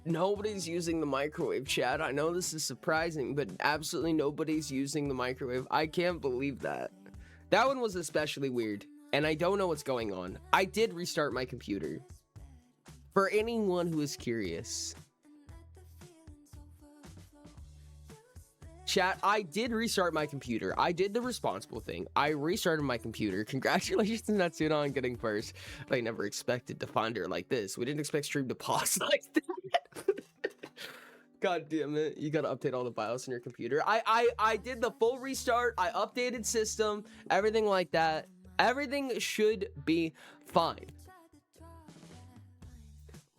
Nobody's using the microwave, chat. I know this is surprising, but absolutely nobody's using the microwave. I can't believe that. That one was especially weird, and I don't know what's going on. I did restart my computer. For anyone who is curious. Chat, I did restart my computer. I did the responsible thing. I restarted my computer. Congratulations to Natsuna on getting first. I never expected to find her like this. We didn't expect stream to pause like that. God damn it. You gotta update all the BIOS on your computer. I did the full restart. I updated system, everything like that. Everything should be fine.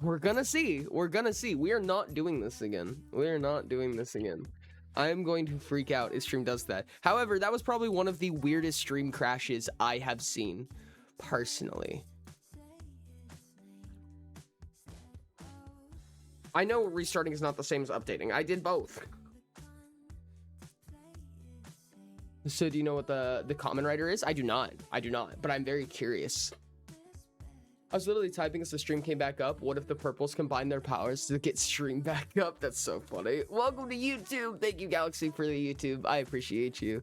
We're gonna see. We're gonna see. We are not doing this again. We are not doing this again. I am going to freak out if stream does that. However, that was probably one of the weirdest stream crashes I have seen, personally. I know restarting is not the same as updating. I did both. So do you know what the common writer is? I do not. I do not, but I'm very curious. I was literally typing as the stream came back up. What if the purples combine their powers to get stream back up? That's so funny. Welcome to YouTube. Thank you, Galaxy, for the YouTube. I appreciate you.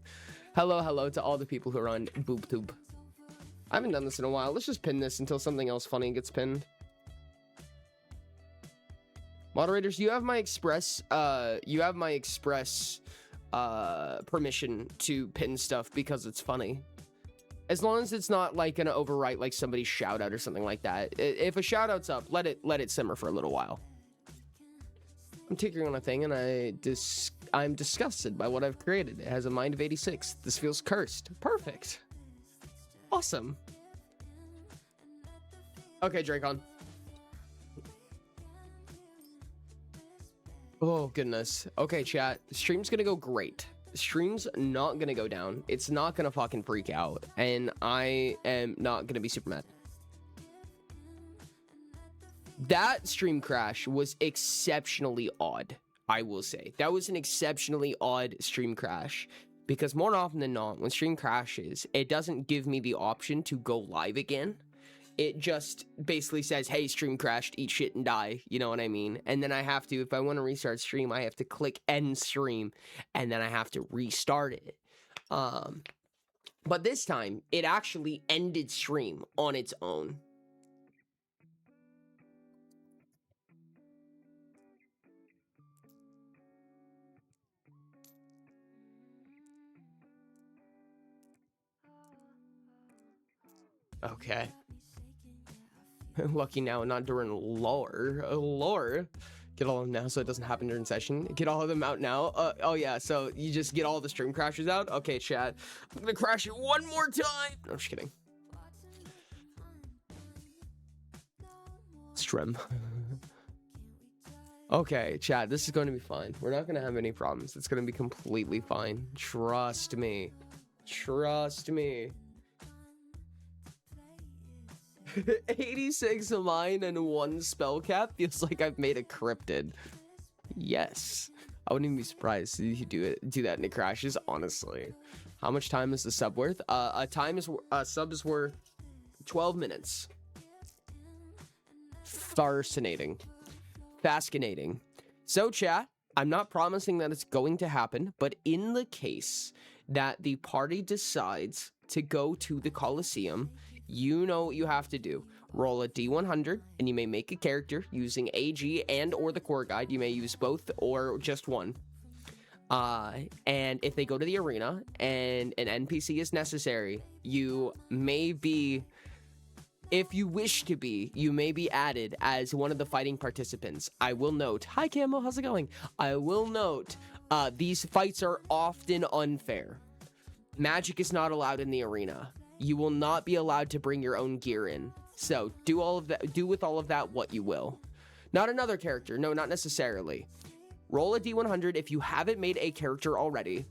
Hello to all the people who are on BoobTube. I haven't done this in a while. Let's just pin this until something else funny gets pinned. Moderators, you have my express permission to pin stuff because it's funny. As long as it's not like gonna overwrite like somebody's shout out or something like that. If a shout out's up, let it simmer for a little while. I'm tinkering on a thing and I'm disgusted by what I've created. It has a mind of 86. This feels cursed. Perfect. Awesome. Okay, Dracon. Oh goodness. Okay, chat. Stream's gonna go great. Stream's not gonna go down. It's not gonna fucking freak out, and I am not gonna be super mad. That stream crash was exceptionally odd, I will say. That was an exceptionally odd stream crash, because more often than not, when stream crashes, it doesn't give me the option to go live again. It just basically says, hey, stream crashed, eat shit and die. You know what I mean? And then I have to, if I want to restart stream, I have to click end stream and then I have to restart it. But this time, it actually ended stream on its own. Okay. Lucky now, not during lore. Get all of them now so it doesn't happen during session. Get all of them out now. Oh yeah, so you just get all the stream crashes out? Okay, chat. I'm gonna crash it one more time. No, I'm just kidding. Strem. Okay, chat, this is going to be fine. We're not gonna have any problems. It's gonna be completely fine. Trust me. Trust me. 86 of mine and 1 spell cap feels like I've made a cryptid. Yes. I wouldn't even be surprised if you do that and it crashes, honestly. How much time is the sub worth? A sub is worth 12 minutes. Fascinating. So chat, I'm not promising that it's going to happen, but in the case that the party decides to go to the Colosseum, you know what you have to do. Roll a D100 and you may make a character using AG and or the core guide. You may use both or just one. And if they go to the arena and an NPC is necessary, you may be, if you wish to be, you may be added as one of the fighting participants. I will note, hi Camo, how's it going? I will note, these fights are often unfair. Magic is not allowed in the arena. You will not be allowed to bring your own gear in. So do with all of that what you will. Not another character. No, not necessarily. Roll a D100 if you haven't made a character already.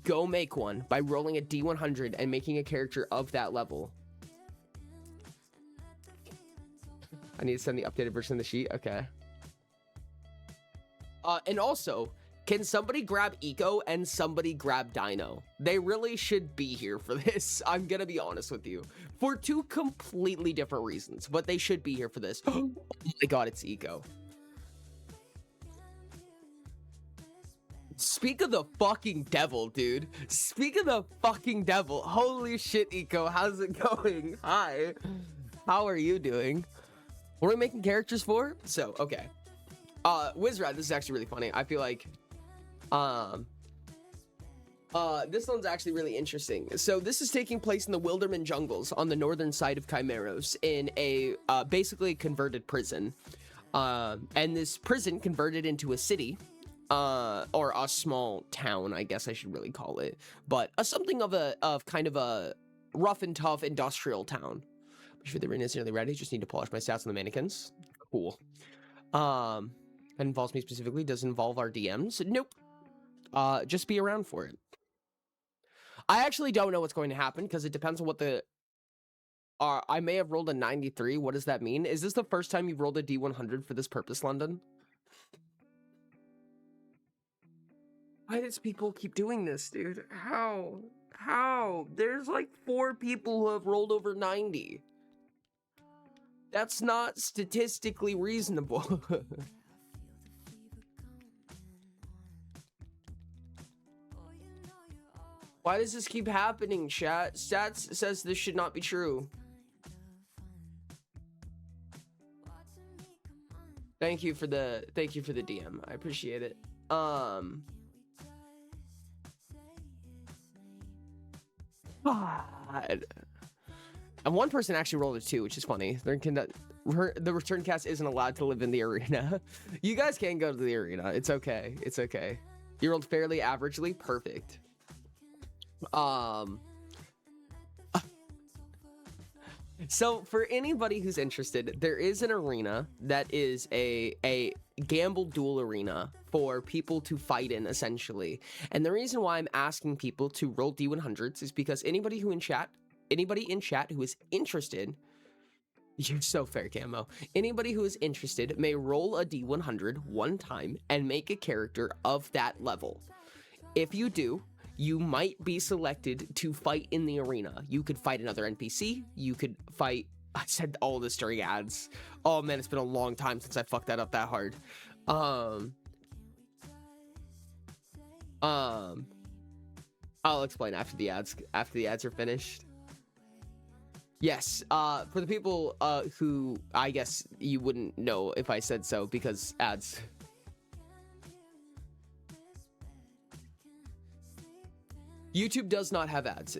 Go make one by rolling a D100 and making a character of that level. I need to send the updated version of the sheet. Okay. And also, can somebody grab Eco and somebody grab Dino? They really should be here for this. I'm gonna be honest with you. For 2 completely different reasons, but they should be here for this. Oh my god, it's Eco. Speak of the fucking devil, dude. Speak of the fucking devil. Holy shit, Eco. How's it going? Hi. How are you doing? What are we making characters for? So, okay. Wizrad, this is actually really funny. I feel like, this one's actually really interesting. So this is taking place in the Wilderman jungles on the northern side of Chimeros in a, basically converted prison. And this prison converted into a city, or a small town, I guess I should really call it, but something of kind of a rough and tough industrial town. I'm sure the arena is nearly ready. Just need to polish my stats on the mannequins. Cool. That involves me specifically. Does it involve our DMs? Nope. Just be around for it. I actually don't know what's going to happen because it depends on what the. I may have rolled a 93. What does that mean? Is this the first time you've rolled a D100 for this purpose, London? Why does people keep doing this, dude? How? How? There's like 4 people who have rolled over 90. That's not statistically reasonable. Why does this keep happening, chat? Stats says this should not be true. Thank you for the DM. I appreciate it. God. And one person actually rolled a 2, which is funny. The return cast isn't allowed to live in the arena. You guys can go to the arena. It's okay. It's okay. You rolled fairly averagely. Perfect. So for anybody who's interested, there is an arena that is a gamble duel arena for people to fight in, essentially. And the reason why I'm asking people to roll D100s is because anybody in chat who is interested, you're so fair, Camo. Anybody who is interested may roll a D100 one time and make a character of that level. If you do, you might be selected to fight in the arena. You could fight another NPC. You could fight. I said all this during ads. Oh man, it's been a long time since I fucked that up that hard. I'll explain after the ads. After the ads are finished. Yes. For the people who I guess you wouldn't know if I said so because ads. YouTube does not have ads.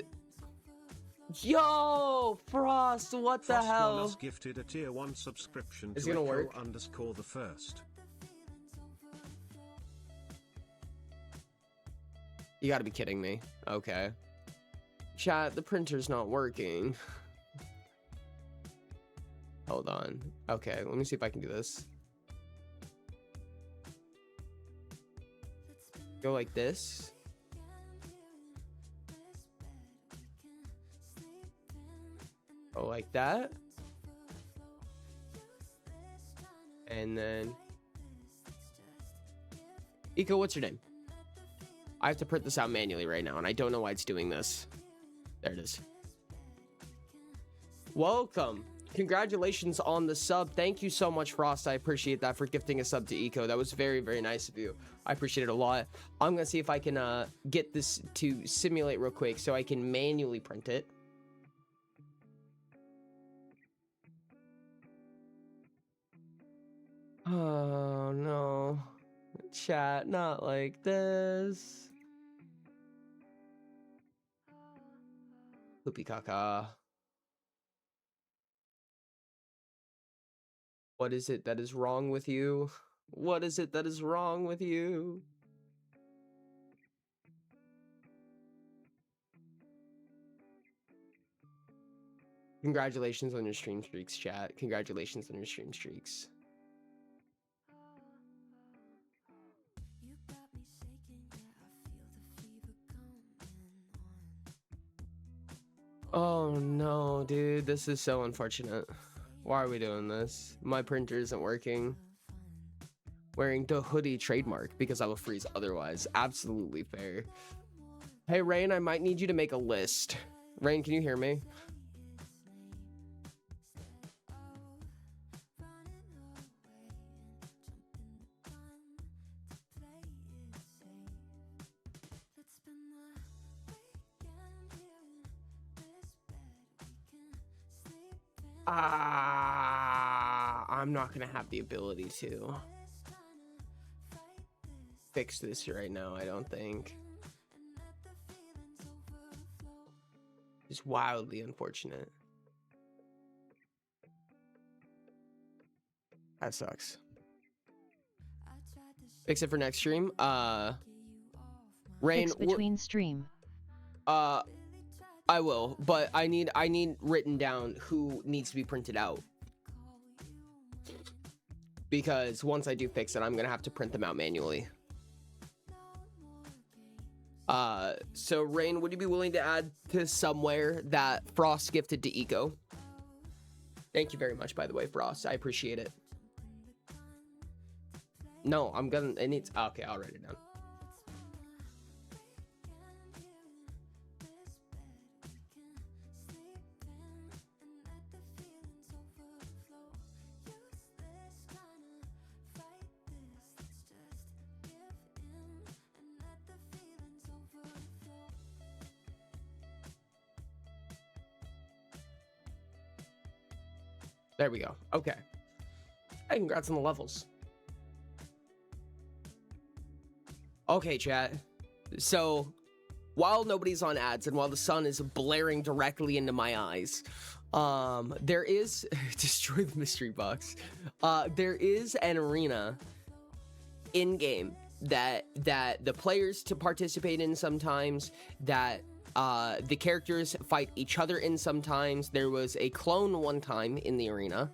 Yo, Frost, what the hell? Frost gifted a tier 1 subscription Is to it gonna work? _the1st. You gotta be kidding me. Okay. Chat, the printer's not working. Hold on. Okay, let me see if I can do this. Go like this. Go like that. And then Eco, what's your name? I have to print this out manually right now, and I don't know why it's doing this. There it is. Welcome. Congratulations on the sub. Thank you so much, Frost. I appreciate that for gifting a sub to Eco. That was very, very nice of you. I appreciate it a lot. I'm gonna see if I can get this to simulate real quick so I can manually print it. Oh no, chat, not like this. Poopy caca. What is it that is wrong with you? What is it that is wrong with you? Congratulations on your stream streaks, chat. Congratulations on your stream streaks. Oh no, dude, this is so unfortunate. Why are we doing this? My printer isn't working. Wearing the hoodie trademark because I will freeze otherwise. Absolutely fair. Hey, Rain, I might need you to make a list. Rain, can you hear me? I'm not gonna have the ability to fix this right now, I don't think. It's wildly unfortunate. That sucks. Fix it for next stream. Rain, Fix between stream. I will, but I need written down who needs to be printed out. Because once I do fix it, I'm gonna have to print them out manually. So Rain, would you be willing to add to somewhere that Frost gifted to Eco? Thank you very much, by the way, Frost. I appreciate it. No, I'm gonna, it needs, okay, I'll write it down. There we go. Okay. Hey, congrats on the levels. Okay, chat. So, while nobody's on ads and while the sun is blaring directly into my eyes, there is destroy the mystery box. There is an arena in game that the players to participate in sometimes, that the characters fight each other in sometimes. There was a clone one time in the arena.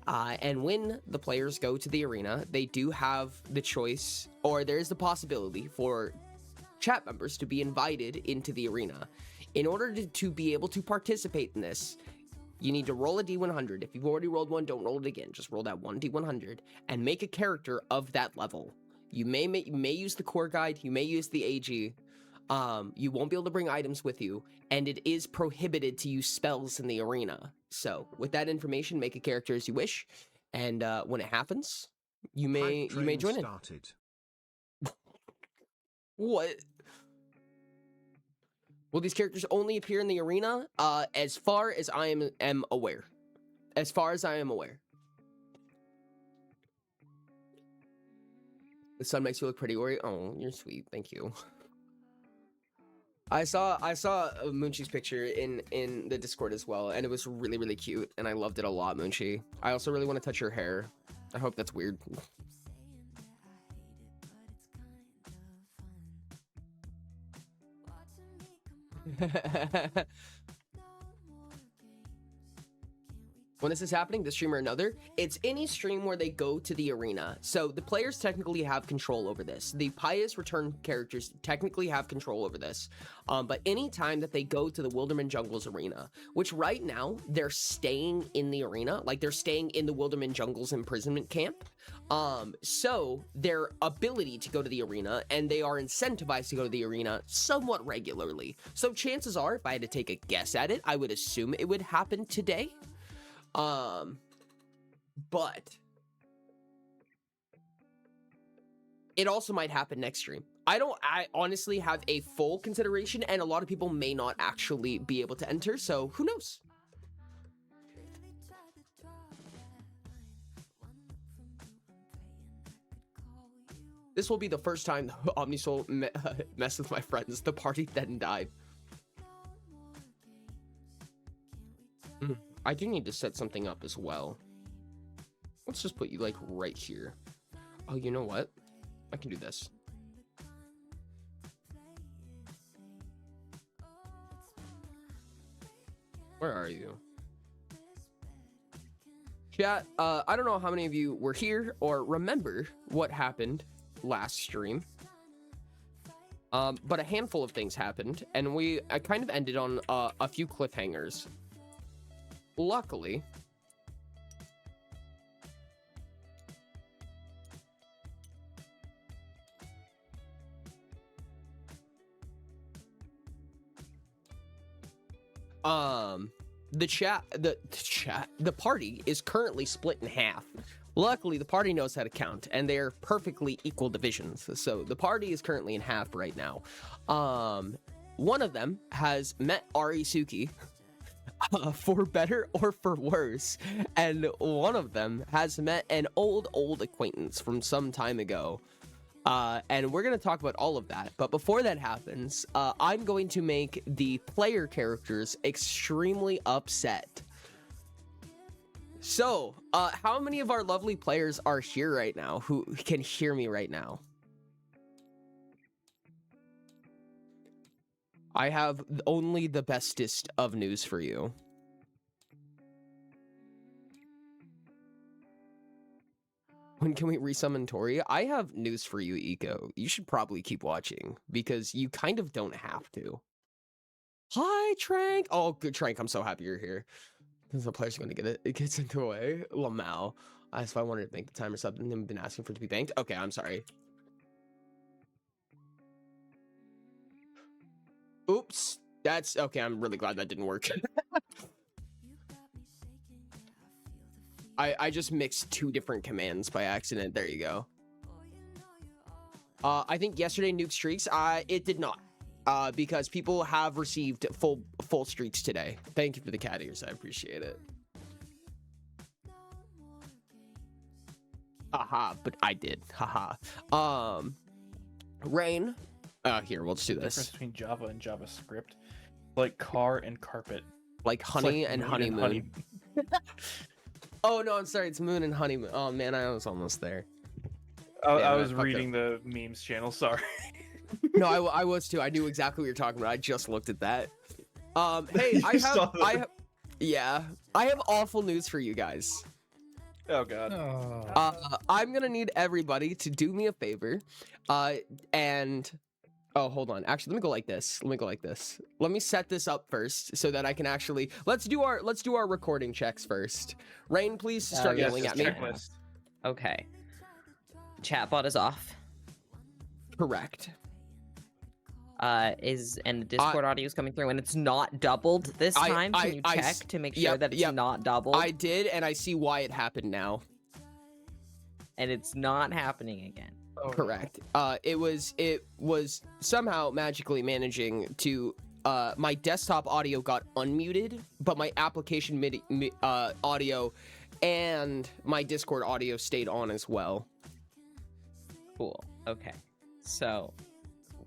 And when the players go to the arena, they do have the choice, or there's the possibility for chat members to be invited into the arena. In order to be able to participate in this, you need to roll a D100. If you've already rolled one, don't roll it again. Just roll that one D100 and make a character of that level. You may use the core guide, you may use the AG. You won't be able to bring items with you, and it is prohibited to use spells in the arena. So, with that information, make a character as you wish, and when it happens, you may join in. What? Will these characters only appear in the arena? As far as I am aware. As far as I am aware. The sun makes you look pretty, Ori. Oh, you're sweet. Thank you. I saw Moonchi's picture in the Discord as well, and it was really, really cute, and I loved it a lot, Moonchi. I also really want to touch your hair. I hope that's weird. When is this happening? This stream or another? It's any stream where they go to the arena. So the players technically have control over this. The Pious Return characters technically have control over this. But any time that they go to the Wilderman Jungles arena, which right now they're staying in the arena, like they're staying in the Wilderman Jungles imprisonment camp. So their ability to go to the arena, and they are incentivized to go to the arena somewhat regularly. So chances are, if I had to take a guess at it, I would assume it would happen today. But it also might happen next stream. I honestly have a full consideration, and a lot of people may not actually be able to enter, so who knows? This will be the first time Omnisoul messed with my friends. The party then died. I do need to set something up as well. Let's just put you like right here. Oh, you know what? I can do this. Where are you? Chat, I don't know how many of you were here or remember what happened last stream. But a handful of things happened, and I kind of ended on a few cliffhangers. Luckily, the party is currently split in half. Luckily, the party knows how to count, and they're perfectly equal divisions. So the party is currently in half right now. One of them has met Arisuki. for better or for worse. And one of them has met an old acquaintance from some time ago. And we're going to talk about all of that. But before that happens, I'm going to make the player characters extremely upset. So, how many of our lovely players are here right now who can hear me right now? I have only the bestest of news for you. When can we resummon Tori? I have news for you, Eco. You should probably keep watching because you kind of don't have to. Hi, Trank. Oh, good, Trank. I'm so happy you're here. Because the player's going to get it. It gets into the way. Lamau. That's why I wanted to bank the time or something. They've been asking for it to be banked. Okay, I'm sorry. Oops. That's okay. I'm really glad that didn't work. I just mixed two different commands by accident. There you go. I think yesterday nuke streaks. It did not. Because people have received full streaks today. Thank you for the cat ears. I appreciate it. Haha, but I did. Haha. Rain. Here, we'll just do The this. difference between Java and JavaScript, like car and carpet. Like It's honey like and moon honeymoon. honey. Oh no, I'm sorry. It's moon and honeymoon. Oh man, I was almost there. I Yeah, was fucked up. reading the memes channel. Sorry. No, I was too. I knew exactly what you're talking about. I just looked at that. Hey, I You saw have, yeah, I have awful news for you guys. Oh god. I'm gonna need everybody to do me a favor, and oh, hold on. Actually, let me go like this. Let me set this up first so that I can actually let's do our recording checks first. Rain, please start Yes, yelling at just me. checklist. Okay. Chatbot is off. Correct. And the Discord audio is coming through, and it's not doubled this time. Can you check to make sure that it's not doubled? I did, and I see why it happened now. And it's not happening again. Oh, Correct. It was somehow magically managing to my desktop audio got unmuted, but my application audio and my Discord audio stayed on as well. Cool. Okay. So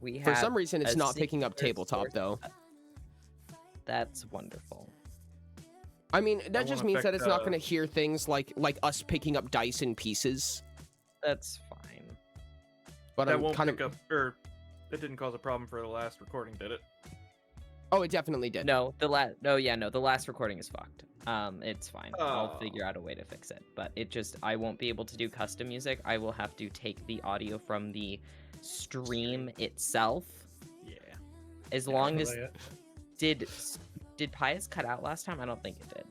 we have For some reason, it's a not picking up singular tabletop source. though. That's wonderful. I mean, that That just won't means that affect, it's not going to hear things like us picking up dice in pieces. That's fine. But That I'm won't kind pick of. up, or that didn't cause a problem for the last recording, did it? Oh, it definitely did. No, the last recording is fucked. It's fine. I'll Oh. figure out a way to fix it. But it just I won't be able to do custom music. I will have to take the audio from the stream itself. Yeah. As long as did Pius cut out last time? I don't think it did.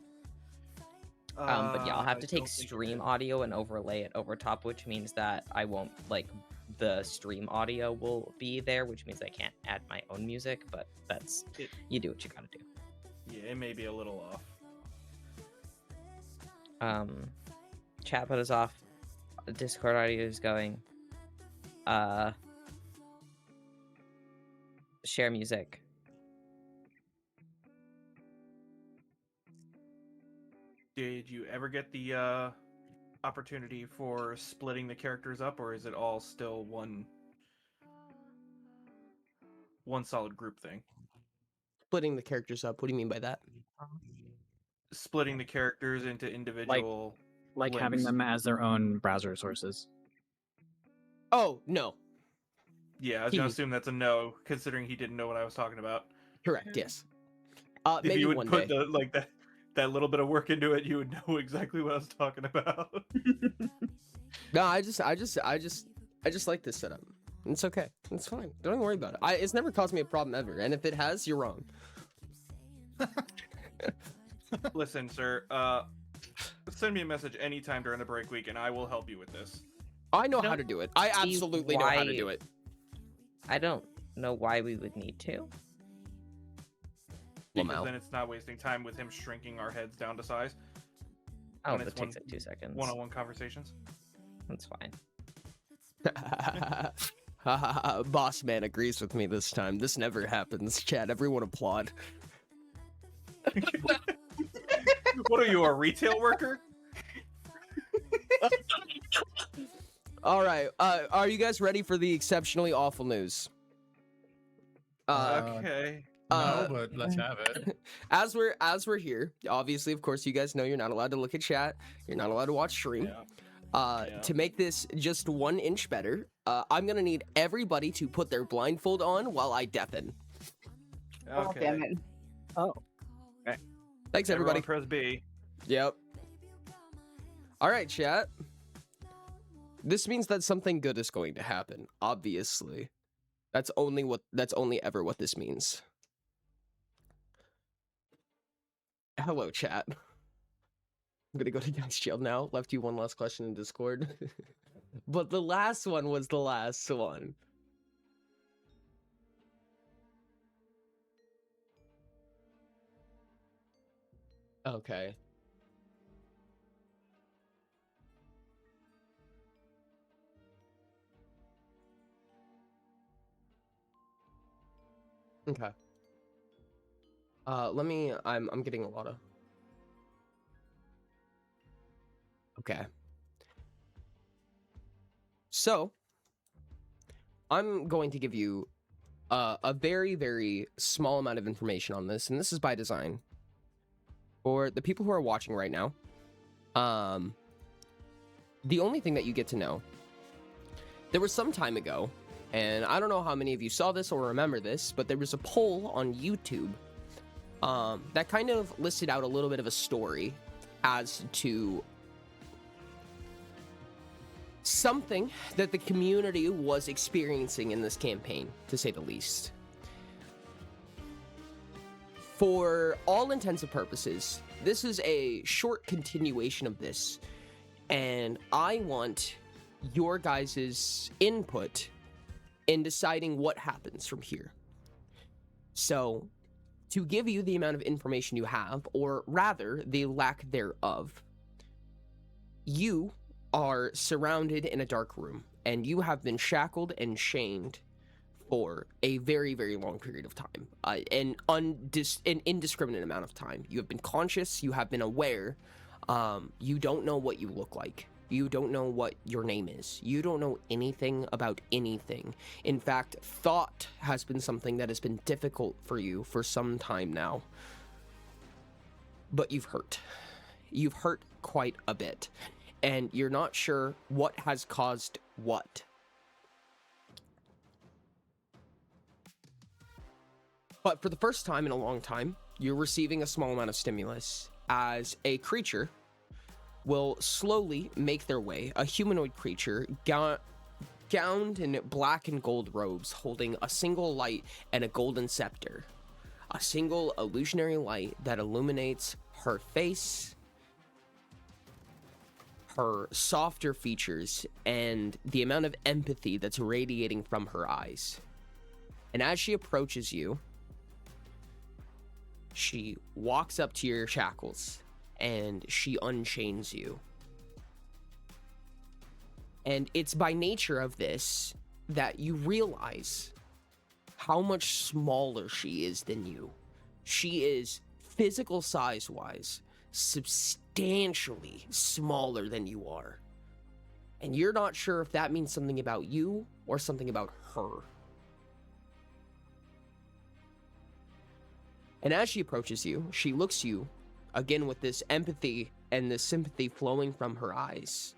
But yeah, I'll have to take stream audio and overlay it over top, which means that I won't the stream audio will be there, which means I can't add my own music. But that's you do what you gotta do. Yeah, it may be a little off. Chatbot is off. Discord audio is going. Share music. Did you ever get the opportunity for splitting the characters up, or is it all still one solid group thing? Splitting the characters up. What do you mean by that? Splitting the characters into individual Like having links. them as their own browser sources. Oh no. Yeah, I was gonna assume that's a no, considering he didn't know what I was talking about. Correct. Yes. If Maybe you would one put day. that little bit of work into it, you would know exactly what I was talking about. No, I just like this setup. It's okay. It's fine. Don't even worry about it. It's never caused me a problem ever. And if it has, you're wrong. Listen, sir, send me a message anytime during the break week, and I will help you with this. I know how don't to do it. I see absolutely know how to why- do it. I don't know why we would need to. Because Lamau. then it's not wasting time with him shrinking our heads down to size. Oh, When that it's takes like 2 seconds. One-on-one conversations. That's fine. Boss man agrees with me this time. This never happens. Chat, everyone applaud. What are you, a retail worker? All right. Are you guys ready for the exceptionally awful news? Okay. No, but let's have it. As we're here, obviously, of course, you guys know you're not allowed to look at chat. You're not allowed to watch stream. Yeah. To make this just 1 inch better, I'm gonna need everybody to put their blindfold on while I deafen. Oh, Okay. damn it. Oh, Thanks, Everyone everybody. press B. Yep. All right, chat. This means that something good is going to happen. Obviously, that's only ever what this means. Hello, chat. I'm gonna go to guys jail now. Left you one last question in Discord, but the last one was the last one. Okay. Okay. Let me. I'm getting a lot of. Okay. So, I'm going to give you a very, very small amount of information on this, and this is by design. For the people who are watching right now, the only thing that you get to know, there was some time ago, and I don't know how many of you saw this or remember this, but there was a poll on YouTube that kind of listed out a little bit of a story as to something that the community was experiencing in this campaign, to say the least. For all intents and purposes, this is a short continuation of this, and I want your guys' input in deciding what happens from here. So, to give you the amount of information you have, or rather, the lack thereof, you are surrounded in a dark room, and you have been shackled and chained for a very, very long period of time, an indiscriminate amount of time. You have been conscious, you have been aware, you don't know what you look like. You don't know what your name is. You don't know anything about anything. In fact, thought has been something that has been difficult for you for some time now. But you've hurt. You've hurt quite a bit. And you're not sure what has caused what. But for the first time in a long time, you're receiving a small amount of stimulus as a creature will slowly make their way, a humanoid creature gowned in black and gold robes, holding a single light and a golden scepter. A single illusionary light that illuminates her face, her softer features, and the amount of empathy that's radiating from her eyes. And as she approaches you, she walks up to your shackles and she unchains you. And it's by nature of this that you realize how much smaller she is than you. She is, physical size-wise, substantially smaller than you are. And you're not sure if that means something about you or something about her. And as she approaches you, she looks you, again with this empathy and this sympathy flowing from her eyes.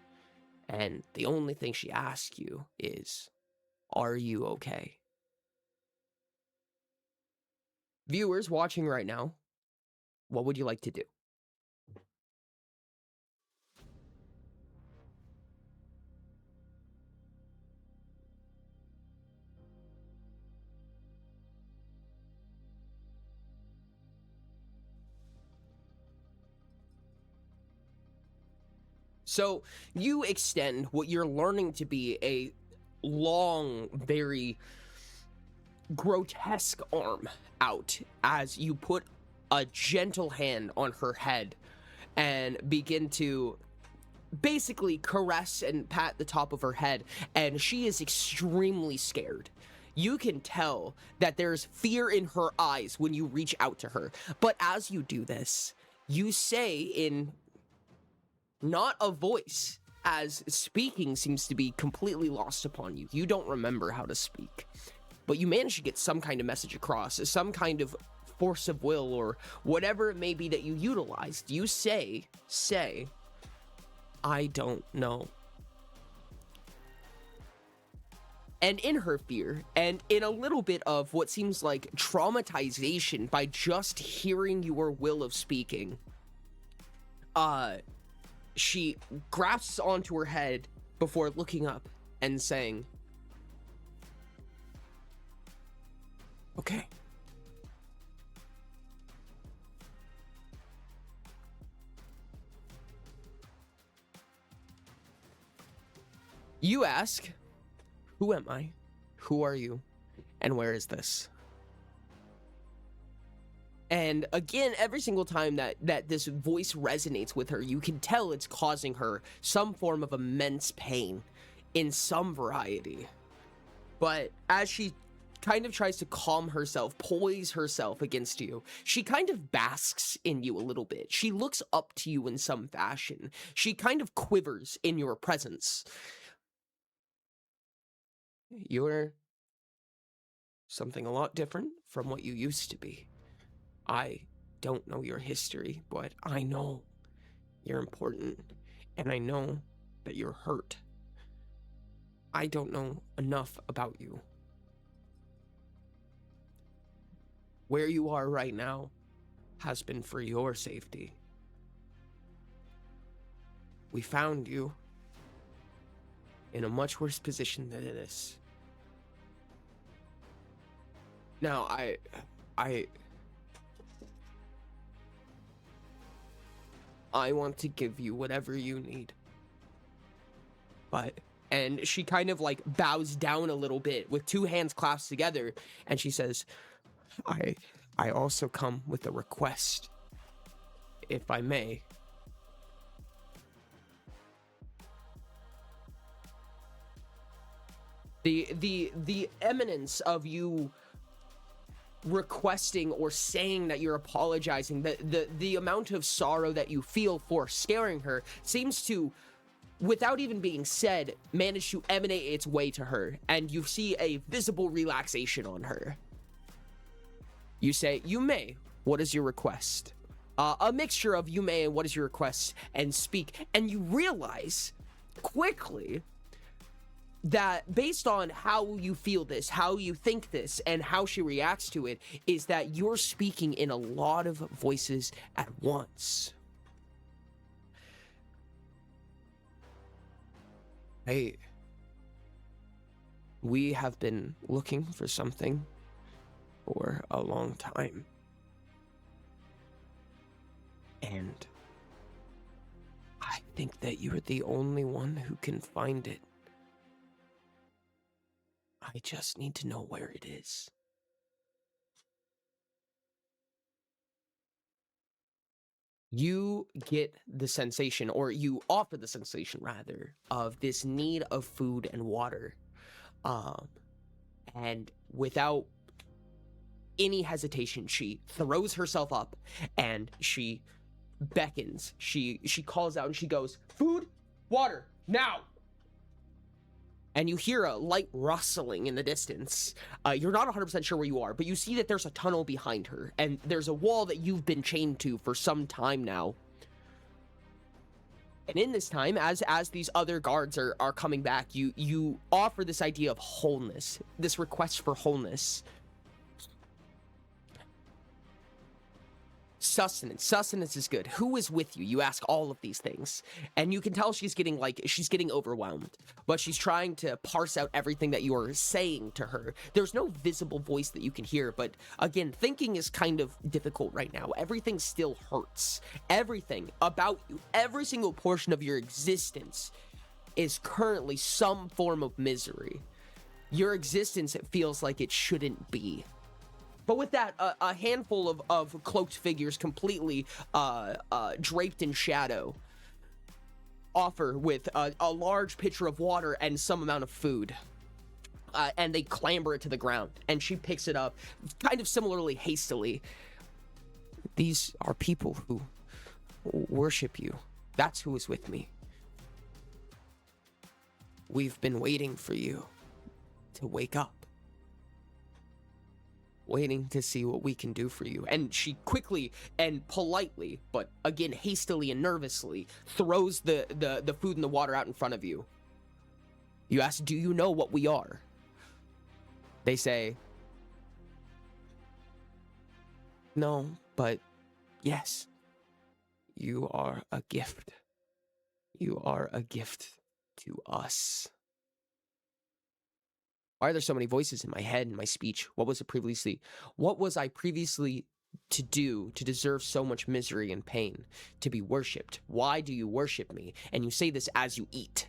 And the only thing she asks you is, are you okay? Viewers watching right now, what would you like to do? So you extend what you're learning to be a long, very grotesque arm out as you put a gentle hand on her head and begin to basically caress and pat the top of her head, and she is extremely scared. You can tell that there's fear in her eyes when you reach out to her, but as you do this, You say in not a voice, as speaking seems to be completely lost upon you. You don't remember how to speak, but you manage to get some kind of message across, some kind of force of will or whatever it may be that you utilized. You say, I don't know. And in her fear, and in a little bit of what seems like traumatization by just hearing your will of speaking, she grasps onto her head before looking up and saying, okay. You ask, who am I? Who are you? And where is this? And again, every single time that this voice resonates with her, you can tell it's causing her some form of immense pain in some variety. But as she kind of tries to calm herself, poise herself against you, she kind of basks in you a little bit. She looks up to you in some fashion. She kind of quivers in your presence. You're something a lot different from what you used to be. I don't know your history, but I know you're important, and I know that you're hurt. I don't know enough about you. Where you are right now has been for your safety. We found you in a much worse position than this. Now, I want to give you whatever you need. And she kind of like bows down a little bit with two hands clasped together, and she says, I also come with a request, if I may. The eminence of you requesting or saying that you're apologizing, the amount of sorrow that you feel for scaring her seems to, without even being said, manage to emanate its way to her, and you see a visible relaxation on her. You say, you may, what is your request? A mixture of you may and what is your request, and speak, and you realize quickly that based on how you feel this, how you think this, and how she reacts to it, is that you're speaking in a lot of voices at once. Hey, we have been looking for something for a long time. And I think that you're the only one who can find it. I just need to know where it is. You get the sensation, or you offer the sensation rather, of this need of food and water. And without any hesitation, she throws herself up and she beckons. She calls out and she goes, food, water, now! And you hear a light rustling in the distance. You're not 100% sure where you are, but you see that there's a tunnel behind her, and there's a wall that you've been chained to for some time now. And in this time, as these other guards are coming back, you offer this idea of wholeness, this request for wholeness. Sustenance is good. Who is with you? You ask all of these things, and you can tell she's getting overwhelmed, but she's trying to parse out everything that you're saying to her. There's no visible voice that you can hear, but again, thinking is kind of difficult right now. Everything still hurts. Everything about you, every single portion of your existence is currently some form of misery. Your existence, it feels like it shouldn't be. But with that, a handful of cloaked figures completely draped in shadow offer with a large pitcher of water and some amount of food. And they clamber it to the ground, and she picks it up kind of similarly hastily. These are people who worship you. That's who is with me. We've been waiting for you to wake up. Waiting to see what we can do for you. And she quickly and politely, but again hastily and nervously, throws the food and the water out in front of you. You ask, do you know what we are? They say, no, but yes, you are a gift. You are a gift to us. Why are there so many voices in my head and my speech? What was I previously to do to deserve so much misery and pain? To be worshipped. Why do you worship me? And you say this as you eat.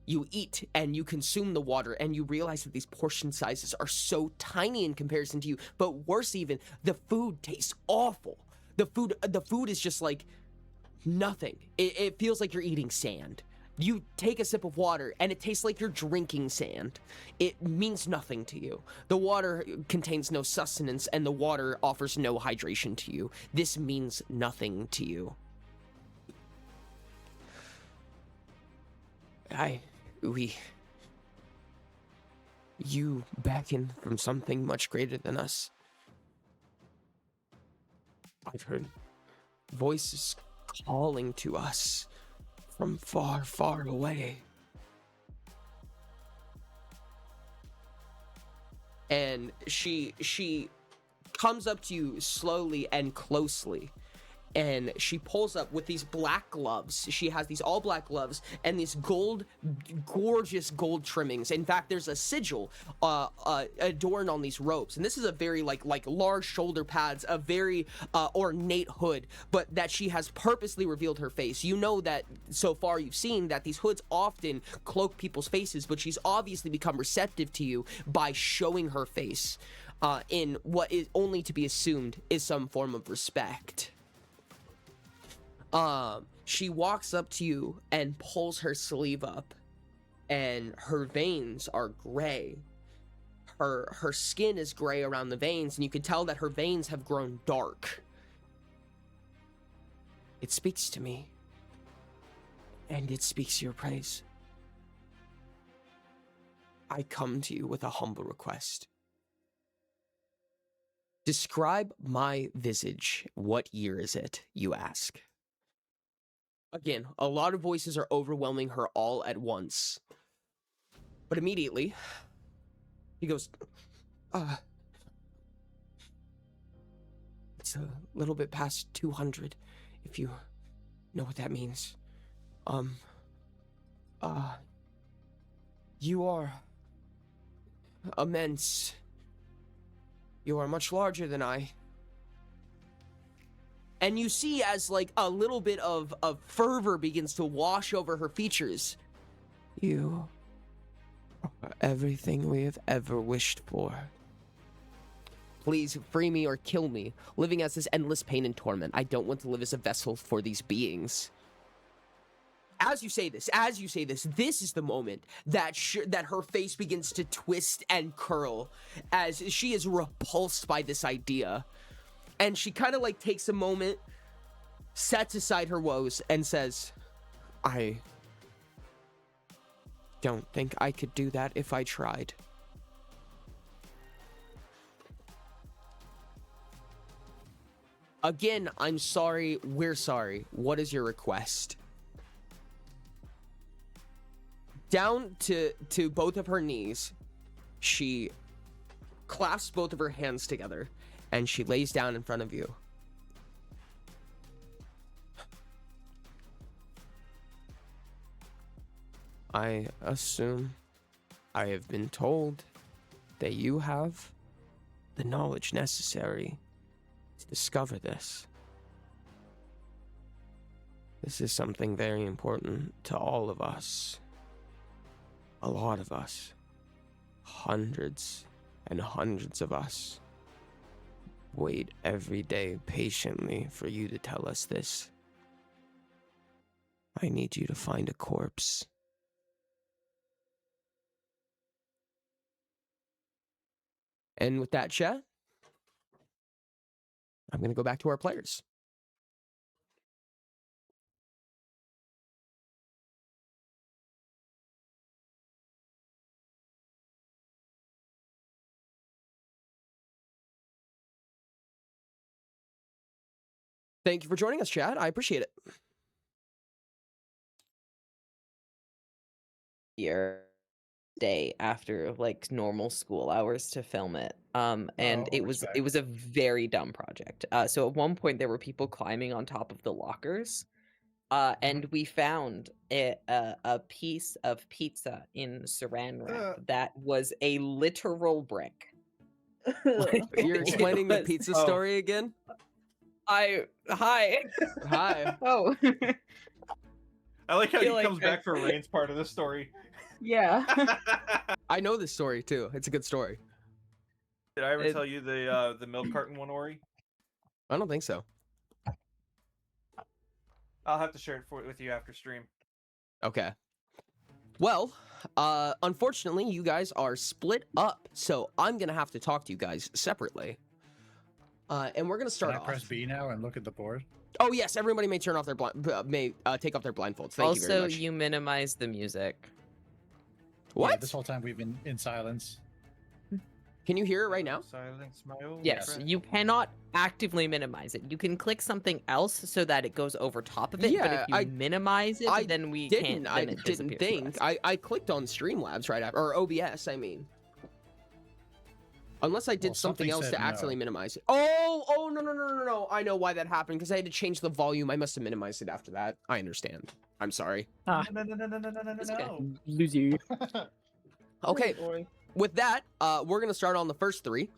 You eat and you consume the water and you realize that these portion sizes are so tiny in comparison to you. But worse even, the food tastes awful. The food is just like nothing. It feels like you're eating sand. You take a sip of water and it tastes like you're drinking sand. It means nothing to you. The water contains no sustenance and the water offers no hydration to you. This means nothing to you. You beckon from something much greater than us. I've heard voices calling to us from far, far away. And she comes up to you slowly and closely. And she pulls up with these black gloves. She has these all black gloves and these gorgeous gold trimmings. In fact, there's a sigil adorned on these robes. And this is a very like large shoulder pads, a very ornate hood, but that she has purposely revealed her face. You know that so far you've seen that these hoods often cloak people's faces, but she's obviously become receptive to you by showing her face in what is only to be assumed is some form of respect. She walks up to you and pulls her sleeve up, and her veins are gray. Her skin is gray around the veins, and you can tell that her veins have grown dark. It speaks to me, and it speaks your praise. I come to you with a humble request. Describe my visage. What year is it, you ask? Again, a lot of voices are overwhelming her all at once. But immediately, he goes, it's a little bit past 200, if you know what that means. You are immense. You are much larger than I. And you see as like a little bit of fervor begins to wash over her features. You are everything we have ever wished for. Please free me or kill me, living as this endless pain and torment. I don't want to live as a vessel for these beings. As you say this, this is the moment that that her face begins to twist and curl as she is repulsed by this idea. And she kind of like takes a moment, sets aside her woes, and says, I don't think I could do that if I tried. Again, I'm sorry, we're sorry. What is your request? Down to both of her knees, she clasps both of her hands together. And she lays down in front of you. I assume I have been told that you have the knowledge necessary to discover this. This is something very important to all of us. A lot of us. Hundreds and hundreds of us. Wait every day patiently for you to tell us this. I need you to find a corpse. And with that, chat, I'm going to go back to our players. Thank you for joining us, Chad. I appreciate it. Year day after like normal school hours to film it. And it was a very dumb project. So at one point there were people climbing on top of the lockers. And we found a piece of pizza in saran wrap that was a literal brick. You're explaining the pizza story again? Hi. Hi. Oh. I like how he feel like comes back for Rain's part of the story. Yeah. I know this story too. It's a good story. Did I ever tell you the milk carton one, Ori? I don't think so. I'll have to share it with you after stream. Okay. Well, unfortunately, you guys are split up, so I'm gonna have to talk to you guys separately. And we're gonna start Can I off. press B now and look at the board? Oh yes, everybody may turn off their take off their blindfolds. Thank you very much. Also, you minimize the music. What? Yeah, this whole time we've been in silence. Can you hear it right now? Silence my old Yes, friend. you cannot actively minimize it. You can click something else so that it goes over top of it. But Yeah, if you minimize it, then we can't. I Then it didn't disappears to think. us. I clicked on Streamlabs right after, or OBS, I mean. Unless I did Well, something something else said to accidentally no. minimize it. Oh, no. I know why that happened, because I had to change the volume. I must have minimized it after that. I understand. I'm sorry. No. It's okay. Loser. Okay, with that, we're gonna start on the first three.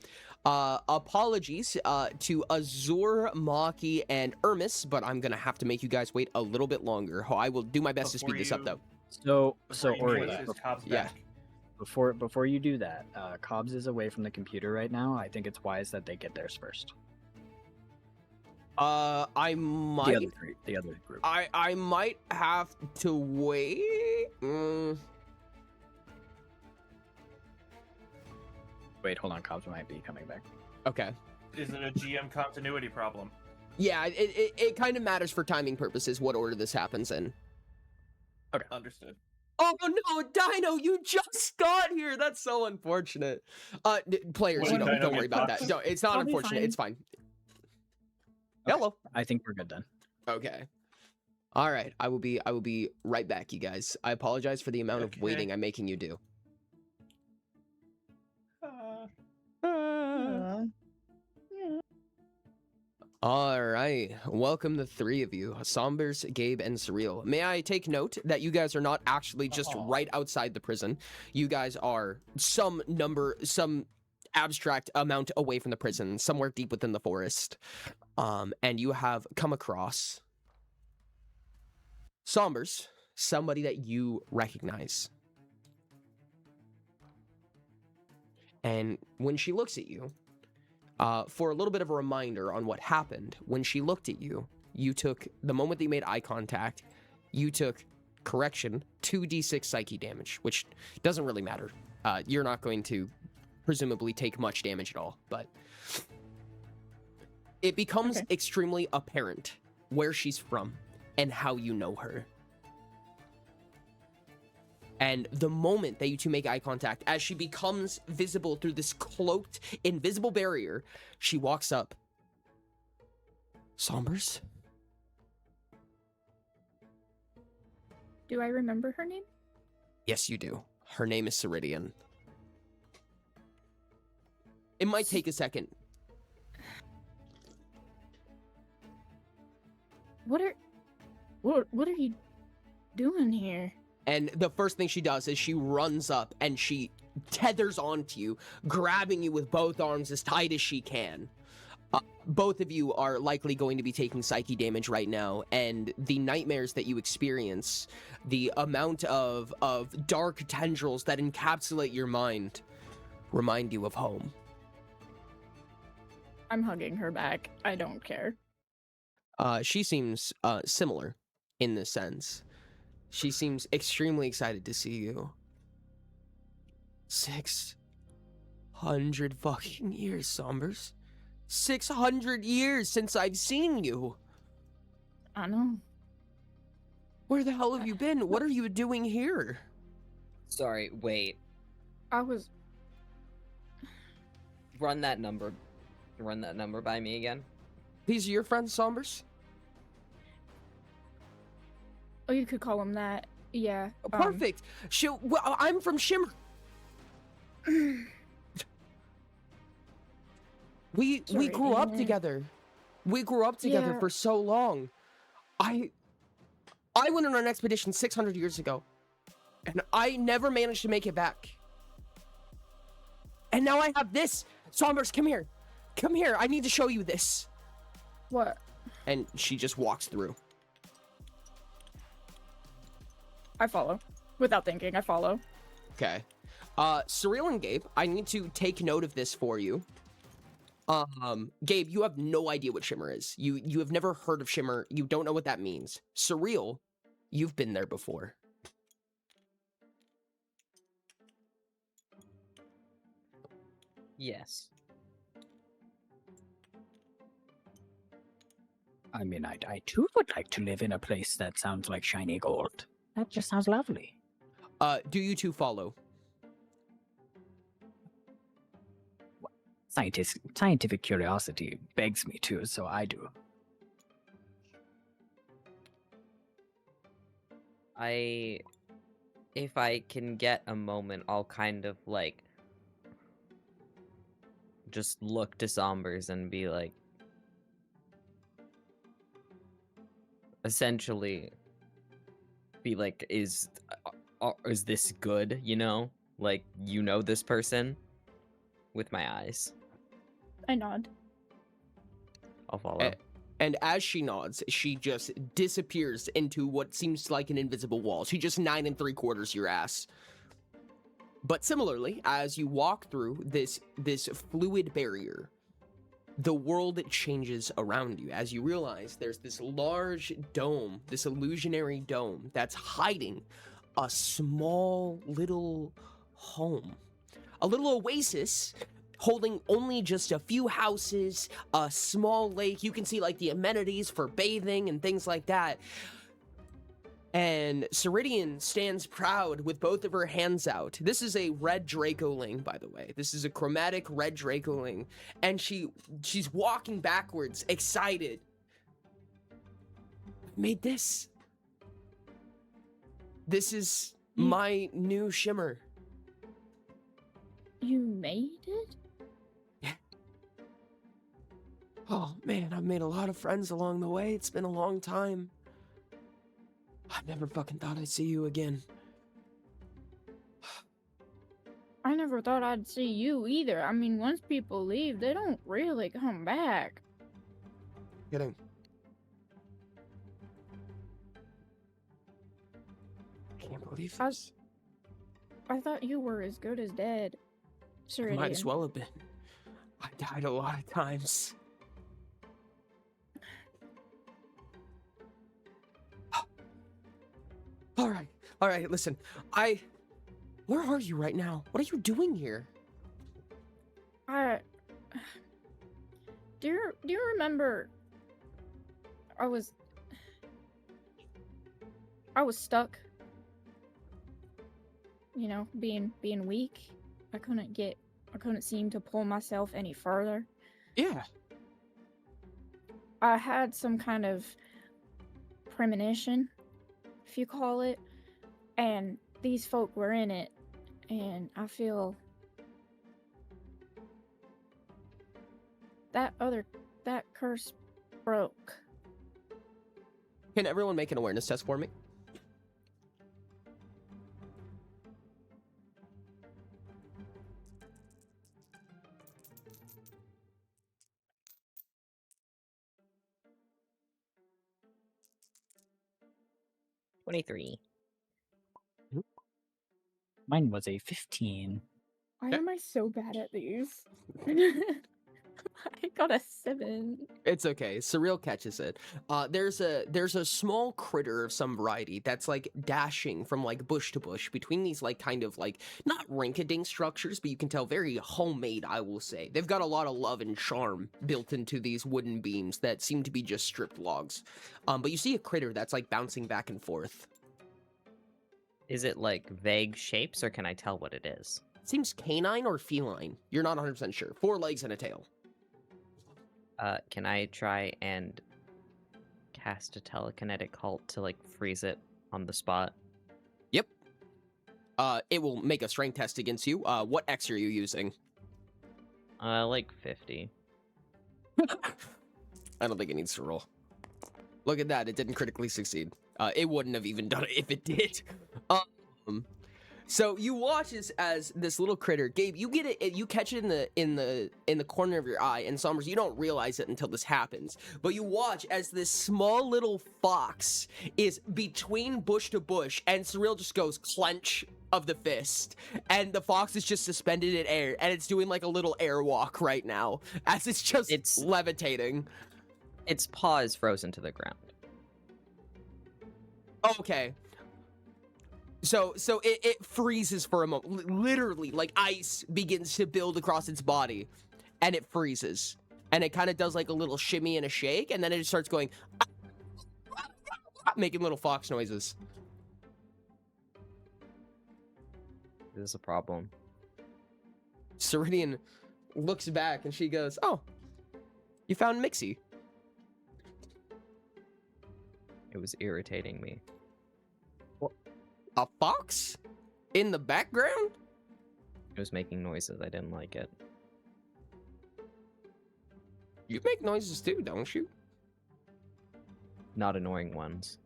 Apologies to Azur, Maki, and Ermis, but I'm gonna have to make you guys wait a little bit longer. I will do my best to speed this up, though. So Before you Ori, voice his Cobb's yeah. back. before you do that, Cobbs is away from the computer right now. I think it's wise that they get theirs first. I The might, other three, the other group. I might have to wait. Wait, hold on. Cobbs might be coming back. Okay. Is it a GM continuity problem? Yeah, it kind of matters for timing purposes what order this happens in. Understood. Oh no, Dino, you just got here. That's so unfortunate. Players, When you know, Dino don't worry gets about boxed. that. No, it's not I'll be unfortunate. fine. It's fine. Okay. Hello. I think we're good then. Okay. All right. I will be right back, you guys. I apologize for the amount of Okay. waiting I'm making you do. All right. Welcome the three of you, Sombers, Gabe, and Surreal. May I take note that you guys are not actually just Aw. right outside the prison. You guys are some abstract amount away from the prison, somewhere deep within the forest. And you have come across Sombers, somebody that you recognize. And when she looks at you, for a little bit of a reminder on what happened, when she looked at you, you took, the moment that you made eye contact, you took, correction, 2d6 psyche damage, which doesn't really matter. You're not going to presumably take much damage at all, but it becomes extremely apparent where she's from and how you know her. And the moment that you two make eye contact, as she becomes visible through this cloaked, invisible barrier, she walks up. Sombers? Do I remember her name? Yes, you do. Her name is Ceridian. It might take a second. What are you doing here? And the first thing she does is she runs up and she tethers onto you, grabbing you with both arms as tight as she can. Both of you are likely going to be taking psyche damage right now, and the nightmares that you experience, the amount of dark tendrils that encapsulate your mind, remind you of home. I'm hugging her back. I don't care. She seems similar in this sense. She seems extremely excited to see you. 600 fucking years, Sombers. 600 years since I've seen you. I know. Where the hell have you been? What are you doing here? Sorry, wait. I was. Run that number by me again. These are your friends, Sombers? Oh, you could call him that. Yeah. Perfect. Well, I'm from Shimmer. We Sorry to grew up hear. together. We grew up together Yeah. for so long. I went on an expedition 600 years ago, and I never managed to make it back. And now I have this. Sombers, come here. Come here. I need to show you this. What? And she just walks through. I follow. Without thinking, I follow. Okay. Surreal and Gabe, I need to take note of this for you. Gabe, you have no idea what Shimmer is. You have never heard of Shimmer. You don't know what that means. Surreal, you've been there before. Yes. I mean, I too would like to live in a place that sounds like shiny gold. That just sounds lovely. Do you two follow? Scientific curiosity begs me to, so I do. If I can get a moment, I'll kind of like just look to Sombers and be like, essentially be like, is this good, you know? Like, you know this person? With my eyes. I nod. I'll follow. And as she nods, she just disappears into what seems like an invisible wall. She just 9 3/4 your ass. But similarly, as you walk through this fluid barrier, the world changes around you as you realize there's this large dome, this illusionary dome that's hiding a small little home, a little oasis holding only just a few houses, a small lake. You can see like the amenities for bathing and things like that. And Ceridian stands proud with both of her hands out. This is a red Dracoling, by the way. This is a chromatic red Dracoling. And she's walking backwards, excited. I made this. This is my new Shimmer. You made it? Yeah. Oh man, I've made a lot of friends along the way. It's been a long time. I never fucking thought I'd see you again. I never thought I'd see you either. I mean, once people leave, they don't really come back. Kidding. I can't believe this. I thought you were as good as dead. Ceridian. Might as well have been. I died a lot of times. All right, listen. Where are you right now? What are you doing here? Do you remember I was stuck, you know, being weak. I couldn't seem to pull myself any further. Yeah. I had some kind of premonition, if you call it, and these folk were in it, and I feel that curse broke. Can everyone make an awareness test for me? $23. Mine was a 15. Why Okay. am I so bad at these? I got a 7. It's okay. Surreal catches it. There's a small critter of some variety that's like dashing from like bush to bush between these like kind of like not rink-a-dink structures, but you can tell very homemade, I will say. They've got a lot of love and charm built into these wooden beams that seem to be just stripped logs. But you see a critter that's like bouncing back and forth. Is it like vague shapes, or can I tell what it is? Seems canine or feline. You're not 100% sure. 4 legs and a tail. Can I try and cast a telekinetic halt to like freeze it on the spot. Yep. It will make a strength test against you. What X are you using? Like 50. I don't think it needs to roll. Look at that. It didn't critically succeed. It wouldn't have even done it if it did. So you watch as this little critter, Gabe, you get it, you catch it in the corner of your eye, and Somers, you don't realize it until this happens. But you watch as this small little fox is between bush to bush, and Cyril just goes clench of the fist, and the fox is just suspended in air, and it's doing like a little airwalk right now as it's levitating. Its paw is frozen to the ground. Okay. So it freezes for a moment. Literally, like ice begins to build across its body, and it freezes. And it kind of does like a little shimmy and a shake, and then it starts going, making little fox noises. This is a problem. Ceridian looks back, and she goes, "Oh, you found Mixie." It was irritating me. A fox? In the background? It was making noises. I didn't like it. You make noises too, don't you? Not annoying ones.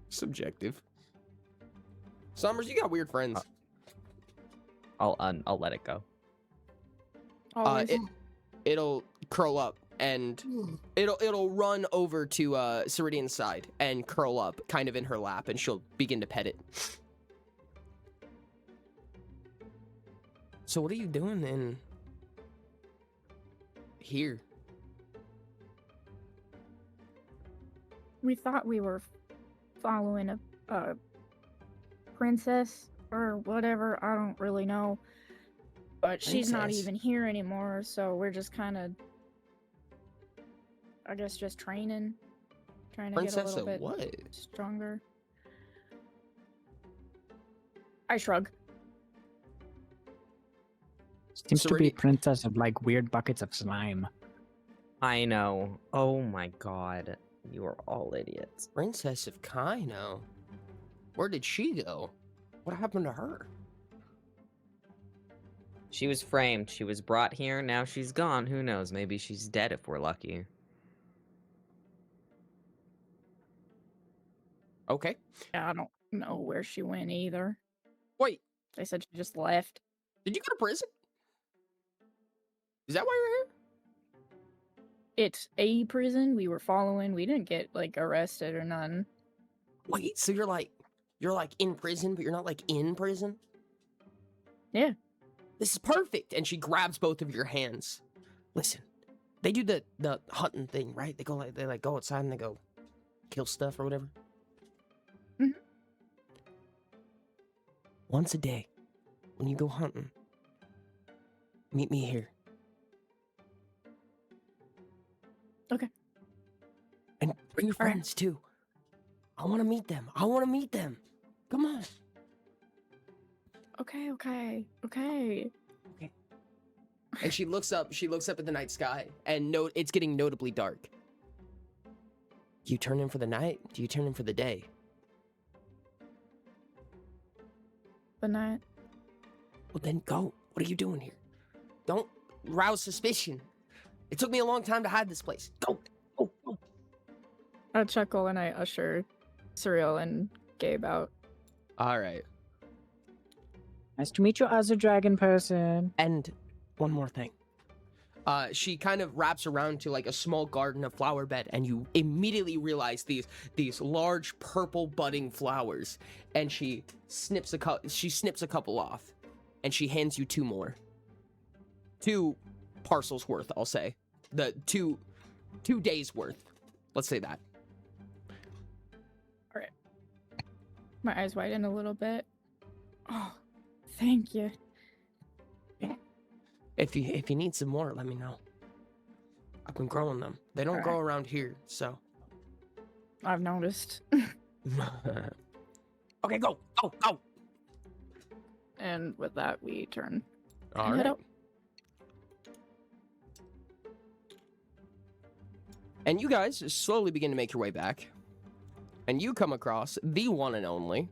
Subjective. Somers, you got weird friends. I'll let it go. Always. It'll curl up and it'll run over to Ceridian's side and curl up kind of in her lap, and she'll begin to pet it. So what are you doing in here? We thought we were following a princess or whatever. I don't really know. But she's not Princess? even here anymore, so we're just kind of, I guess, just training. Trying to get a Princess little of bit what? stronger. I shrug. Seems to be Ceridian- princess of like weird buckets of slime. I know. Oh my god. You are all idiots. Princess of Kaino. Where did she go? What happened to her? She was framed. She was brought here. Now she's gone. Who knows? Maybe she's dead if we're lucky. Okay. Yeah, I don't know where she went either. Wait, They said she just left. did you go to prison? Is that why you're here? It's a prison we were following. We didn't get like arrested or nothing. Wait, so you're like in prison, but you're not like in prison? Yeah. This is perfect. And she grabs both of your hands. Listen, they do the hunting thing, right? They go outside and they go kill stuff or whatever. Mhm. Once a day, when you go hunting, meet me here. Okay. And bring your All right. friends too. I want to meet them. Come on. Okay. And she looks up at the night sky, and it's getting notably dark. Do you turn in for the night? Do you turn in for the day? The night. Well, then go. What are you doing here? Don't rouse suspicion. It took me a long time to hide this place. Go. I chuckle and I usher Cyril and Gabe out. All right. Nice to meet you as a dragon person. And one more thing. She kind of wraps around to like a small garden of flower bed, and you immediately realize these large purple budding flowers. And she snips a couple off, and she hands you 2 more. 2 parcels worth, I'll say. The 2 days worth. Let's say that. My eyes widen a little bit. Oh, thank you. If you need some more, let me know. I've been growing them. They don't grow around here, so. I've noticed. Okay, go. And with that, we turn. All and head right. out. And you guys slowly begin to make your way back. and you come across the one and only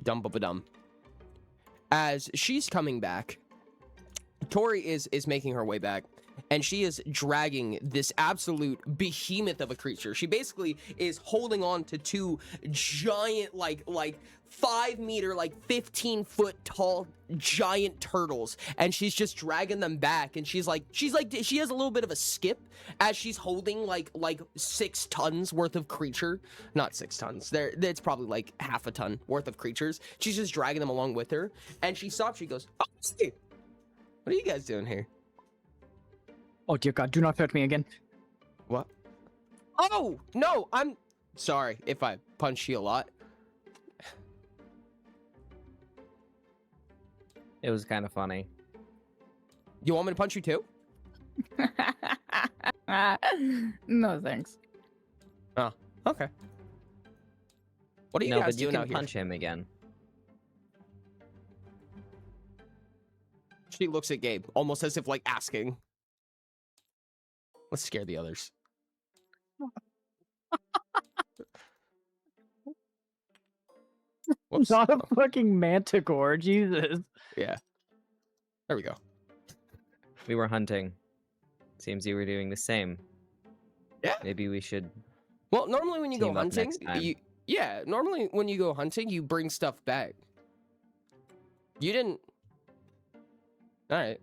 Dum-ba-ba-dum. As she's coming back, Tori is making her way back, and she is dragging this absolute behemoth of a creature. She basically is holding on to two giant, like 5 meter, 15-foot tall giant turtles, and she's just dragging them back. And she has a little bit of a skip as she's holding like 6 tons worth of creature. Not 6 tons. It's probably like half a ton worth of creatures. She's just dragging them along with her, and she stops. She goes, "Oh, hey, what are you guys doing here?" Oh dear God, do not hurt me again. What? Oh, no, I'm sorry if I punch you a lot. It was kind of funny. You want me to punch you too? No, thanks. Oh, okay. What are you No, guys but you doing can out here? punch him again. She looks at Gabe, almost as if like asking. Let's scare the others. Whoops. Not a Oh, fucking manticore, Jesus. yeah. There we go. We were hunting. Seems you were doing the same. Yeah. Maybe we should. Well, normally when you go Team up hunting, next time. normally when you go hunting, you bring stuff back. You didn't. All right.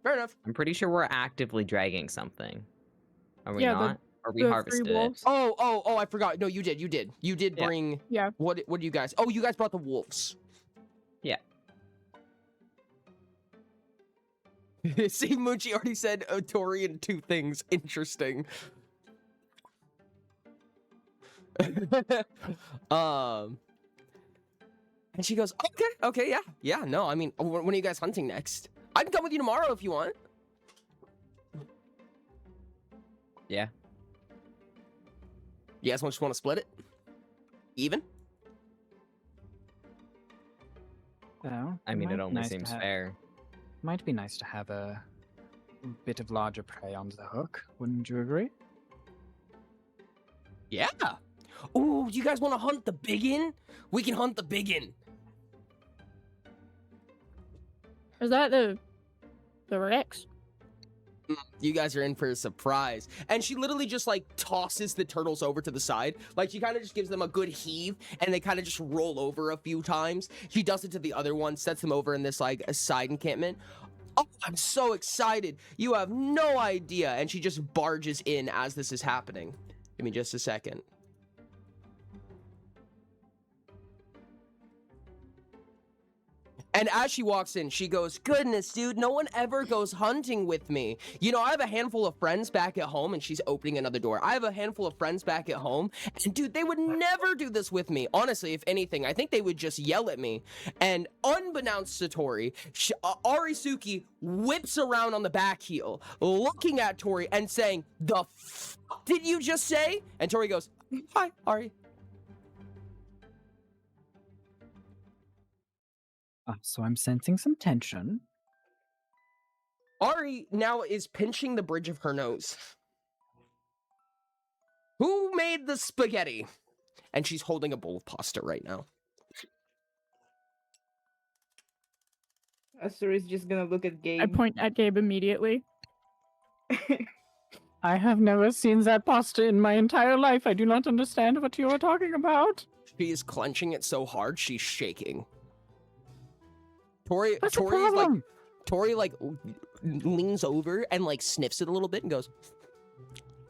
Fair enough. I'm pretty sure we're actively dragging something. Are we Yeah, the- not? Or we the 3 harvested it? wolves. Oh, I forgot. No, you did. You did Yeah. bring. Yeah. What do you guys? Oh, you guys brought the wolves. Yeah. See, Moochie already said Tori and 2 things. Interesting. And she goes, okay, yeah, no, I mean, when are you guys hunting next? I can come with you tomorrow if you want. Yeah. You guys just want to split it? Even? Well, I mean, it might be only nice to seems have- fair. Might be nice to have a bit of larger prey on the hook. Wouldn't you agree? Yeah. Ooh, you guys want to hunt the biggin? We can hunt the biggin. Is that the Rex? You guys are in for a surprise. And she literally just like tosses the turtles over to the side. Like she kind of just gives them a good heave and they kind of just roll over a few times. She does it to the other one, sets them over in this like a side encampment. Oh, I'm so excited. You have no idea. And she just barges in as this is happening. Give me just a second. And as she walks in, she goes, "Goodness, dude, no one ever goes hunting with me. You know, I have a handful of friends back at home," and she's opening another door. "I have a handful of friends back at home, and dude, they would never do this with me. Honestly, if anything, I think they would just yell at me." And unbeknownst to Tori, Arisuki whips around on the back heel, looking at Tori and saying, "The f did you just say?" And Tori goes, "Hi, Ari." So I'm sensing some tension. Ari now is pinching the bridge of her nose. Who made the spaghetti? And she's holding a bowl of pasta right now. Esther is just gonna look at Gabe. I point at Gabe immediately. I have never seen that pasta in my entire life. I do not understand what you are talking about. She is clenching it so hard, she's shaking. Tori What's the is like, problem? Tori like leans over and like sniffs it a little bit and goes,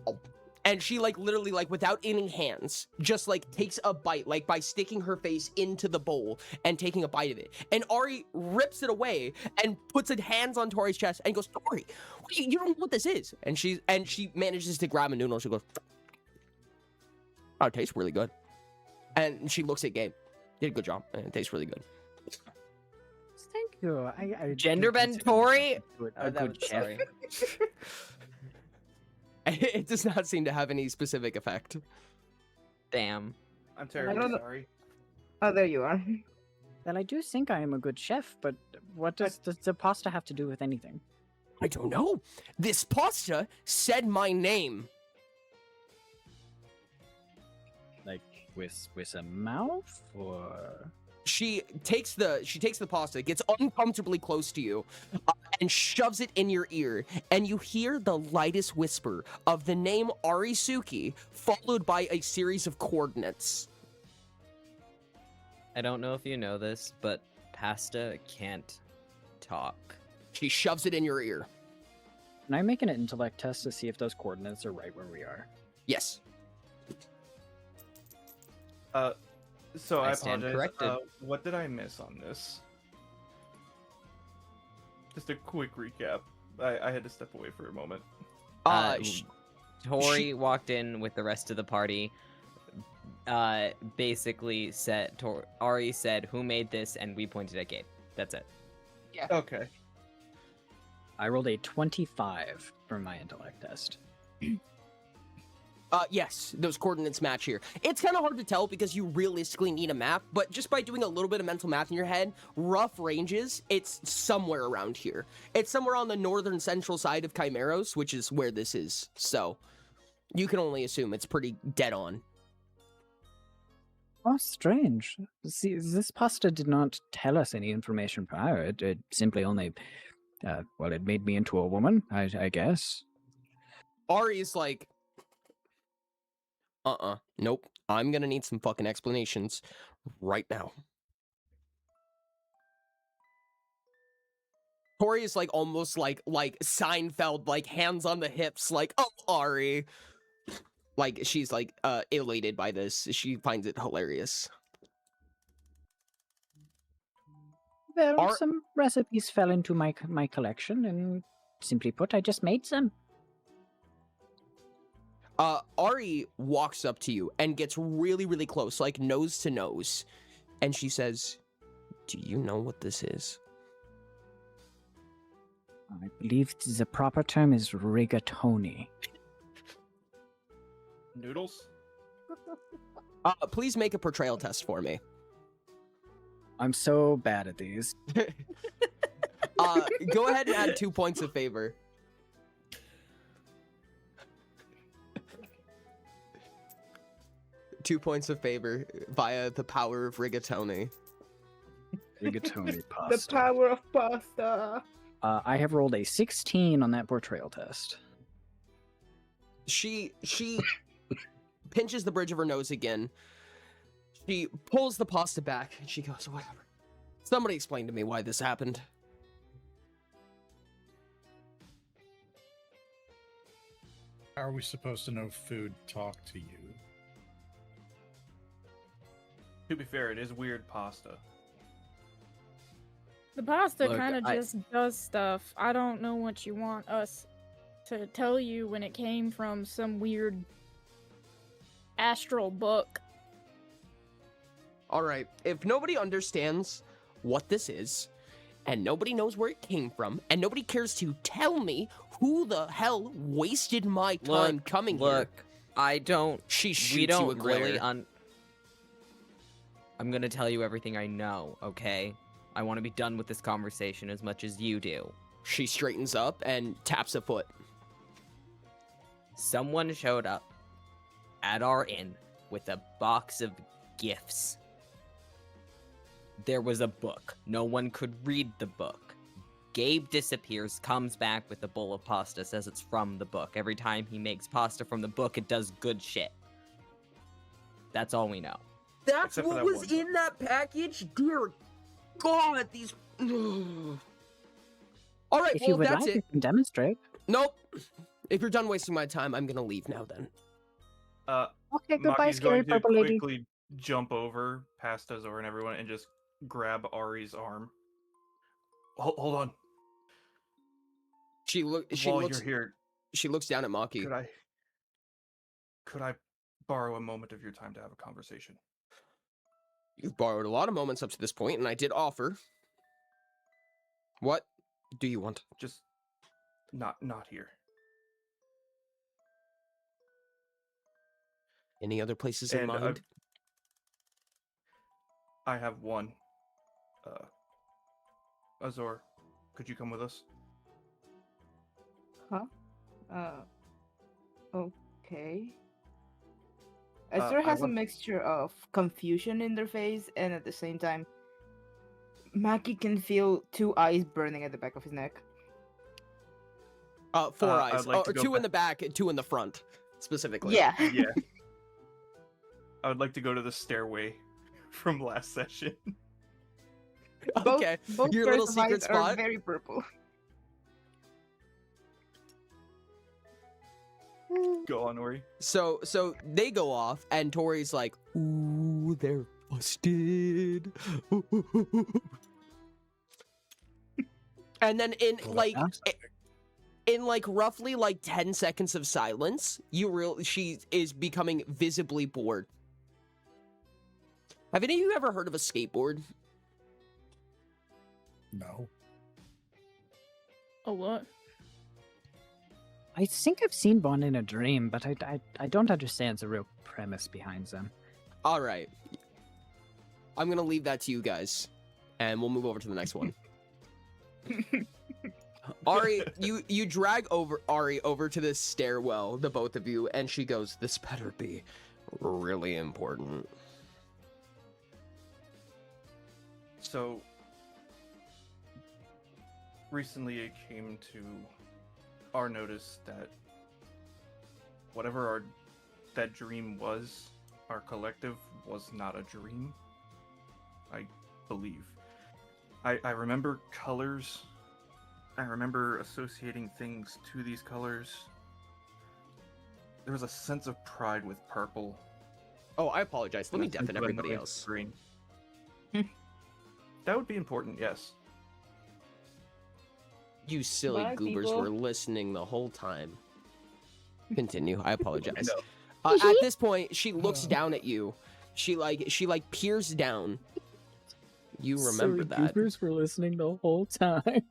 "Oh." And she like literally like without any hands, just like takes a bite, like by sticking her face into the bowl and taking a bite of it. And Ari rips it away and puts her hands on Tori's chest and goes, "Tori, you don't know what this is." And she manages to grab a noodle. She goes, "Oh, it tastes really good." And she looks at Gabe. "Did a good job. It tastes really good." Thank you. I Gender do bend consider Tori? myself Oh, a that good was- chef. sorry. It does not seem to have any specific effect. Damn. I'm terribly don't know. sorry. Oh, there you are. Well, I do think I am a good chef, but what does the pasta have to do with anything? I don't know. This pasta said my name. Like with a mouth, or She takes the pasta, gets uncomfortably close to you, and shoves it in your ear, and you hear the lightest whisper of the name Arisuki, followed by a series of coordinates. I don't know if you know this, but pasta can't talk. She shoves it in your ear. can I make an intellect test to see if those coordinates are right where we are? Yes. So I I stand apologize. corrected. What did I miss on this? Just a quick recap. I had to step away for a moment. Tori walked in with the rest of the party. Basically said, Ari said, "Who made this?" and we pointed at Gabe. That's it. Okay. I rolled a 25 for my intellect test. Yes, those coordinates match here. It's kind of hard to tell because you realistically need a map, but just by doing a little bit of mental math in your head, rough ranges, it's somewhere around here. It's somewhere on the northern central side of Chimeros, which is where this is. So, you can only assume it's pretty dead on. Oh, strange. See, this pasta did not tell us any information prior. It simply only, well, it made me into a woman, I guess. Ari's like, nope. I'm gonna need some fucking explanations right now. Tori is like almost like Seinfeld, like hands on the hips, like, oh, Ari. Like, she's like elated by this. She finds it hilarious. Well, some recipes fell into my collection, and simply put, I just made some. Ari walks up to you and gets really, really close, like nose to nose. And she says, "Do you know what this is?" I believe the proper term is rigatoni. Noodles? Please make a portrayal test for me. I'm so bad at these. Go ahead and add 2 points of favor. Two points of favor via the power of rigatoni. Rigatoni The pasta. power of pasta. I have rolled a 16 on that portrayal test. She pinches the bridge of her nose again. She pulls the pasta back and she goes, "Whatever. Somebody explain to me why this happened." How are we supposed to know food talk to you? To be fair, it is weird pasta. The pasta Look, kind of I- just does stuff. I don't know what you want us to tell you when it came from some weird astral book. All right, if nobody understands what this is, and nobody knows where it came from, and nobody cares to tell me who the hell wasted my time coming Look, here, I don't. she shoots We you a don't glare. really. I'm gonna tell you everything I know. Okay. I want to be done with this conversation as much as you do. She straightens up and taps a foot. Someone showed up at our inn with a box of gifts. There was a book. No one could read the book. Gabe disappears, comes back with a bowl of pasta, says it's from the book. Every time he makes pasta from the book, it does good shit. That's all we know. That's Except for what that was one book. in that package? Dear God, these... All right, If well, you would that's like, it. I can demonstrate. Nope. If you're done wasting my time, I'm gonna leave now then. Okay, goodbye, Maki's scary going to purple lady. quickly jump over past Azor and everyone and just grab Ari's arm. Hold on. She While looks you're here, she looks down at Maki. could I borrow a moment of your time to have a conversation? You've borrowed a lot of moments up to this point, and I did offer. What do you want? Just not here. Any other places in And mind? I have one. Azor, could you come with us? Okay. Azure I has a want- mixture of confusion in their face, and at the same time, Maki can feel 2 eyes burning at the back of his neck. 4 I eyes. would like to Or go 2 in the back, 2 in the front, specifically. Yeah. Yeah. I would like to go to the stairway from last session. Okay. Both Your pairs little of secret eyes spot? are very purple. Go on, Ori. So they go off, and Tori's like, "Ooh, they're busted." And then in roughly like 10 seconds of silence, she is becoming visibly bored. Have any of you ever heard of a skateboard? No. A what? I think I've seen one in a dream, but I don't understand the real premise behind them. All right. I'm going to leave that to you guys, and we'll move over to the next one. Ari, you drag Ari over to this stairwell, the both of you, and she goes, "This better be really important." So, recently it came to our notice that whatever that dream was, our collective was not a dream. I believe. I remember colors. I remember associating things to these colors. There was a sense of pride with purple. Oh, I apologize. Let me and a sense deafen of everybody annoyance else. with green. That would be important, yes. You silly Bye, goobers people. were listening the whole time. Continue. I apologize. know. At this point, she looks down at you. She peers down. You remember that. Goobers were listening the whole time.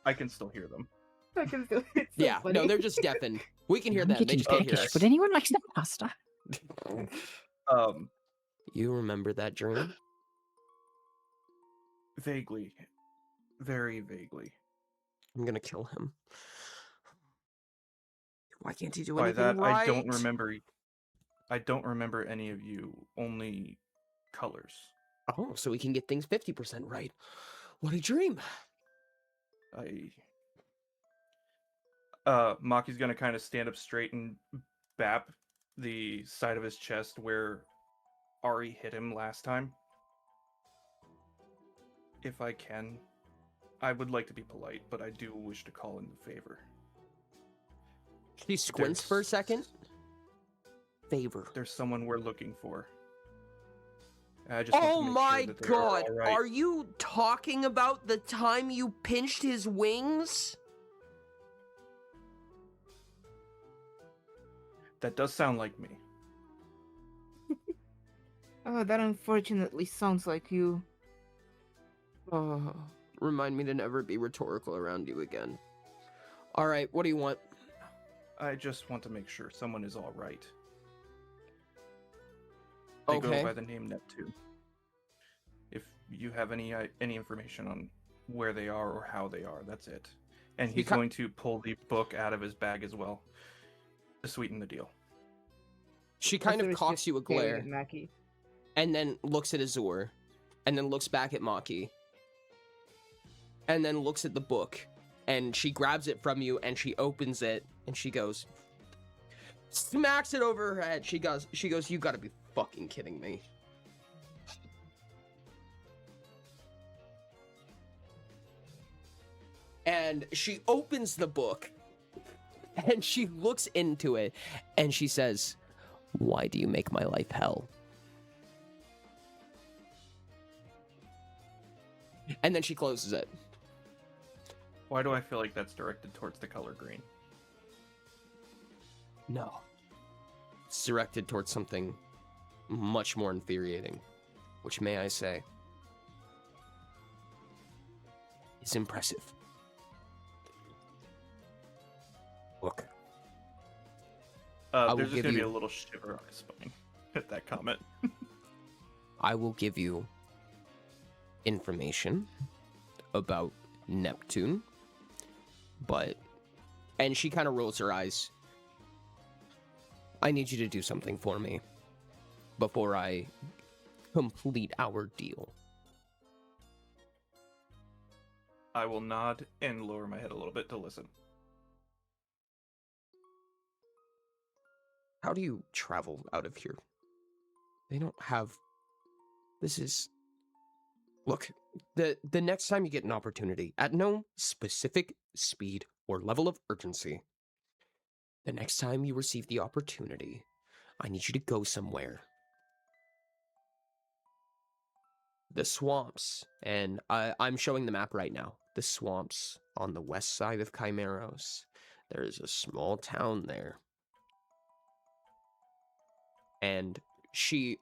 I can still hear them. I can feel it. So Yeah, no, funny. they're just deafened. We can hear them. Monkey They can just can't take hear it. us. Would anyone like some pasta? You remember that dream? Vaguely. Very vaguely. I'm gonna kill him. Why can't he do By anything that, right? I don't remember. I don't remember any of you. Only colors. Oh, so we can get things 50% right. What a dream. Maki's gonna kind of stand up straight and bap the side of his chest where Ari hit him last time. If I can, I would like to be polite, but I do wish to call in the favor. She squints for a second. Favor. There's someone we're looking for. I just want Oh to make my sure that they god, all right. are you talking about the time you pinched his wings? That does sound like me. Oh, that unfortunately sounds like you. Remind me to never be rhetorical around you again. Alright, what do you want? I just want to make sure someone is all right. They Okay. go by the name Neptune. If you have any information on where they are or how they are, that's it. And he's going to pull the book out of his bag as well to sweeten the deal. She kind Azure of is cocks just you a staring glare, at Maki. and then looks at Azure, and then looks back at Maki, and then looks at the book, and she grabs it from you, and she opens it, and she goes, smacks it over her head. She goes, you gotta be fucking kidding me. And she opens the book, and she looks into it, and she says, "Why do you make my life hell?" And then she closes it. Why do I feel like that's directed towards the color green? No. It's directed towards something much more infuriating, which, may I say, is impressive. Look. will There's just give gonna be you- a little shiver on his spine at that comment. I will give you information about Neptune, but And she kind of rolls her eyes. I need you to do something for me before I complete our deal. I will nod and lower my head a little bit to listen. How do you travel out of here? They don't have... This is... Look, the next time you get an opportunity, at no specific speed or level of urgency, the next time you receive the opportunity, I need you to go somewhere. The swamps, and I'm showing the map right now. The swamps on the west side of Chimeros. There's a small town there. And she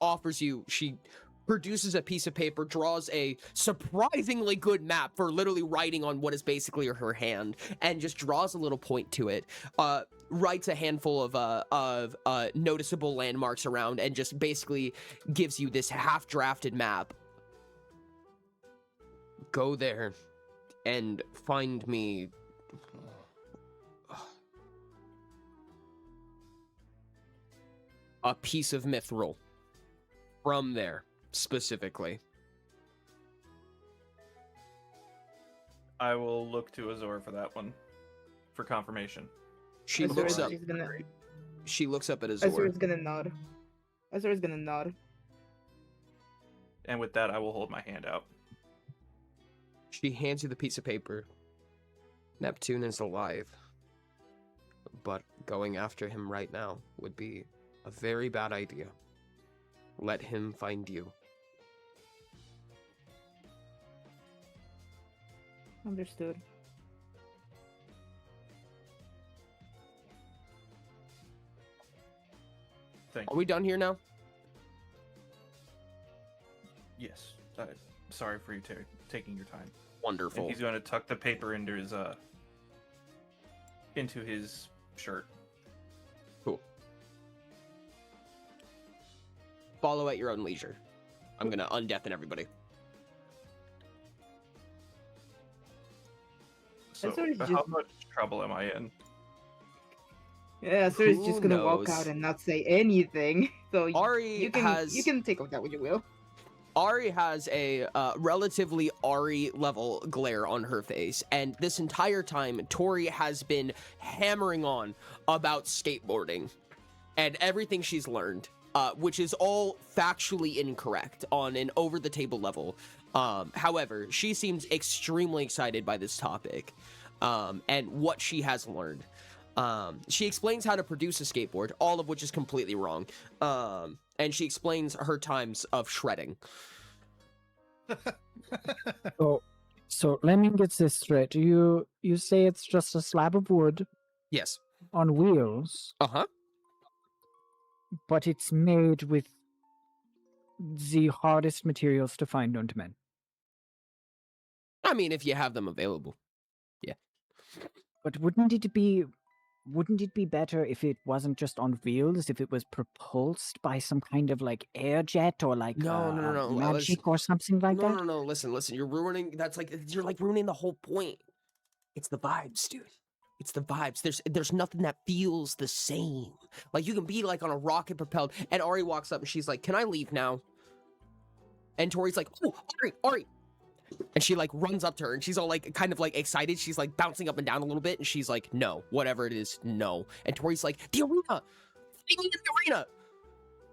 offers you, she produces a piece of paper, draws a surprisingly good map for literally writing on what is basically her hand, and just draws a little point to it, writes a handful of noticeable landmarks around, and just basically gives you this half-drafted map. Go there and find me... a piece of mithril from there, specifically. I will look to Azor for that one, for confirmation. She Azor looks is up. just gonna- She looks up at Azor. Azor is gonna nod. Azor is gonna nod. And with that, I will hold my hand out. She hands you the piece of paper. Neptune is alive, but going after him right now would be a very bad idea. Let him find you. Understood. Thank Are you. we done here now? Yes. Sorry for you taking your time. And Wonderful. he's going to tuck the paper into his shirt. Cool. Follow at your own leisure. I'm gonna undeafen everybody. So, Azor is how just- much trouble am I in? Yeah, Azor is Who just gonna walk knows? out and not say anything. So Ari you can has... you can take of that what you will. Ari has a relatively Ari level glare on her face, and this entire time, Tori has been hammering on about skateboarding and everything she's learned, which is all factually incorrect on an over-the-table level. However, she seems extremely excited by this topic and what she has learned. She explains how to produce a skateboard, all of which is completely wrong. And she explains her times of shredding. So let me get this straight. You say it's just a slab of wood Yes. on wheels, Uh-huh. but it's made with the hardest materials to find known to men. I mean, if you have them available. But wouldn't it be better if it wasn't just on wheels, if it was propulsed by some kind of like air jet or like No, magic or something like that? No, listen, you're ruining, you're like ruining the whole point. It's the vibes, dude. It's the vibes. There's nothing that feels the same. Like, you can be like on a rocket propelled, and Ari walks up and she's like, can I leave now? And Tori's like, oh, Ari. And she like runs up to her and she's all like kind of like excited. She's like bouncing up and down a little bit and she's like, no, whatever it is, no. And Tori's like, the arena! Fight me in the arena!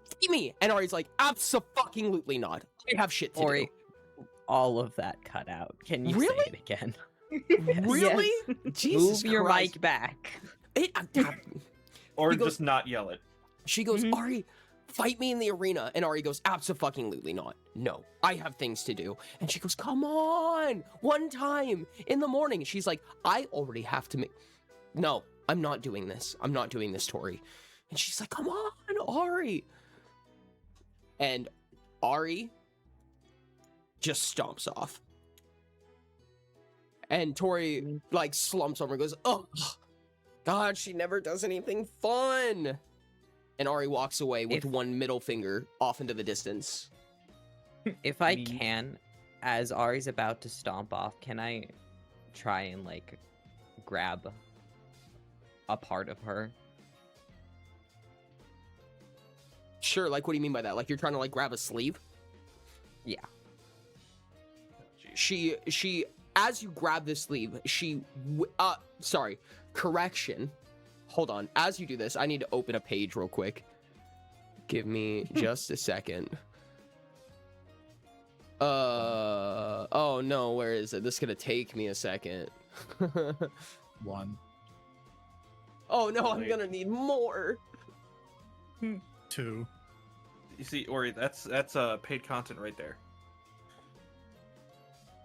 Fight me! And Ari's like, abso-fucking-lutely not. I have shit to Ori, all of that cut out. Can you Really? say it again? do. Really? Jesus Move your Christ. mic back. Or He goes- just not yell it. She goes, Mhm. Ari, fight me in the arena. And Ari goes, abso-fucking-lutely not. No, I have things to do. And she goes, come on, one time in the morning. She's like, I already have to make... No, I'm not doing this. I'm not doing this, Tori. And she's like, come on, Ari. And Ari just stomps off. And Tori, like, slumps over and goes, oh, God, she never does anything fun. And Ari walks away with If- one middle finger off into the distance. If I Me. can, as Ari's about to stomp off, can I try and like grab a part of her. Sure, like, what do you mean by that? Like, you're trying to, like, grab a sleeve? Yeah. She, as you grab the sleeve, sorry, correction. Hold on. As you do this, I need to open a page real quick. Give me just a second. Oh no, where is it? This is gonna take me a second. 1, Oh no, I'm Wait. gonna need more. 2. You see, Ori, that's paid content right there.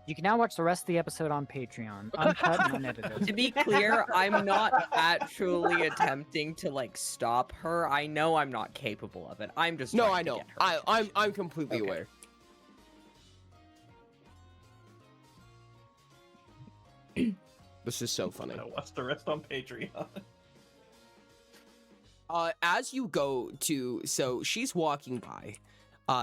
You can now watch the rest of the episode on Patreon, uncut and unedited. To be clear, I'm not actually attempting to like stop her. I know I'm not capable of it. I'm just No, trying I to know. get her attention. I'm completely Okay. aware. This is so funny. I'm gonna watch the rest on Patreon. As you go to, so she's walking by.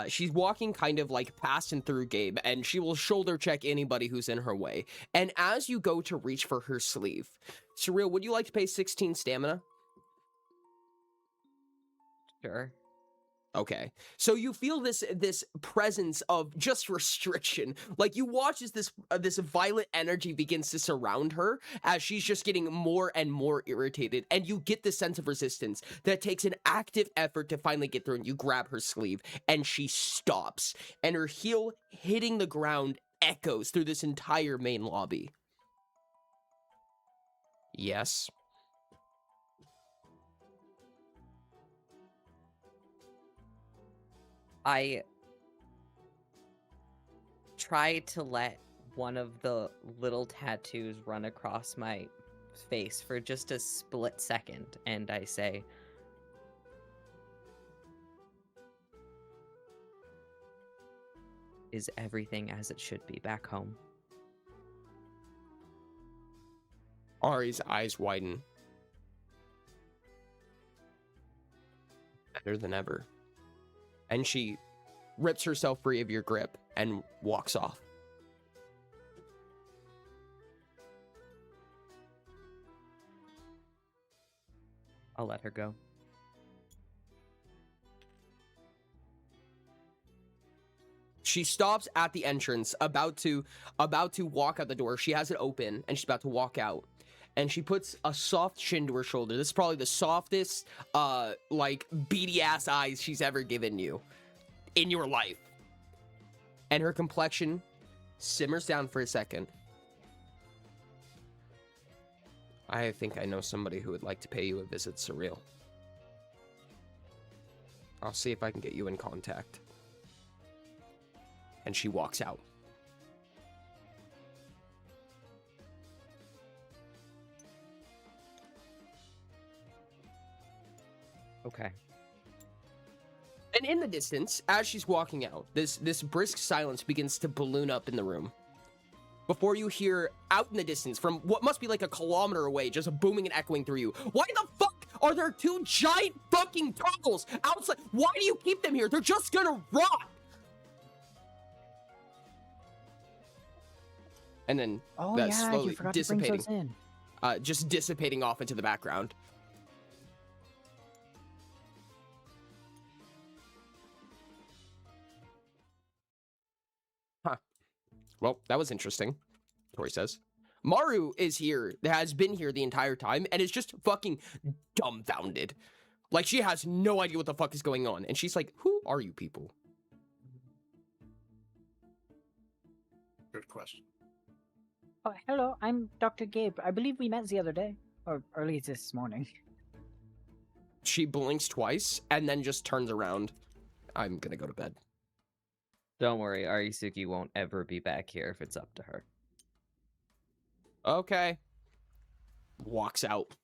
She's walking kind of like past and through Gabe, and she will shoulder check anybody who's in her way. And as you go to reach for her sleeve, Surreal, would you like to pay 16 stamina? Sure. Okay. So you feel this presence of just restriction. Like you watch as this violet energy begins to surround her as she's just getting more and more irritated, and you get this sense of resistance that takes an active effort to finally get through, and you grab her sleeve and she stops, and her heel hitting the ground echoes through this entire main lobby. Yes. I try to let one of the little tattoos run across my face for just a split second, and I say, "Is everything as it should be back home?" Ari's eyes widen. Better than ever. And she rips herself free of your grip and walks off. I'll let her go. She stops at the entrance, about to walk out the door. She has it open and she's about to walk out. And she puts a soft chin to her shoulder. This is probably the softest, like, beady ass eyes she's ever given you in your life. And her complexion simmers down for a second. I think I know somebody who would like to pay you a visit, Surreal. I'll see if I can get you in contact. And she walks out. Okay. And in the distance, as she's walking out, this brisk silence begins to balloon up in the room. Before you hear out in the distance, from what must be like a kilometer away, just booming and echoing through you. Why the fuck are there two giant fucking toggles outside? Why do you keep them here? They're just gonna rot! And then Oh that's yeah, slowly you forgot to bring dissipating. those in. Just dissipating off into the background. Huh. Well, that was interesting, Tori says. Maru is here, has been here the entire time, and is just fucking dumbfounded. Like, she has no idea what the fuck is going on. And she's like, who are you people? Good question. Oh, hello, I'm Dr. Gabe. I believe we met the other day, or early this morning. She blinks twice, and then just turns around. I'm gonna go to bed. Don't worry, Arisuki won't ever be back here if it's up to her. Okay. Walks out.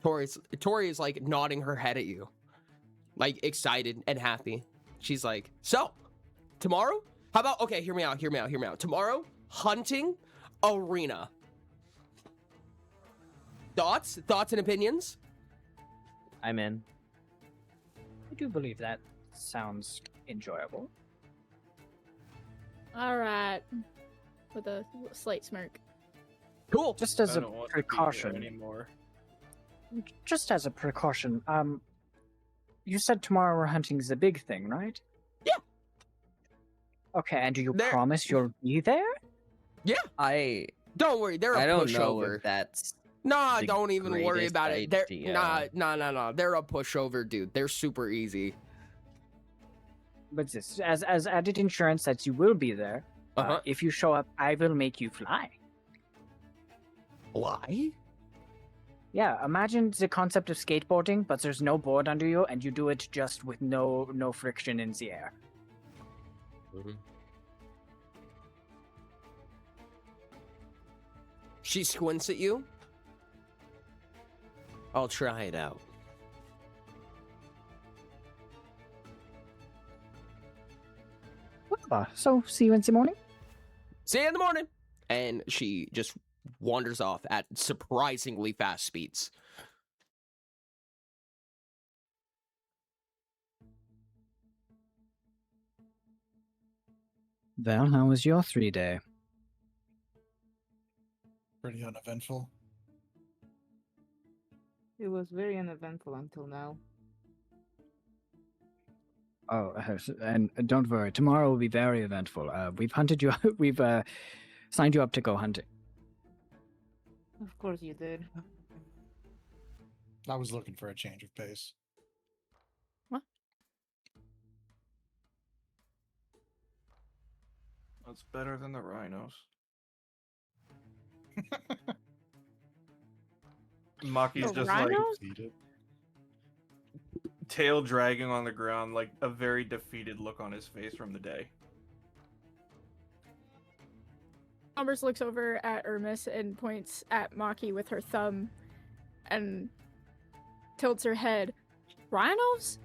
Tori is like nodding her head at you, like excited and happy. She's like, so tomorrow, how about, okay, hear me out. Tomorrow, hunting arena. Thoughts and opinions? I'm in. I do believe that sounds enjoyable. All right. with a slight smirk. Cool. Just as I a don't want to be here precaution, anymore. just as a precaution, you said tomorrow we're hunting the big thing, right? Yeah. Okay, and do you There- promise you'll be there? I Don't worry, they're a don't know pushover. if that's Nah, the don't even worry greatest about it. They're idea. nah. They're a pushover, dude. They're super easy. But this, as added insurance that you will be there, Uh-huh. if you show up, I will make you fly. Why? Yeah, imagine the concept of skateboarding, but there's no board under you, and you do it just with no friction in the air. She squints at you. I'll try it out. So, see you in the morning? See you in the morning. And she just wanders off at surprisingly fast speeds. Well, how was your 3-day? Pretty uneventful. It was very uneventful until now. Oh, and don't worry, tomorrow will be very eventful. We've hunted you. We've signed you up to go hunting. Of course you did. I was looking for a change of pace. That's better than the rhinos. Maki's The just rhinos? like tail dragging on the ground, like a very defeated look on his face from the day. Umbers looks over at Ermis and points at Maki with her thumb and tilts her head. Rhinos?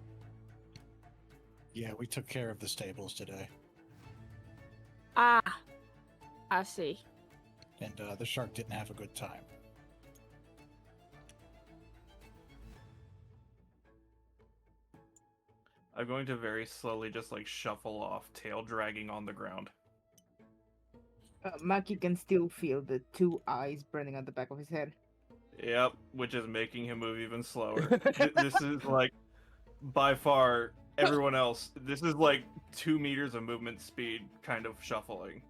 Yeah, we took care of the stables today, Ah, I see. and the shark didn't have a good time. I'm going to very slowly just like shuffle off, tail dragging on the ground. Maki can still feel the two eyes burning at the back of his head. Yep, which is making him move even slower. This is like, by far, everyone else. This is like 2 meters of movement speed kind of shuffling.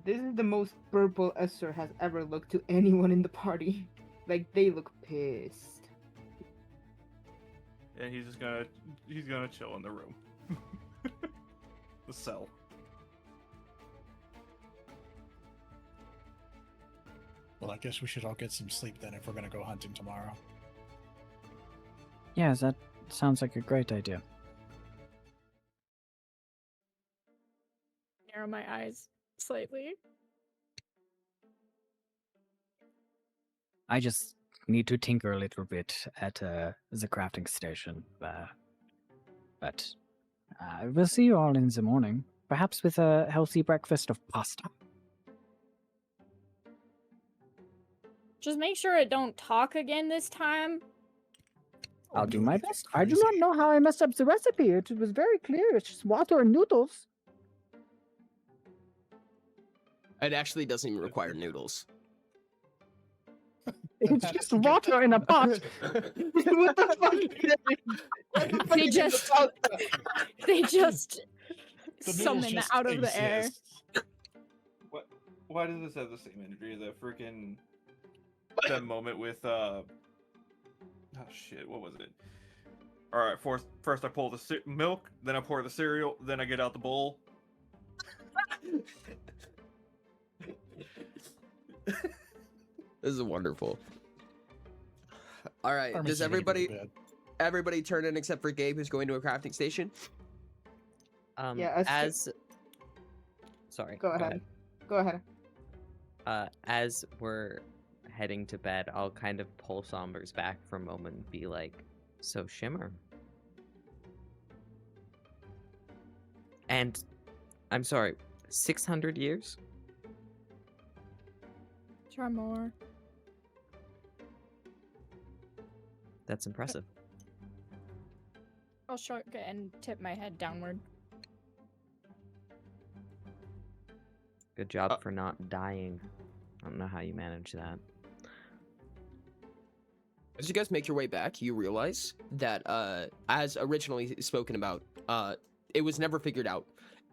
This is the most purple Esther has ever looked to anyone in the party. Like, they look pissed. And he's gonna chill in the room. The cell. Well, I guess we should all get some sleep then if we're gonna go hunting tomorrow. Yes, that sounds like a great idea. Narrow my eyes slightly. I just need to tinker a little bit at the crafting station. But we'll see you all in the morning. Perhaps with a healthy breakfast of pasta. Just make sure it don't talk again this time. I'll do my anything best. I do not crazy. know how I messed up the recipe. It was very clear. It's just water and noodles. It actually doesn't even require noodles. It's just water in a pot. What the fuck? They just they just The noodles summon just out of the air. exist. What? Why does this have the same imagery as that freaking that moment with oh shit, what was it? All right, first I pull the milk, then I pour the cereal, then I get out the bowl. This is wonderful. All right, Armin's does gonna go to everybody bed. turn in except for Gabe, who's going to a crafting station? Yeah, Sorry. Go ahead. Go ahead. As we're heading to bed, I'll kind of pull Sombers back for a moment and be like, so Shimmer. And I'm sorry, 600 years? Try more. That's impressive. I'll shrug and tip my head downward. Good job for not dying. I don't know how you manage that. As you guys make your way back, you realize that, as originally spoken about, it was never figured out,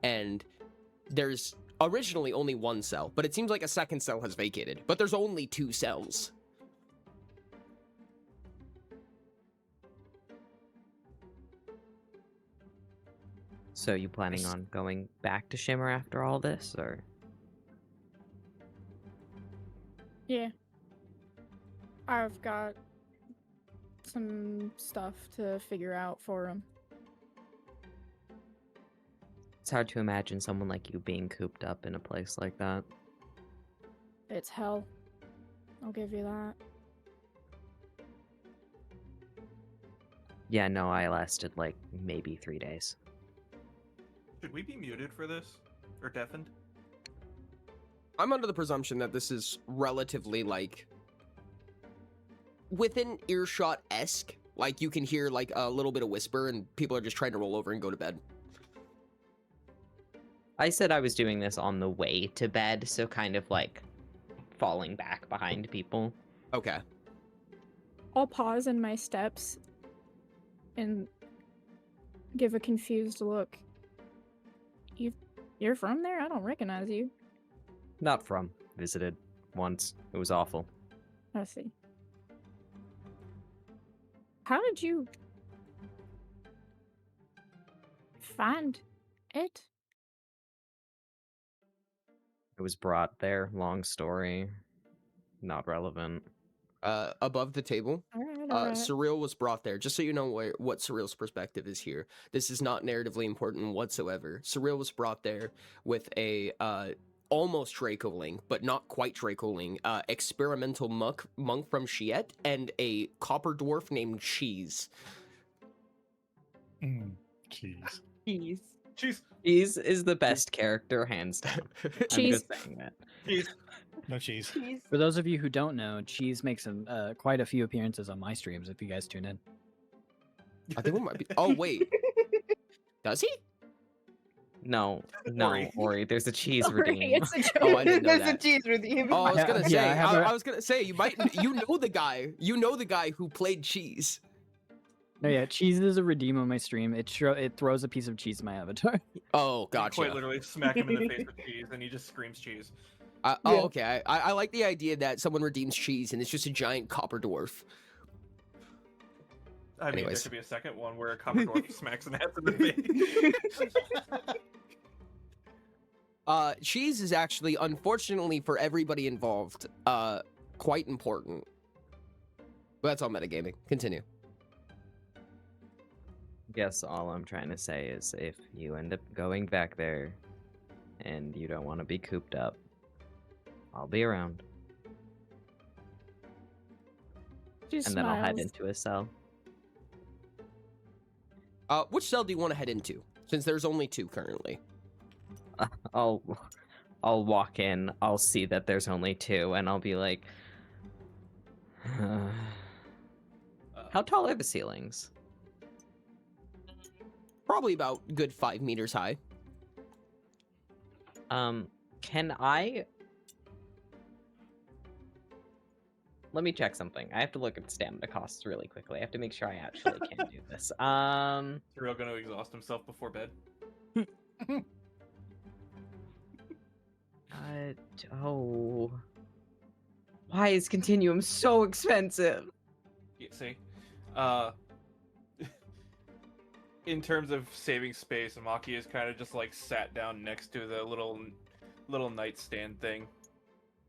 and there's originally only one cell, but it seems like a second cell has vacated, but there's only 2 cells. So you planning on going back to Shimmer after all this, or? Yeah. I've got some stuff to figure out for him. It's hard to imagine someone like you being cooped up in a place like that. It's hell. I'll give you that. Yeah, no, I lasted like maybe 3 days. Should we be muted for this? Or deafened? I'm under the presumption that this is relatively, like, within earshot-esque. Like, you can hear, like, a little bit of whisper, and people are just trying to roll over and go to bed. I said I was doing this on the way to bed, so kind of like falling back behind people. Okay. I'll pause in my steps and give a confused look. You're from there? I don't recognize you. Not from. Visited once. It was awful. I see. How did you find it? It was brought there. Long story. Not relevant. Above the table, Alright. Surreal was brought there. Just so you know what Surreal's perspective is here. This is not narratively important whatsoever. Surreal was brought there with a almost Dracoling, but not quite Dracoling, experimental monk from Shiet and a copper dwarf named Cheese. Cheese. Cheese. Cheese! Cheese is the best character, hands down. I'm Cheese. just saying that. Cheese! No cheese. Cheese. For those of you who don't know, Cheese makes quite a few appearances on my streams if you guys tune in. I think it might be. Oh wait, does he? No, Ori. Ori, there's a cheese Sorry, redeem. it's a joke. Oh, I didn't know There's a that. cheese redeem. Oh, I was gonna say. Yeah, I have a- I was gonna say you know the guy. You know the guy who played Cheese. No, yeah, Cheese is a redeem on my stream. It throws a piece of cheese in my avatar. Oh, You gotcha. quite literally smack him in the face with cheese, and he just screams cheese. Oh, Yeah. okay. I like the idea that someone redeems Cheese and it's just a giant copper dwarf. I mean, there Anyways. could be a second one where a copper dwarf smacks an ass in the face. Cheese is actually, unfortunately for everybody involved, quite important. But that's all metagaming. Continue. Guess all I'm trying to say is if you end up going back there and you don't want to be cooped up, I'll be around. She And then I'll head smiles. into a cell. Which cell do you want to head into? Since there's only 2 currently. I'll walk in, I'll see that there's only 2, and I'll be like, how tall are the ceilings? Probably about good 5 meters high. Can I... Let me check something. I have to look at stamina costs really quickly. I have to make sure I actually can do this. Real gonna exhaust himself before bed. Oh. Why is Continuum so expensive? Yeah, see? In terms of saving space, Amaki is kind of just like sat down next to the little nightstand thing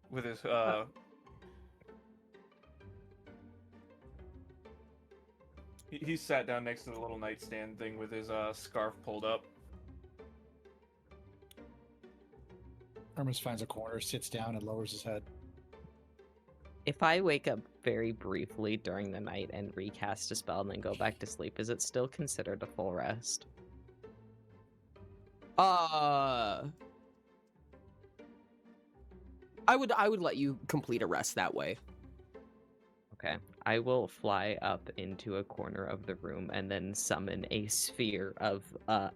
with his he sat down next to the little nightstand thing with his scarf pulled up. Hermes finds a corner, sits down, and lowers his head. If I wake up very briefly during the night and recast a spell and then go back to sleep, is it still considered a full rest? I would let you complete a rest that way. Okay. I will fly up into a corner of the room and then summon a sphere of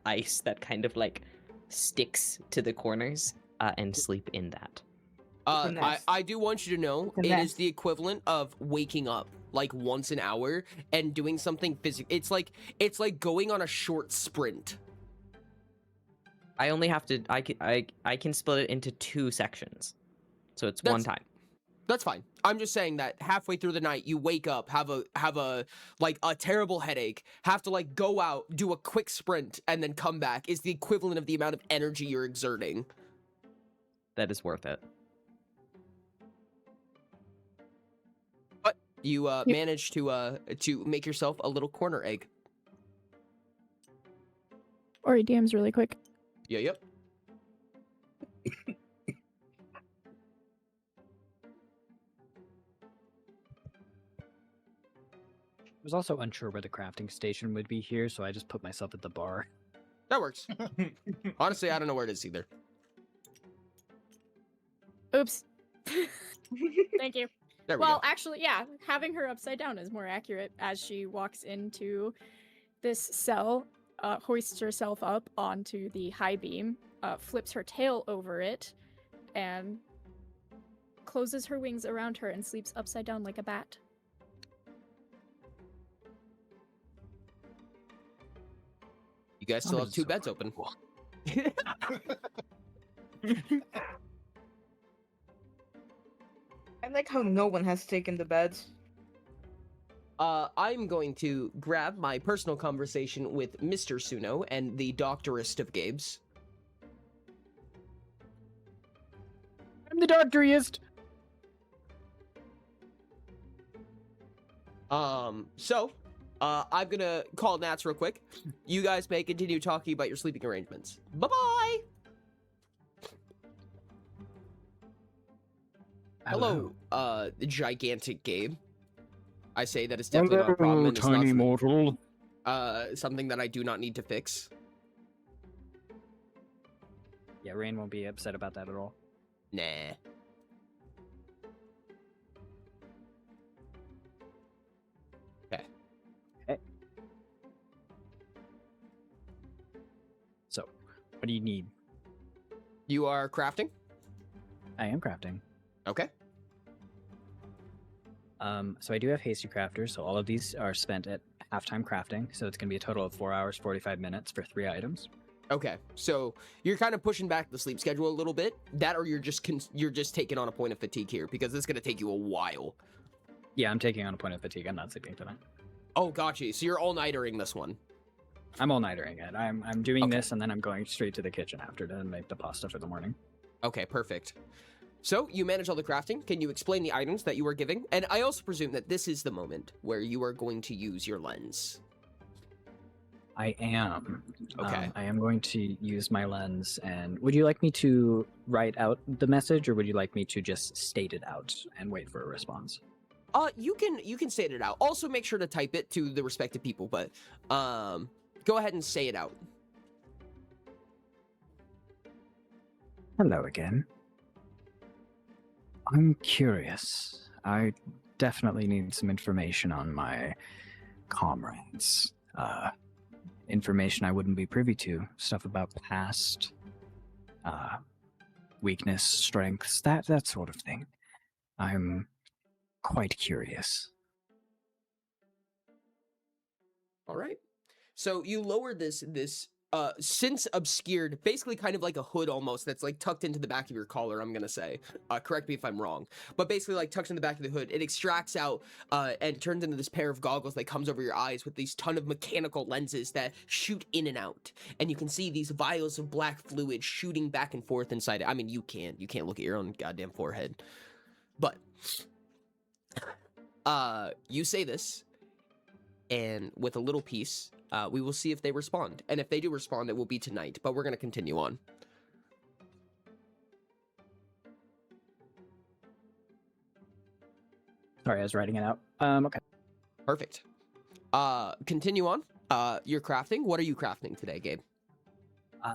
ice that kind of like sticks to the corners. and sleep in that. Finesse. I do want you to know it Finesse. is the equivalent of waking up like once an hour and doing something physical. It's like going on a short sprint. I only have to. I can split it into 2 sections, so it's one time. That's fine. I'm just saying that halfway through the night you wake up, have a like a terrible headache, have to like go out, do a quick sprint, and then come back is the equivalent of the amount of energy you're exerting. That is worth it. But you managed to make yourself a little corner egg. Ori DMs really quick. Yeah, yep. I was also unsure where the crafting station would be here, so I just put myself at the bar. That works. Honestly, I don't know where it is either. Oops. Thank you. There we Well, go. actually, yeah, having her upside down is more accurate as she walks into this cell, hoists herself up onto the high beam, flips her tail over it, and closes her wings around her and sleeps upside down like a bat. You guys still have 2 beds open. I like how no one has taken the beds. I'm going to grab my personal conversation with Mr. Suno and the doctorist of Gabes. I'm the doctoriest! I'm gonna call Nats real quick. You guys may continue talking about your sleeping arrangements. Bye-bye! Hello, gigantic Gabe. I say that is definitely not a problem. And it's not tiny mortal. something that I do not need to fix. Yeah, Rain won't be upset about that at all. Nah. So, what do you need? You are crafting? I am crafting. Okay. So I do have hasty crafters, so all of these are spent at halftime crafting, so it's going to be a total of 4 hours, 45 minutes for 3 items. Okay, so you're kind of pushing back the sleep schedule a little bit. That, or you're just taking on a point of fatigue here because it's gonna take you a while. Yeah, I'm taking on a point of fatigue. I'm not sleeping tonight. Oh, gotcha. So you're all-nightering this one. I'm all-nightering it. I'm doing Okay. this, and then I'm going straight to the kitchen after to make the pasta for the morning. Okay, perfect. So you manage all the crafting. Can you explain the items that you are giving? And I also presume that this is the moment where you are going to use your lens. I am. Okay. I am going to use my lens, and would you like me to write out the message, or would you like me to just state it out and wait for a response? You can state it out. Also, make sure to type it to the respective people, but go ahead and say it out. Hello again. I'm curious. I definitely need some information on my comrades. Information I wouldn't be privy to. Stuff about past, weakness, strengths, that sort of thing. I'm quite curious. All right. So you lower this since obscured, basically kind of like a hood almost that's like tucked into the back of your collar, I'm gonna say. Correct me if I'm wrong. But basically like tucked in the back of the hood, it extracts out and turns into this pair of goggles that comes over your eyes with these ton of mechanical lenses that shoot in and out. And you can see these vials of black fluid shooting back and forth inside it. I mean, you can't look at your own goddamn forehead. But you say this, and with a little piece, we will see if they respond. And if they do respond, it will be tonight, but we're going to continue on. Sorry, I was writing it out. Okay. Perfect. Continue on. You're crafting. What are you crafting today, Gabe?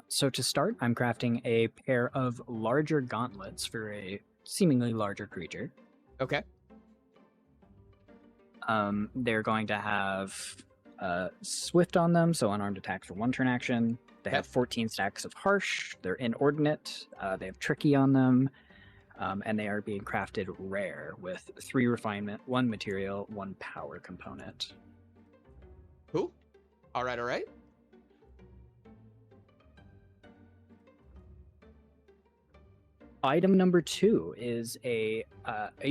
So to start, I'm crafting a pair of larger gauntlets for a seemingly larger creature. Okay. They're going to have Swift on them, so unarmed attacks for 1 turn action, They Okay. have 14 stacks of harsh. They're inordinate. They have tricky on them. And they are being crafted rare with 3 refinement, 1 material, 1 power component. Cool. All right, all right. Item number 2 is a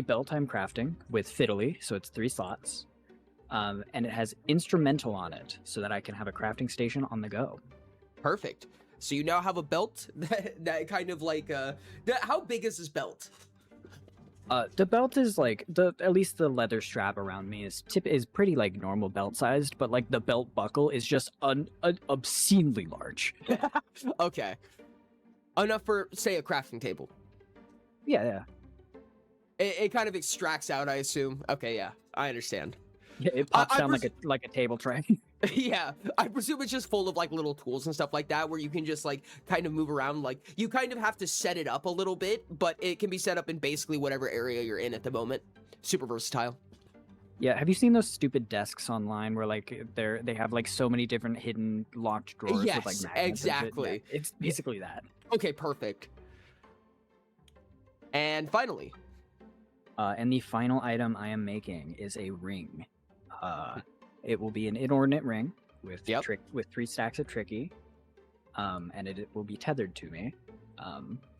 belt I'm crafting with fiddly, so it's 3 slots. And it has instrumental on it, so that I can have a crafting station on the go. Perfect. So you now have a belt that kind of like how big is this belt? The belt is like at least the leather strap around me is pretty like normal belt sized, but like the belt buckle is just obscenely large. Okay. Enough for say a crafting table. Yeah. It kind of extracts out, I assume. Okay, yeah, I understand. Yeah, it pops I down like a table tray. Yeah, I presume it's just full of like little tools and stuff like that where you can just like kind of move around. Like you kind of have to set it up a little bit, but it can be set up in basically whatever area you're in at the moment. Super versatile. Yeah, have you seen those stupid desks online where like they have like so many different hidden locked drawers with like Yes, magnets and shit? exactly. Yeah, it's basically that. Okay, perfect. And finally, And the final item I am making is a ring. It will be an inordinate ring with Yep. with 3 stacks of tricky, and it will be tethered to me.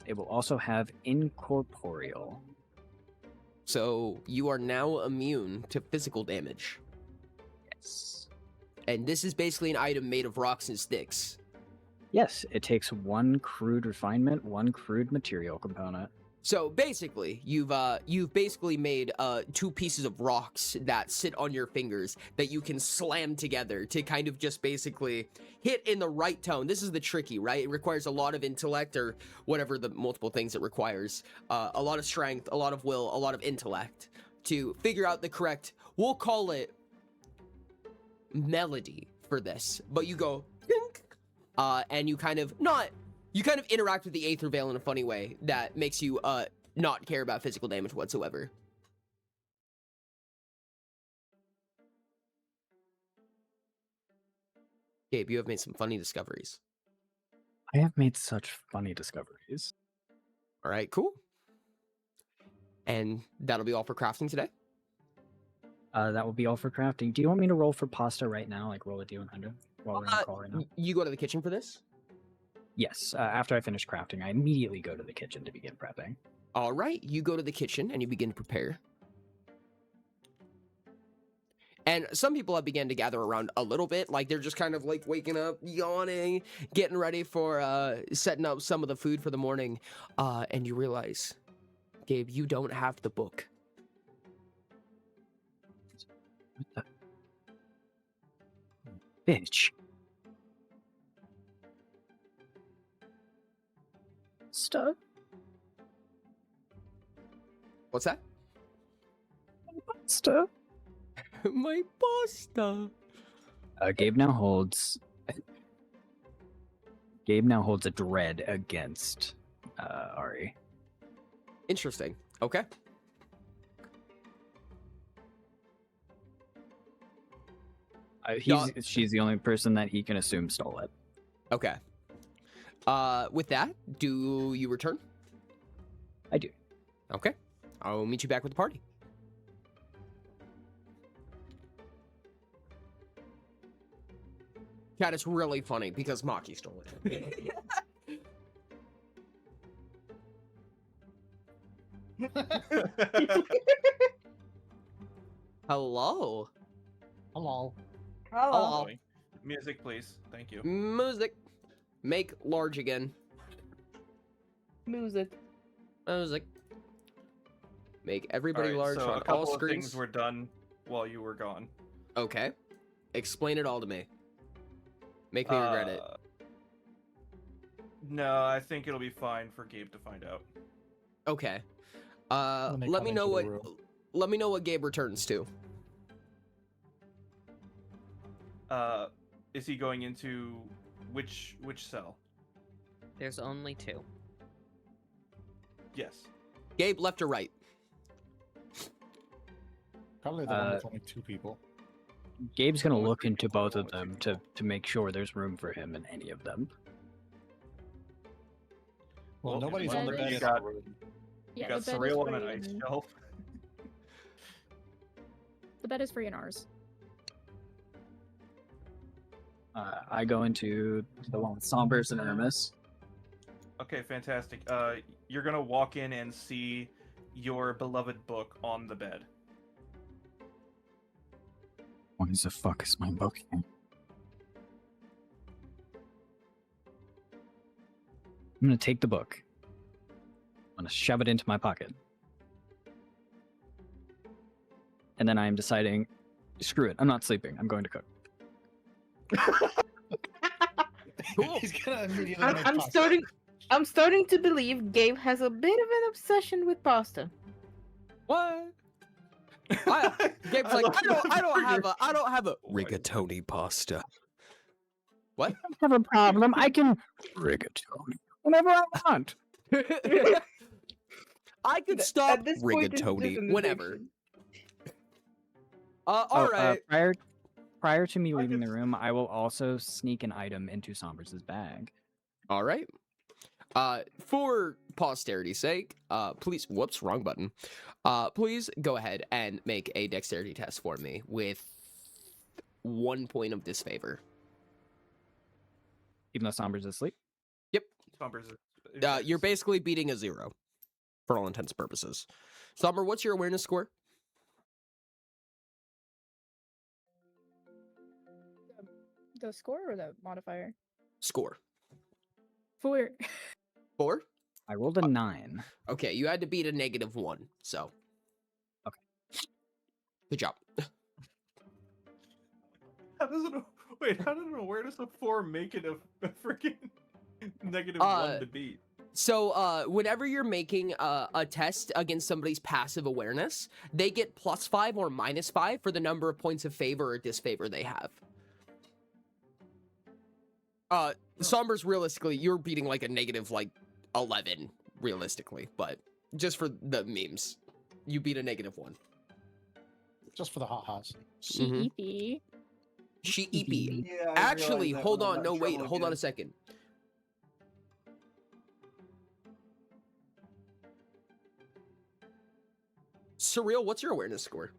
It will also have incorporeal. so you are now immune to physical damage. Yes. And this is basically an item made of rocks and sticks. Yes, it takes 1 crude refinement, 1 crude material component. So basically, you've basically made 2 pieces of rocks that sit on your fingers that you can slam together to kind of just basically hit in the right tone. This is the tricky, right? It requires a lot of intellect or whatever the multiple things it requires. A lot of strength, a lot of will, a lot of intellect to figure out the correct, we'll call it melody for this. But you go, and you kind of interact with the Aether Veil in a funny way that makes you not care about physical damage whatsoever. Gabe, you have made some funny discoveries. I have made such funny discoveries. All right, cool. And that'll be all for crafting today. That will be all for crafting. Do you want me to roll for pasta right now? Like roll a D100 while we're on the call right now? You go to the kitchen for this? Yes. After I finish crafting, I immediately go to the kitchen to begin prepping. All right, you go to the kitchen and you begin to prepare. And some people have begun to gather around a little bit, like they're just kind of like waking up, yawning, getting ready for setting up some of the food for the morning. And you realize, Gabe, you don't have the book. What the bitch? Stuff. What's that? Stuff. My pasta. Gabe now holds. Gabe now holds a dread against Ari. Interesting. Okay. She's the only person that he can assume stole it. Okay. With that, do you return? I do. Okay. I'll meet you back with the party. Cat, it's really funny because Maki stole it. Hello. Hello. Hello. Music, please. Thank you. Music. Make large again. Music. Music. Make everybody Alright, large so on a couple all of screens. things were done while you were gone. Okay. Explain it all to me. Make me regret it. No, I think it'll be fine for Gabe to find out. Okay. When they Let come me know into what the room. let me know what Gabe returns to. Is he going into which cell? There's only 2. Yes. Gabe, left or right? Probably the one with only 2 people. Gabe's gonna Only look 2 into people, both of only 2 them to make sure there's room for him in any of them. Well, nobody's on the you bed in got, Yeah, you got the bed is Surreal on an free ice in- shelf. The bed is free in ours. I go into the one with Sombers and Hermes. Okay, fantastic. You're gonna walk in and see your beloved book on the bed. What the fuck is my book here? I'm gonna take the book. I'm gonna shove it into my pocket. And then I'm deciding, screw it, I'm not sleeping, I'm going to cook. Cool. He's gonna immediately I'm, make I'm pasta. starting. I'm starting to believe Gabe has a bit of an obsession with pasta. What? Gabe's like, I don't have a rigatoni pasta. What? I don't have a problem, I can rigatoni whenever I want. I could stop At this point, it's just rigatoni an whenever. addiction. All right. Prior to me leaving the room, I will also sneak an item into Sombers' bag. All right. For posterity's sake, please, whoops, wrong button. Please go ahead and make a dexterity test for me with 1 point of disfavor. Even though Sombers is asleep. Bumpers. You're basically beating a 0 for all intents and purposes. Somber, what's your awareness score? The score or the modifier? Score. 4. 4? I rolled a 9. Okay, you had to beat a -1, so. Okay. Good job. How does an awareness of 4 make it a freaking -1 to beat? So, whenever you're making a test against somebody's passive awareness, they get +5 or -5 for the number of points of favor or disfavor they have. Sombers, realistically, you're beating like a -11, realistically, but just for the memes, you beat a -1. Just for the ha-has. Sheepy. Sheepy. Yeah, I Actually, realized that hold when I on, got no, in wait, trouble hold on again. a second. Surreal, what's your awareness score?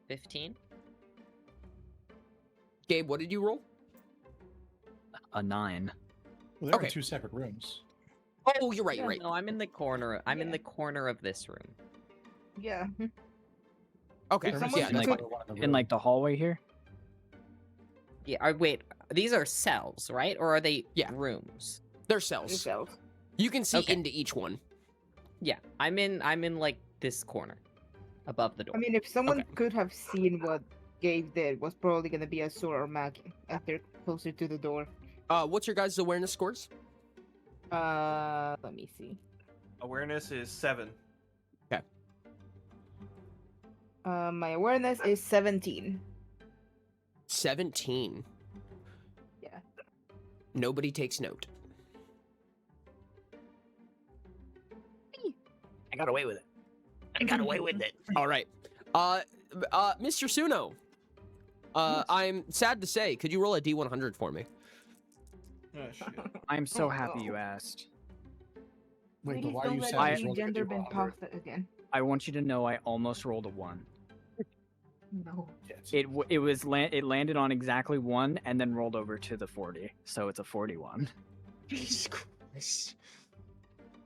15. Gabe, what did you roll? A 9. Well, they're Okay. in 2 separate rooms. Oh, you're right, you're right. No, I'm in the corner. I'm in Yeah. the corner of this room. Yeah. Okay, If yeah, someone that's like- fine. Another one in the In like room. the hallway here? Yeah. Wait. These are cells, right? Or are they Yeah. rooms? They're cells. Yourself. You can see Okay. into each one. Yeah. I'm in like this corner, above the door. I mean, if someone Okay. could have seen what Gabe did, was probably gonna be Azur or Maggie if they're closer to the door. What's your guys' awareness scores? Let me see. Awareness is 7. My awareness is 17. 17. Yeah. Nobody takes note. I got away with it. I got away with it. All right. Mr. Suno. I'm sad to say, could you roll a D100 for me? Oh, shit. I'm so Oh, happy no. you asked. Wait, but Please why are don't you let saying me it's rolling a gender bend D100? pasta again. I want you to know I almost rolled a 1. No. It landed on exactly 1 and then rolled over to the 40. So it's a 41. Jesus Christ.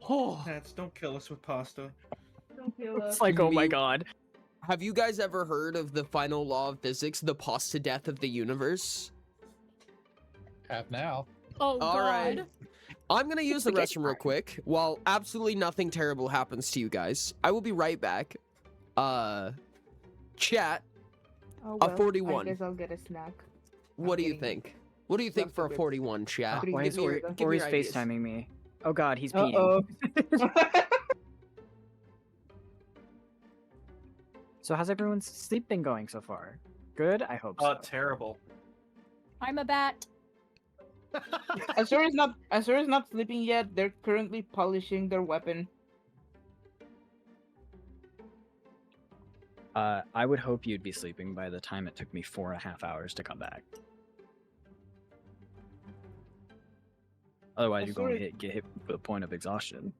Oh. Cats, don't kill us with pasta. Don't feel It's like, oh my Me- god. Have you guys ever heard of the final law of physics, the pasta death of the universe? Have now. Oh, All right. God. I'm gonna use the Okay, restroom real quick while absolutely nothing terrible happens to you guys. I will be right back. Chat, Oh, A well, 41. I guess I'll get a snack. what do you getting think? What do you think stuff for to a bits. 41, chat? Pretty Why good is to hear Ori, that. Give me Ori's your ideas. FaceTiming me? Oh god, he's peeing. Uh-oh. So how's everyone's sleep been going so far? Good? I hope so. Terrible. I'm a bat. Azur is not sleeping yet. They're currently polishing their weapon. I would hope you'd be sleeping by the time it took me 4.5 hours to come back. Otherwise, you're going sorry. to get hit with a point of exhaustion.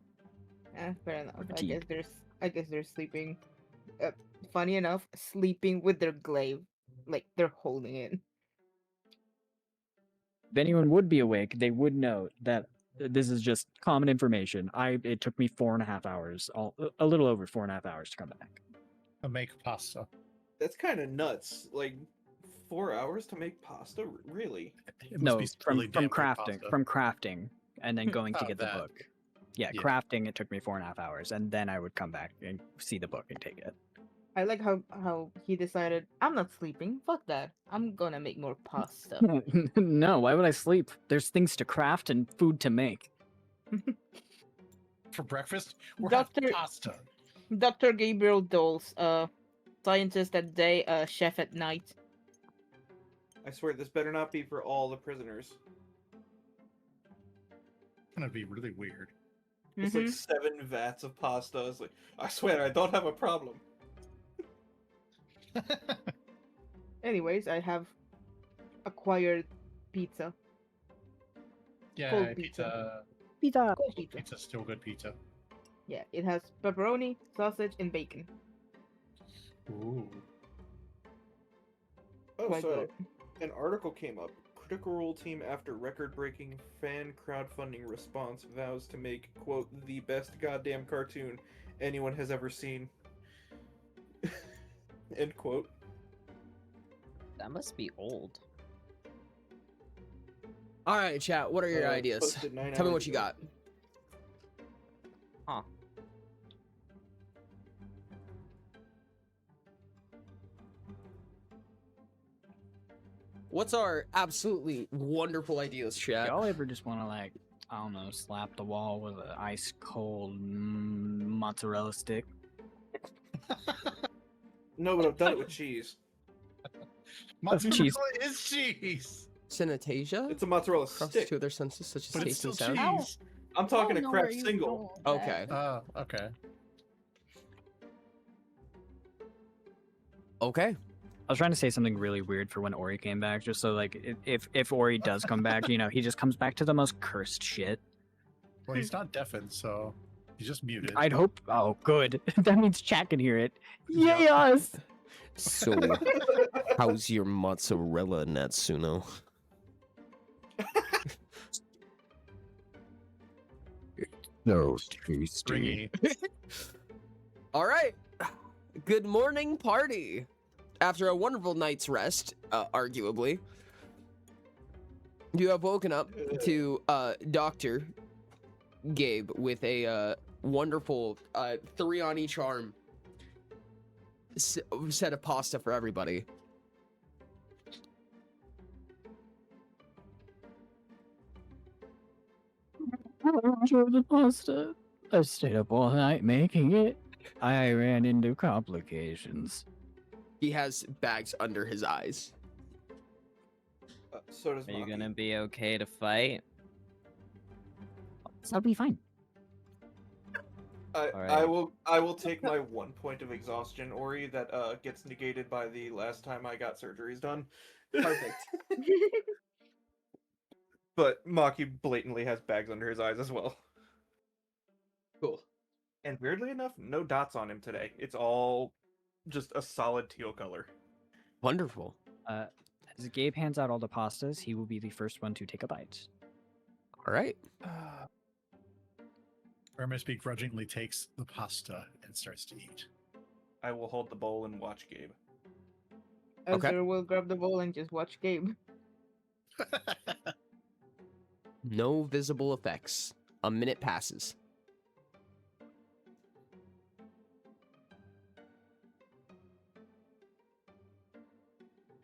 Fair enough. Fatigue. I guess they're sleeping. Funny enough, sleeping with their glaive, like they're holding it. If anyone would be awake, they would know that this is just common information. It took me 4.5 hours, a little over 4.5 hours to come back. To make pasta. That's kind of nuts. Like 4 hours to make pasta, really? It must No, be from really damn good crafting, pasta. from crafting, and then going to Oh, get the that. book. Yeah, Yeah. crafting. It took me 4.5 hours, and then I would come back and see the book and take it. I like how he decided I'm not sleeping. Fuck that. I'm gonna make more pasta. No, why would I sleep? There's things to craft and food to make. For breakfast, we're Doctor- having pasta. Dr. Gabriel Doles, scientist at day, chef at night. I swear this better not be for all the prisoners. It's gonna be really weird. It's like 7 vats of pasta. It's like, I swear I don't have a problem. Anyways, I have acquired pizza. Yeah, Cold pizza. Pizza. Cold pizza. Pizza's still good pizza. Yeah, it has pepperoni, sausage, and bacon. Ooh. Oh, Quite so good. an article came up. Critical Role team, after record-breaking fan crowdfunding response, vows to make, quote, the best goddamn cartoon anyone has ever seen. End quote. That must be old. All right, chat. What are your ideas? Posted 9 Tell me hours what you ago. got. Huh. What's our absolutely wonderful ideas, chat? Y'all ever just want to I don't know, slap the wall with an ice cold mozzarella stick? No, but I've done it with cheese. That's cheese. Mozzarella is cheese. Synesthesia? It's a mozzarella Across stick. two other senses, such as But it's taste and still sound. cheese. I'm talking I a don't know craft where you single. go with Okay. that. Oh, okay. Okay. I was trying to say something really weird for when Ori came back, just so if Ori does come back, he just comes back to the most cursed shit. Well, he's not deafened, so he's just muted. I'd hope. Oh, good. That means chat can hear it. Yeah. Yes. So, how's your mozzarella, Natsuno? No, tasty. Stringy. All right. Good morning, party. After a wonderful night's rest, arguably, you have woken up to Dr. Gabe with a wonderful 3 on each arm set of pasta for everybody. The pasta. I stayed up all night making it. I ran into complications. He has bags under his eyes. So does Are you Maki. gonna be okay to fight? I'll be fine. Alright. I will take my 1 point of exhaustion, Ori, that gets negated by the last time I got surgeries done. Perfect. But Maki blatantly has bags under his eyes as well. Cool. And weirdly enough, no dots on him today. It's all just a solid teal color. Wonderful. As Gabe hands out all the pastas, he will be the first one to take a bite. All right. Hermes begrudgingly takes the pasta and starts to eat. I will hold the bowl and watch Gabe. Okay. Ezra will grab the bowl and just watch Gabe. No visible effects. A minute passes.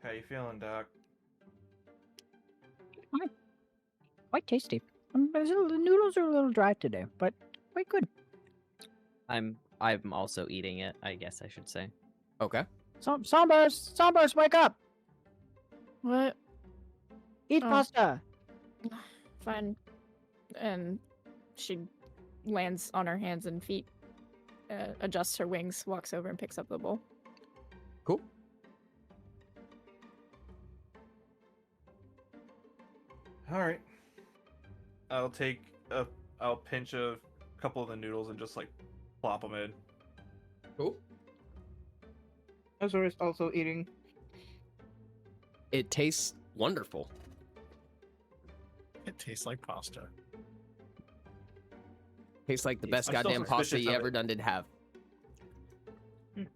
How you feeling, Doc? Quite tasty. The noodles are a little dry today, but quite good. I'm also eating it, I guess I should say. Okay. Sambars, wake up! What? Eat Oh. pasta. Fine. And she lands on her hands and feet, adjusts her wings, walks over and picks up the bowl. Cool. All right. I'll pinch a couple of the noodles and just like plop them in. Cool. Azor is also eating. It tastes wonderful. It tastes like pasta. Tastes like the Yes, best I'm still goddamn pasta suspicious you of ever it. done did have.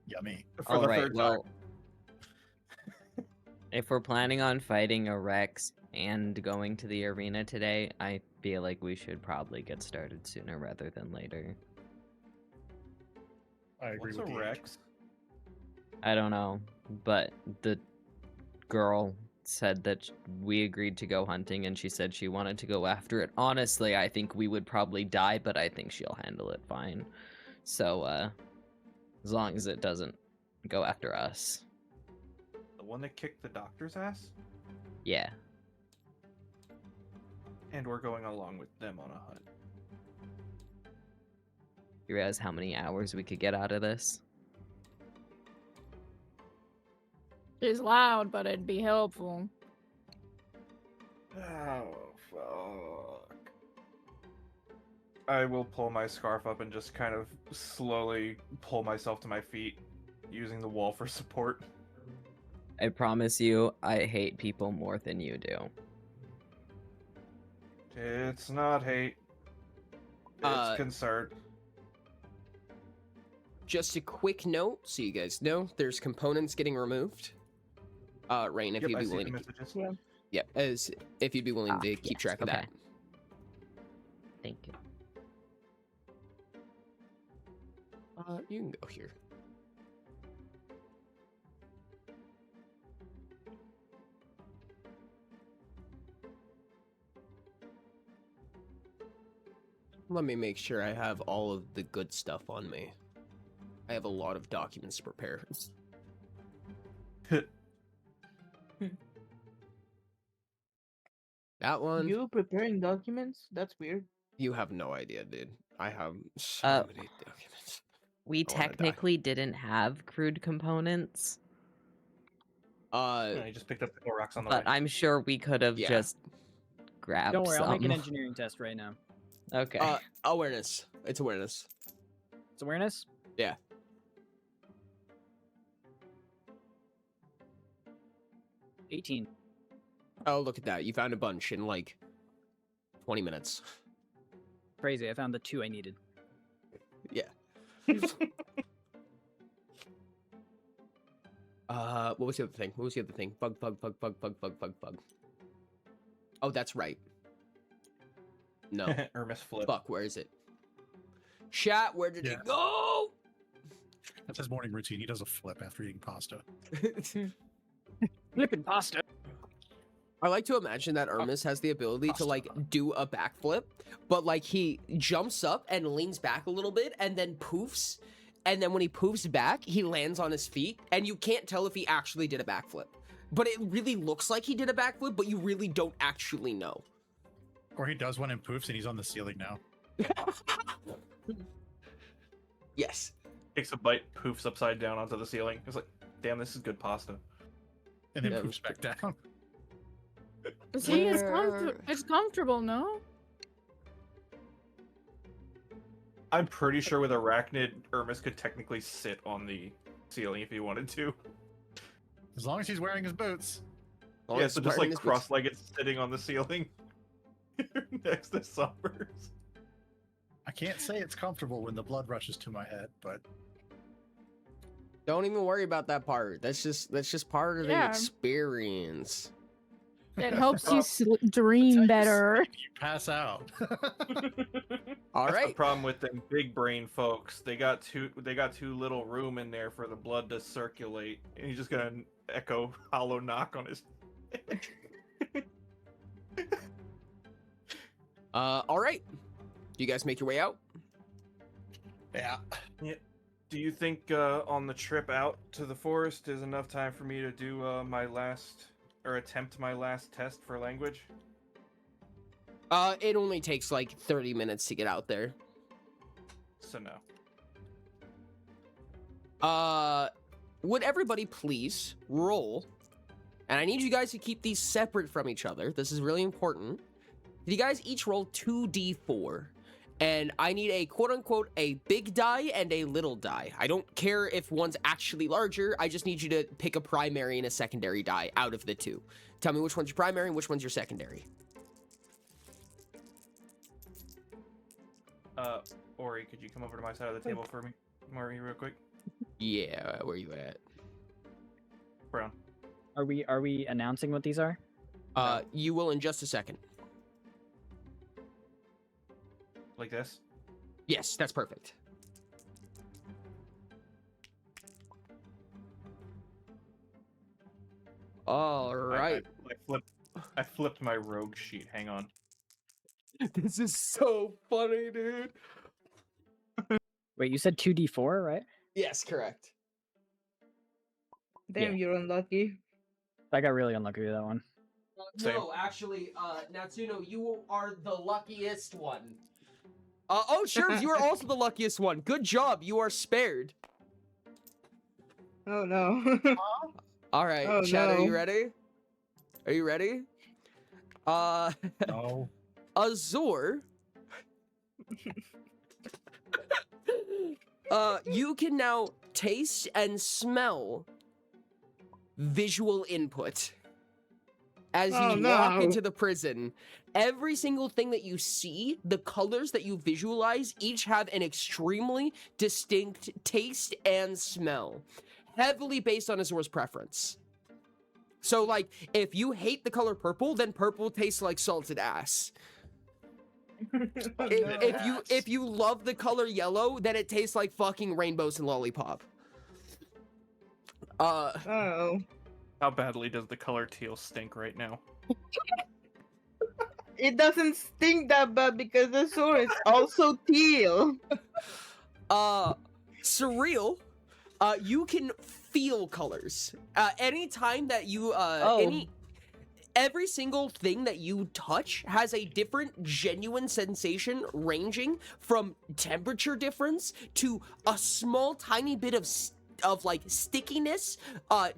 Yummy. For All the right, third well, time. if we're planning on fighting a Rex and going to the arena today, I feel like we should probably get started sooner rather than later. I agree What's with a the Rex? I don't know, but the girl said that we agreed to go hunting and she said she wanted to go after it. Honestly, I think we would probably die, but I think she'll handle it fine. So, as long as it doesn't go after us. The one that kicked the doctor's ass? Yeah. And we're going along with them on a hunt. You realize how many hours we could get out of this? It's loud, but it'd be helpful. Oh, fuck. I will pull my scarf up and just kind of slowly pull myself to my feet, using the wall for support. I promise you, I hate people more than you do. It's not hate. It's Uh, concern. Just a quick note, so you guys know, there's components getting removed. Rain, if Yep, you'd I be see the willing to, messages. yeah, as if you'd be willing to keep Yes, track of okay. that. Thank you. You can go here. Let me make sure I have all of the good stuff on me. I have a lot of documents to prepare. That one, You preparing documents? That's weird. you have no idea, dude. I have so many documents. We I wanna die. technically didn't have crude components, I just picked up the rocks on the but way. I'm sure we could have Yeah. just grabbed Don't worry, some. I'll make an engineering test right now. Okay. Awareness. It's awareness. It's awareness? Yeah. 18. Oh, look at that. You found a bunch in like 20 minutes. Crazy, I found the 2 I needed. Yeah. What was the other thing? What was the other thing? Bug. Oh, that's right. No. Hermes flip. Fuck, where is it? Chat, where did Yeah. it go? That's his morning routine. He does a flip after eating pasta. Flippin' pasta! I like to imagine that Hermes has the ability to like do a backflip, but like he jumps up and leans back a little bit and then poofs. And then when he poofs back, he lands on his feet and you can't tell if he actually did a backflip. But it really looks like he did a backflip, but you really don't actually know. Or he does one and poofs and he's on the ceiling now. Yes. Takes a bite, poofs upside down onto the ceiling. It's like, damn, this is good pasta. And then Yeah. poofs back down. See, it's comfortable, no? I'm pretty sure with Arachnid, Hermes could technically sit on the ceiling if he wanted to. As long as he's wearing his boots. Well, Yeah, it's so just wearing like his boots. cross-legged sitting on the ceiling next to Summers. I can't say it's comfortable when the blood rushes to my head, but Don't even worry about that part. That's just part of the Yeah. experience. It helps you Well, dream until you better. sleep, you pass out. All That's the right. problem with them big brain folks. They got too little room in there for the blood to circulate, and he's just gonna echo hollow knock on his. All right. Do you guys make your way out? Yeah. Do you think on the trip out to the forest is enough time for me to do attempt my last test for language? It only takes like 30 minutes to get out there. So no. Would everybody please roll? And I need you guys to keep these separate from each other. This is really important. you guys each roll 2d4. And I need a quote-unquote a big die and a little die. I don't care if one's actually larger. I just need you to pick a primary and a secondary die out of the two. Tell me which one's your primary and which one's your secondary. Ori, could you come over to my side of the table for me, Maury, real quick? Yeah, where you at? Brown. Are we announcing what these are? You will in just a second. Like this? Yes, that's perfect. All right. I flipped my rogue sheet. Hang on. This is so funny, dude. Wait, you said 2d4, right? Yes, correct. Damn, you're unlucky. I got really unlucky with that one. Same. No, actually, Natsuno, you are the luckiest one. Oh, sure, you are also the luckiest one. Good job, you are spared. Oh no. All right, Oh, Chad, are you no. ready? Are you ready? No. Azor. You can now taste and smell visual input. As you Oh, walk no. into the prison, every single thing that you see, the colors that you visualize, each have an extremely distinct taste and smell, heavily based on Azor's preference. So, like, if you hate the color purple, then purple tastes like salted ass. If you love the color yellow, then it tastes like fucking rainbows and lollipop. Oh. How badly does the color teal stink right now? It doesn't stink that bad because the sword is also teal. Surreal. You can feel colors. Anytime that you every single thing that you touch has a different genuine sensation, ranging from temperature difference to a small tiny bit of like stickiness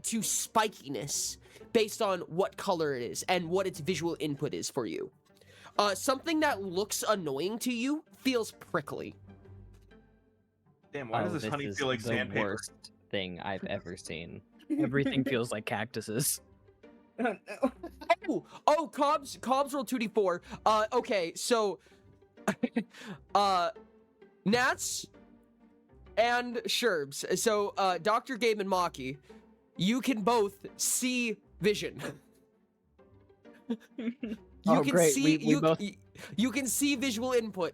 to spikiness based on what color it is and what its visual input is for you. Something that looks annoying to you feels prickly. Damn, why does this honey is feel like the sandpaper? worst thing I've ever seen. Everything feels like cactuses. Oh, Cobbs rolled 2d4. Okay, so Nats and Sherbs. So Dr. Gabe and Maki, you can both see vision. You can great. see We both... you can see visual input.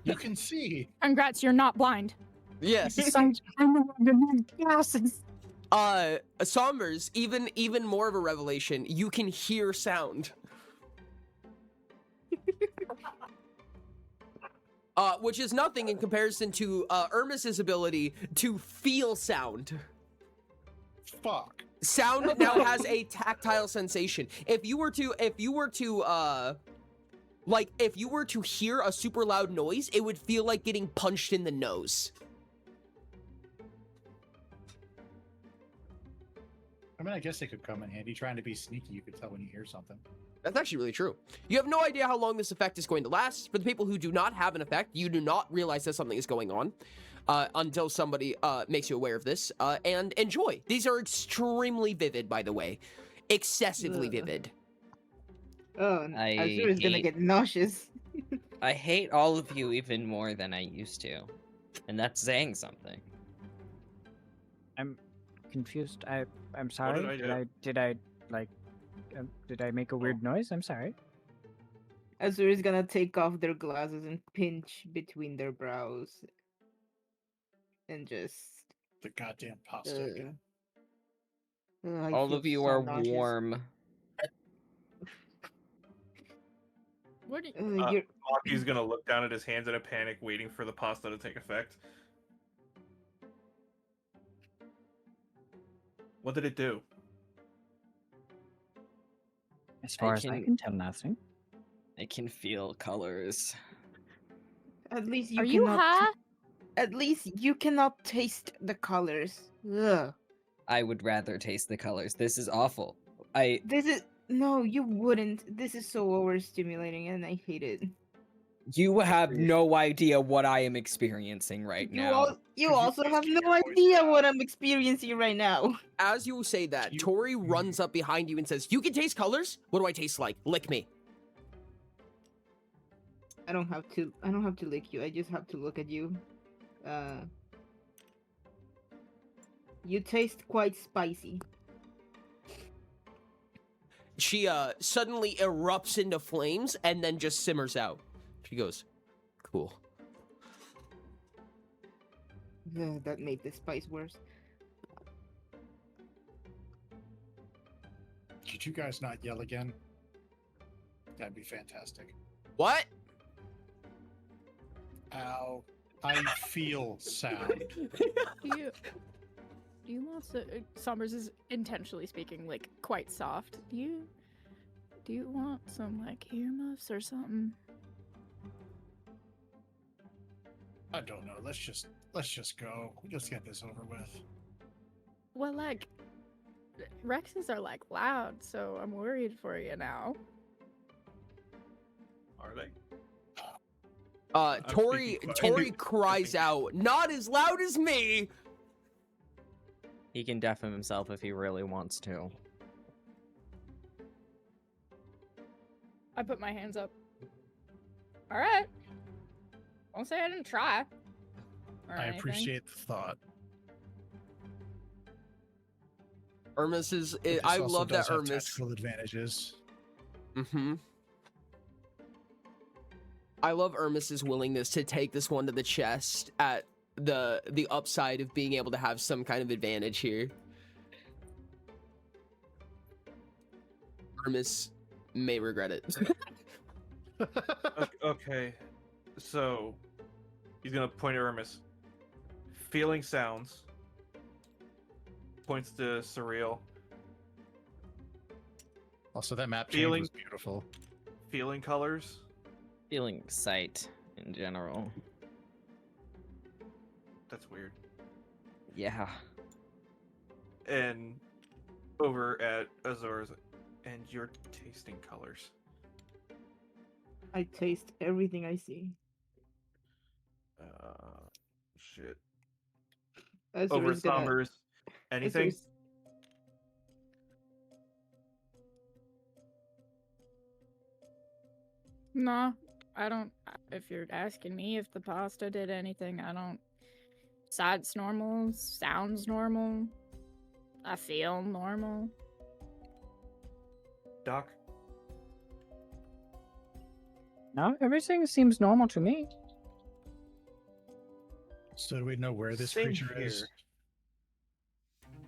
You can see. Congrats, you're not blind. Yes. glasses. Sombers, even more of a revelation, you can hear sound. Which is nothing in comparison to Irmis's ability to feel sound. Fuck. Sound now has a tactile sensation. If you were to hear a super loud noise, it would feel like getting punched in the nose. I mean, I guess it could come in handy. Trying to be sneaky, you could tell when you hear something. That's actually really true. You have no idea how long this effect is going to last. For the people who do not have an effect, you do not realize that something is going on until somebody makes you aware of this. And enjoy. These are extremely vivid, by the way. Excessively Ugh. vivid. Oh, Azura's gonna get nauseous. I hate all of you even more than I used to. And that's saying something. I'm confused. I'm sorry. did I do? Did I make a weird noise? I'm sorry. Azura's gonna take off their glasses and pinch between their brows. And just... The goddamn pasta. I All feel of you so are nauseous. warm. What? Do you... You're... Maki's gonna look down at his hands in a panic, waiting for the pasta to take effect. What did it do? As far as I can- can tell, nothing. I can feel colors. At least you Are you cannot... high? At least you cannot taste the colors. Ugh. I would rather taste the colors. This is awful. This No, you wouldn't. This is so overstimulating and I hate it. You have no idea what I am experiencing right now. You also have no idea what I'm experiencing right now. As you say that, Tori runs up behind you and says, "You can taste colors? What do I taste like? Lick me." I don't have to lick you. I just have to look at you. You taste quite spicy. She suddenly erupts into flames and then just simmers out. She goes, "Cool." That made the spice worse. Could you guys not yell again? That'd be fantastic. What? Ow. I feel sound. Do you want to? Summers is intentionally speaking like quite soft. Do you want some like earmuffs or something? I don't know. Let's just go. Let's get this over with. Well, like Rexes are like loud, so I'm worried for you now. Are they? Tori cries out, "Not as loud as me!" He can deafen himself if he really wants to. I put my hands up. All right. Don't say I didn't try. I appreciate the thought. Hermes is. This I also love that does have Hermes. tactical advantages. Mm-hmm. I love Hermes's willingness to take this one to the chest at the upside of being able to have some kind of advantage here. Hermes may regret it. Okay, so he's gonna point at Hermes. Feeling sounds. Points to Surreal. Also, that map change Feeling- was beautiful. Feeling colors. Feeling sight in general. That's weird. Yeah. And over at Azor's, and you're tasting colors. I taste everything I see. Shit. Azor Over is gonna- Sombers. Anything? Azor's- No, I don't. If you're asking me if the pasta did anything, I don't. Sight's normal, sounds normal. I feel normal. Doc? No, everything seems normal to me. So do we know where this Same creature is? here.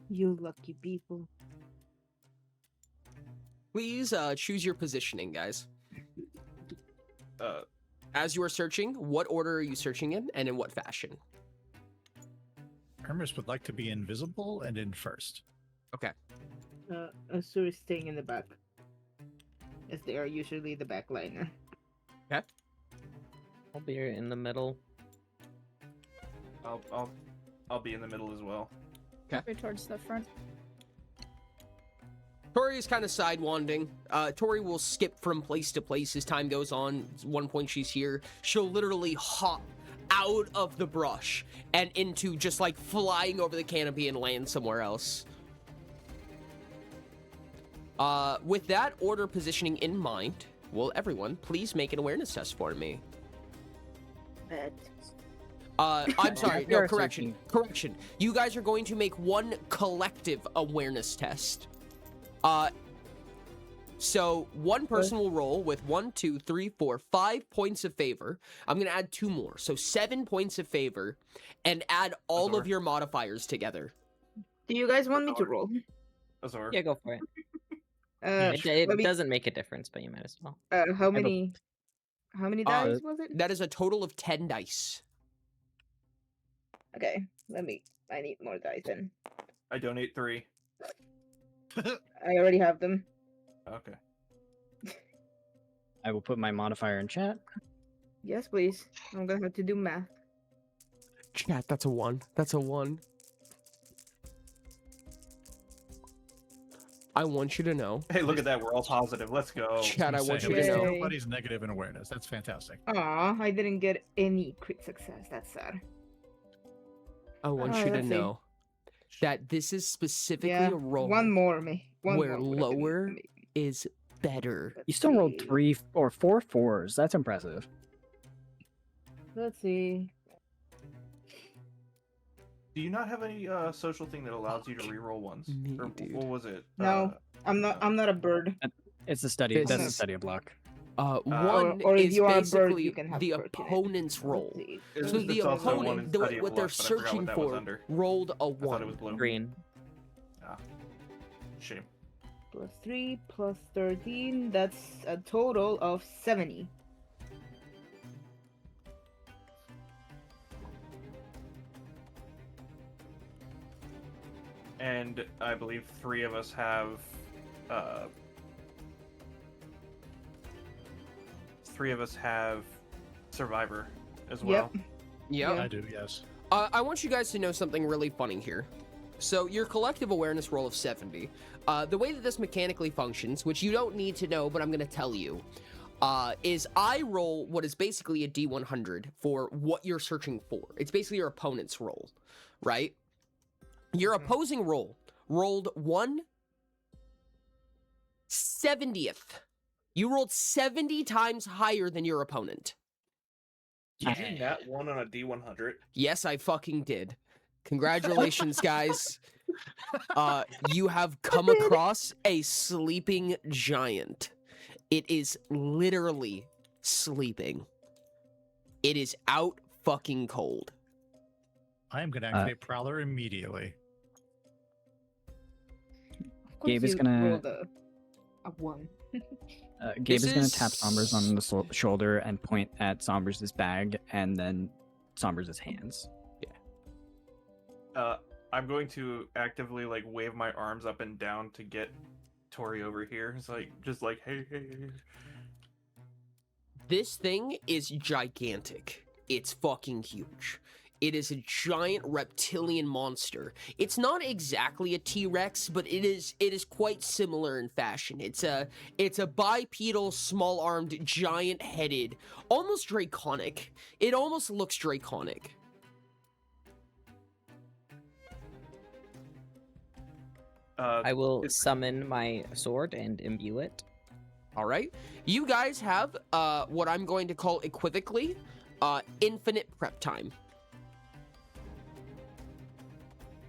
You lucky people. Please choose your positioning, guys. Uh, As you are searching, what order are you searching in, and in what fashion? Hermes would like to be invisible and in first. Azor is staying in the back, as they are usually the backliner. I'll be in the middle. I'll be in the middle as well. Right towards the front. Tori is kind of side-wandering. Tori will skip from place to place as time goes on. At one point she's here. She'll literally hop out of the brush and into just like flying over the canopy and land somewhere else. With that order positioning in mind, will everyone please make an awareness test for me? I'm sorry, no, correction. You guys are going to make one collective awareness test. So one person will roll with 1, 2, 3, 4, 5 points of favor. I'm gonna add 2 more, so 7 points of favor, and add all Azor. of your modifiers together. Do you guys want me to roll? Azor. Yeah, go for it. Let It me- doesn't make a difference, but you might as well. How many dice was it? That is a total of 10 dice. Okay, I need more dice then. I donate 3. I already have them. Okay. I will put my modifier in chat. Yes, please. I'm gonna have to do math. Chat, that's a 1. That's a 1. I want you to know. Hey, look at that. We're all positive. Let's go. Chad, I Say, want at you to least know. Yay. nobody's negative in awareness. That's fantastic. Aw, I didn't get any crit success. That's sad. I want Oh, you to let's see. know that this is specifically Yeah, a roll one more, me. One where more would have been lower amazing. is better. You Let's still rolled see. 3 or 4 fours. That's impressive. Let's see. Do you not have any social thing that allows you to reroll ones? Me, Or dude. what was it? No. I'm not a bird. It's a study. This That's a is- study of luck. One or if is you are a bird, basically you can have the pertinent. opponent's Let's roll. see. It's So just- the it's also one in opponent, the, study of what they're luck, but I forgot searching what that was for, under. rolled a I thought it was 1. blue. Green. Shame. Plus 3 plus 13. That's a total of 70. And I believe 3 of us have uh 3 of us have Survivor as well. Yep. Yep. I do, yes. I want you guys to know something really funny here. So your collective awareness roll of 70, the way that this mechanically functions, which you don't need to know, but I'm going to tell you, is I roll what is basically a D100 for what you're searching for. It's basically your opponent's roll, right? Your opposing roll rolled 1/70th. You rolled 70 times higher than your opponent. Did you nat 1 on a D100? Yes, I fucking did. Congratulations, guys. You have come across a sleeping giant. It is literally sleeping. It is out fucking cold. I am going to activate Prowler immediately. Of course Gabe is you gonna- rolled a 1. Gabe This is going to tap is- Sombers on the shoulder and point at Sombers' bag and then Sombers' hands. I'm going to actively like wave my arms up and down to get Tori over here. It's like just like hey. This thing is gigantic. It's fucking huge. It is a giant reptilian monster. It's not exactly a T-Rex, but it is quite similar in fashion. It's a bipedal, small-armed, giant-headed, almost draconic. It almost looks draconic. I will summon my sword and imbue it. All right. You guys have what I'm going to call equivocally infinite prep time.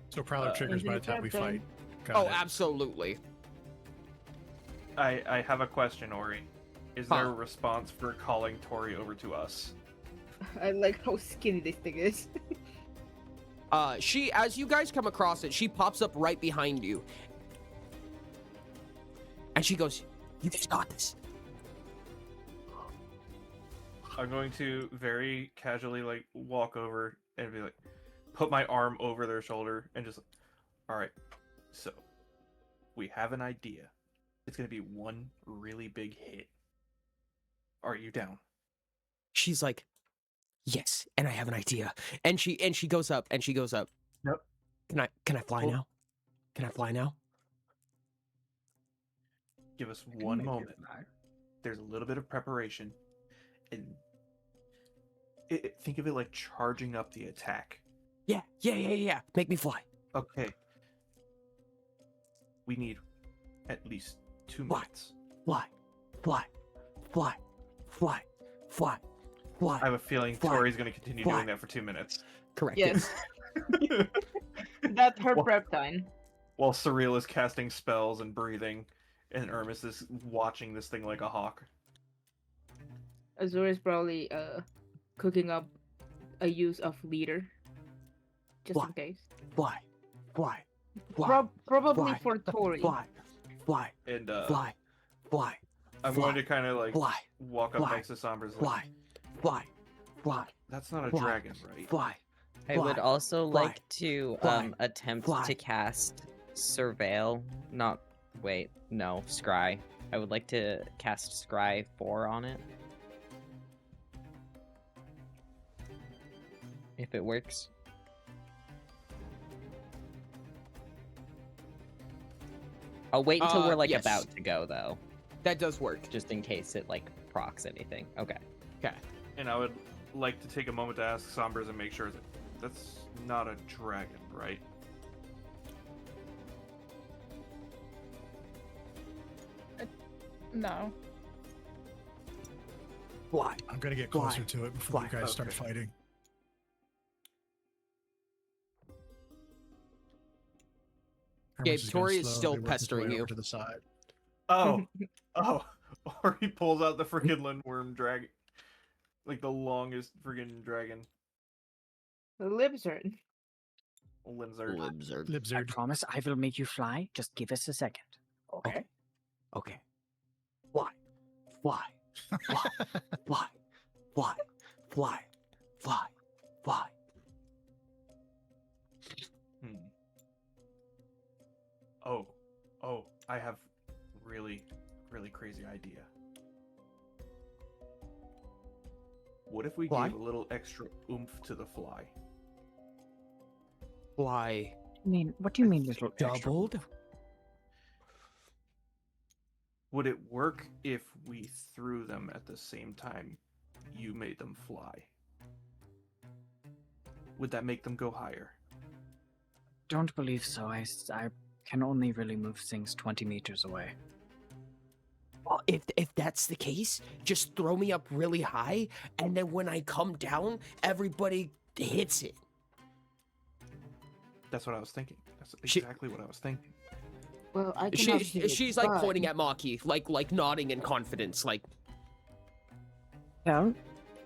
So Prowler triggers by the time we fight. Got Oh, it. absolutely. I have a question, Ori. Is there a response for calling Tori over to us? I like how skinny this thing is. She, as you guys come across it, she pops up right behind you. And she goes, "You just got this." I'm going to very casually like walk over and be like, put my arm over their shoulder and just, all right. So, we have an idea. It's gonna be one really big hit. Are you down? She's like, "Yes, and I have an idea." And she goes up and she goes up. Nope. Can I fly now? Can I fly now? Give us one moment. There's a little bit of preparation, and think of it like charging up the attack. Yeah. Make me fly. Okay. We need at least 2 Fly. minutes. Fly. I have a feeling Fly. Tori's going to continue Fly. doing that for 2 minutes. Correct. Yes. That's her Well- prep time. While Surreal is casting spells and breathing, and Ermis is watching this thing like a hawk. Azure is probably cooking up a use of leader. Just Fly. in case. Fly. Probably Fly. for Tori. Fly. And Fly. I'm going to kind of like Fly. walk up Fly. next to Sombra's like, Fly. that's not a Fly. dragon, right? Fly. I would Fly. also Fly. like to Fly. attempt Fly. to cast Surveil. Scry. I would like to cast Scry 4 on it. If it works. I'll wait until we're like yes. about to go though, That does work. just in case it like procs anything. Okay. Okay. And I would like to take a moment to ask Sombras and make sure that that's not a dragon, right? No. Fly. I'm gonna get Fly. closer to it before you Fly. guys start Okay. fighting. Gabe, Herman's just gonna Tori is still slowly work his pestering way you. over to the side. Oh, oh, or he pulls out the freaking Lindworm dragon, like the longest freaking dragon, The lizard. Linzard. Libzard. I Libzard. promise I will make you fly. Just give us a second. Okay. Okay. Fly. Fly. Fly. Fly. Fly. Fly. Fly. Fly. Hmm. Oh, I have really crazy idea. What if we Fly? gave a little extra oomph to the fly? Fly. What do you mean, little extra? Doubled? Would it work if we threw them at the same time you made them fly? Would that make them go higher? Don't believe so. I can only really move things 20 meters away. Well, if that's the case, just throw me up really high, and then when I come down, everybody hits it. That's what I was thinking. That's She- exactly what I was thinking. Well, I cannot see it, She's like but- pointing at Maki, like nodding in confidence, like Well,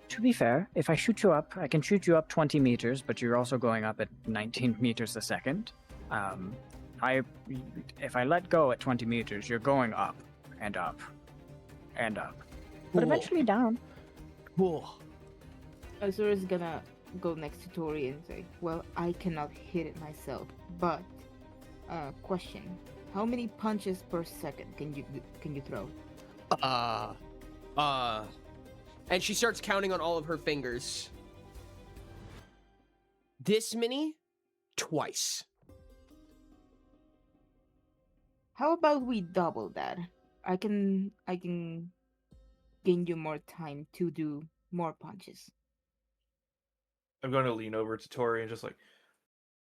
to be fair, if I shoot you up, I can shoot you up 20 meters, but you're also going up at 19 meters a second. If I let go at 20 meters, you're going up and up and up, but Cool. eventually down. cool. Azura is gonna go next to Tori and say, "Well, I cannot hit it myself, but question: how many punches per second can you throw?" And she starts counting on all of her fingers. This many, twice. How about we double that? I can gain you more time to do more punches. I'm going to lean over to Tori and just like,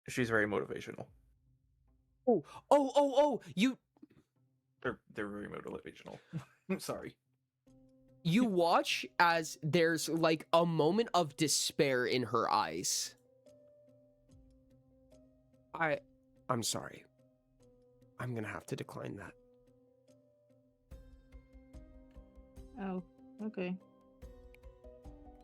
she's very motivational. You They're very motivational. I'm sorry. you watch as there's like a moment of despair in her eyes. I'm sorry. I'm gonna have to decline that. Oh, okay.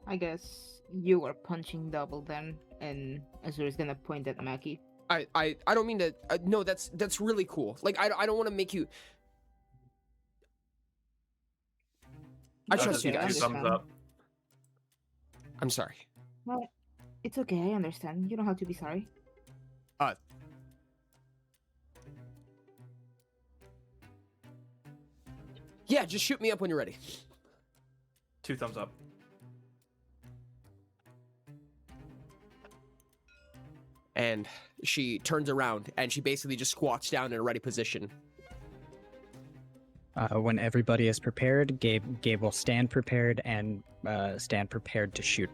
I guess you are punching double then, and Azura is gonna point at Maki. I don't mean to. No, that's really cool. Like I don't want to make you. I trust you Okay, I guys. Thumbs understand. up. I'm sorry. Well, it's okay. I understand. You don't have to be sorry. Yeah, just shoot me up when you're ready. 2 thumbs up. And she turns around and she basically just squats down in a ready position. When everybody is prepared, Gabe will stand prepared and stand prepared to shoot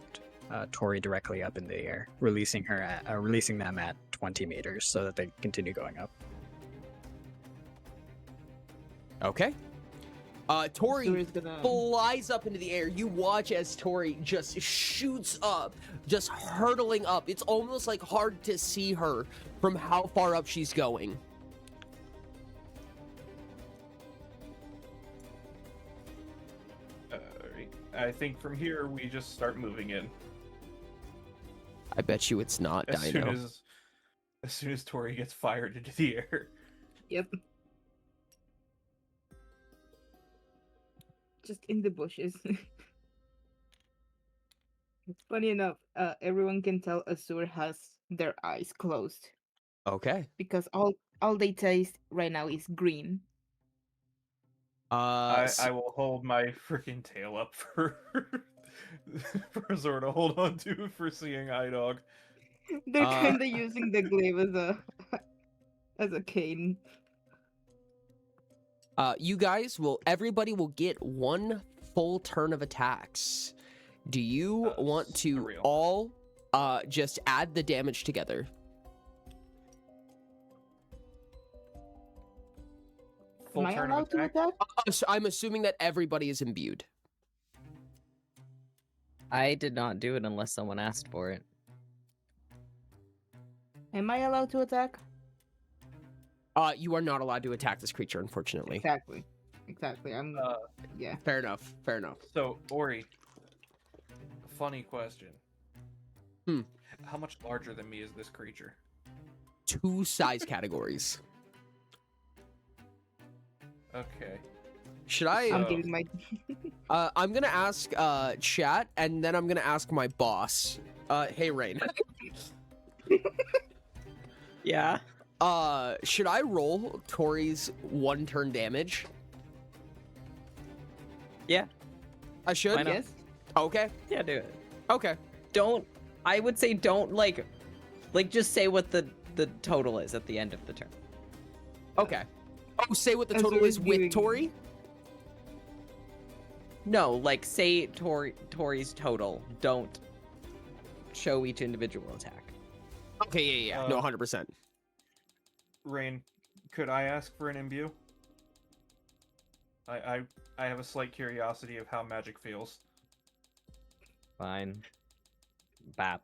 Tori directly up in the air, releasing them at 20 meters so that they continue going up. Okay. Tori Azura is gonna. flies up into the air. You watch as Tori just shoots up, just hurtling up. It's almost like hard to see her from how far up she's going. Alright. I think from here we just start moving in. I bet you it's not As Dino. soon as Tori gets fired into the air. Yep. Just in the bushes. Funny enough, everyone can tell Azura has their eyes closed Okay. because all they taste right now is green. I will hold my freaking tail up for for Azura to hold on to for seeing Eye Dog. They're kind of using the glaive as a cane. Everybody will get 1 full turn of attacks. Do you want to surreal. all just add the damage together? Full Am I turn allowed of to attack. attack? So I'm assuming that everybody is imbued. I did not do it unless someone asked for it. Am I allowed to attack? You are not allowed to attack this creature, unfortunately. Exactly. Exactly. I'm. Yeah. Fair enough. Fair enough. So Ori, funny question. Hmm. How much larger than me is this creature? 2 size categories. Okay. Should I? I'm giving my. I'm gonna ask chat, and then I'm gonna ask my boss. Hey Rain. Yeah. Should I roll Tori's 1 turn damage? Yeah. I should. Why not? Yes. Okay. Yeah, do it. Okay. I would say don't like just say what the total is at the end of the turn. Okay. Oh, say what the As total we're is with doing- Tori. No, like say Tori's total. Don't show each individual attack. Okay. Yeah. No, 100%. Rain, could I ask for an imbue? I have a slight curiosity of how magic feels. Fine. Bap.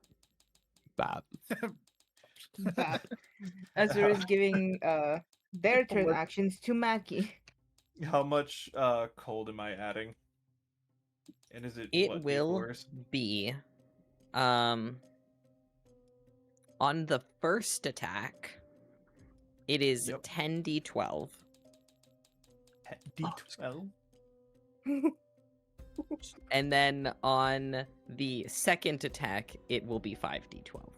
Bad. Bad. Azure is giving their turn actions to Maki. How much cold am I adding? And is it It what, will D4s? be on the first attack. It is Yep. 10d12. D12? And then on the second attack, it will be 5d12.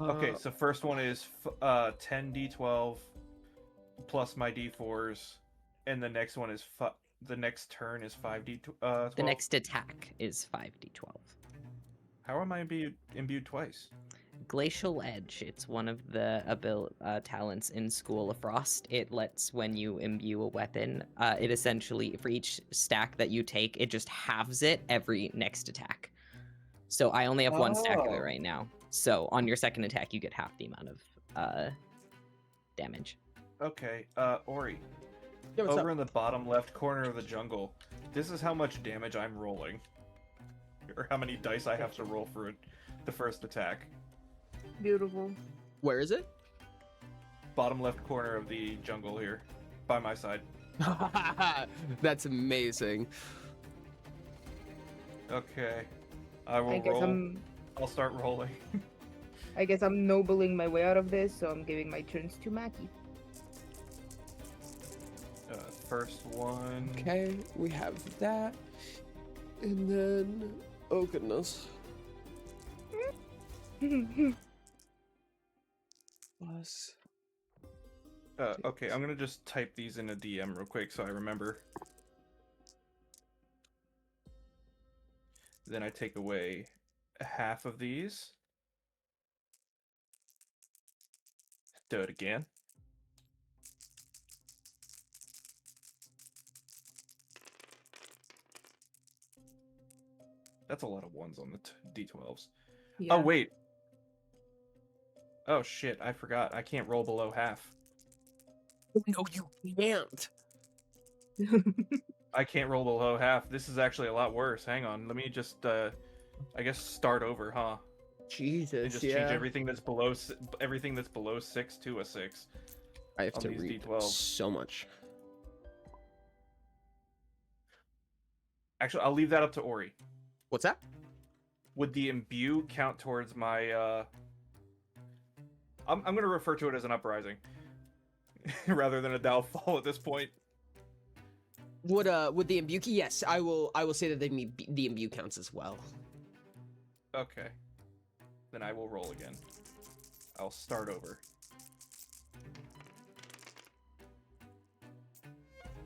Okay, so first one is 10d12 plus my d4s, and the next one is the next turn is 5d12. The next attack is 5d12. How am I imbued twice? Glacial Edge. It's one of the talents in School of Frost. It lets when you imbue a weapon, it essentially, for each stack that you take, it just halves it every next attack. So I only have 1 stack of it Oh. right now. So on your second attack, you get half the amount of damage. Okay, Ori. Yeah, what's Over up? in the bottom left corner of the jungle, this is how much damage I'm rolling. Or how many dice I have to roll for the first attack. Beautiful. Where is it? Bottom left corner of the jungle here, by my side. That's amazing. Okay. I will I guess roll. I'll start rolling. I guess I'm nobling my way out of this, so I'm giving my turns to Maki. First one. Okay, we have that. And then, oh goodness. Plus. Okay, I'm gonna just type these in a DM real quick so I remember. Then I take away half of these. Do it again. That's a lot of ones on the D12s. Yeah. Oh, wait. Oh, shit. I forgot. I can't roll below half. No, you can't. I can't roll below half. This is actually a lot worse. Hang on. Let me just, I guess, start over, huh? Jesus, And just change everything that's below 6 to a 6. I have on to these read D12s. so much. Actually, I'll leave that up to Ori. What's that? Would the imbue count towards my, I'm going to refer to it as an uprising. rather than a downfall at this point. Would the imbue? Yes, I will say that the imbue counts as well. Okay. Then I will roll again. I'll start over.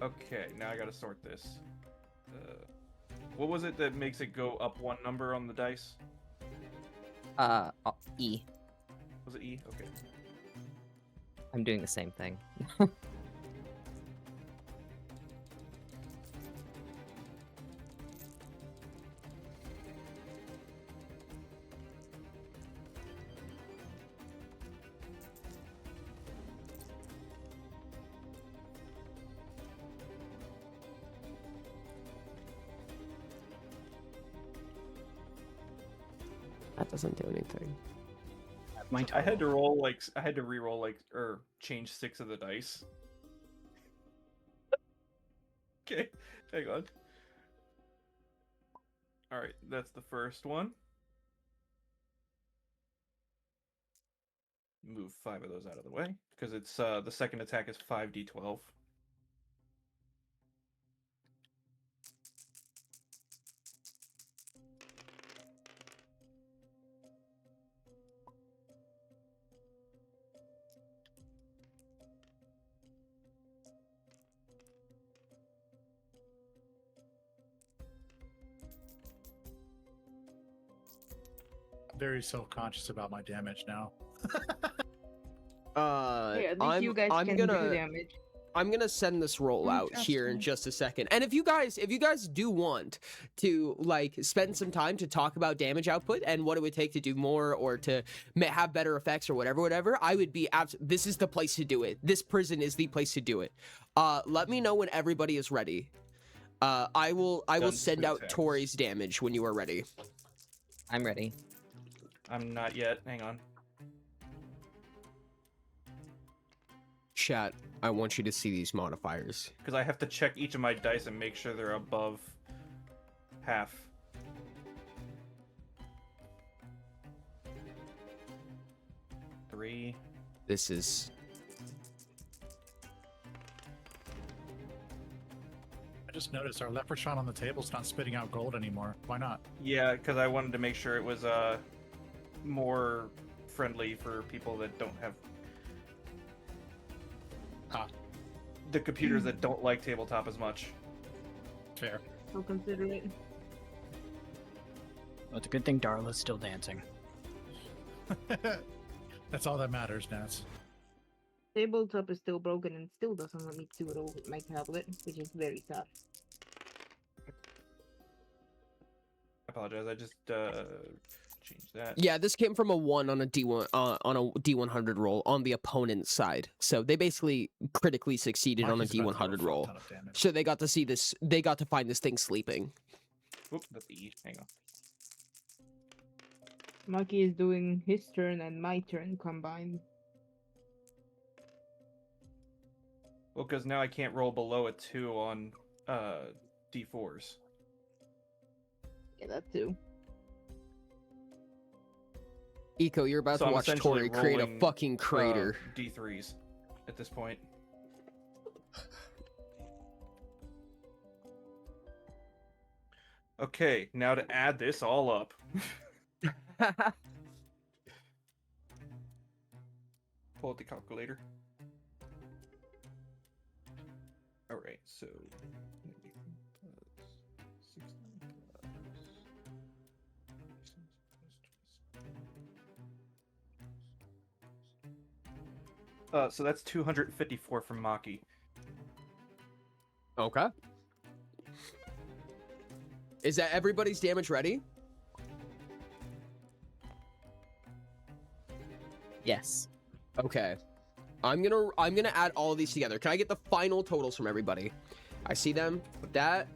Okay, now I gotta sort this. What was it that makes it go up one number on the dice? E. Was it E? Okay. I'm doing the same thing. That doesn't do anything. My I had to total. roll like I had to re-roll like or change 6 of the dice. Okay, hang on. All right, that's the first one. Move 5 of those out of the way because it's the second attack is 5d12. I'm very self-conscious about my damage now. Yeah, at least you guys can do damage. I'm gonna send this roll out here in just a second. And if you guys do want to like spend some time to talk about damage output and what it would take to do more or to have better effects or whatever, I would be this is the place to do it. This prison is the place to do it. Let me know when everybody is ready. I will send out Tori's damage when you are ready. I'm ready. I'm not yet. Hang on. Chat, I want you to see these modifiers. Because I have to check each of my dice and make sure they're above half. Three. This is... I just noticed our leprechaun on the table's not spitting out gold anymore. Why not? Yeah, because I wanted to make sure it was more friendly for people that don't have the computers that don't like tabletop as much. Fair. So consider it. Well, it's a good thing Darla's still dancing. That's all that matters, Nats. Tabletop is still broken and still doesn't let me do it over my tablet, which is very sad. I apologize. I just changed that. Yeah, this came from a 1 on a D1 on a D100 roll on the opponent's side. So they basically critically succeeded on a Marcus is about to D100 throw a roll. ton of damage. So they got to see this. They got to find this thing sleeping. Whoop, that's the E. Hang on. Maki is doing his turn and my turn combined. Well, because now I can't roll below a 2 on D4s. Yeah, that too. Eco, you're about So to I'm watch essentially Tori create a rolling, fucking crater. D3s at this point. Okay, now to add this all up. Pull out the calculator. Alright, so... so that's 254 from Maki. Okay. Is that everybody's damage ready? Yes. Okay. I'm gonna add all of these together. Can I get the final totals from everybody? I see them. That,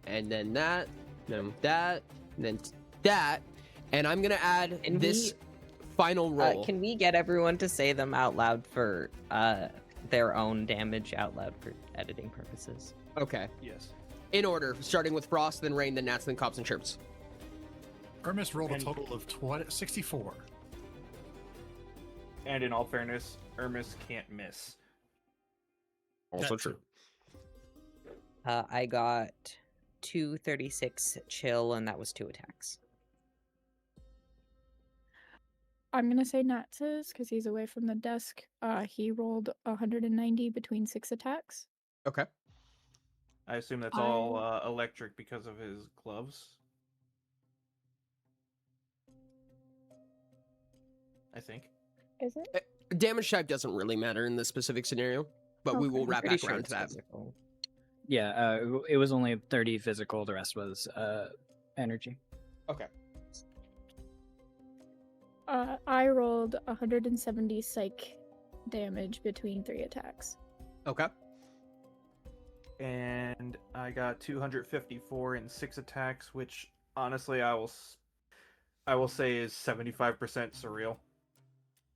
and then that, then that, and then that, and I'm gonna add Can this final roll. Can we get everyone to say them out loud for their own damage out loud for editing purposes? Okay. Yes. In order, starting with Frost, then Rain, then Nats, then Cops and Chirps. Hermes rolled a total of 64. And in all fairness, Hermes can't miss. Also That true. too. I got 236 chill, and that was 2 attacks. I'm gonna say Nats's because he's away from the desk. He rolled 190 between 6 attacks. Okay. I assume that's all electric because of his gloves. I think. Is it? damage type doesn't really matter in this specific scenario, but we Okay. will I'm wrap Pretty back sure around it's to that. physical. Yeah, it was only 30 physical. The rest was energy. Okay. I rolled 170 psych damage between 3 attacks. Okay. And I got 254 in 6 attacks, which honestly I will say is 75% surreal.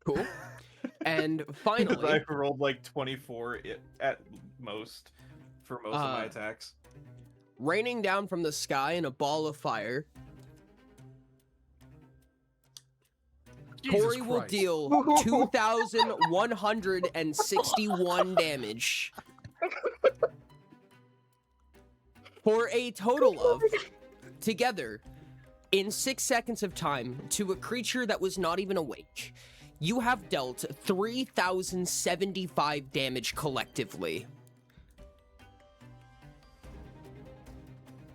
Cool. And I finally, rolled like 24 at most for most of my attacks. raining down from the sky in a ball of fire, Jesus Tori will Christ. deal 2,161 damage. For a total of, together, in 6 seconds of time, to a creature that was not even awake, you have dealt 3,075 damage collectively.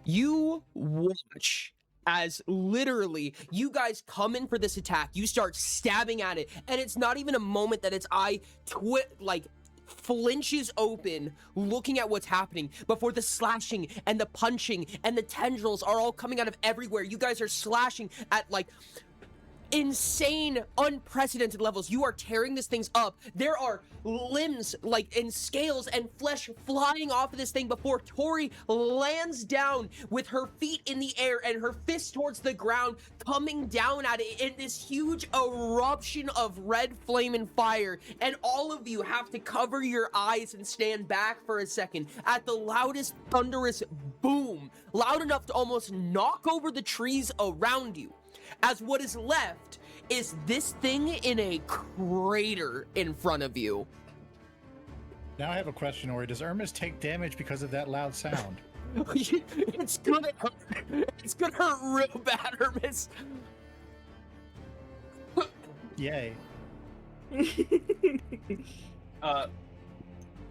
You watch as literally you guys come in for this attack, you start stabbing at it, and it's not even a moment that its eye flinches open looking at what's happening before the slashing and the punching and the tendrils are all coming out of everywhere. You guys are slashing at like insane, unprecedented levels. You are tearing this thing's up. There are limbs like and scales and flesh flying off of this thing before Tori lands down with her feet in the air and her fist towards the ground, coming down at it in this huge eruption of red flame and fire. And all of you have to cover your eyes and stand back for a second at the loudest thunderous boom, loud enough to almost knock over the trees around you, as what is left is this thing in a crater in front of you. Now I have a question, Ori. Does Irmis take damage because of that loud sound? It's gonna hurt. It's gonna hurt real bad, Hermes. Yay.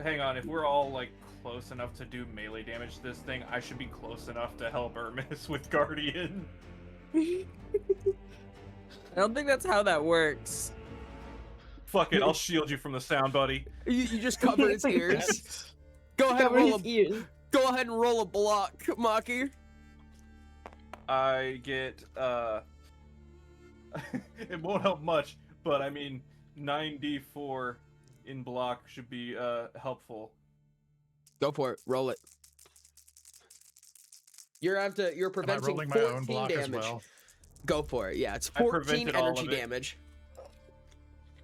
Hang on, if we're all like close enough to do melee damage to this thing, I should be close enough to help Irmis with Guardian. I don't think that's how that works. Fuck it, I'll shield you from the sound, buddy. You just cover his ears. Go ahead and roll a, go ahead and roll a block, Maki. I get it won't help much, but I mean 9d4 in block should be helpful. Go for it. Roll it. You're Am I preventing rolling my 14 own block damage. as well? Go for it. Yeah, it's I 14 prevented all energy of it. damage.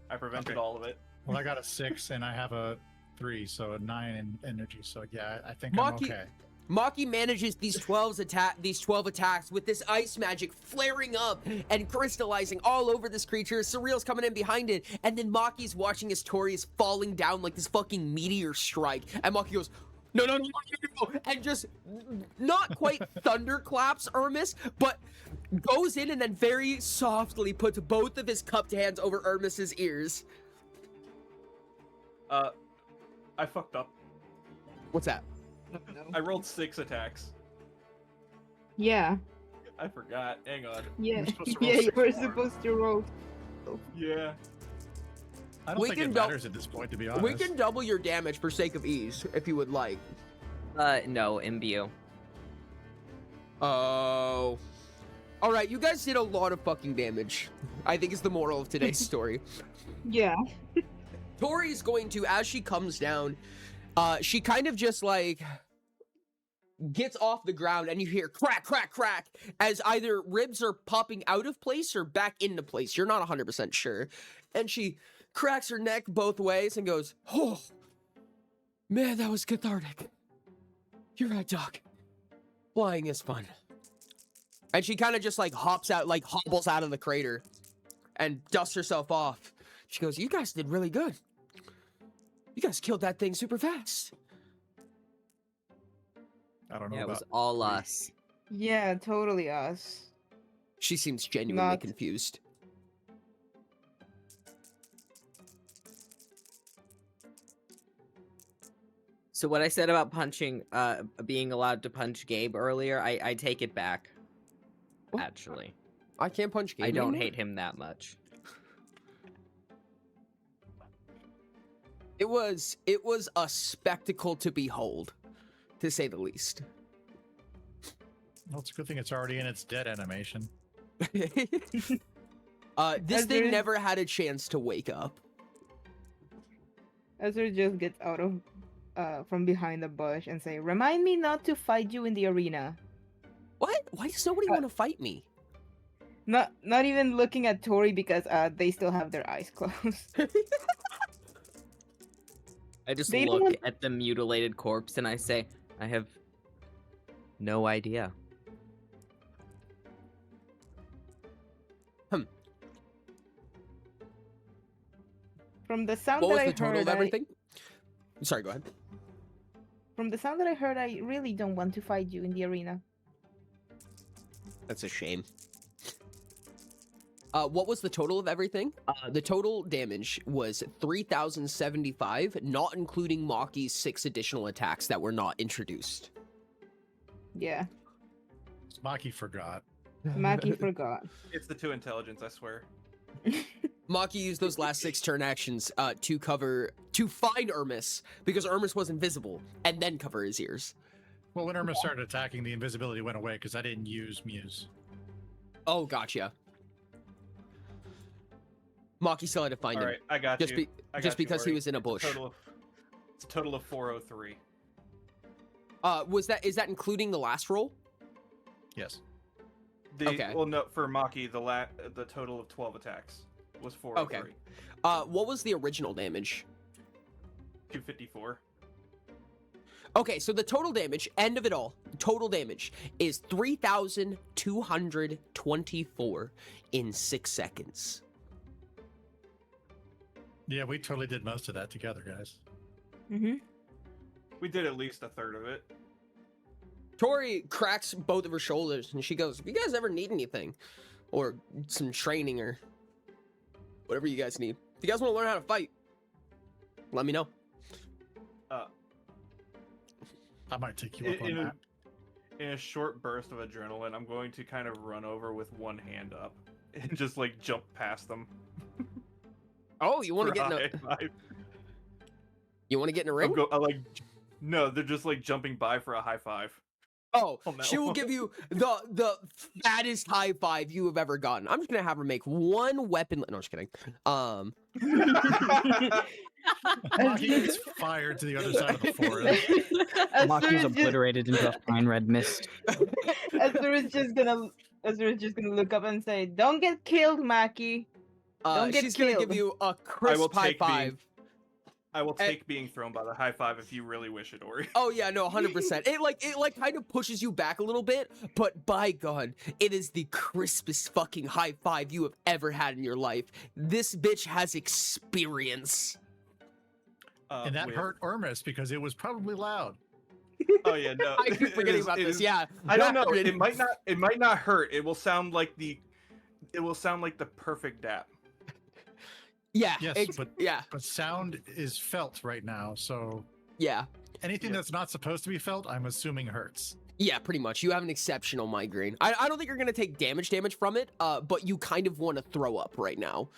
I prevented Okay. all of it. Well, I got a 6 and I have a 3, so a 9 in energy. So yeah, I think Maki- I'm okay. Maki manages these 12 attacks with this ice magic flaring up and crystallizing all over this creature. Surreal's coming in behind it, and then Maki's watching as Tori is falling down like this fucking meteor strike. And Maki goes, no, and just not quite thunderclaps Irmis, but goes in and then very softly puts both of his cupped hands over Irmis's ears. I fucked up. What's that? I rolled 6 attacks. Yeah. I forgot. Hang on. Yeah. supposed to roll Yeah, you 6 were more. supposed to roll. Yeah. I don't We think can it dou- matters at this point, to be honest. We can double your damage for sake of ease, if you would like. No, imbue. Oh. Alright, you guys did a lot of fucking damage. I think is the moral of today's story. Yeah. Tori's going to, as she comes down, she kind of just like gets off the ground and you hear crack, crack, crack as either ribs are popping out of place or back into place. You're not 100% sure. And she cracks her neck both ways and goes, oh, man, that was cathartic. You're right, Doc. Flying is fun. And she kind of just like hobbles out of the crater and dusts herself off. She goes, you guys did really good. You guys killed that thing super fast. I don't know Yeah, it about was all us. Yeah, totally us. She seems genuinely Not- confused. So what I said about punching, being allowed to punch Gabe earlier, I take it back. What? Actually, I can't punch Gabe I don't anymore? hate him that much. It was a spectacle to behold, to say the least. Well, it's a good thing it's already in its dead animation. This Ezra- thing never had a chance to wake up. Ezra just gets out of from behind the bush and say, "Remind me not to fight you in the arena." What? Why does nobody want to fight me? Not even looking at Tori because they still have their eyes closed. I just They look don't- at the mutilated corpse and I say, I have no idea. From the sound What was that the I total heard, of everything? Sorry, go ahead. from the sound that I heard, I really don't want to fight you in the arena. That's a shame. What was the total of everything? The total damage was 3,075, not including Maki's 6 additional attacks that were not introduced. Yeah, Maki forgot. Maki forgot. It's the 2 intelligence, I swear. Maki used those last 6 turn actions to find Ermis, because Ermis was invisible, and then cover his ears. Well, when Irma started attacking, the invisibility went away because I didn't use Muse. Oh, gotcha. Maki still had to find All him. right, I got Just you. be- I got just you, because he Ori. was in a bush. It's a total of 403. Is that including the last roll? Yes. Okay. Well, no, for Maki, the total of 12 attacks was 403. What was the original damage? 254. Okay, so the total damage, end of it all, total damage is 3,224 in 6 seconds. Yeah, we totally did most of that together, guys. Mm-hmm. We did at least a third of it. Tori cracks both of her shoulders and she goes, if you guys ever need anything, or some training or whatever you guys need, if you guys want to learn how to fight, let me know. I might take you up on that. In a short burst of adrenaline, I'm going to kind of run over with one hand up and just like jump past them. Oh, you want to for get in a high five. you want to get in a ring? No, they're just like jumping by for a high five. Oh, on that she will one. give you the fattest high five you have ever gotten. I'm just gonna have her make one weapon. No, just kidding. Maki gets fired to the other side of the forest. Maki's obliterated into a fine red mist. Ezra's just gonna look up and say, "Don't get killed, Maki. Don't get she's killed." gonna give you a crisp high five. I will take being thrown by the high five if you really wish it, Ori. Oh yeah, no, 100%. It kind of pushes you back a little bit, but by God, it is the crispest fucking high five you have ever had in your life. This bitch has experience. And that hurt Ermis because it was probably loud. Oh yeah, no. I keep forgetting about this. Yeah, I don't know. that- It might not hurt. It will sound like the perfect dap. Yeah. Yes, but yeah. But sound is felt right now, so Yeah. anything that's not supposed to be felt, I'm assuming hurts. Yeah, pretty much. You have an exceptional migraine. I don't think you're gonna take damage from it, but you kind of want to throw up right now.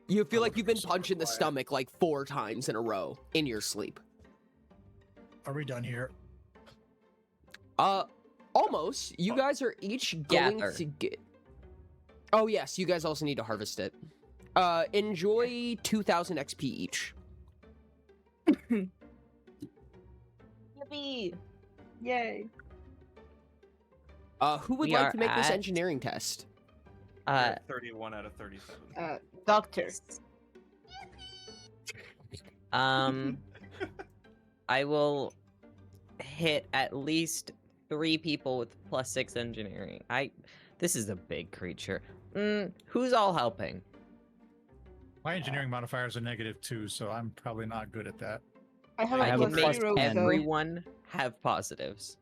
You feel like you've been punched in the stomach like 4 times in a row in your sleep. Are we done here? Almost. You guys are each going Gather. to get. Oh yes, you guys also need to harvest it. Enjoy 2,000 XP each. Yippee! Yay! Who would We like are to make this at- engineering test? 31 out of 37. Doctor. I will hit at least 3 people with +6 engineering. This is a big creature. Who's all helping? My engineering modifiers are -2, so I'm probably not good at that. I have I a can plus make 0, so everyone have positives.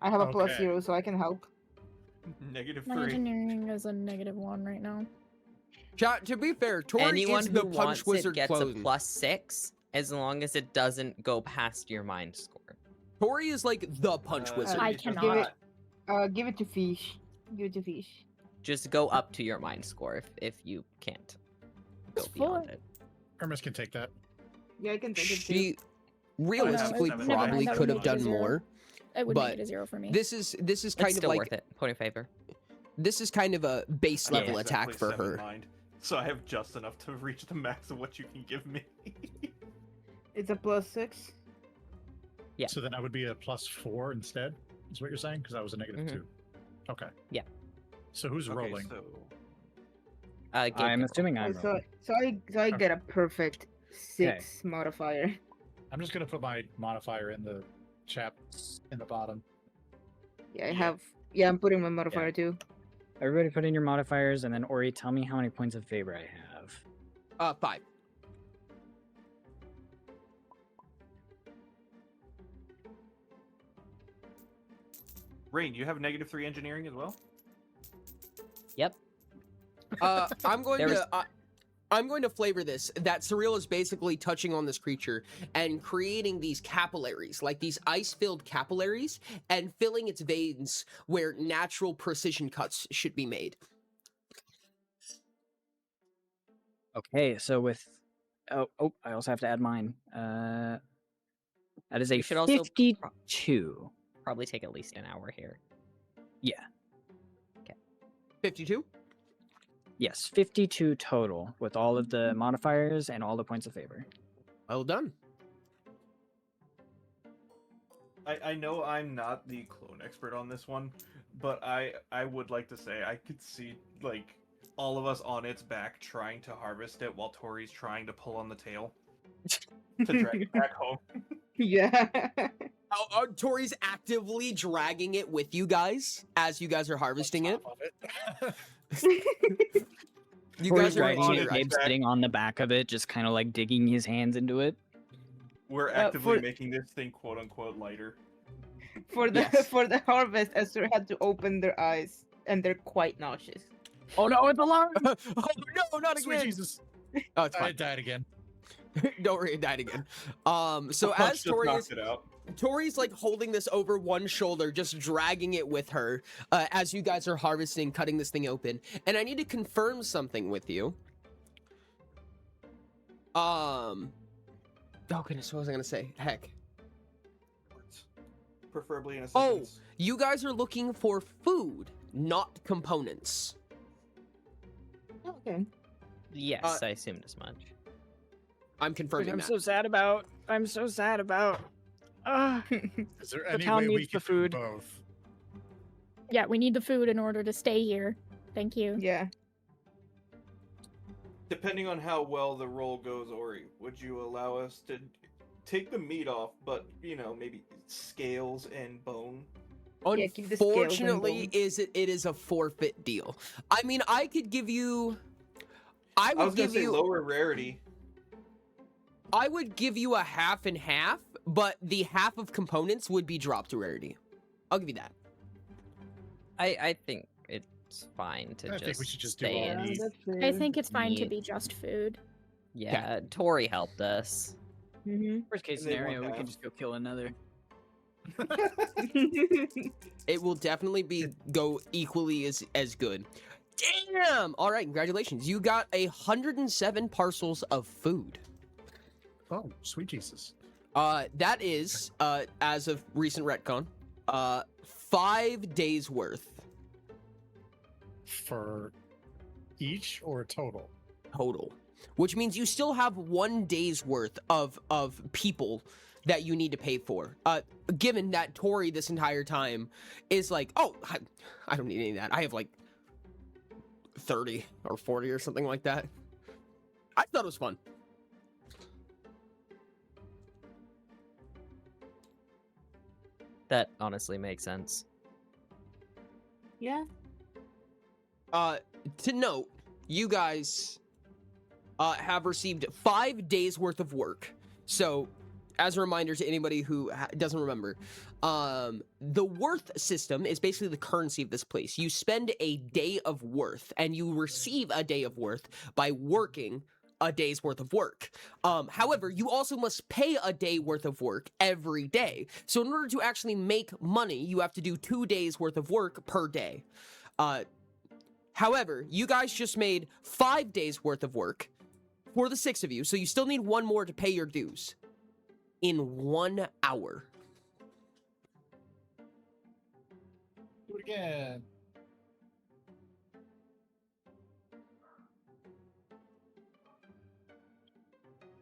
I have a plus Okay. 0, so I can help. -3. My engineering is a -1 right now. Chat, to be fair, Tori Anyone is who the punch wants it wizard gets clone. a +6 as long as it doesn't go past your mind score. Tori is like the punch wizard. I It does cannot. not. Give it to Fish. Give it to Fish. Just go up to your mind score if you can't go It's beyond four. it. Ermis can take that. Yeah, I can take it too. She Oh, realistically never mind, probably that would could make have it a done 0. more. It would but make it a 0 for me. This is It's kind of still like worth it. Point of favor. this is kind of a base I have level attack exactly for 7 her. mind, so I have just enough to reach the max of what you can give me. It's a +6. Yeah. So then I would be a +4 instead, is what you're saying? Because I was a -2. Okay. Yeah. So who's Okay, rolling? so Gabe I'm can assuming I'm So, rolling. so I get a perfect 6 modifier. I'm just gonna put my modifier in the chat in the bottom. Yeah, I have. Yeah, I'm putting my modifier too. Everybody put in your modifiers, and then Ori, tell me how many points of favor I have. 5. Rain, you have -3 engineering as well. Yep. I'm going There was- to. I'm going to flavor this. That Surreal is basically touching on this creature and creating these capillaries, like these ice-filled capillaries, and filling its veins where natural precision cuts should be made. Okay, so with I also have to add mine. That is a You should also 52. probably take at least an hour here. Yeah. 52? Yes, 52 total with all of the modifiers and all the points of favor. Well done. I know I'm not the clone expert on this one, but I would like to say I could see like all of us on its back trying to harvest it while Tori's trying to pull on the tail to drag it back home. Yeah. Tori's actively dragging it with you guys as you guys are harvesting it. Top of it. You Tori's guys are dragging on it, it. Gabe's sitting on the back of it, just kind of like digging his hands into it. We're actively for- making this thing quote unquote lighter. For the Yes. for the harvest, Esther had to open their eyes, and they're quite nauseous. Oh no, it's alarm! Oh no, not Sweet again! Jesus. Oh, it's I fine. died again. Don't worry, it died again. So The punch as just Tori knocked is, it out. Tori's like holding this over one shoulder, just dragging it with her as you guys are harvesting, cutting this thing open. And I need to confirm something with you. Oh goodness, what was I gonna say? Heck. Preferably in a Oh, sentence. you guys are looking for food, not components. Okay. Yes, I assumed as much. I'm confirming I'm that. so sad about. I'm so sad about. Is there The any town way we needs the can do food. both? Yeah, we need the food in order to stay here. Thank you. Yeah. Depending on how well the roll goes, Ori, would you allow us to take the meat off, but maybe scales and bone? Yeah, keep the scales and Unfortunately, bones. it is a forfeit deal. I mean, I could give you. I I would was gonna give say you. lower rarity. I would give you a half and half, but the half of components would be dropped to rarity. I'll give you that. I think it's fine to I just think we should just do stay all in. meat. I think it's fine to Meat. be just food. Yeah, Tori helped us. Mm-hmm. Worst case And they scenario, want we can half. just go kill another. It will definitely go equally as good. Damn! All right, congratulations. You got 107 parcels of food. Oh, sweet Jesus. That is as of recent retcon, 5 days worth For each or total? total, which means you still have 1 day's worth of people that you need to pay for. Given that Tori this entire time is like, oh, I don't need any of that. I have like 30 or 40 or something like that. I thought it was fun. That honestly makes sense. Yeah. To note, you guys have received 5 days worth of work. So, as a reminder to anybody who doesn't remember, the worth system is basically the currency of this place. You spend a day of worth, and you receive a day of worth by working a day's worth of work. However, you also must pay a day worth of work every day. So in order to actually make money, you have to do 2 days worth of work per day. However, you guys just made 5 days worth of work for the 6 of you. So you still need 1 more to pay your dues in 1 hour. Do it again.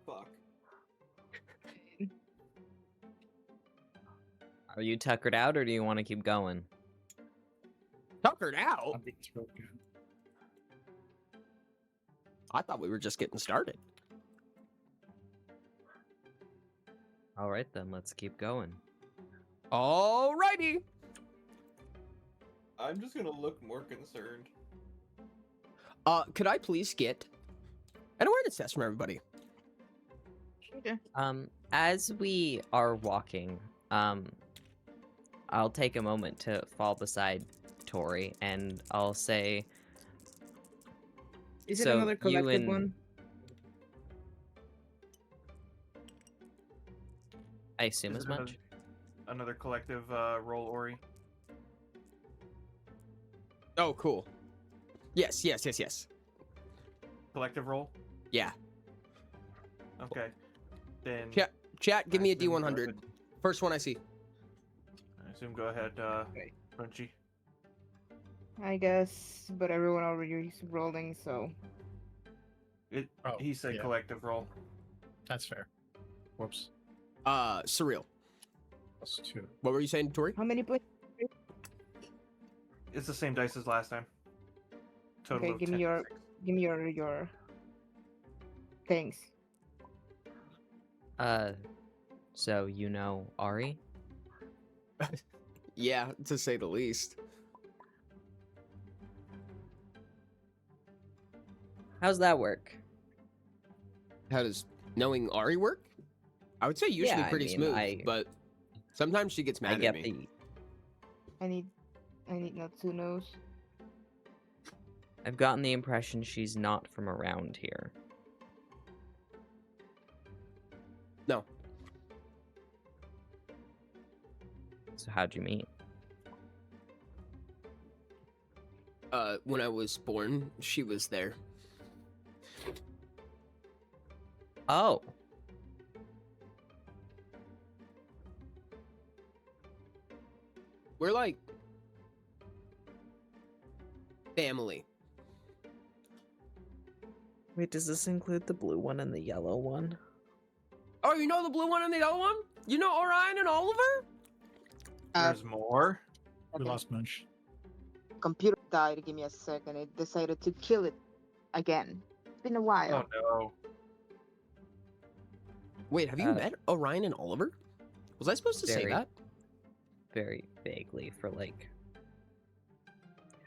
Fuck. Are you tuckered out, or do you want to keep going? Tuckered out? I'm being real good. I thought we were just getting started. All right, then let's keep going. Alrighty. I'm just gonna look more concerned. Could I please get an awareness test from everybody? Okay. As we are walking, I'll take a moment to fall beside Tori, and I'll say, Is it So, another you collective and- one? I assume Is as it much. Another collective roll, Ori. Oh, cool. Yes. Collective roll. Yeah. Okay. Then Chat, give I me a assume go D100. ahead- First one I see. I assume go ahead, Okay. Crunchy. I guess, but everyone already is rolling, so Oh, He said yeah. collective roll. That's fair. Whoops. Surreal. +2. What were you saying, Tori? how many points? It's the same dice as last time. Total Okay, of give me 10. your things. So you know Ari? Yeah, to say the least. How's that work? How does knowing Ari work? I would say usually Yeah, I pretty mean, smooth, but sometimes she gets I mad at get me. I need Natsuno's. I've gotten the impression she's not from around here. No. So how'd you meet? When I was born, she was there. Oh. We're like family. Wait, does this include the blue one and the yellow one? Oh, you know the blue one and the yellow one? You know Orion and Oliver? There's more. We lost Munch. Computer died. Give me a second. It decided to kill it again. It's been a while. Oh no. Wait, have you Uh, met Orion and Oliver? Was I supposed to say very- that? Very vaguely for like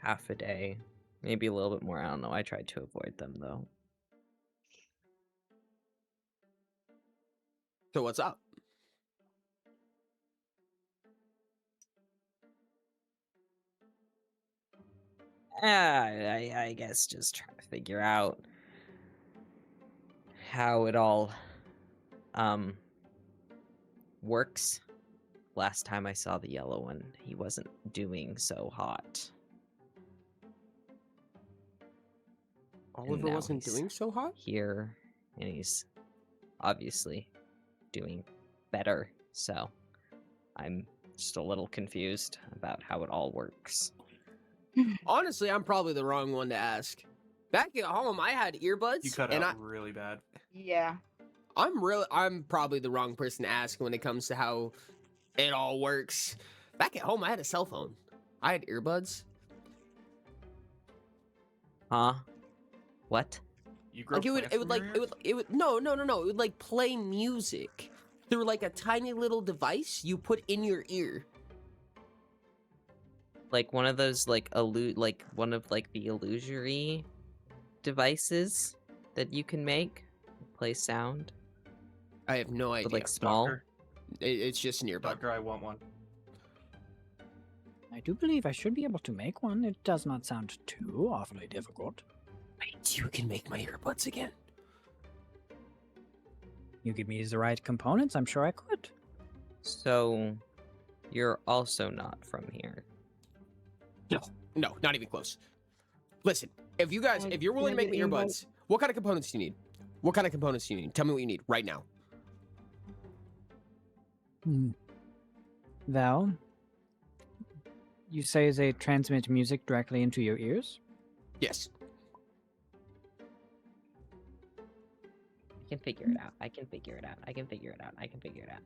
half a day. Maybe a little bit more. I don't know. I tried to avoid them though. So what's up? I guess just trying to figure out how it all works. Last time I saw the yellow one, he wasn't doing so hot. Oliver now wasn't he's doing so hot? Here, and he's obviously doing better. So I'm just a little confused about how it all works. Honestly, I'm probably the wrong one to ask. Back at home, I had earbuds, You cut and out really bad. Yeah. I'm probably the wrong person to ask when it comes to how it all works. Back at home, I had a cell phone. I had earbuds. Huh? What? You grow Like plants from your ears? it would no. It would like play music through like a tiny little device you put in your ear. Like one of those like one of like the illusory devices that you can make play sound I have no idea. but like small. Doctor, It's just an earbud. Doctor, I want one. I do believe I should be able to make one. It does not sound too awfully difficult. Wait, you can make my earbuds again. You give me the right components, I'm sure I could. So you're also not from here. No, not even close. Listen, if you're willing to make me earbuds, what kind of components do you need? What kind of components do you need? Tell me what you need right now. Val, you say they transmit music directly into your ears? Yes. I can figure it out. I can figure it out. I can figure it out. I can figure it out.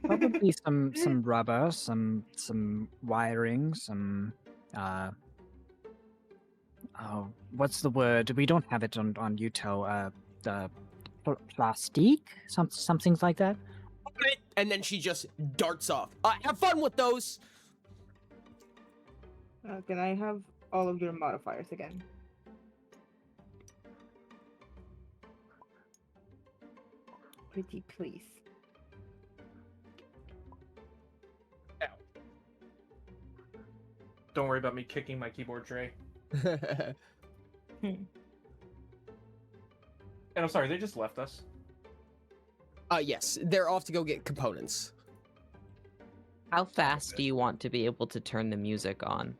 Probably some rubber, some wiring, some oh, what's the word? We don't have it on Uto. Plastic, some things like that. And then she just darts off. Have fun with those. Can I have all of your modifiers again? Pretty please. Don't worry about me kicking my keyboard tray. And I'm sorry, they just left us. Yes, they're off to go get components. How fast do you want to be able to turn the music on?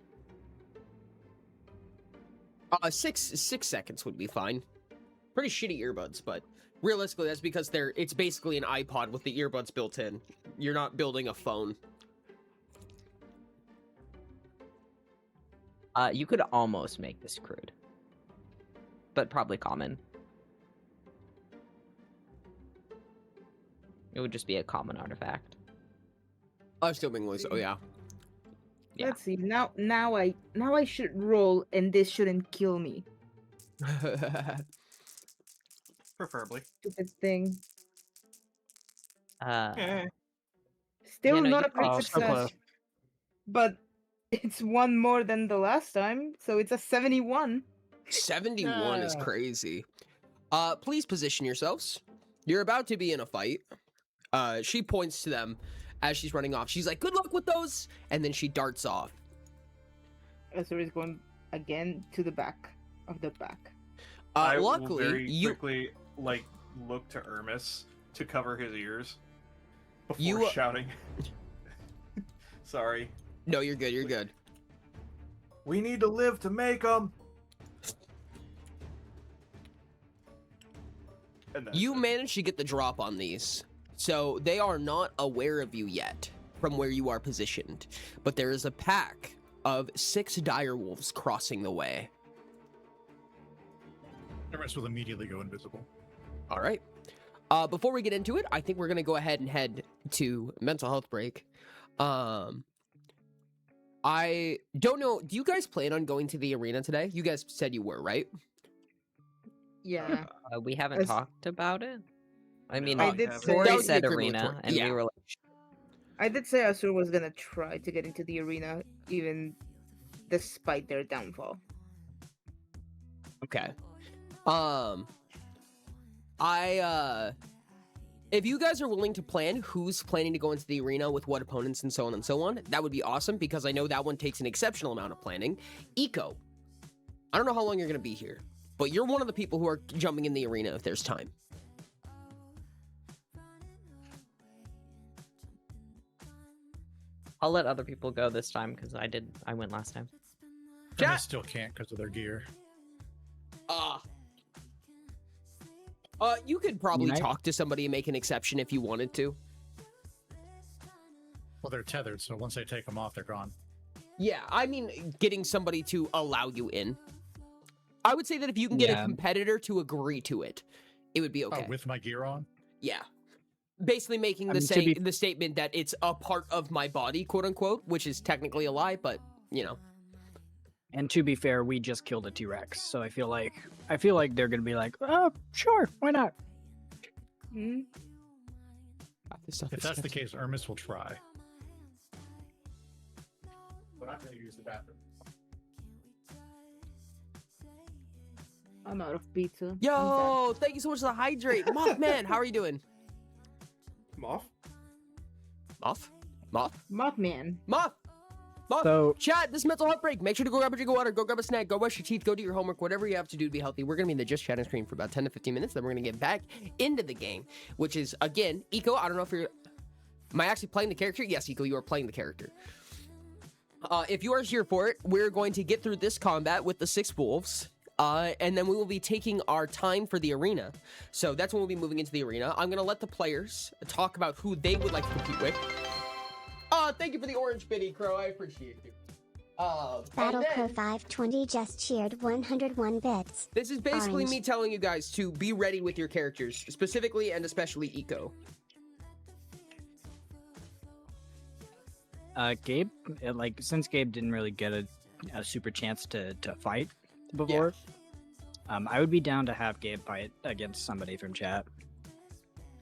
6 seconds would be fine. Pretty shitty earbuds, but realistically, that's because it's basically an iPod with the earbuds built in. You're not building a phone. You could almost make this crude, but probably common. It would just be a common artifact. Assumingly so, yeah. Yeah. Let's see. Now I should roll, and this shouldn't kill me. Preferably. Stupid thing. Eh. Still Yeah, no, not you- a great Oh, so success. close. But it's one more than the last time, so it's a 71. 71 is Yeah. crazy. Please position yourselves. You're about to be in a fight. She points to them as she's running off. She's like, good luck with those! And then she darts off. Azur is going again to the back of the pack. I will Luckily, very you... quickly look to Ermis to cover his ears before You- shouting. Sorry. No, you're good, you're good. We need to live to make them. You managed to get the drop on these, so they are not aware of you yet from where you are positioned. But there is a pack of 6 direwolves crossing the way. The rest will immediately go invisible. All right. Before we get into it, I think we're gonna go ahead and head to mental health break. I don't know. Do you guys plan on going to the arena today? You guys said you were, right? Yeah. We haven't As- talked about it. I mean, I did say- Tori That was the said equivalent arena, to- and yeah. we were like, I did say Azur was gonna try to get into the arena, even despite their downfall. Okay. If you guys are willing to plan who's planning to go into the arena with what opponents and so on, that would be awesome because I know that one takes an exceptional amount of planning. Eco, I don't know how long you're going to be here, but you're one of the people who are jumping in the arena if there's time. I'll let other people go this time because I went last time. And Chat- they still can't because of their gear. You could probably Night. talk to somebody and make an exception if you wanted to. Well, they're tethered, so once they take them off, they're gone. Yeah, I mean, getting somebody to allow you in. I would say that if you can get a Yeah. competitor to agree to it, it would be okay. Oh, with my gear on? Yeah. Basically making I the mean, to be- the statement that it's a part of my body, quote unquote, which is technically a lie, but you know. And to be fair, we just killed a T-Rex, so I feel like they're gonna be like, oh, sure, why not? Hmm? If that's the case, Ermis will try. But I'm going to use the bathroom. I'm out of pizza. I'm Yo, thank you so much for the hydrate. Mothman, how are you doing? Moth? Moth? sad. Mothman. Moth! So Chat, this is mental health break. Make sure to go grab a drink of water, go grab a snack, go brush your teeth, go do your homework, whatever you have to do to be healthy. We're going to be in the just chatting screen for about 10 to 15 minutes. Then we're going to get back into the game, which is, again, Eco, I don't know if you're... Am I actually playing the character? Yes, Eco, you are playing the character. If you are here for it, we're going to get through this combat with the 6 wolves. and then we will be taking our time for the arena. So that's when we'll be moving into the arena. I'm gonna let the players talk about who they would like to compete with. Thank you for the orange biddy, Crow. I appreciate you. Battlecrow 520 just cheered 101 bits. This is basically Orange. me telling you guys to be ready with your characters, specifically and especially Eco. Gabe, since Gabe didn't really get a super chance to fight before, I would be down to have Gabe fight against somebody from chat.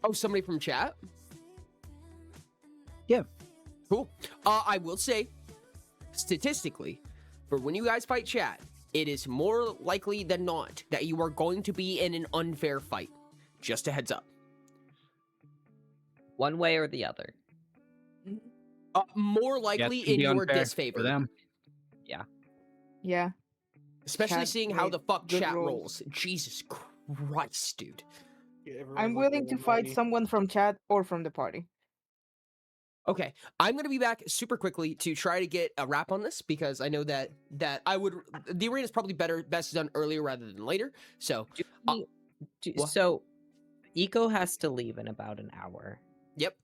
Oh, somebody from chat? Yeah. Cool. I will say, statistically, for when you guys fight chat, it is more likely than not that you are going to be in an unfair fight. Just a heads up. One way or the other. More likely in your disfavor. Them. Yeah. Yeah. Especially Chat seeing how made the fuck good chat rolls. rolls. Jesus Christ, dude. Yeah, everyone's I'm like willing to rolling fight money. someone from chat or from the party. Okay, I'm gonna be back super quickly to try to get a wrap on this because I know that the arena is probably best done earlier rather than later. So, what? So, Eco has to leave in about an hour. Yep.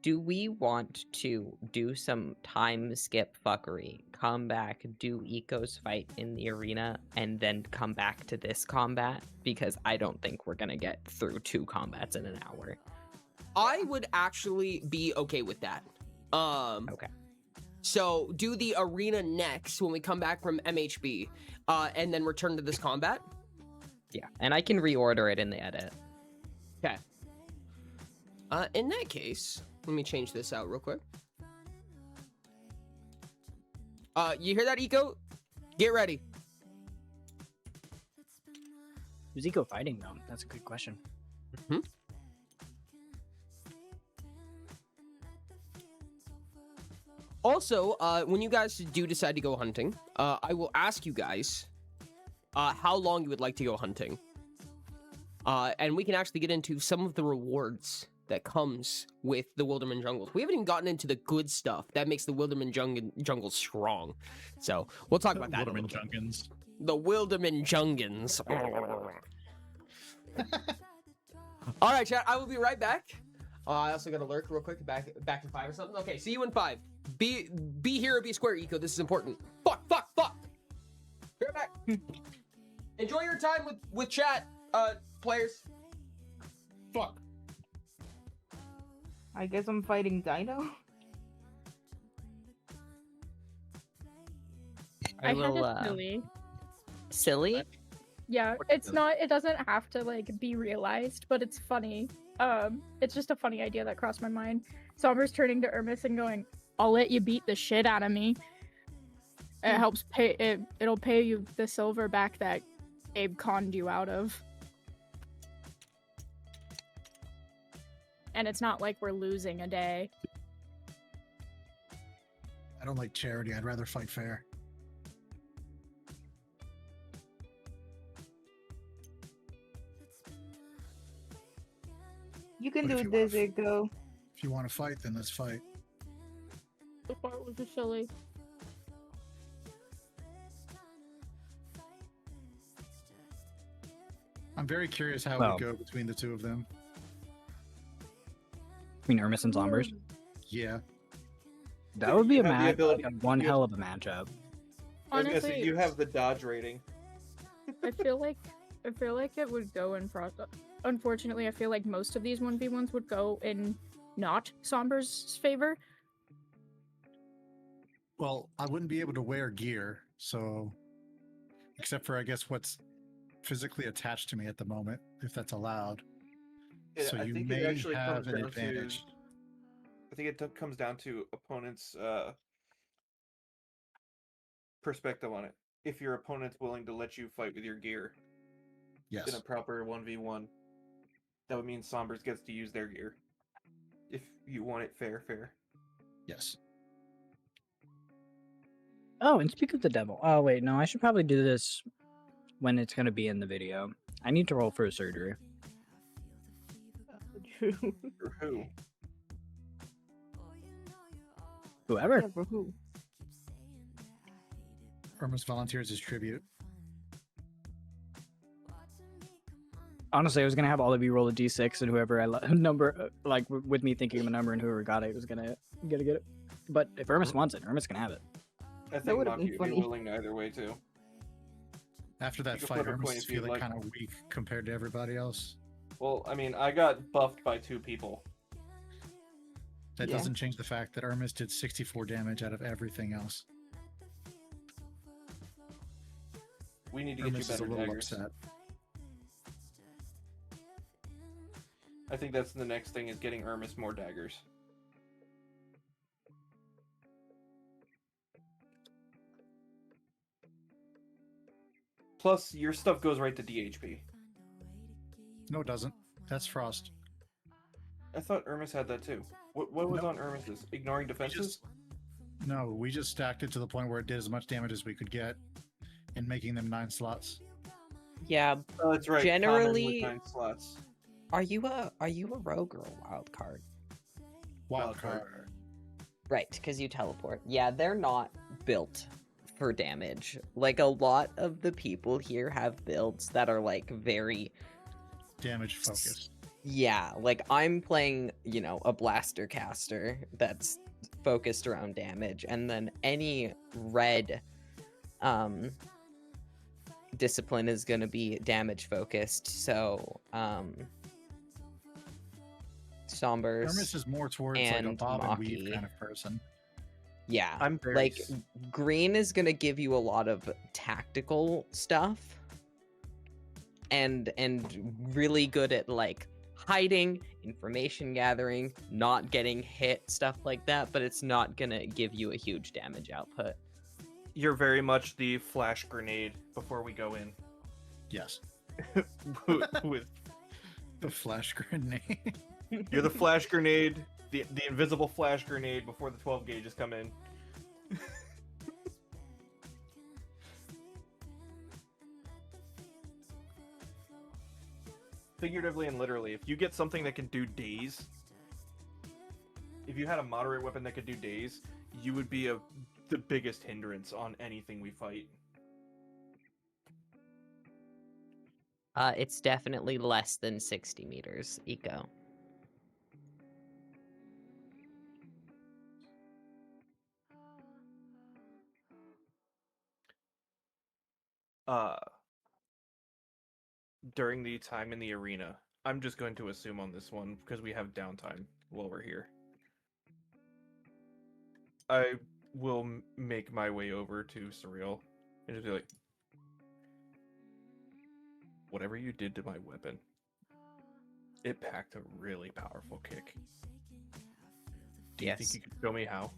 Do we want to do some time skip fuckery? Come back, do Eco's fight in the arena, and then come back to this combat? Because I don't think we're gonna get through 2 combats in an hour. I would actually be okay with that. Okay. So do the arena next when we come back from MHB, and then return to this combat. Yeah, and I can reorder it in the edit. Okay. In that case, let me change this out real quick. You hear that, Eco? Get ready. Who's Eco fighting though? That's a good question. Mm-hmm. Also, when you guys do decide to go hunting, I will ask you guys how long you would like to go hunting. And we can actually get into some of the rewards that comes with the Wilderman jungles. We haven't even gotten into the good stuff that makes the Wilderman jungle strong. So we'll talk about that. Wilderman Jungans. The Wilderman Jungans. All right, chat. I will be right back. I also got to lurk real quick. Back in 5 or something. Okay, see you in 5. Be here or be square, Eco. This is important. Fuck. Be right back. Enjoy your time with chat, players. Fuck. I guess I'm fighting Dino. I will, had it silly. Silly? Yeah, it's not. It doesn't have to like be realized, but it's funny. It's just a funny idea that crossed my mind. Somber's turning to Ermis and going, "I'll let you beat the shit out of me." It helps pay it. It'll pay you the silver back that Abe conned you out of. And it's not like we're losing a day. I don't like charity. I'd rather fight fair. You can But if do you this, wanna Eco. If you want to fight, then let's fight. The part was just silly. I'm very curious how it Well. would go between the two of them. Between Ermis and Zombers. Yeah. That would be You a have the match. ability- One you- hell of a matchup. I was gonna say, Honestly, you have the dodge rating. I feel like it would go in unfortunately, I feel like most of these 1v1s would go in not Somber's favor. Well, I wouldn't be able to wear gear, so except for I guess what's physically attached to me at the moment, if that's allowed. So I you think may it actually have comes an down advantage. to. I think it comes down to opponent's perspective on it. If your opponent's willing to let you fight with your gear in Yes. a proper 1v1, that would mean Sombers gets to use their gear. If you want it fair. Yes. Oh, and speak of the devil. Oh wait, no, I should probably do this when it's gonna be in the video. I need to roll for a surgery. True. For who? Whoever. Yeah, for who? Irmus volunteers as tribute. Honestly, I was gonna have all of you roll a d6, and whoever number, with me thinking of a number, and whoever got it was gonna get it. But if Irmis wants it, Irmis can have it. I think would've Maki been would be funny. willing either way too. After that You could fight, flip a coin Irmis is if you'd feeling like. kind of weak compared to everybody else. Well, I mean, I got buffed by 2 people. That Yeah. doesn't change the fact that Irmis did 64 damage out of everything else. We need to get Irmis you is a better little daggers. upset. I think that's the next thing, is getting Irmis more daggers. Plus, your stuff goes right to DHP. No, it doesn't. That's Frost. I thought Irmis had that too. What was No. on Irmis's? Ignoring defenses? No, we just stacked it to the point where it did as much damage as we could get, and making them 9 slots. Yeah. Oh, that's right. common with Generally, 9 slots. are you a rogue or a wild card? Wildcard. Right, because you teleport. Yeah, they're not built for damage. Like, a lot of the people here have builds that are like very Damage focused. Yeah, like I'm playing, you know, a blaster caster that's focused around damage, and then any red discipline is going to be damage focused. So Sombers, Irmis is more towards like a and bob and weave Maki. kind of person. yeah, I'm very like green is going to give you a lot of tactical stuff, and really good at like hiding, information gathering, not getting hit, stuff like that, but it's not gonna give you a huge damage output. You're very much the flash grenade before we go in. Yes. With The flash grenade. you're the flash grenade, the invisible flash grenade before the 12 gauges come in. Figuratively and literally, if you get something that can do daze, if you had a moderate weapon that could do daze, you would be the biggest hindrance on anything we fight. It's definitely less than 60 meters, Eco. During the time in the arena, I'm just going to assume on this one because we have downtime while we're here. I will make my way over to Surreal and just be like, whatever you did to my weapon, it packed a really powerful kick. Do you think Yes. you could show me how?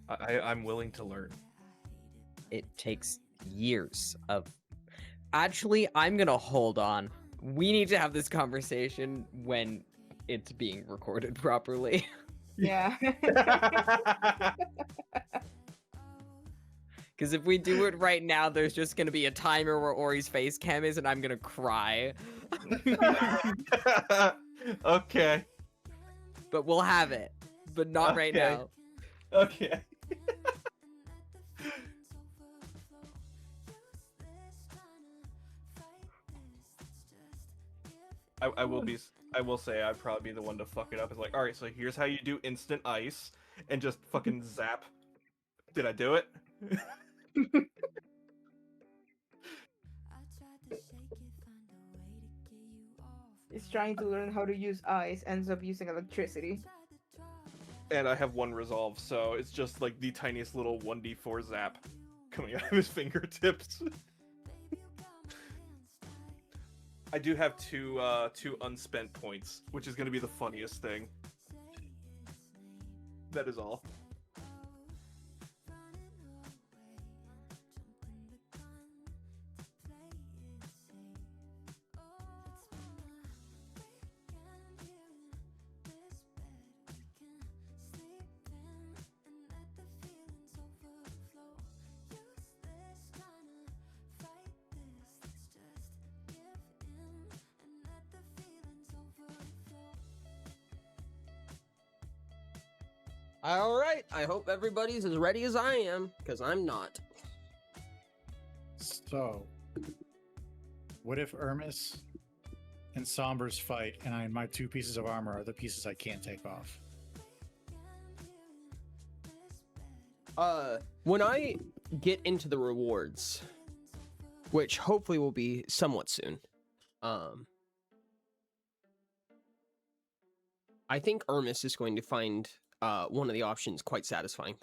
I'm willing to learn. It takes years of... Actually, I'm gonna hold on. We need to have this conversation when it's being recorded properly. Yeah. Because if we do it right now, there's just gonna be a timer where Ori's face cam is, and I'm gonna cry. Okay. But we'll have it. But not right Okay. now. Okay. I will say I'd probably be the one to fuck it up. It's like, all right, so here's how you do instant ice, and just fucking zap. Did I do it? He's trying to learn how to use ice, ends up using electricity. And I have 1 resolve, so it's just like the tiniest little 1d4 zap coming out of his fingertips. I do have two unspent points, which is going to be the funniest thing. That is all. All right. I hope everybody's as ready as I am, because I'm not. So, what if Ermis and Sombers fight, and my 2 pieces of armor are the pieces I can't take off? When I get into the rewards, which hopefully will be somewhat soon, I think Ermis is going to find one of the options quite satisfying.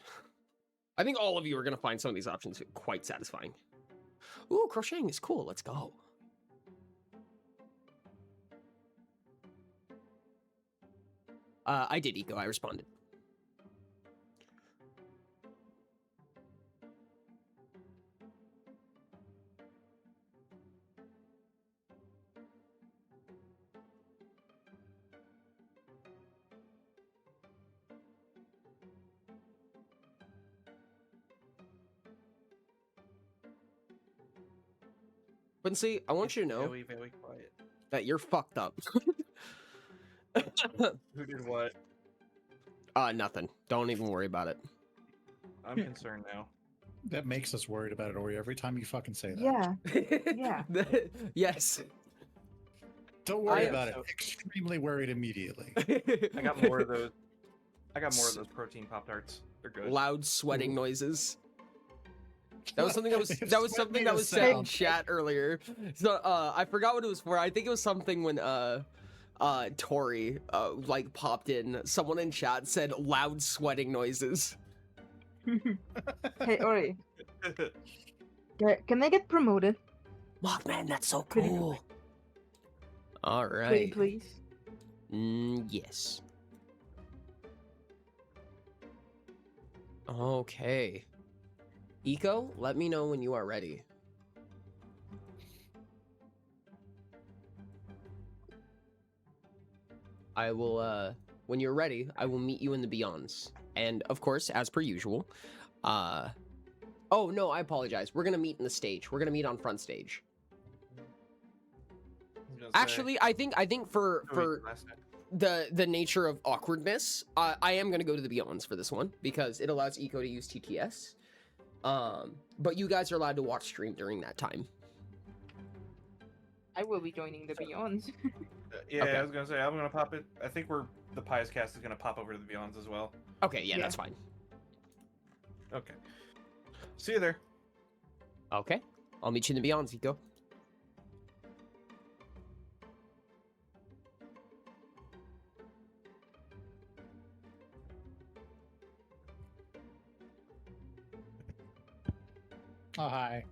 I think all of you are going to find some of these options quite satisfying. Ooh, crocheting is cool. Let's go. I did, Eco. I responded. But see, I want you to know Very, very quiet. that you're fucked up. Who did what? Nothing. Don't even worry about it. I'm concerned now. That makes us worried about it, Ori, every time you fucking say that. Yeah. Yeah. Yes. Don't worry am about it. so- Extremely worried immediately. I got more of those. I got more of those protein Pop-Tarts. They're good. Loud sweating noises. That was something If that was sweat something made that a was said in sound- chat earlier. So I forgot what it was for. I think it was something when Tori like popped in. Someone in chat said loud sweating noises. Hey, Ori. Can I get promoted? Mothman, that's so Pretty cool. All Pretty right. please. Yes. Okay. Eco, let me know when you are ready. I will, when you're ready, I will meet you in the Beyonds. And, of course, as per usual, oh, no, I apologize. We're gonna meet in the stage. We're gonna meet on front stage. Actually, I think for the nature of awkwardness, I am gonna go to the Beyonds for this one because it allows Eco to use TTS. But you guys are allowed to watch stream during that time. I will be joining the Beyonds. Yeah, Okay. I was gonna say I'm gonna pop it. I think the Pious Cast is gonna pop over to the Beyonds as well. Okay, yeah, Yeah. that's fine. Okay. See you there. Okay, I'll meet you in the Beyonds, Eco. Oh, hi.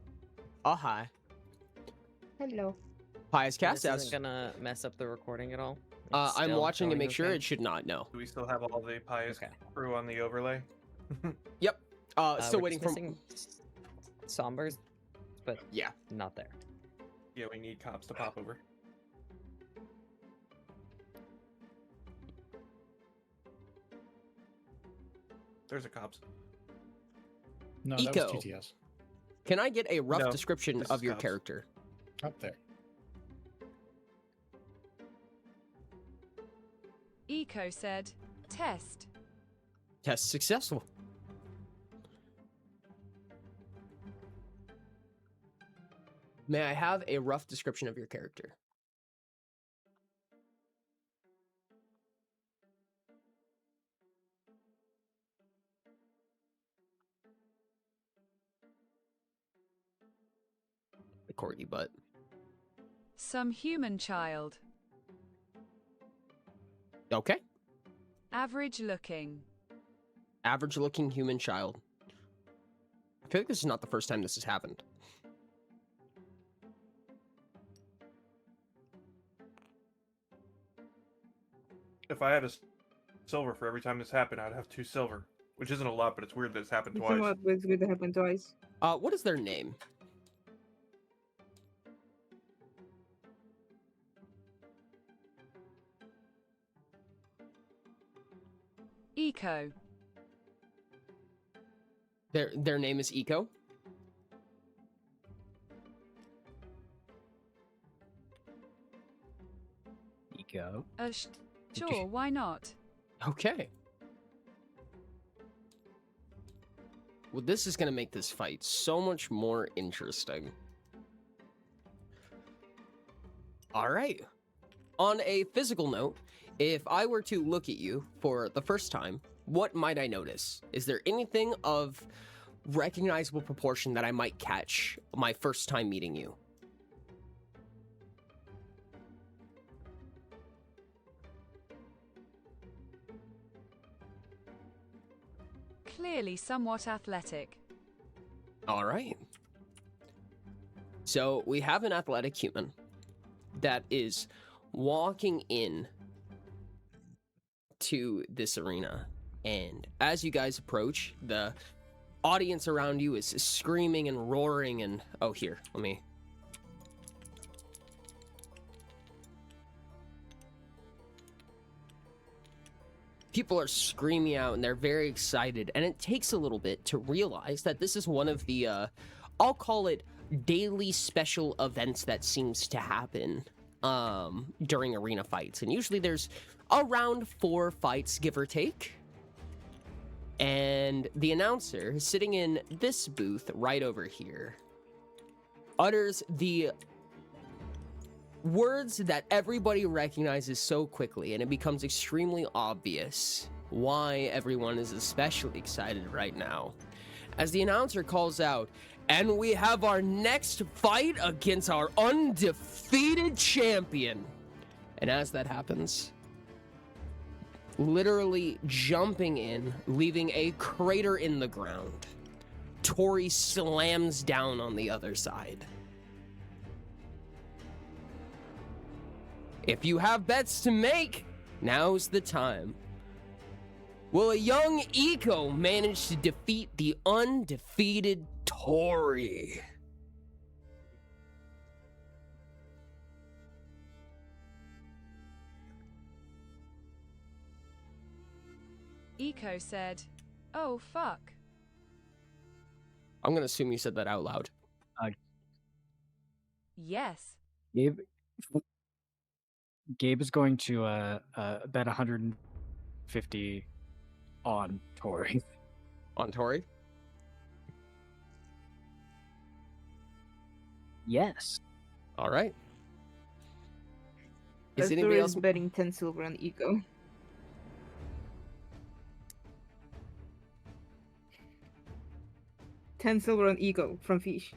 Oh, hi. Hello. Pious Cast, This as isn't gonna mess up the recording at all. It's I'm still watching to going make sure okay? it should not, no. Do we still have all the Pious Okay. crew on the overlay? Yep, still we're waiting just for... missing Sombers, but Yeah. not there. Yeah, we need cops to pop over. There's a cops. No, that Eco. was TTS. Can I get a rough No, description this of is your cops. character? Up there. Eco said, test. Test successful. May I have a rough description of your character? The corgi butt. Some human child. Okay. Average looking. Average looking human child. I feel like this is not the first time this has happened. If I had silver for every time this happened, I'd have 2 silver, which isn't a lot, but it's weird that it's happened It's twice. not it's good to happen twice. What is their name? Eco. Their name is Eco? Eco. Sure, why not? Okay. Well, this is going to make this fight so much more interesting. All right. On a physical note, if I were to look at you for the first time, what might I notice? Is there anything of recognizable proportion that I might catch my first time meeting you? Clearly somewhat athletic. All right. So we have an athletic human that is walking in to this arena. And as you guys approach, the audience around you is screaming and roaring and... Oh, here, let me... People are screaming out and they're very excited, and it takes a little bit to realize that this is one of the, I'll call it daily special events that seems to happen during arena fights. And usually there's around 4 fights, give or take. And the announcer, sitting in this booth right over here, utters the words that everybody recognizes so quickly, and it becomes extremely obvious why everyone is especially excited right now. As the announcer calls out, and we have our next fight against our undefeated champion. And as that happens, literally jumping in, leaving a crater in the ground, Tori slams down on the other side. If you have bets to make, now's the time. Will a young Eco manage to defeat the undefeated Tori? Eco said, "Oh, fuck." I'm gonna assume you said that out loud. Yes. Gabe is going to bet 150 on Tori. On Tori? Yes. All right. Is Arthur anybody is else betting 10 silver on Eco. $10 silver on Eco from Fish.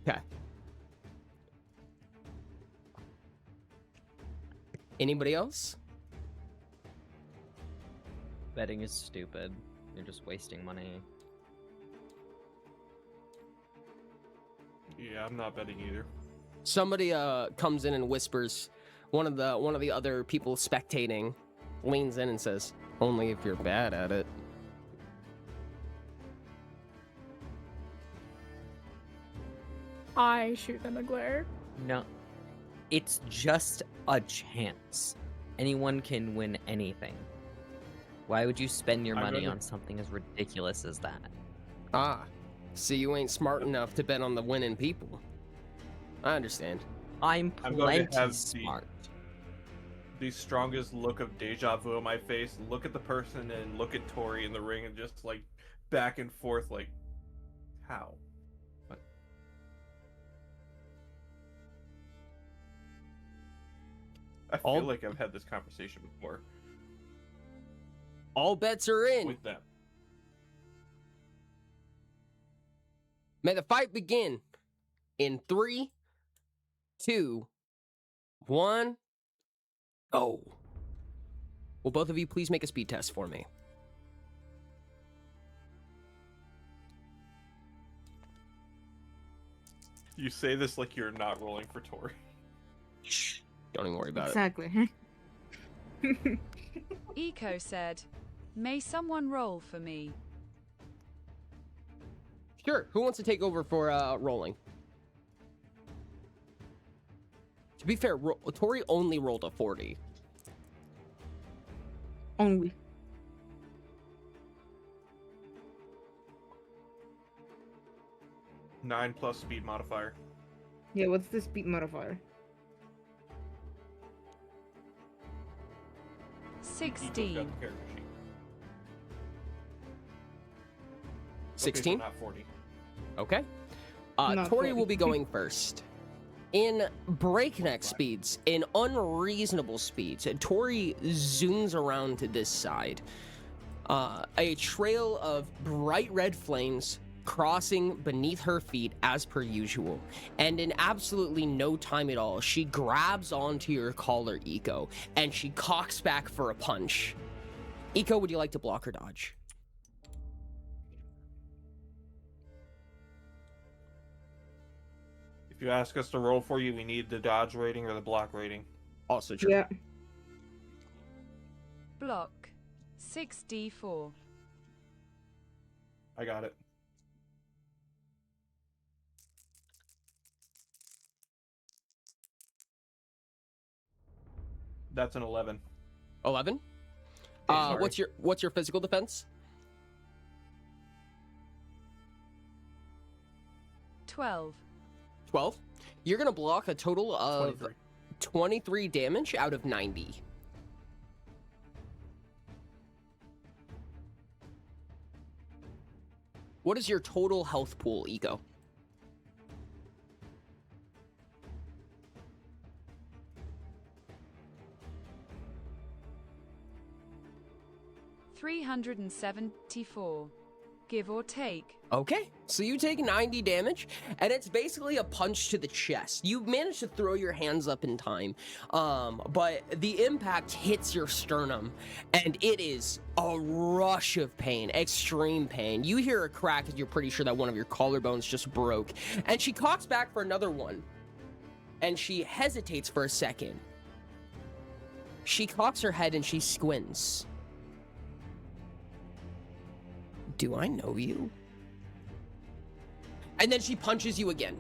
Okay. Anybody else? Betting is stupid. You're just wasting money. Yeah, I'm not betting either. Somebody comes in and whispers. One of the other people spectating leans in and says, "Only if you're bad at it." I shoot them a glare. No. It's just a chance. Anyone can win anything. Why would you spend your money on something as ridiculous as that? Ah, so you ain't smart enough to bet on the winning people. I understand. I'm going to plenty have smart. The strongest look of deja vu on my face. Look at the person and look at Tori in the ring and just like back and forth like, how? What? I feel like I've had this conversation before. All bets are in. With them. May the fight begin in 3, 2, 1, go. Will both of you please make a speed test for me? You say this like you're not rolling for Tori. Shh. Don't even worry about Exactly. Eco said, "May someone roll for me." it. Sure. Who wants to take over for rolling? To be fair, Tori only rolled a 40. Only. Nine plus speed modifier. Yeah, what's the speed modifier? 16. 16? not 40. Okay. Not Tori 40. will be going first. In breakneck speeds, in unreasonable speeds, Tori zooms around to this side. A trail of bright red flames crossing beneath her feet as per usual. And in absolutely no time at all, she grabs onto your collar, Eco, and she cocks back for a punch. Eco, would you like to block or dodge? If you ask us to roll for you, we need the dodge rating or the block rating. Also true. Yeah. Block. 6d4. I got it. That's an 11. 11? sorry. What's your physical defense? 12. 12. You're gonna block a total of 23 damage out of 90. What is your total health pool, Eco? $374, give or take. Okay, so you take 90 damage, and it's basically a punch to the chest. You manage to throw your hands up in time, but the impact hits your sternum, and it is a rush of pain, extreme pain. You hear a crack, and you're pretty sure that one of your collarbones just broke, and she cocks back for another one, and she hesitates for a second. She cocks her head, and she squints. Do I know you? And then she punches you again.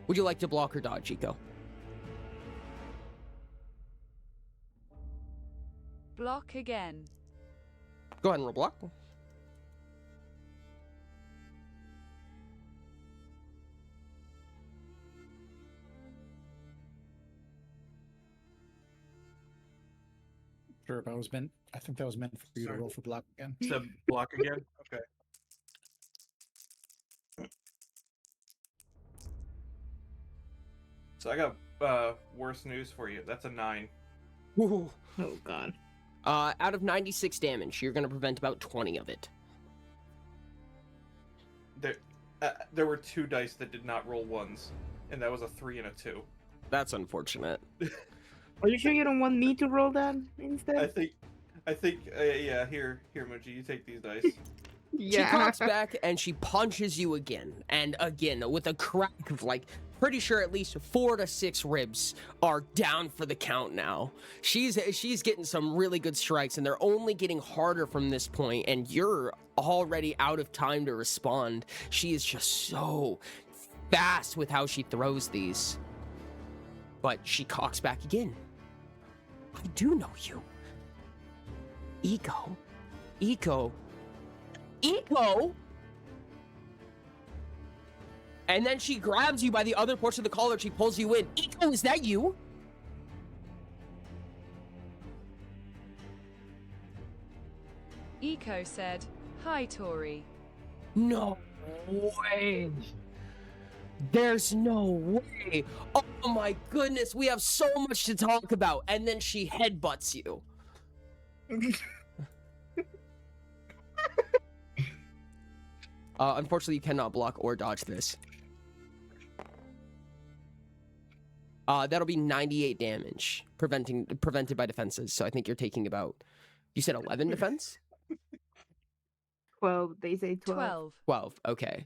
Would you like to block or dodge, Eco? Block again. Go ahead and roll block. Sure, if I was meant, I think that was meant for you to roll for block again. To block again? Okay. So I got worse news for you. That's a 9. Ooh. Oh god. Out of 96 damage, you're going to prevent about 20 of it. There were 2 dice that did not roll ones, and that was a 3 and a 2. That's unfortunate. Are you sure you don't want me to roll that instead? I think, yeah. Here, Muji, you take these dice. She cocks back and she punches you again and again with a crack of like, pretty sure at least 4 to 6 ribs are down for the count now. She's getting some really good strikes, and they're only getting harder from this point, and you're already out of time to respond. She is just so fast with how she throws these. But she cocks back again. I do know you. Eco. And then she grabs you by the other portion of the collar. She pulls you in. Eco, is that you? Eco said, "Hi, Tori." No way. There's no way. Oh my goodness, we have so much to talk about. And then she headbutts you. Unfortunately, you cannot block or dodge this. That'll be 98 damage, prevented by defenses. So I think you're taking about, you said 11 defense? 12. They say 12. 12, okay.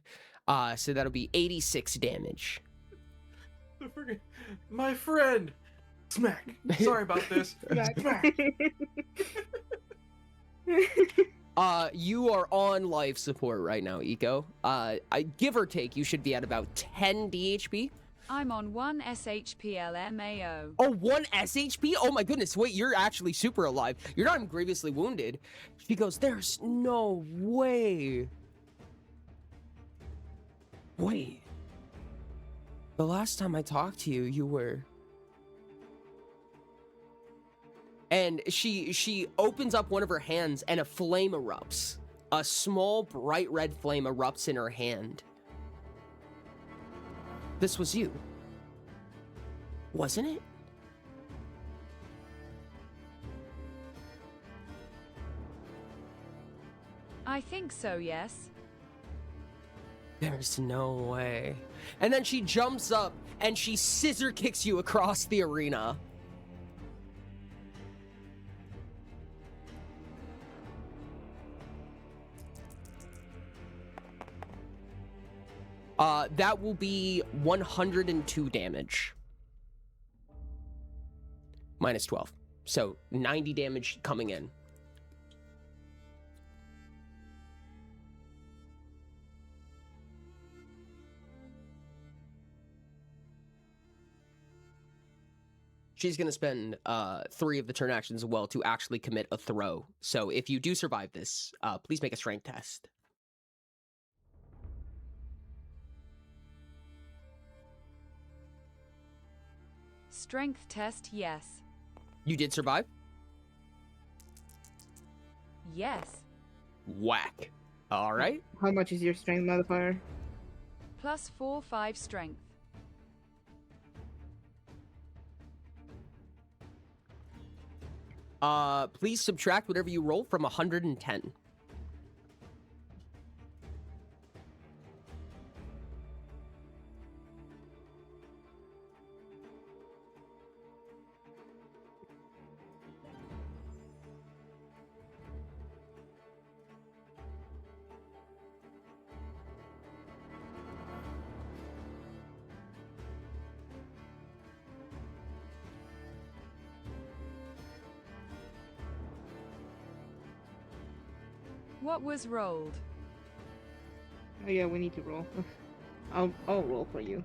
So that'll be 86 damage. My friend! Smack! Sorry about this. Smack! You are on life support right now, Eco. I give or take, you should be at about 10 DHP. I'm on 1 SHP LMAO. Oh, 1 SHP? Oh my goodness, wait, you're actually super alive. You're not even grievously wounded. She goes, there's no way. Wait. The last time I talked to you, you were... And she opens up one of her hands and a flame erupts. A small bright red flame erupts in her hand. This was you, wasn't it? I think so, yes. There's no way. And then she jumps up and she scissor kicks you across the arena. That will be 102 damage. Minus 12. So 90 damage coming in. She's going to spend 3 of the turn actions as well to actually commit a throw. So if you do survive this, please make a strength test. Strength test, yes. You did survive? Yes. Whack. All right. How much is your strength modifier? Plus 4, 5 strength. Please subtract whatever you roll from 110. What was rolled? Oh yeah, we need to roll. I'll roll for you.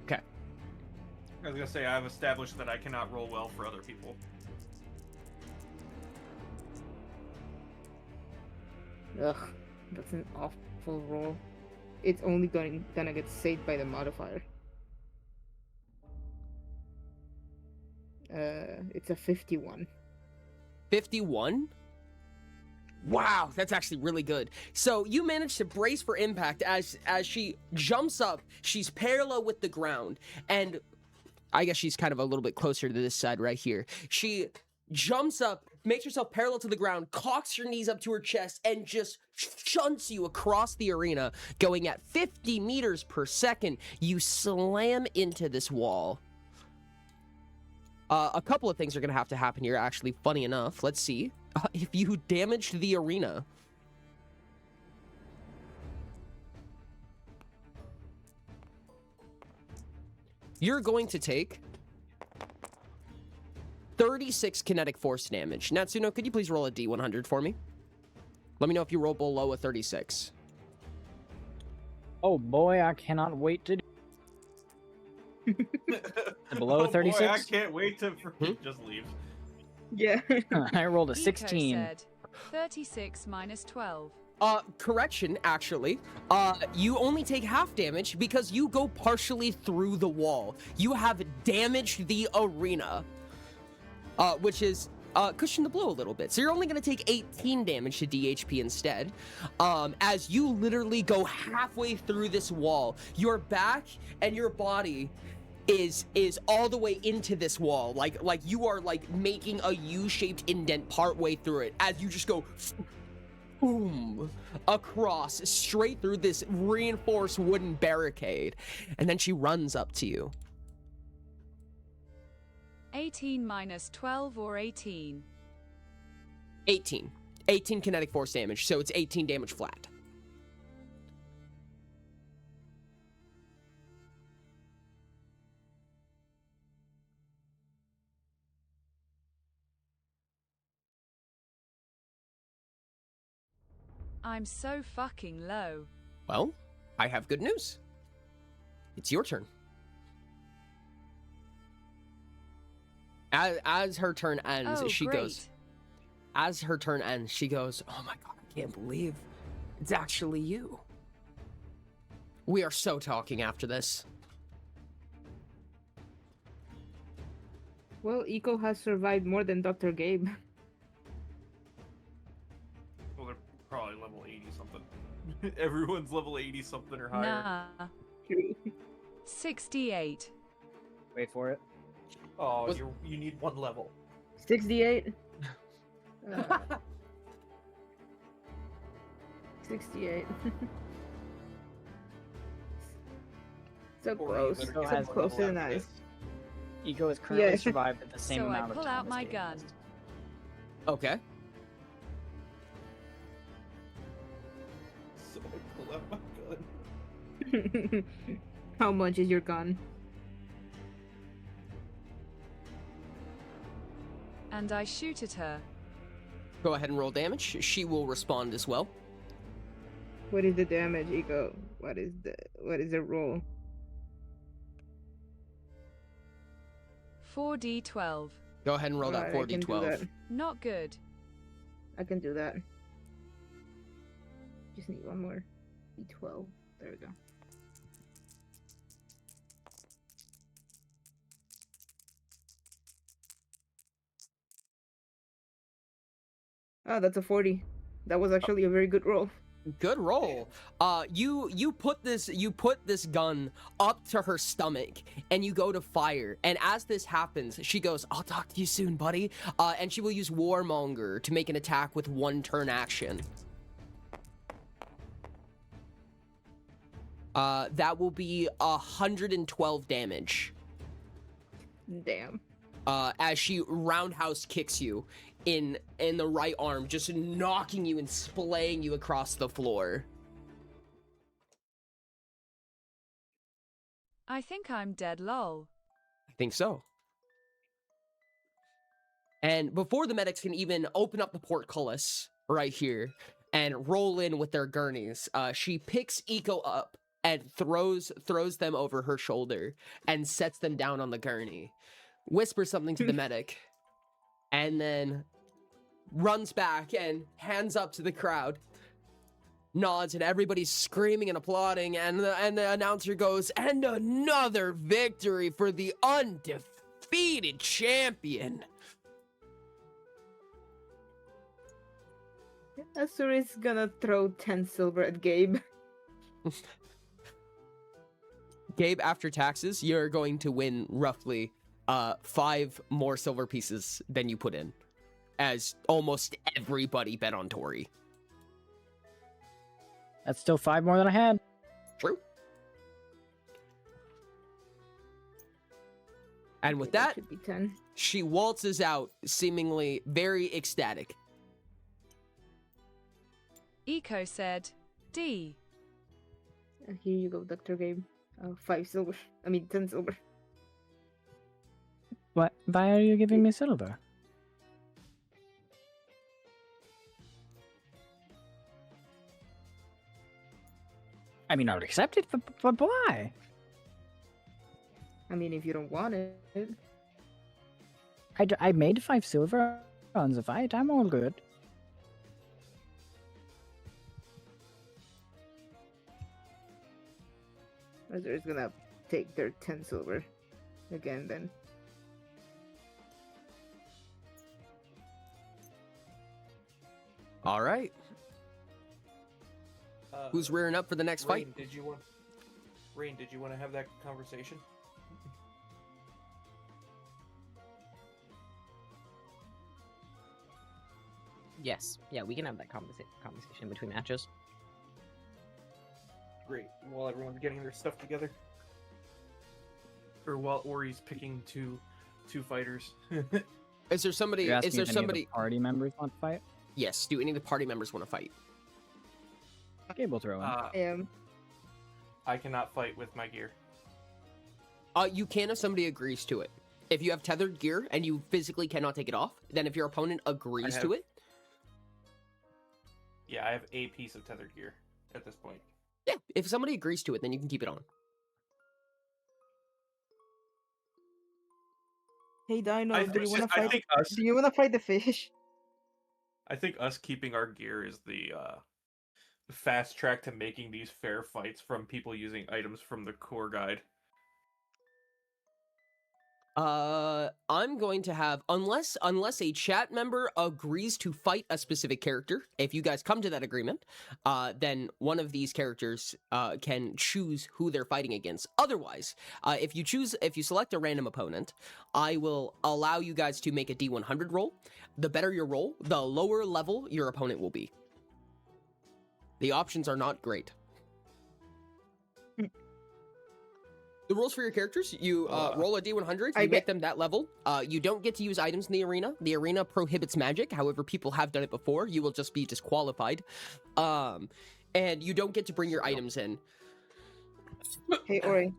Okay. I was gonna say, I've established that I cannot roll well for other people. Ugh, that's an awful roll. It's only gonna get saved by the modifier. It's a 51. 51? Wow, that's actually really good. So you managed to brace for impact as she jumps up. She's parallel with the ground, and I guess she's kind of a little bit closer to this side right here. She jumps up, makes herself parallel to the ground, cocks her knees up to her chest, and just shunts you across the arena, going at 50 meters per second. You slam into this wall. A couple of things are going to have to happen here, actually, funny enough. Let's see. If you damaged the arena. You're going to take 36 kinetic force damage. Natsuno, could you please roll a D100 for me? Let me know if you roll below a 36. Oh boy, I cannot wait to do below 36. Boy, I can't wait to just leave. Yeah. I rolled a Eco 16. said 36 minus 12. Correction, actually. You only take half damage because you go partially through the wall. You have damaged the arena. Which is cushion the blow a little bit. So you're only going to take 18 damage to DHP instead. As you literally go halfway through this wall, your back and your body is all the way into this wall. Like you are like making a U-shaped indent partway through it as you just go boom across straight through this reinforced wooden barricade. And then she runs up to you. 18 minus 12 or 18? 18. 18 kinetic force damage, so it's 18 damage flat. I'm so fucking low. Well, I have good news. It's your turn. As her turn ends, Oh, she great. goes... As her turn ends, she goes, oh my god, I can't believe it's actually you. We are so talking after this. Well, Eco has survived more than Dr. Gabe. Well, they're probably level 80 something. Everyone's level 80 something or higher. Nah. 68. Wait for it. Oh, you need one level. 68. 68. So Or you close. better So get So has one close level to the after nice. this. Eco has currently Yeah. survived at the same So I amount of pull time. out as my Gabe gun. has. Okay. So I pull out my gun. How much is your gun? And I shoot at her. Go ahead and roll damage. She will respond as well. What is the damage, Eco? What is the roll? 4d12. Go ahead and roll that Alright, I can do 4d12. that. Not good. I can do that. Just need one more. D12. There we go. Oh, that's a 40. That was actually a very good roll. Good roll. You put this gun up to her stomach and you go to fire. And as this happens, she goes, "I'll talk to you soon, buddy." And she will use Warmonger to make an attack with 1 turn action. That will be 112 damage. Damn. As she roundhouse kicks you in the right arm, just knocking you and splaying you across the floor. I think I'm dead, lol. I think so. And before the medics can even open up the portcullis right here and roll in with their gurneys, she picks Eco up and throws them over her shoulder and sets them down on the gurney. Whispers something to the medic, and then runs back and hands up to the crowd, nods, and everybody's screaming and applauding, and the announcer goes, "And another victory for the undefeated champion." Azuri's gonna throw 10 silver at Gabe. Gabe, after taxes, you're going to win roughly 5 more silver pieces than you put in, as almost everybody bet on Tori. That's still 5 more than I had. True. And with Okay, that, should be 10. she waltzes out, seemingly very ecstatic. Eco said, D. Here you go, Dr. Gabe. 5 silver. I mean, 10 silver. What? Why are you giving me silver? I mean, I'll accept it, but why? I mean, if you don't want it. I made 5 silver on the fight. I'm all good. Azuri's gonna take their 10 silver again then. All right. Who's rearing up for the next fight? Rain, did you want to have that conversation? Yes. Yeah, we can have that conversation between matches. Great. While everyone's getting their stuff together, or while Ori's picking two fighters. Is there somebody? You're asking Is there if any of somebody? the party members want to fight? Yes. Do any of the party members want to fight? Gabe will throw in. I cannot fight with my gear. You can if somebody agrees to it. If you have tethered gear and you physically cannot take it off, then if your opponent agrees to it. Yeah, I have a piece of tethered gear at this point. Yeah, if somebody agrees to it, then you can keep it on. Hey Dino, I do you think- wanna I fight? think us- Do you wanna fight the fish? I think us keeping our gear is the fast track to making these fair fights from people using items from the core guide. I'm going to have unless a chat member agrees to fight a specific character. If you guys come to that agreement, then one of these characters can choose who they're fighting against. Otherwise, if you select a random opponent, I will allow you guys to make a D100 roll. The better your roll, the lower level your opponent will be. The options are not great. The rules for your characters, you roll a D100, you make them that level. You don't get to use items in the arena. The arena prohibits magic. However, people have done it before. You will just be disqualified. And you don't get to bring your items in. Hey, Ori.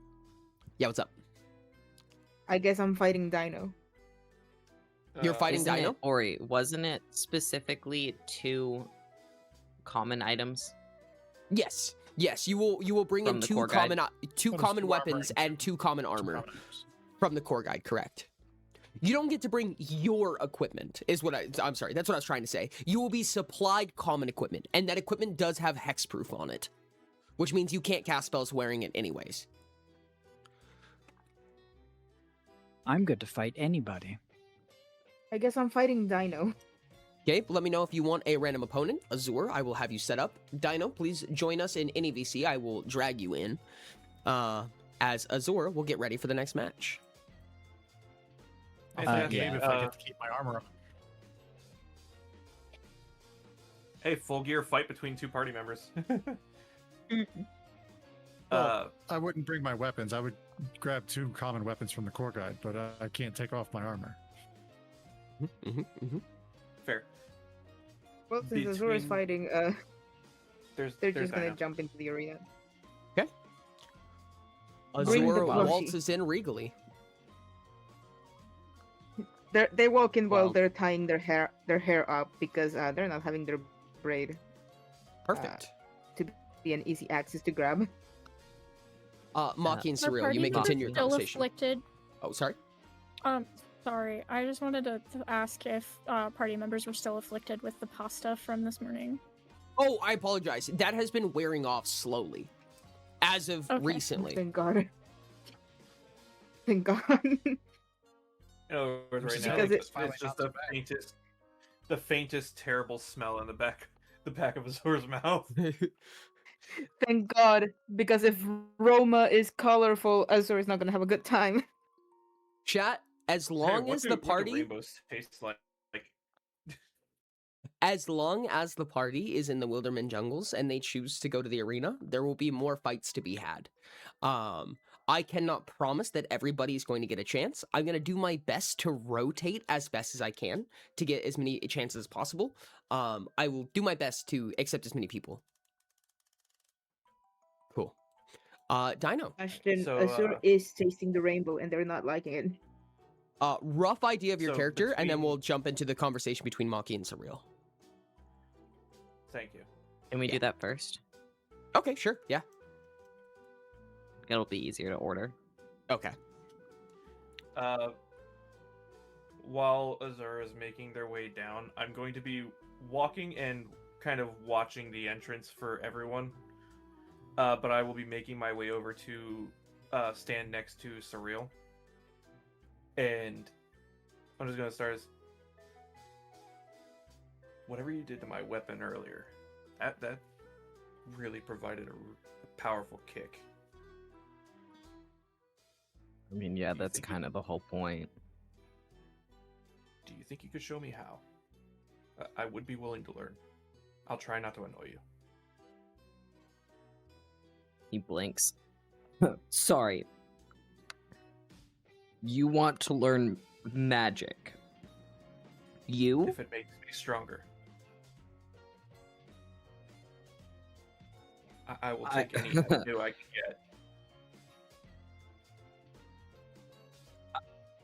Yeah, what's up? I guess I'm fighting Dino. You're fighting Isn't Dino? it, Ori, wasn't it specifically 2 common items? Yes. Yes, you will bring From in the 2 core guide? common weapons and 2 common armor from the core guide, correct. You don't get to bring your equipment, is what I'm sorry, that's what I was trying to say. You will be supplied common equipment, and that equipment does have hexproof on it, which means you can't cast spells wearing it anyways. I'm good to fight anybody. I guess I'm fighting Dino. Okay, let me know if you want a random opponent. Azur, I will have you set up. Dino, please join us in any VC. I will drag you in. As Azur, we'll get ready for the next match. I'll fight Gabe if I get to keep my armor on. Hey, full gear fight between 2 party members. Well, I wouldn't bring my weapons. I would grab 2 common weapons from the core guide, but I can't take off my armor. Fair. Well, since Azur is fighting, there's just gonna Dino. jump into the arena. Okay. Bring the Azur plushie. waltzes in regally. They walk in while they're tying their hair up because they're not having their braid. Perfect. To be an easy access to grab. Maki and The Surreal, party you may members continue your still conversation. afflicted. Oh, sorry. Sorry. I just wanted to ask if party members were still afflicted with the pasta from this morning. Oh, I apologize. That has been wearing off slowly. As of recently. Thank God. Thank God. Right Because now, it's it's just the faintest terrible smell in the back of Azur's mouth. Thank God. Because if Roma is colorful, Azur is not gonna have a good time. Chat, as long as the What do party rainbows taste like? as long as the party is in the Wilderman jungles and they choose to go to the arena, there will be more fights to be had. I cannot promise that everybody is going to get a chance. I'm going to do my best to rotate as best as I can to get as many chances as possible. I will do my best to accept as many people. Cool. Dino. Ashton, So, Azur is tasting the rainbow and they're not liking it. Rough idea of your So character, and then between- we'll jump into the conversation between Maki and Surreal. Thank you. Can we do that first? Okay, sure. Yeah. It'll be easier to order. Okay. While Azur is making their way down, I'm going to be walking and kind of watching the entrance for everyone. But I will be making my way over to stand next to Surreal. And I'm just going to start as... Whatever you did to my weapon earlier, that really provided a powerful kick. I mean, yeah, that's kind of the whole point. Do you think you could show me how? I would be willing to learn. I'll try not to annoy you. He blinks. Sorry. You want to learn magic? You? If it makes me stronger. I will take any new I can get.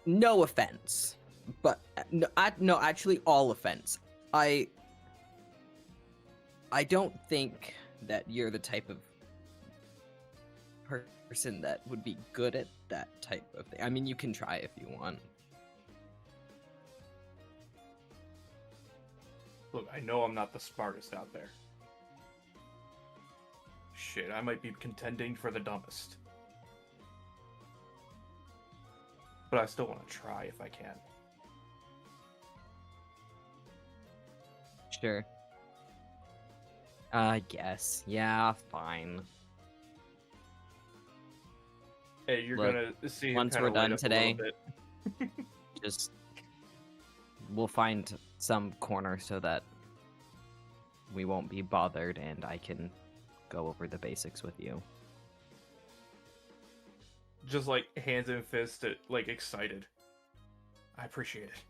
No offense, but no, actually, all offense. I don't think that you're the type of person that would be good at that type of thing. I mean, you can try if you want. Look, I know I'm not the smartest out there. Shit, I might be contending for the dumbest. but I still want to try if I can. Sure. I guess. Yeah, fine. Hey, you're Look, gonna see him once kinda we're light done up a little today, bit. just we'll find some corner so that we won't be bothered and I can go over the basics with you. Just like hands and fists, like excited. I appreciate it.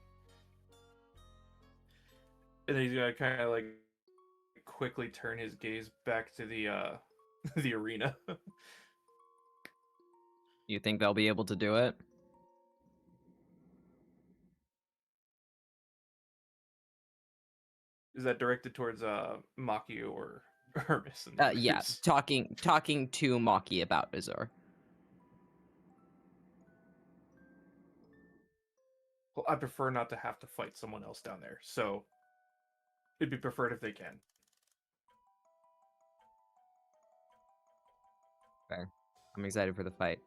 And then he's gonna kind of like quickly turn his gaze back to the the arena. You think they'll be able to do it? Is that directed towards Maki or Hermes? Yeah, talking to Maki about Azor. Well, I prefer not to have to fight someone else down there, so it'd be preferred if they can. Fair. I'm excited for the fight.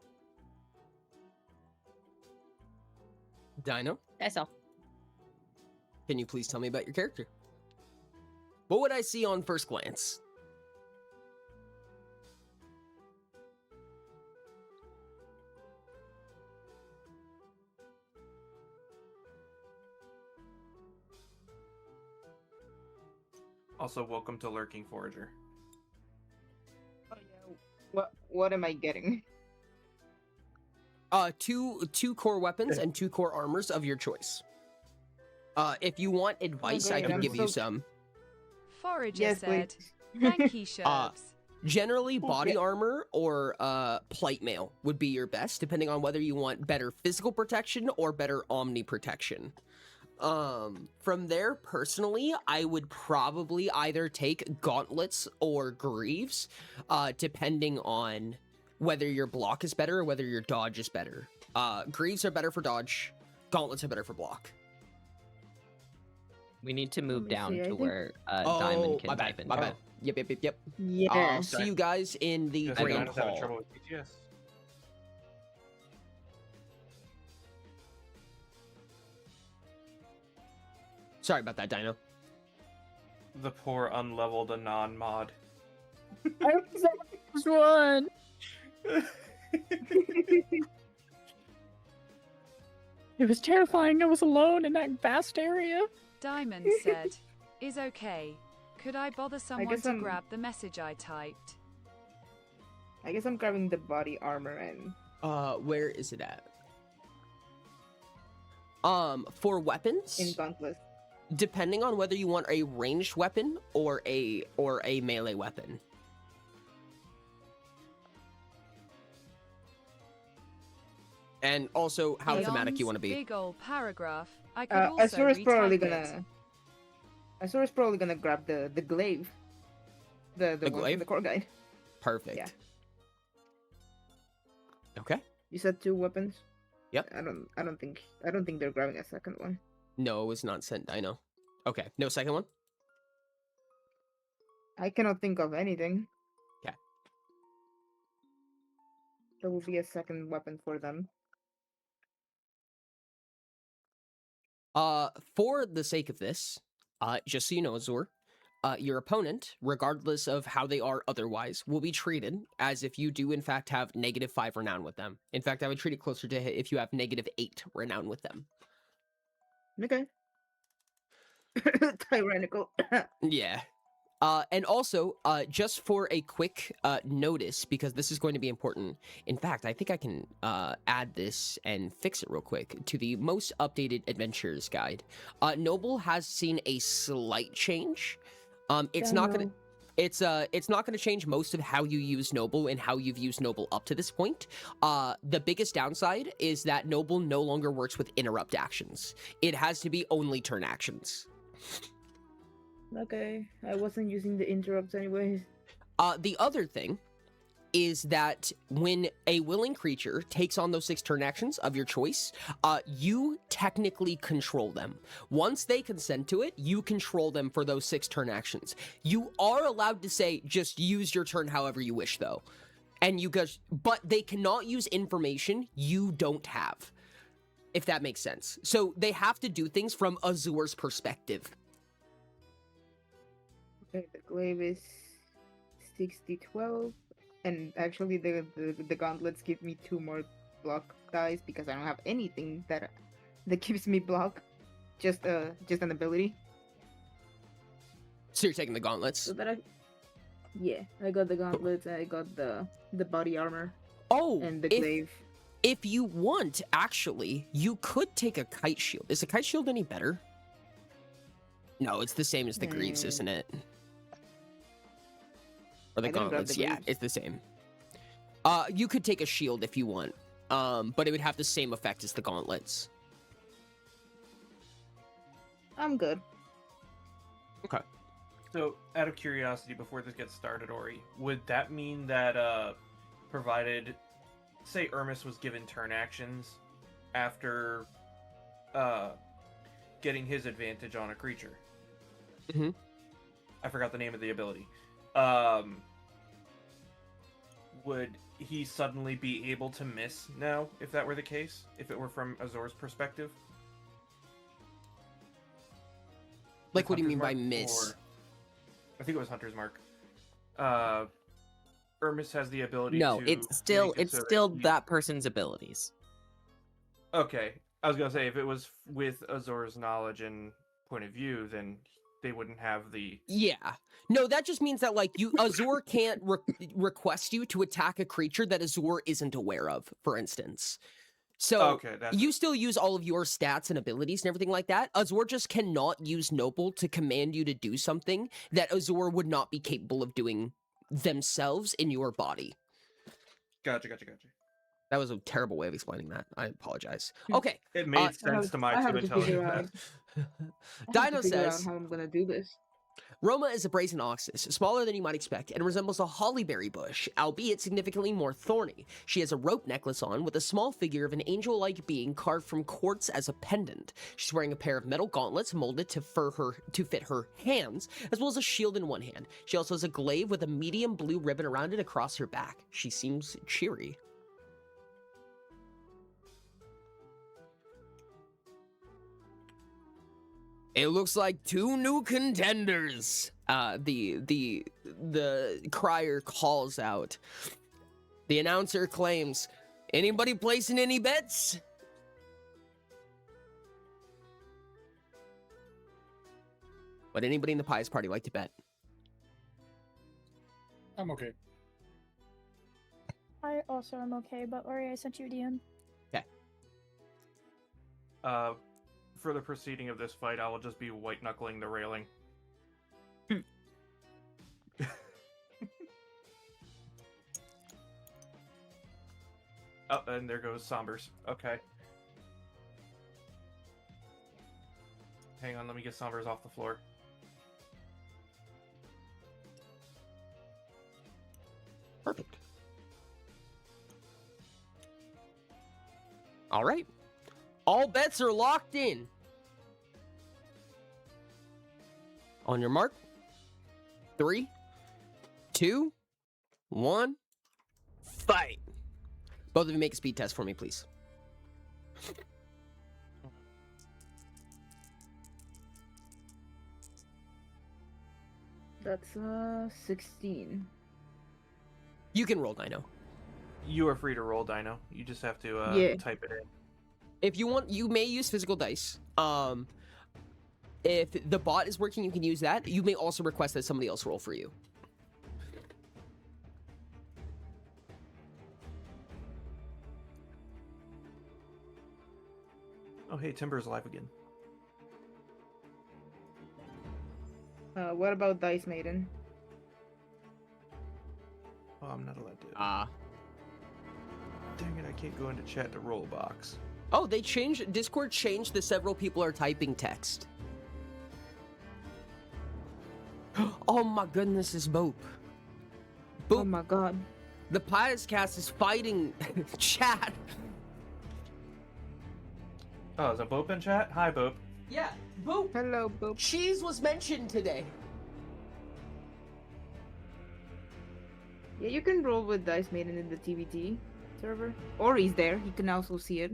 Dino, Myself. can you please tell me about your character? What would I see on first glance? Also, welcome to Lurking Forager. Oh yeah. What am I getting? Two core weapons and 2 core armors of your choice. If you want advice, I Okay, can I'm give you so- some. Forager Yes, said, please. thank you, Sherbs. Generally, body Yeah. armor or plate mail would be your best, depending on whether you want better physical protection or better omni protection. From there, personally, I would probably either take gauntlets or greaves, depending on whether your block is better or whether your dodge is better. Greaves are better for dodge, gauntlets are better for block. We need to move me down see, I to think- where Oh, Diamond can my dive bad, in. my bad. Yep. Yeah. I'll see you guys in the Yes, Grand Dinos having Hall. trouble with BTS. Sorry about that, Dino. The poor unleveled Anon mod. I was the first one. It was terrifying. I was alone in that vast area. Diamond said, is okay. Could I bother someone guess to I'm- grab the message I typed? I guess I'm grabbing the body armor and Where is it at? For weapons, in gauntlets. depending on whether you want a ranged weapon or a melee weapon. And also how thematic you want to be. Big old paragraph. I could also Azura's probably retype it. gonna. Azura's probably gonna grab the glaive. The one from glaive? the core guide. Perfect. Yeah. Okay. You said 2 weapons. Yep. I don't think they're grabbing a second one. No, it was not sent, Dino. Okay, no second one? I cannot think of anything. 'Kay. There will be a second weapon for them. For the sake of this, just so you know, Azur, your opponent, regardless of how they are otherwise, will be treated as if you do in fact have -5 renown with them. In fact, I would treat it closer to if you have -8 renown with them. Okay. Tyrannical. Yeah. And also, just for a quick notice, because this is going to be important. In fact, I think I can add this and fix it real quick to the most updated adventures guide. Noble has seen a slight change. It's not gonna. It's not going to change most of how you use Noble and how you've used Noble up to this point. The biggest downside is that Noble no longer works with interrupt actions. It has to be only turn actions. Okay, I wasn't using the interrupts anyways. The other thing is that when a willing creature takes on those 6 turn actions of your choice, you technically control them. Once they consent to it, you control them for those 6 turn actions. You are allowed to say, just use your turn however you wish, though. And you guys, but they cannot use information you don't have. if that makes sense. So they have to do things from Azur's perspective. Okay, the glaive is 60-12, and actually the gauntlets give me 2 more block dice because I don't have anything that gives me block. Just an ability. So you're taking the gauntlets. So that I got the gauntlets. I got the body armor. Oh, and the glaive. If you want, actually, you could take a kite shield. Is the kite shield any better? No, it's the same as the greaves, isn't it? Or the gauntlets? Yeah, it's the same. You could take a shield if you want, but it would have the same effect as the gauntlets. I'm good. Okay. So, out of curiosity, before this gets started, Ori, would that mean that, provided, say, Ermis was given turn actions after, getting his advantage on a creature? Mm-hmm. I forgot the name of the ability. Would he suddenly be able to miss now, if that were the case? If it were from Azor's perspective? Like, what do you mean by miss? I think it was Hunter's Mark. Ermis has the ability No, to... it's still that person's abilities. Okay. I was gonna say, if it was with Azor's knowledge and point of view, then they wouldn't have the... Yeah. No, that just means that, like, Azor can't request you to attack a creature that Azor isn't aware of, for instance. So, okay, you still use all of your stats and abilities and everything like that. Azor just cannot use Noble to command you to do something that Azor would not be capable of doing themselves in your body. Gotcha. That was a terrible way of explaining that. I apologize. Okay. It made sense to my two intelligence. Dino says, how I'm gonna do this. Roma is a brazen oxus, smaller than you might expect, and resembles a hollyberry bush, albeit significantly more thorny. She has a rope necklace on with a small figure of an angel-like being carved from quartz as a pendant. She's wearing a pair of metal gauntlets molded to fit her hands, as well as a shield in one hand. She also has a glaive with a medium blue ribbon around it across her back. She seems cheery. It looks like 2 new contenders. The crier calls out. The announcer claims, anybody placing any bets? Would anybody in the Pious Party like to bet? I'm okay. I also am okay, but Ori, I sent you a DM. Okay. For the proceeding of this fight, I will just be white-knuckling the railing. Oh, and there goes Sombers. Okay. Hang on, let me get Sombers off the floor. Perfect. All right. All bets are locked in. On your mark. 3, 2, 1. Fight. Both of you make a speed test for me, please. That's 16. You can roll, Dino. You are free to roll, Dino. You just have to type it in. If you want, you may use physical dice. If the bot is working, you can use that. You may also request that somebody else roll for you. Oh, hey, Timber's alive again. What about Dice Maiden? Oh, I'm not allowed to. Dang it, I can't go into chat to roll a box. Oh, they changed, Discord changed the several people are typing text. Oh my goodness, it's Boop. Boop. Oh my god. The Pious Cast is fighting chat. Oh, is that Boop in chat? Hi, Boop. Yeah, Boop. Hello, Boop. Cheese was mentioned today. Yeah, you can roll with Dice Maiden in the TBT server. Or he's there. He can also see it.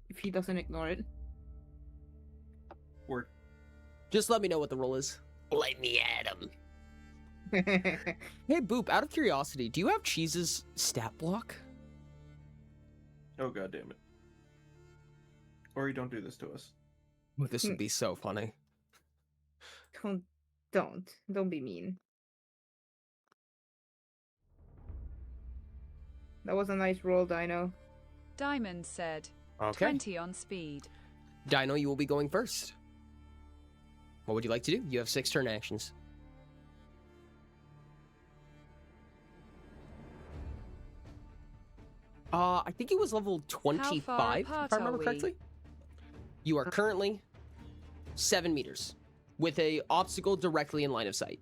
if he doesn't ignore it. Word. Just let me know what the roll is. Let me at him. Hey, Boop, out of curiosity, do you have Cheese's stat block? Oh, god damn it. Or you don't do this to us. Oh, this would be so funny. Don't be mean. That was a nice roll, Dino. Diamond said, Okay. 20 on speed. Dino, you will be going first. What would you like to do? You have 6 turn actions. I think it was level 25, if I remember correctly. You are currently 7 meters with a obstacle directly in line of sight.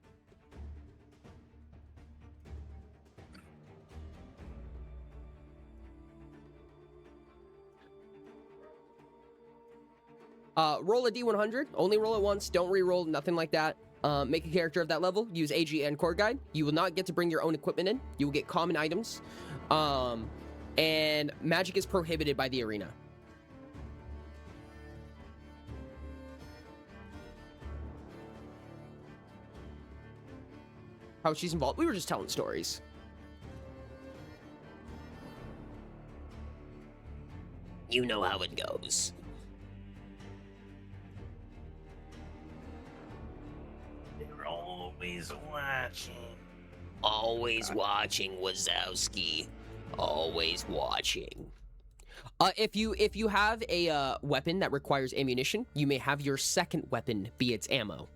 Roll a D100. Only roll it once. Don't re-roll. Nothing like that. Make a character of that level. Use AG and Core Guide. You will not get to bring your own equipment in. You will get common items. And magic is prohibited by the arena. How she's involved? We were just telling stories. You know how it goes. They're always watching. Always watching, Wazowski. Always watching. If you have a weapon that requires ammunition, you may have your second weapon be its ammo.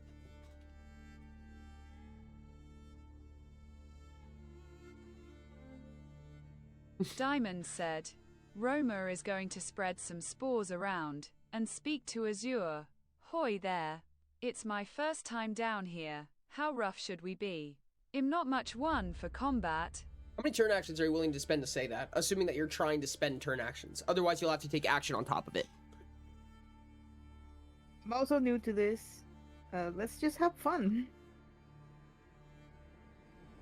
Diamond said, Roma is going to spread some spores around and speak to Azure. Hoy there. It's my first time down here. How rough should we be? I'm not much one for combat. How many turn actions are you willing to spend to say that? Assuming that you're trying to spend turn actions. Otherwise, you'll have to take action on top of it. I'm also new to this. Let's just have fun.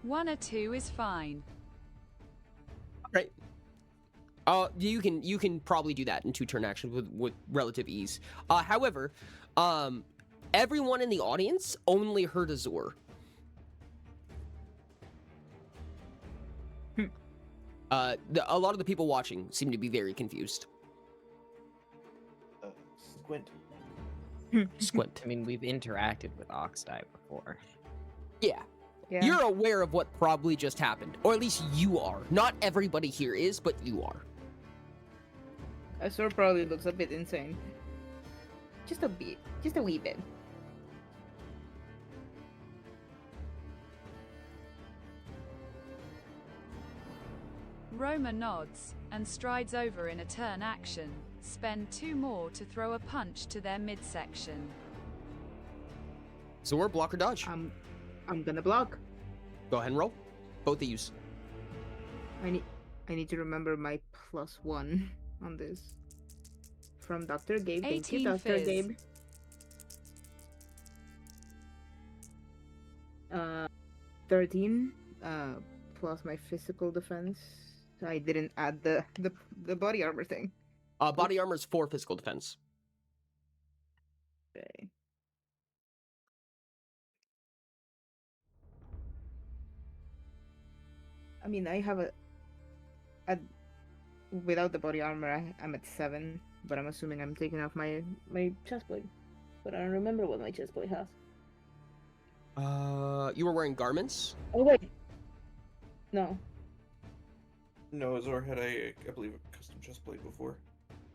1 or 2 is fine. Right. You can probably do that in 2 turn actions with relative ease. However, everyone in the audience only heard Azure. A lot of the people watching seem to be very confused. Squint. Squint. I mean, we've interacted with Oxdie before. Yeah. You're aware of what probably just happened. Or at least you are. Not everybody here is, but you are. Azure probably looks a bit insane. Just a bit. Just a wee bit. Roma nods and strides over in a turn action. Spend 2 more to throw a punch to their midsection. So we're block or dodge. I'm gonna block. Go ahead and roll. Both of yous. I need to remember my +1 on this. From Dr. Gabe. Thank you, Dr. Fizz. Gabe. 13 plus my physical defense. I didn't add the body armor thing. Body armor is 4 physical defense. Okay. I mean, I have without the body armor, I'm at 7, but I'm assuming I'm taking off my chestplate. But I don't remember what my chestplate has. You were wearing garments? Oh wait, no. No, Azor had I believe a custom chestplate before.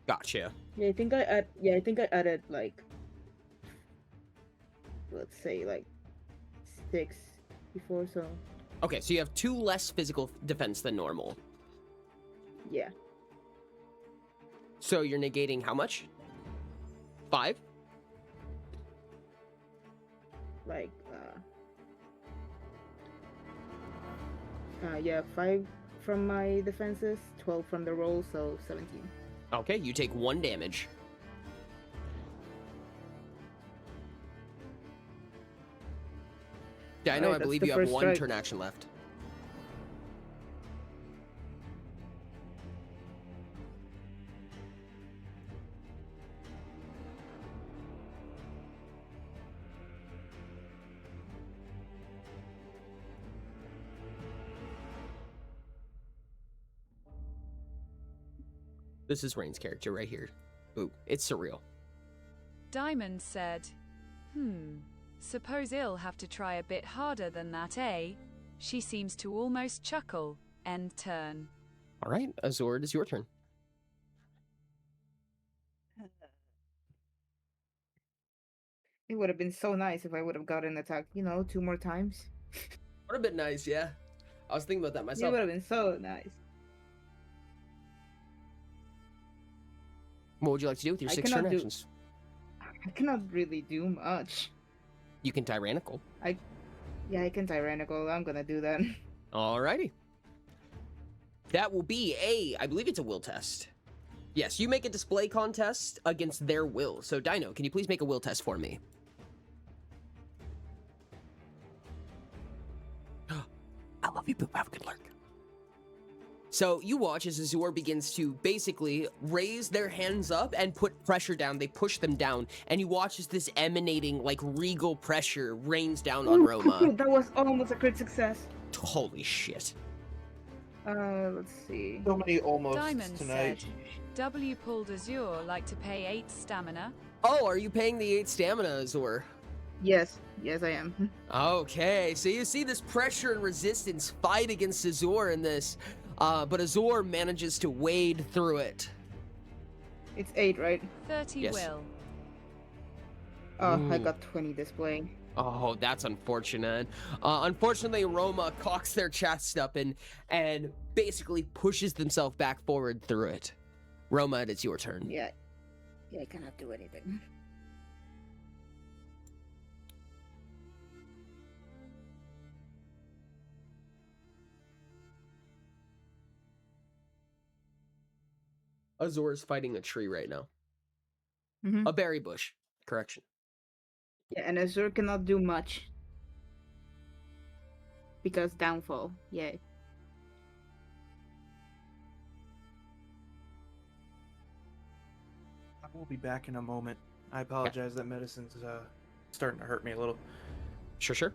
Gotcha. Yeah, I think I added like, let's say like 6 before, so. Okay, so you have 2 less physical defense than normal. Yeah. So you're negating how much? 5? Like, yeah, 5 from my defenses, 12 from the roll, so 17. Okay, you take 1 damage. Yeah, I know. Alright, I believe that's you the have first 1 strike. turn action left. This is Rain's character right here. Ooh, it's surreal. Diamond said, suppose I'll have to try a bit harder than that, eh? She seems to almost chuckle. End turn. All right, Azor, it is your turn. It would have been so nice if I would have gotten attacked, 2 more times. Would have been nice, yeah. I was thinking about that It myself. would have been so nice. What would you like to do with your I 6 cannot turn do- actions? I cannot really do much. You can tyrannical. Yeah, I can tyrannical. I'm gonna do that. Alrighty. That will be I believe it's a will test. Yes, you make a display contest against their will. So, Dino, can you please make a will test for me? I love you, Boop. Have a good lurk. So, you watch as Azor begins to basically raise their hands up and put pressure down. They push them down. And you watch as this emanating, like, regal pressure rains down on Roma. That was almost a crit success. Holy shit. Let's see. So many almost Diamond tonight. said, W pulled Azure like to pay 8 stamina. Oh, are you paying the 8 stamina, Azor? Yes, I am. Okay, so you see this pressure and resistance fight against Azor in this, but Azor manages to wade through it. It's 8, right? 30 Yes. will. Oh, I Ooh. got 20 display. Oh, that's unfortunate. Unfortunately, Roma cocks their chest up and basically pushes themselves back forward through it. Roma, it's your turn. Yeah, I cannot do anything. Azor is fighting a tree right now. Mhm. A berry bush. Correction. Yeah, and Azure cannot do much. Because downfall, yay. I will be back in a moment. I apologize. That medicine's starting to hurt me a little. Sure.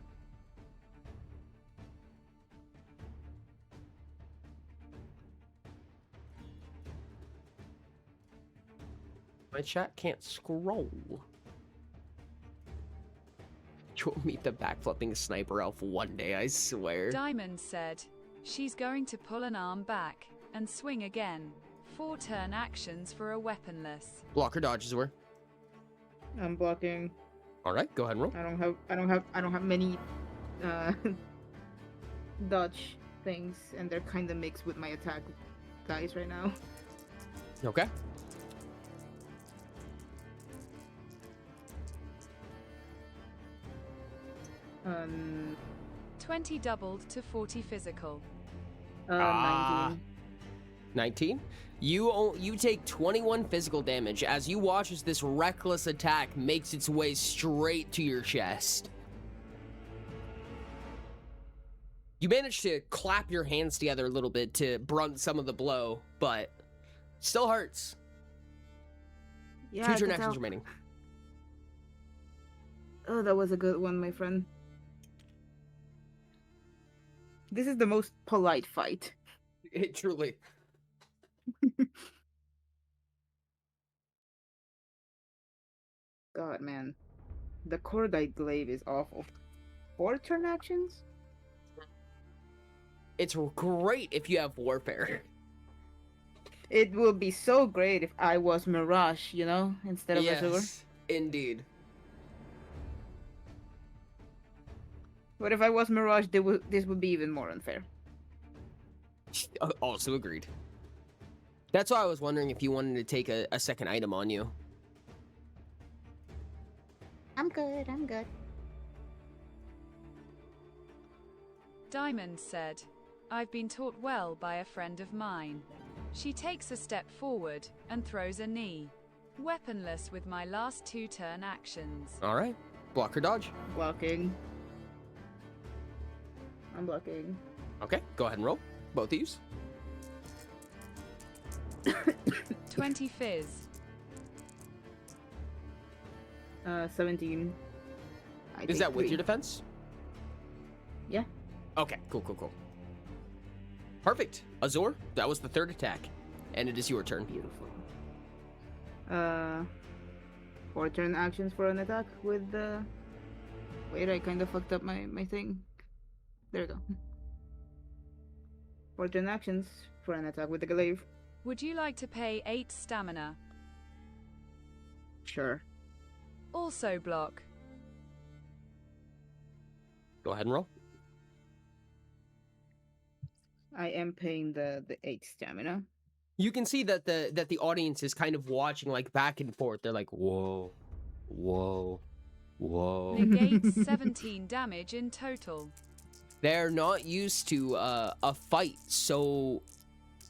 My chat can't scroll. You'll meet the backflipping sniper elf one day, I swear. Diamond said, she's going to pull an arm back and swing again. 4 turn actions for a weaponless. Blocker dodges were. I'm blocking. Alright, go ahead and roll. I don't have many dodge things, and they're kind of mixed with my attack dice right now. Okay. Um, 20 doubled to 40 physical. 19. 19. You take 21 physical damage as you watch as this reckless attack makes its way straight to your chest. You manage to clap your hands together a little bit to brunt some of the blow, but still hurts. Yeah, 2 I turn can actions tell. remaining. Oh, that was a good one, my friend. This is the most polite fight. It truly. God, man. The Cordite Glaive is awful. 4 turn actions? It's great if you have warfare. It would be so great if I was Mirage, instead of Azure. Indeed. But if I was Mirage, this would be even more unfair. Also agreed. That's why I was wondering if you wanted to take a second item on you. I'm good. Diamond said, I've been taught well by a friend of mine. She takes a step forward and throws a knee. Weaponless with my last 2 turn actions. Alright. Block or dodge. Blocking. I'm blocking. Okay, go ahead and roll. Both of yous. 20 fizz. 17. Is that with your defense? Yeah. Okay, cool. Perfect. Azor, that was the 3rd attack. and it is your turn. Beautiful. 4 turn actions for an attack with the. Wait, I kind of fucked up my thing. There we go. 4 turn actions for an attack with the glaive. Would you like to pay 8 stamina? Sure. Also block. Go ahead and roll. I am paying the 8 stamina. You can see that the audience is kind of watching like back and forth. They're like, whoa, whoa, whoa. Negates 17 damage in total. They're not used to a fight, so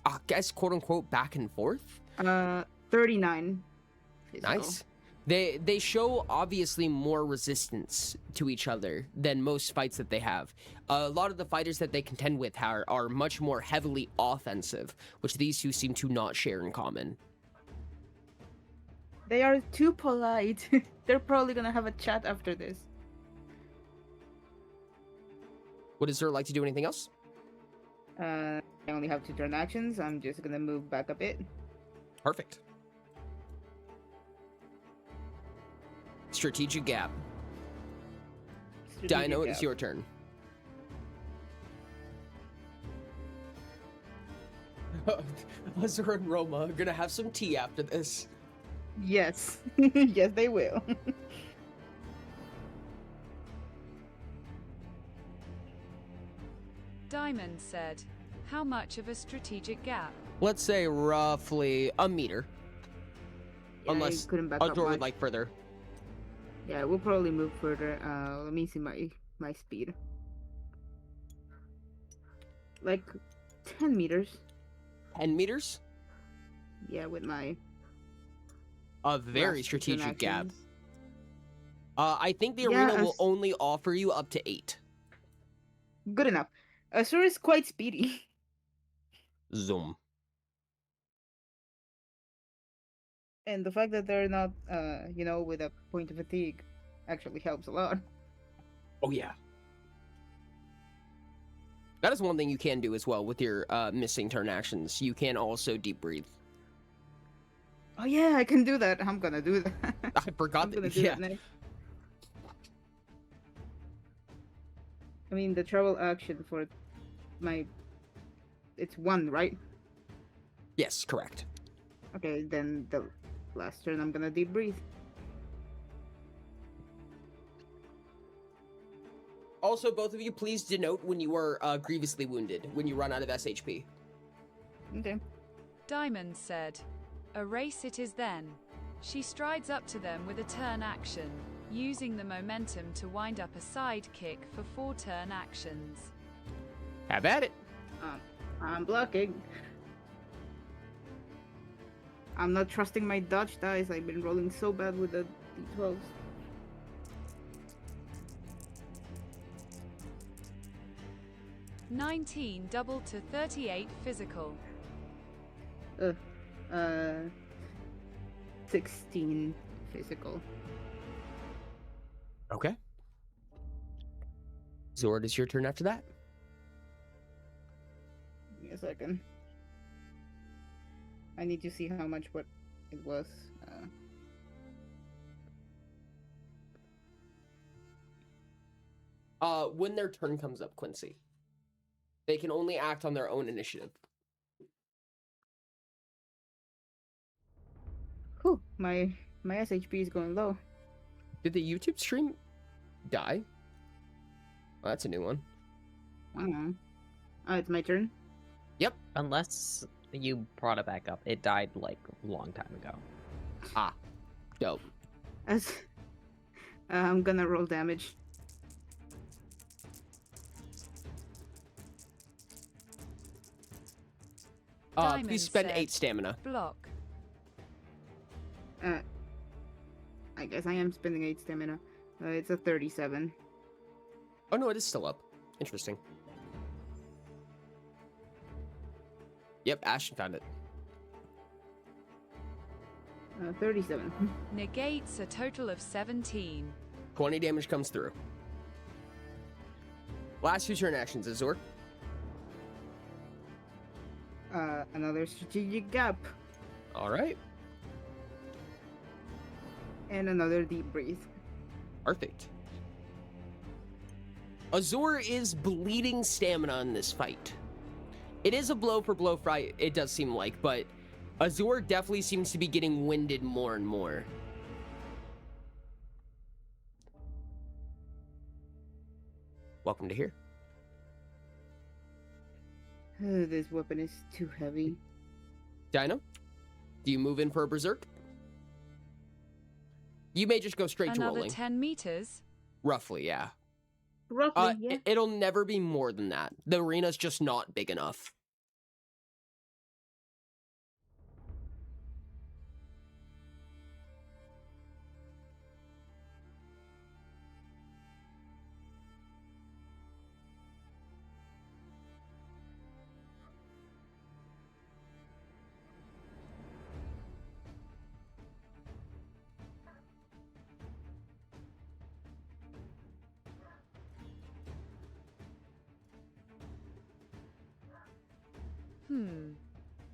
I guess quote unquote back and forth. 39. Physical. Nice. They show obviously more resistance to each other than most fights that they have. A lot of the fighters that they contend with are much more heavily offensive, which these two seem to not share in common. They are too polite. They're probably gonna have a chat after this. Would Azur like to do anything else? I only have 2 turn actions. I'm just gonna move back a bit. Perfect. Strategic gap. Dino, it's your turn. Azur and Roma are gonna have some tea after this. Yes. Yes, they will. Diamond said, how much of a strategic gap? Let's say roughly a meter. Yeah, Unless couldn't back up Azur would much. like further. Yeah, we'll probably move further. Let me see my speed. Like 10 meters. 10 meters? Yeah, with my A very last strategic gap. interactions. I think the Yeah, arena will as- only offer you up to 8. Good enough. Azur is quite speedy. Zoom. And the fact that they're not, with a point of fatigue actually helps a lot. Oh, yeah. That is one thing you can do as well with your missing turn actions. You can also deep breathe. Oh yeah, I can do that. I'm gonna do that. I forgot I'm gonna that. do Yeah. that next. I mean, the travel action for it's 1, right? Yes, correct. Okay, then the last turn I'm gonna deep breathe. Also, both of you, please denote when you are grievously wounded, when you run out of SHP. Okay. Diamond said, a race it is then. She strides up to them with a turn action, using the momentum to wind up a side kick for 4 turn actions. Have at it. I'm blocking. I'm not trusting my dodge dice. I've been rolling so bad with the D12s. $19 double to 38 physical. 16 physical. Okay. Zord, it's your turn after that. Give me a second. I need to see how much what it was. When their turn comes up, Quincy, they can only act on their own initiative. Whew, my SHP is going low. Did the YouTube stream die? Oh, that's a new one. I don't know. Oh, it's my turn? Yep. Unless you brought it back up. It died like a long time ago. Ah, dope. As I'm gonna roll damage. Diamond Please spend said, 8 stamina. Block. I guess I am spending 8 stamina. It's a 37. Oh no, it is still up. Interesting. Yep, Ashton found it. 37. Negates a total of 17. 20 damage comes through. Last 2 turn actions, Azor. Another strategic gap. All right. And another deep breathe. Perfect. Azur is bleeding stamina in this fight. It is a blow for blow fight, it does seem like, but Azur definitely seems to be getting winded more and more. Welcome to here. This weapon is too heavy. Dino, do you move in for a berserk? You may just go straight to Another rolling. 10 meters? Roughly, yeah. Roughly, yeah. It'll never be more than that. The arena's just not big enough.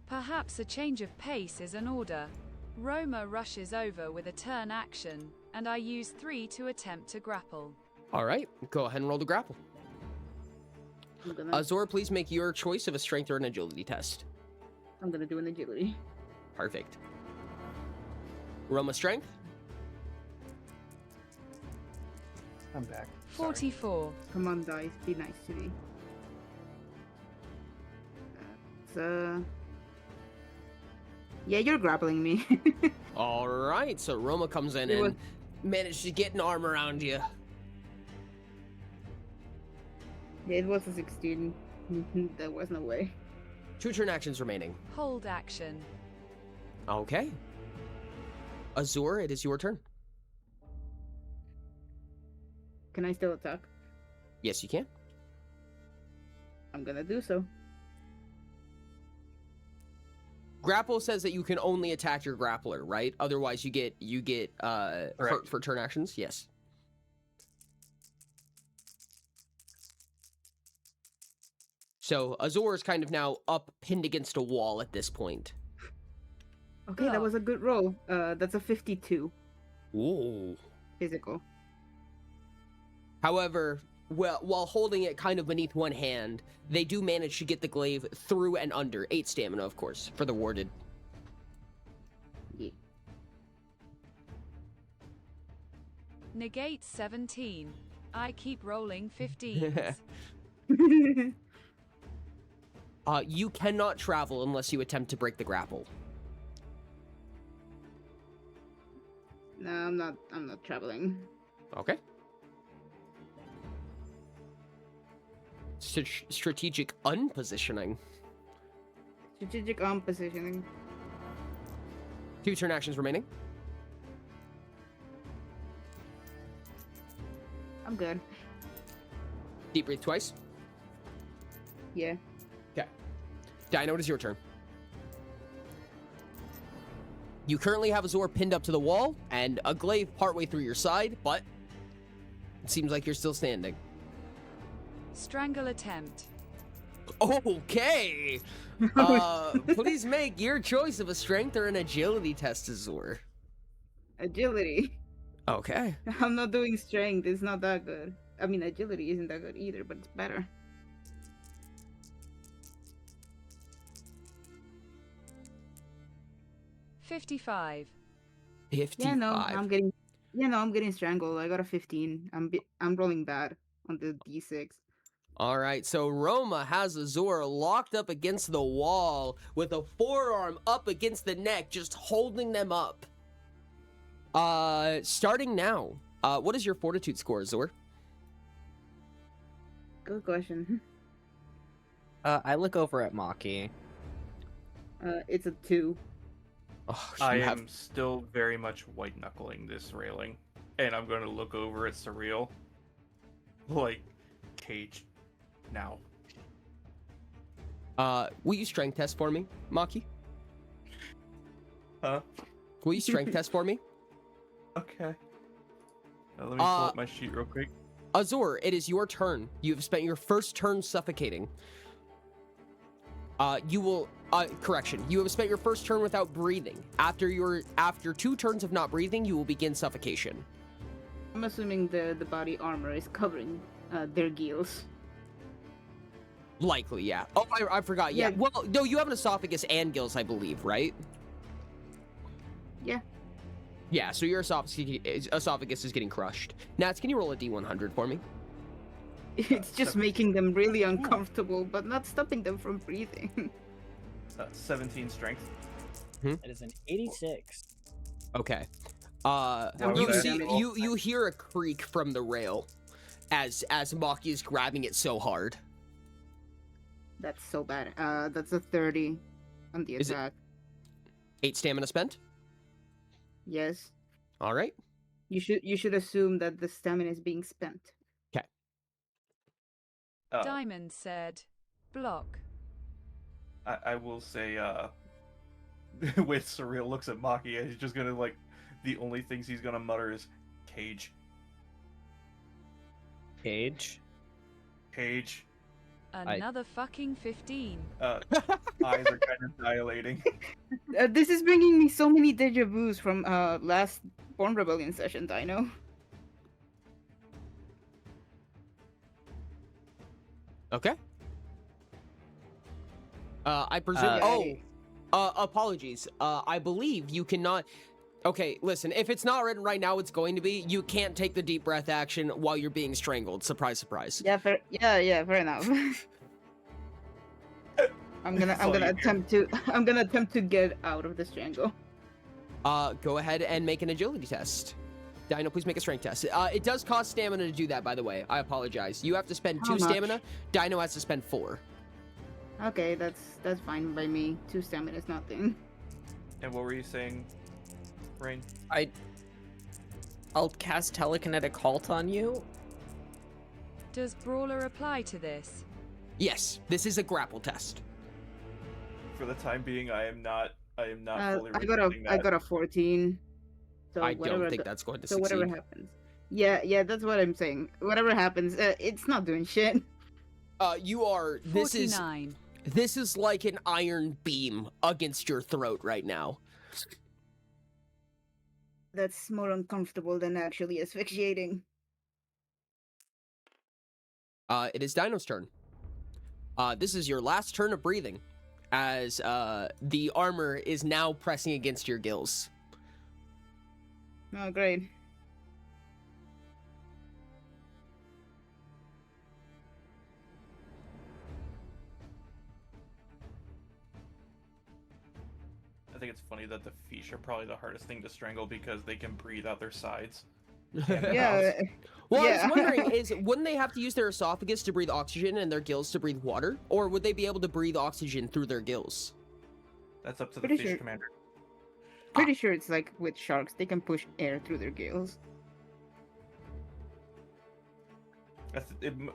Perhaps a change of pace is in order. Roma rushes over with a turn action, and I use 3 to attempt to grapple. All right, go ahead and roll the grapple. Azor, please make your choice of a strength or an agility test. I'm gonna do an agility. Perfect. Roma strength? I'm back. 44. Come on, dice, be nice to me. Yeah, you're grappling me. All right, so Roma comes in and manages to get an arm around you. Yeah, it was a 16. There was no way. 2 turn actions remaining. Hold action. Okay. Azur, it is your turn. Can I still attack? Yes, you can. I'm gonna do so. Grapple says that you can only attack your grappler, right? Otherwise, you get hurt for turn actions. Yes. So Azor is kind of now up, pinned against a wall at this point. Okay, that was a good roll. That's a 52. Whoa. Physical. However, while holding it kind of beneath one hand, they do manage to get the glaive through and under. 8 stamina, of course, for the warded. Yeah. Negate 17. I keep rolling 15s. You cannot travel unless you attempt to break the grapple. No, I'm not traveling. Okay. Strategic unpositioning. Strategic unpositioning. 2 turn actions remaining. I'm good. Deep breathe twice. Yeah. Okay. Dino, it is your turn. You currently have Azor pinned up to the wall and a glaive partway through your side, but it seems like you're still standing. Strangle attempt. Okay. Please make your choice of a strength or an agility test, Azor. Agility. Okay. I'm not doing strength. It's not that good. I mean, agility isn't that good either, but it's better. $55. 55. Yeah, no, I'm getting strangled. I got a 15. I'm rolling bad on the D6. All right, so Roma has Azor locked up against the wall with a forearm up against the neck, just holding them up. Starting now, what is your fortitude score, Azor? Good question. I look over at Maki. It's a 2. Oh, I am still very much white knuckling this railing, and I'm going to look over at Surreal, like, cage now. Will you strength test for me, Maki? Huh? Will you strength test for me? Okay. Now, let me pull up my sheet real quick. Azor, it is your turn. You have spent your first turn suffocating. You will Correction. You have spent your first turn without breathing. After 2 turns of not breathing, you will begin suffocation. I'm assuming the body armor is covering their gills. Likely, yeah. Oh, I forgot. Yeah. Yeah. Well, no, you have an esophagus and gills, I believe, right? Yeah. Yeah. So your esophagus is getting crushed. Nats, can you roll a D100 for me? It's just making them really uncomfortable, but not stopping them from breathing. 17 strength. It is an 86. Okay. was You that? see, you hear a creak from the rail as Maki is grabbing it so hard. That's so bad. That's a 30 on the Is it- attack. 8 stamina spent. Yes. All right. You should assume that the stamina is being spent. Diamond said, block. I will say, with Surreal looks at Maki, and he's just gonna, like, the only things he's gonna mutter is, Cage. Cage. Cage. Another fucking 15. Eyes are kind of dilating. This is bringing me so many deja vus from last Born Rebellion session, Dino. Okay. I presume. Apologies. I believe you cannot. Okay, listen. If it's not written right now, it's going to be. You can't take the deep breath action while you're being strangled. Surprise, surprise. Yeah, fair enough. I'm gonna attempt to get out of the strangle. Go ahead and make an agility test. Dino, please make a strength test. It does cost stamina to do that, by the way. I apologize. You have to spend How 2 much? stamina. Dino has to spend 4. Okay, that's fine by me. 2 stamina is nothing. And what were you saying, Rain? I'll cast telekinetic halt on you. Does Brawler apply to this? Yes, this is a grapple test. For the time being, I am not fully I resisting that. got a 14. So I whatever don't think the- that's going to So succeed. whatever happens. Yeah, that's what I'm saying. Whatever happens, it's not doing shit. You are. This 49. is like an iron beam against your throat right now. That's more uncomfortable than actually asphyxiating. It is Dino's turn. This is your last turn of breathing, as the armor is now pressing against your gills. Oh, great. I think it's funny that the fish are probably the hardest thing to strangle because they can breathe out their sides. Yeah. Well, I yeah. was wondering, wouldn't they have to use their esophagus to breathe oxygen and their gills to breathe water? Or would they be able to breathe oxygen through their gills? That's up to the Pretty fish sure- commander. Pretty sure it's like with sharks, they can push air through their gills.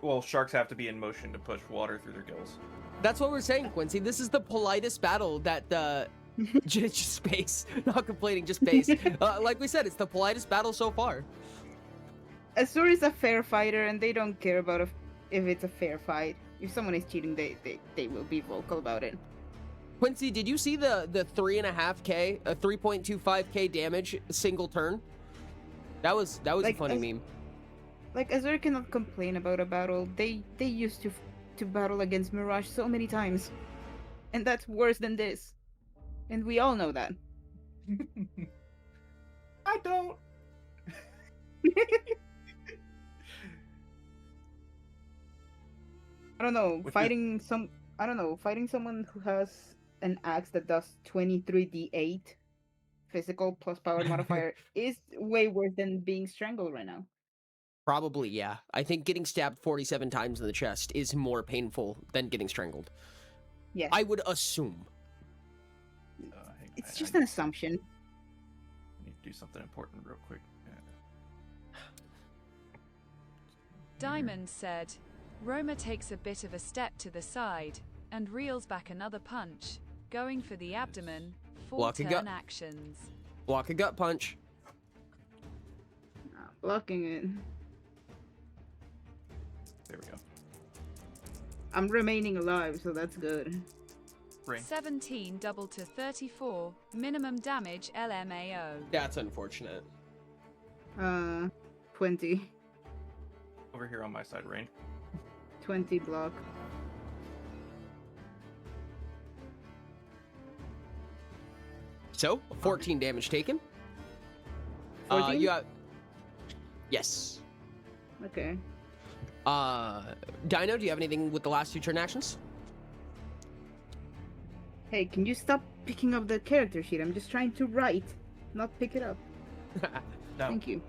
Well, sharks have to be in motion to push water through their gills. That's what we're saying, Quincy. This is the politest battle that just space. Not complaining, just space. Like we said, it's the politest battle so far. Azur is a fair fighter, and they don't care about if it's a fair fight. If someone is cheating, they will be vocal about it. Quincy, did you see the 3.5k, 3.25k damage single turn? That was a funny meme. Like Azur cannot complain about a battle. They used to battle against Mirage so many times, and that's worse than this, and we all know that. I don't. I don't know. Which is- Fighting someone who has an axe that does 23d8 physical plus power modifier is way worse than being strangled right now. Probably, yeah. I think getting stabbed 47 times in the chest is more painful than getting strangled. Yeah. I would assume. It's just an assumption. I need to do something important real quick. Diamond said, Roma takes a bit of a step to the side and reels back another punch, going for the abdomen. 4 Block a turn gut. actions. Block a gut punch. Blocking it. There we go. I'm remaining alive, so that's good. Rain. 17 double to 34, minimum damage LMAO. That's unfortunate. 20. Over here on my side, Rain. 20 block. So, 14 damage taken. 14? You have... Yes. Okay. Dino, do you have anything with the last 2 turn actions? Hey, can you stop picking up the character sheet? I'm just trying to write, not pick it up. No. Thank you.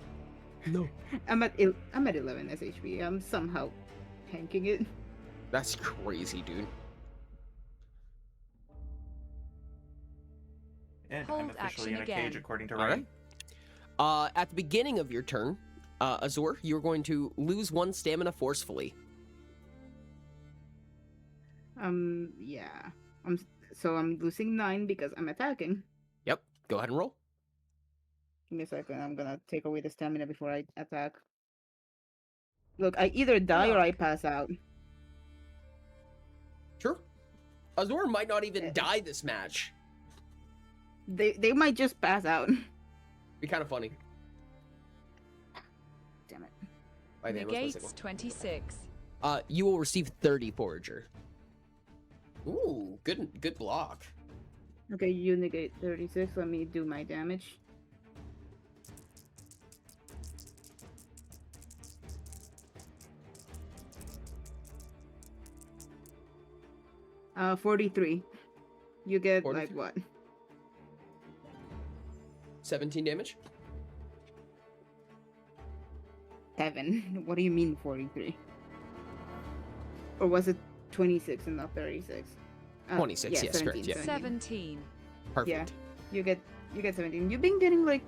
No. I'm at 11 SHP. I'm somehow tanking it. That's crazy, dude. And Hold I'm officially in action a cage again. according to All Rain. right. At the beginning of your turn, Azor, you're going to lose 1 stamina forcefully. Yeah. I'm losing 9 because I'm attacking. Yep. Go ahead and roll. Give me a second. I'm gonna take away the stamina before I attack. Look, I either die or I pass out. Sure. Azor might not even die this match. They might just pass out. Be kind of funny. Damn it. By the way, what's my Negates signal? 26. You will receive 30 Forager. Ooh, good block. Okay, you negate 36. Let me do my damage. Uh, 43. You get 43? like what? 17 damage. 7. What do you mean 43? Or was it 26 and not 36? 26, yes, correct, yeah. 17. Perfect. Yeah, you get 17. You've been getting like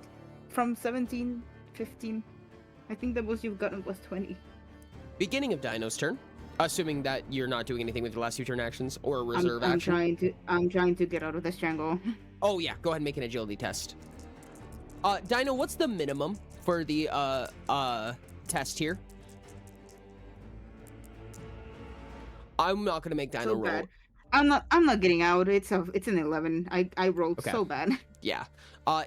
from 17, 15. I think the most you've gotten was 20. Beginning of Dino's turn. Assuming that you're not doing anything with your last 2 turn actions or a reserve action. I'm trying to get out of the strangle. Oh yeah, go ahead and make an agility test. Dino, what's the minimum for the test here? I'm not gonna make Dino So roll. bad. I'm not getting out. It's an 11. I rolled Okay. so bad. Yeah.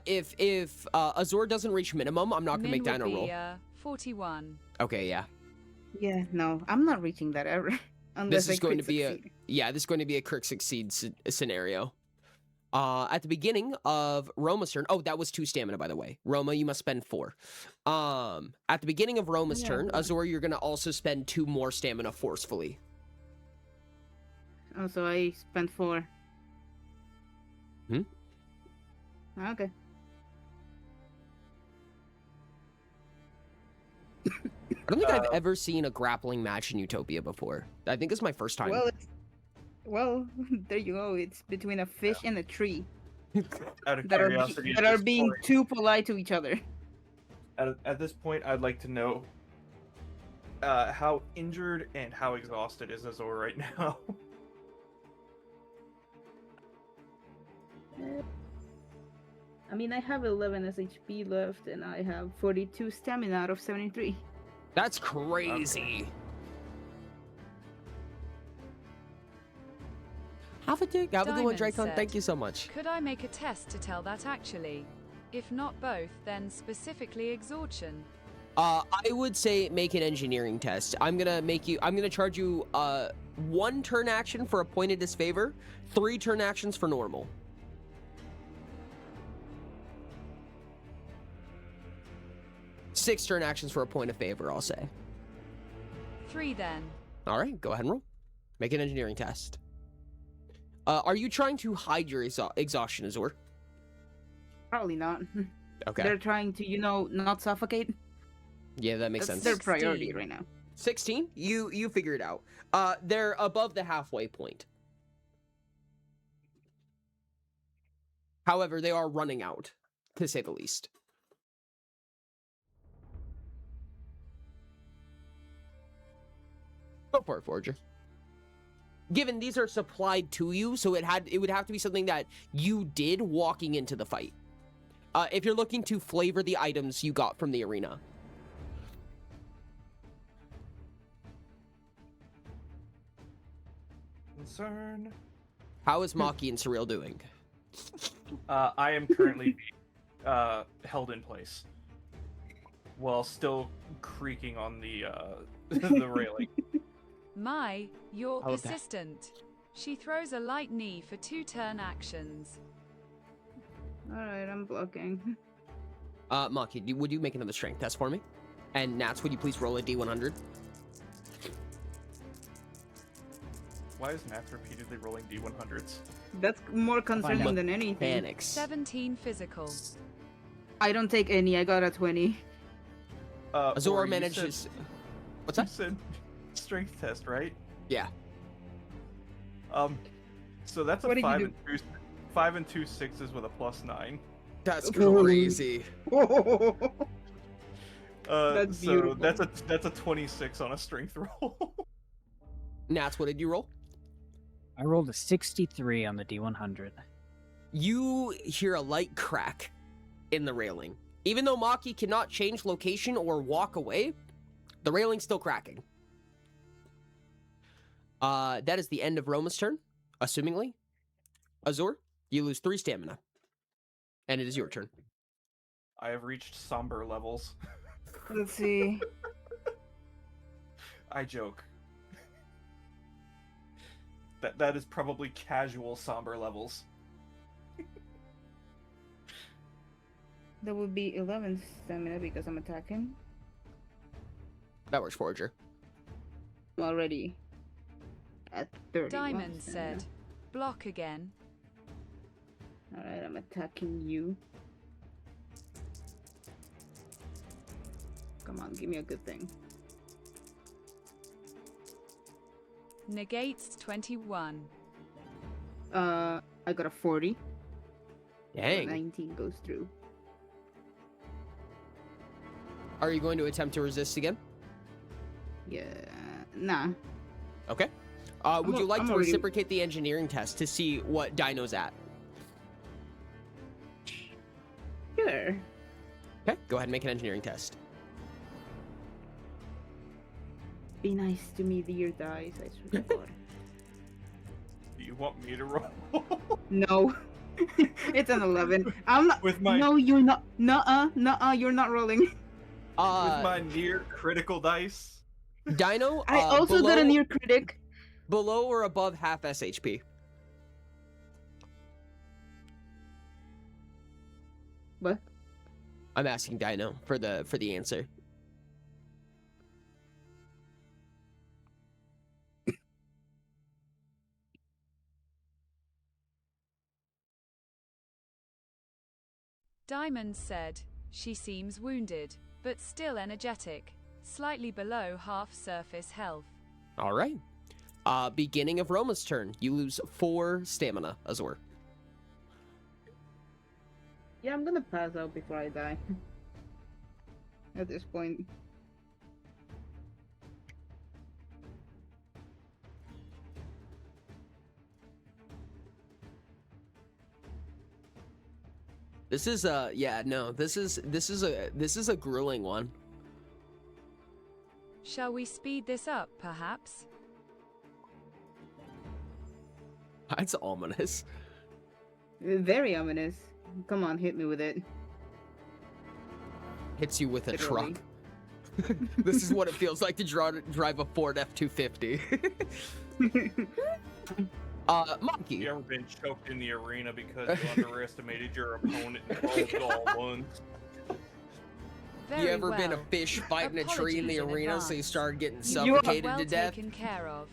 If Azor doesn't reach minimum, I'm not gonna Min make would Dino be, roll. 41. Okay, yeah. Yeah, no, I'm not reaching that ever. Unless This is I going to crit be succeed. this is going to be a crit succeed scenario. At the beginning of Roma's turn, oh, that was 2 stamina, by the way. Roma, you must spend 4. At the beginning of Roma's Yeah, turn, yeah. Azor, you're gonna also spend 2 more stamina forcefully. Oh, so I spent 4. Hmm? Okay. I don't think I've ever seen a grappling match in Utopia before. I think this is my first time. Well, there you go. It's between a fish and a tree Out of that are curiosity, that at are this being point- too polite to each other. At this point, I'd like to know how injured and how exhausted is Azor right now. I mean, I have 11 SHP left, and I have 42 stamina out of 73. That's crazy. Have a good one, Diamond Dracon. said, Thank you so much. Could I make a test to tell that actually? If not both, then specifically exhaustion. I would say make an engineering test. I'm gonna charge you 1 turn action for a point of disfavor, 3 turn actions for normal. Six turn actions for a point of favor, I'll say. 3 then. All right, go ahead and roll. Make an engineering test. Are you trying to hide your exhaustion, Azor? Probably not. Okay. They're trying to, not suffocate. Yeah, that makes That's sense. their priority right now. 16? You figure it out. They're above the halfway point. However, they are running out, to say the least. Go for it, Forger. Given these are supplied to you, so it would have to be something that you did walking into the fight. If you're looking to flavor the items you got from the arena. Concern. How is Maki and Surreal doing? I am currently held in place while still creaking on the the railing. You're How about that? persistent. She throws a light knee for 2 turn actions. Alright, I'm blocking. Maki, would you make another strength test for me? And Nats, would you please roll a D100? Why is Nats repeatedly rolling D100s? That's more concerning than anything. Panics. 17 physical. I don't take any. I got a 20. Azor Ori, you manages. said- What's You that? said strength test, right? Yeah. So that's What a did you 5 do? and 2 5 and 2 sixes with a +9. That's crazy. That's So beautiful. that's a 26 on a strength roll. Nats, what did you roll? I rolled a 63 on the D100. You hear a light crack in the railing. Even though Maki cannot change location or walk away, the railing's still cracking. That is the end of Roma's turn, assumingly. Azor, you lose 3 stamina. And it is your turn. I have reached somber levels. Let's see. I joke. That is probably casual somber levels. That would be 11 stamina because I'm attacking. That works, Forager. I'm already at 30. Diamond said, block again. Alright, I'm attacking you. Come on, give me a good thing. Negates 21. I got a 40. Dang. 19 goes through. Are you going to attempt to resist again? Yeah, nah. Okay. Would you like I'm to already- reciprocate the engineering test to see what Dino's at? Sure. Okay, go ahead and make an engineering test. Be nice to me, dear dice. I swear to God. Do you want me to roll? No. It's an 11. I'm not. With my- No, you're not. Nuh-uh. You're not rolling. With my near critical dice. Dino, I also got a below- near critic. Below or above half SHP? What? I'm asking Dino for the answer. Diamond said, she seems wounded, but still energetic, slightly below half surface health. All right. Beginning of Roma's turn. You lose 4 stamina, Azor. Yeah, I'm gonna pass out before I die. At this point. This is this is a grueling one. Shall we speed this up, perhaps? That's ominous. Very ominous. Come on, hit me with it. Hits you with a Literally. truck. This is what it feels like to drive a Ford F-250. Monkey. You ever been choked in the arena because you underestimated your opponent and rolled all ones? You ever been a fish fighting a tree in the arena so you started getting suffocated to death? Taken care of.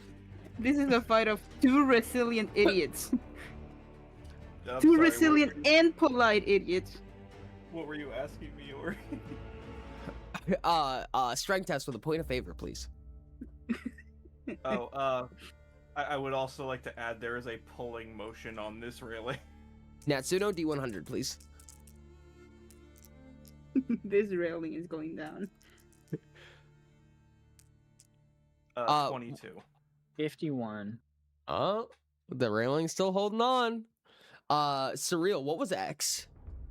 This is a fight of 2 resilient idiots. I'm 2 sorry, resilient and polite idiots. What were you asking me, Ori? Strength test with a point of favor, please. I would also like to add there is a pulling motion on this railing. Natsuno, D100, please. This railing is going down. 22. 51. Oh, the railing's still holding on. Surreal, what was X?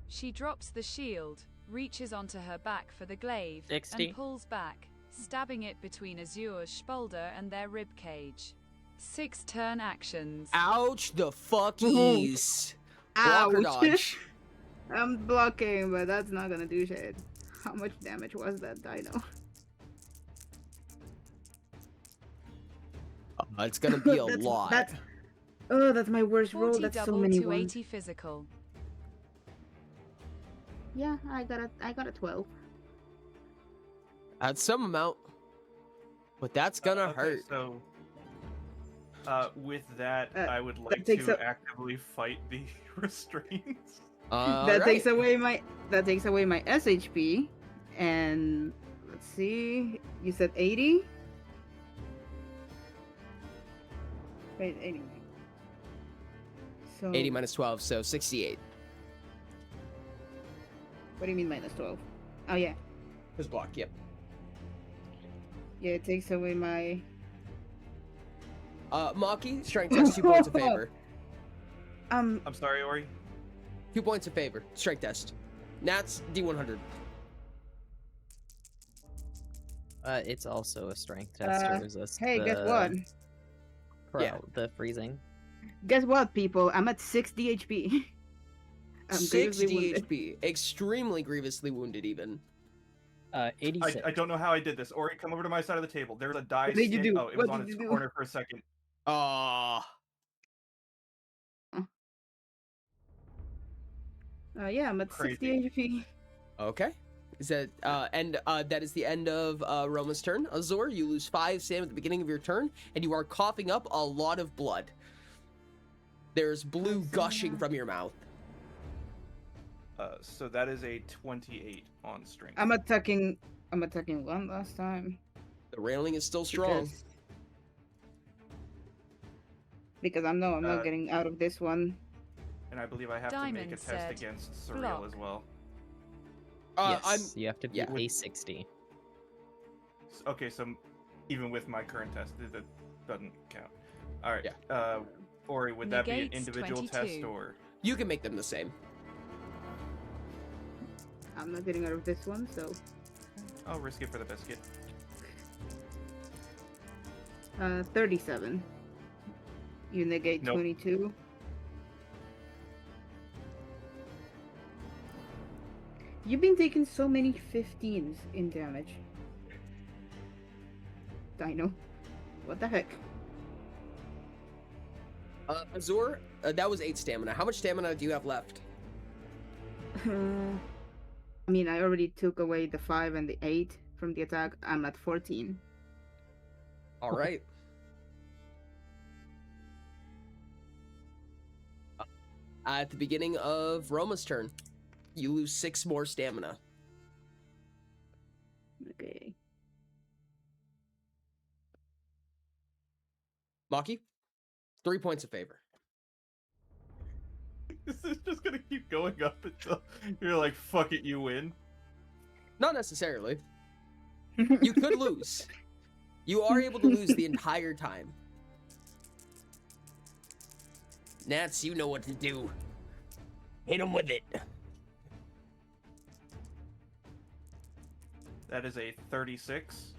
She drops the shield, reaches onto her back for the glaive, 60. and pulls back, stabbing it between Azur's shoulder and their rib cage. 6 turn actions. Ouch the fuckies. Ouch. Blocker dodge. I'm blocking, but that's not gonna do shit. How much damage was that dino? It's gonna be a That's- lot. That's my worst roll. 40 That's so double, many 280 ones. physical. Yeah, I got a 12. That's some amount. But that's gonna Okay, hurt. So, with that, I would like takes to a- actively fight the restraints. That takes away my SHP, and let's see. You said 80. Wait, 80. So 80 minus 12, so 68. What do you mean minus 12? Oh yeah. His block, yep. Yeah, it takes away my. Maki, strength test, 2 points of favor. I'm sorry, Ori. 2 points of favor, strength test. Nats, D100. It's also a strength test to resist. Hey, guess what? The freezing. Guess what, people? I'm at 60 HP. I'm 60 grievously wounded. HP. Extremely grievously wounded, even. 86. I don't know how I did this. Ori, come over to my side of the table. There's a die. What did you do? Oh, it was What on did its you do? corner for a second. Yeah, I'm at 60 HP. Okay. Is that that is the end of Roma's turn. Azor, you lose 5 stam at the beginning of your turn, and you are coughing up a lot of blood. There's blue gushing from your mouth. So that is a 28 on strength. I'm attacking one last time. The railing is still strong. Because I'm not getting out of this one. And I believe I have to make a test against Surreal block. as well. Yes, you have to be a 60. Okay, so even with my current test, that doesn't count. All right. Ori, would that be an Negates individual test 22. or? You can make them the same. I'm not getting out of this one, so. I'll risk it for the biscuit. 37. You negate Nope. 22. You've been taking so many 15s in damage. Dino. What the heck? Azor, that was 8 stamina. How much stamina do you have left? I mean, I already took away the 5 and the 8 from the attack. I'm at 14. All right. At the beginning of Roma's turn, you lose 6 more stamina. Okay. Maki, 3 points of favor. This is just gonna keep going up until you're like, fuck it, you win. Not necessarily. You could lose. You are able to lose the entire time. Nats, you know what to do. Hit him with it. That is a 36.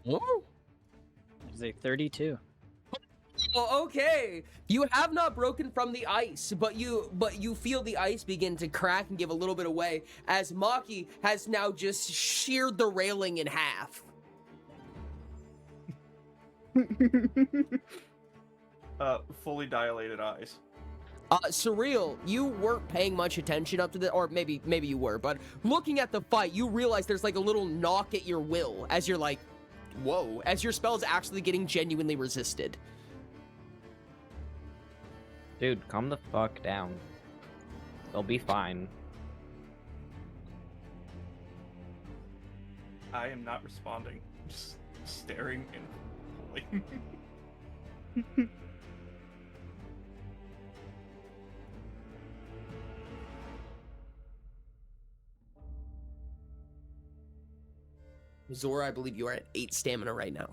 Oh. It's a 32. Oh, okay. You have not broken from the ice, but you feel the ice begin to crack and give a little bit away as Maki has now just sheared the railing in half. Fully dilated eyes. Surreal, you weren't paying much attention up to the, or maybe you were, but looking at the fight, you realize there's like a little knock at your will as you're like, whoa, as your spell's actually getting genuinely resisted. Dude, calm the fuck down. They'll be fine. I am not responding. Just staring and pulling. Zora, I believe you are at 8 stamina right now.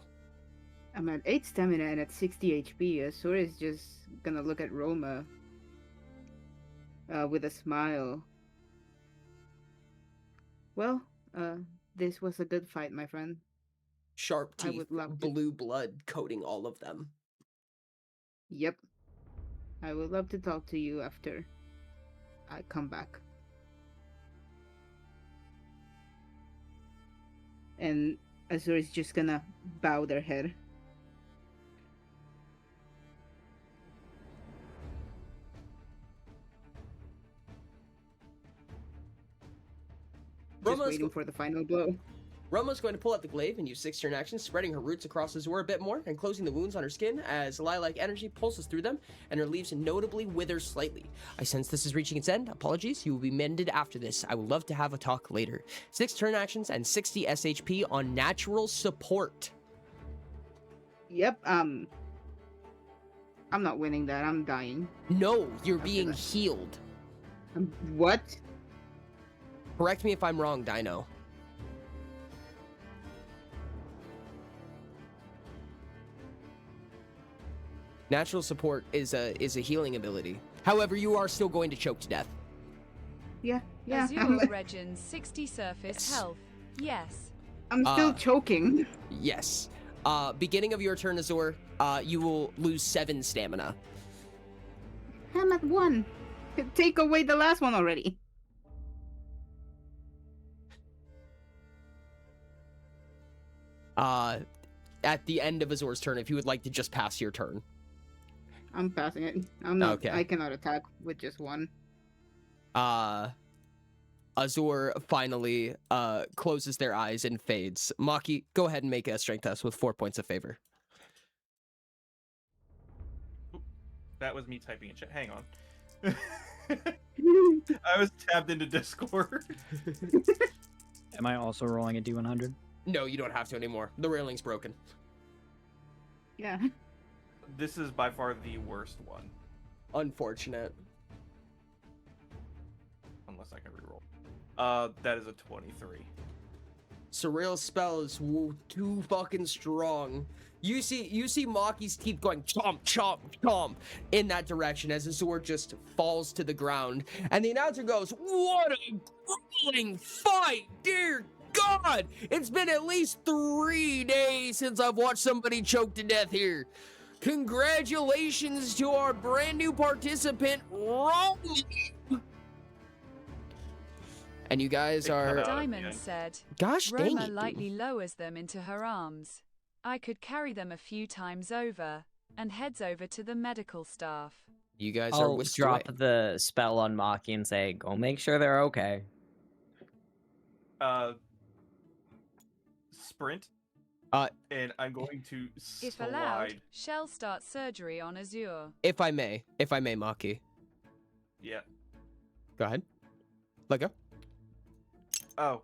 I'm at 8 stamina and at 60 HP. Sora is just gonna look at Roma with a smile. Well, this was a good fight, my friend. Sharp I teeth, would love to- blue blood coating all of them. Yep. I would love to talk to you after I come back. And Azure is just gonna bow their head. Just waiting for the final blow. Roma's going to pull out the glaive and use 6 turn actions, spreading her roots across Azure a bit more and closing the wounds on her skin as lilac energy pulses through them and her leaves notably wither slightly. I sense this is reaching its end. Apologies, you will be mended after this. I would love to have a talk later. 6 turn actions and 60 SHP on natural support. Yep, I'm not winning that. I'm dying. No, you're being healed. What? Correct me if I'm wrong, Dino. Natural support is a healing ability. However, you are still going to choke to death. Yeah. Azure regens 60 surface health. Yes. I'm still choking. Yes. Beginning of your turn, Azure, you will lose 7 stamina. I'm at 1. Take away the last one already. At the end of Azure's turn, if you would like to just pass your turn. I'm passing it. I'm not. Okay. I cannot attack with just 1. Azure finally closes their eyes and fades. Maki, go ahead and make a strength test with 4 points of favor. That was me typing in chat. Hang on. I was tabbed into Discord. Am I also rolling a D100? No, you don't have to anymore. The railing's broken. Yeah. This is by far the worst one. Unfortunate. Unless I can reroll. That is a 23. Surreal spell is too fucking strong. You see Maki's teeth going chomp, chomp, chomp in that direction as Azure just falls to the ground. And the announcer goes, "What a grueling fight, dear God! It's been at least 3 days since I've watched somebody choke to death here. Congratulations to our brand new participant, Romy." And you guys are... Diamond said, Gosh dang Roma it. lightly lowers them into her arms. I could carry them a few times over, and heads over to the medical staff. You guys are I'll whisked drop away. the spell on Maki and say, go make sure they're okay. Sprint. And I'm going to If allowed, slide. Shell starts surgery on Azure. If I may, Maki. Yeah. Go ahead. Let go. Oh.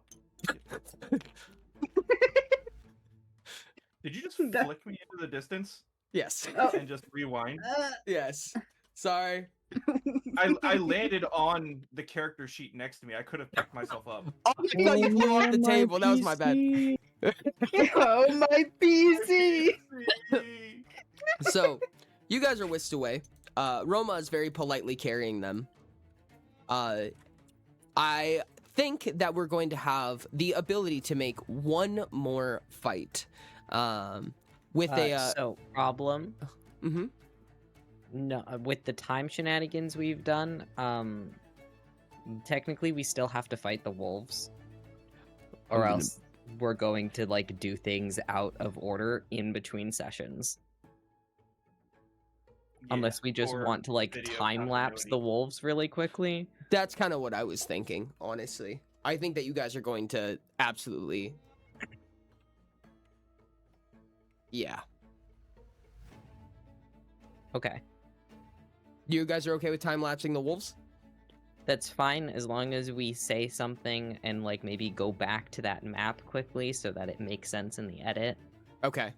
Did you just flick me into the distance? Yes. And just rewind? Yes. Sorry. I landed on the character sheet next to me. I could have picked myself up. Oh, I thought you flew off the table. That was my bad. Oh, my PC! So, you guys are whisked away. Roma is very politely carrying them. I think that we're going to have the ability to make one more fight. With So, problem? Mm-hmm. No, with the time shenanigans we've done, technically we still have to fight the wolves. Or else we're going to, like, do things out of order in between sessions. Unless we just want to, like, time-lapse the wolves really quickly. That's kind of what I was thinking, honestly. I think that you guys are going to absolutely... Yeah. Okay. You guys are okay with time-lapsing the wolves? That's fine, as long as we say something and, like, maybe go back to that map quickly so that it makes sense in the edit. Okay.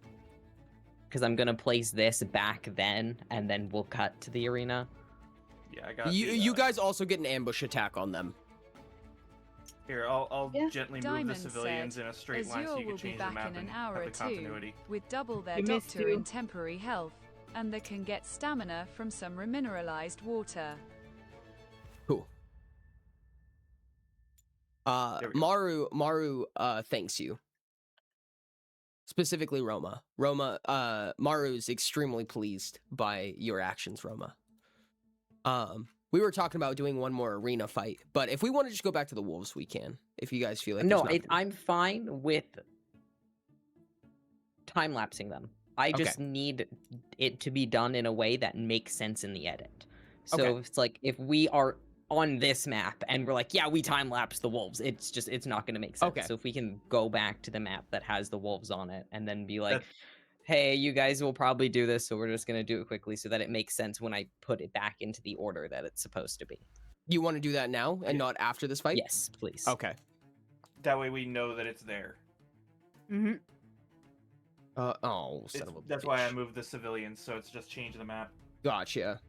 Because I'm gonna place this back then, and then we'll cut to the arena. Yeah, I got you guys also get an ambush attack on them. Here, I'll gently move Diamond the civilians said, in a straight line so Azure you will can be change the back map in an and hour have or the two, continuity. with double their We missed doctor you. in temporary health, and they can get stamina from some remineralized water. Cool. Maru thanks you. Specifically Roma. Maru's extremely pleased by your actions, Roma. We were talking about doing one more arena fight, but if we want to just go back to the wolves, we can. If you guys feel like No, there's nothing- I'm fine with time lapsing them. I just need it to be done in a way that makes sense in the edit. So it's like if we are on this map and we're like, yeah, we time lapse the wolves, it's not going to make sense. Okay. So if we can go back to the map that has the wolves on it and then be like, hey, you guys will probably do this, so we're just going to do it quickly so that it makes sense when I put it back into the order that it's supposed to be. You want to do that now and not after this fight? Yes, please. Okay. That way we know that it's there. Mm-hmm. Son of a That's bitch. why I moved the civilians, so it's just change the map. Gotcha.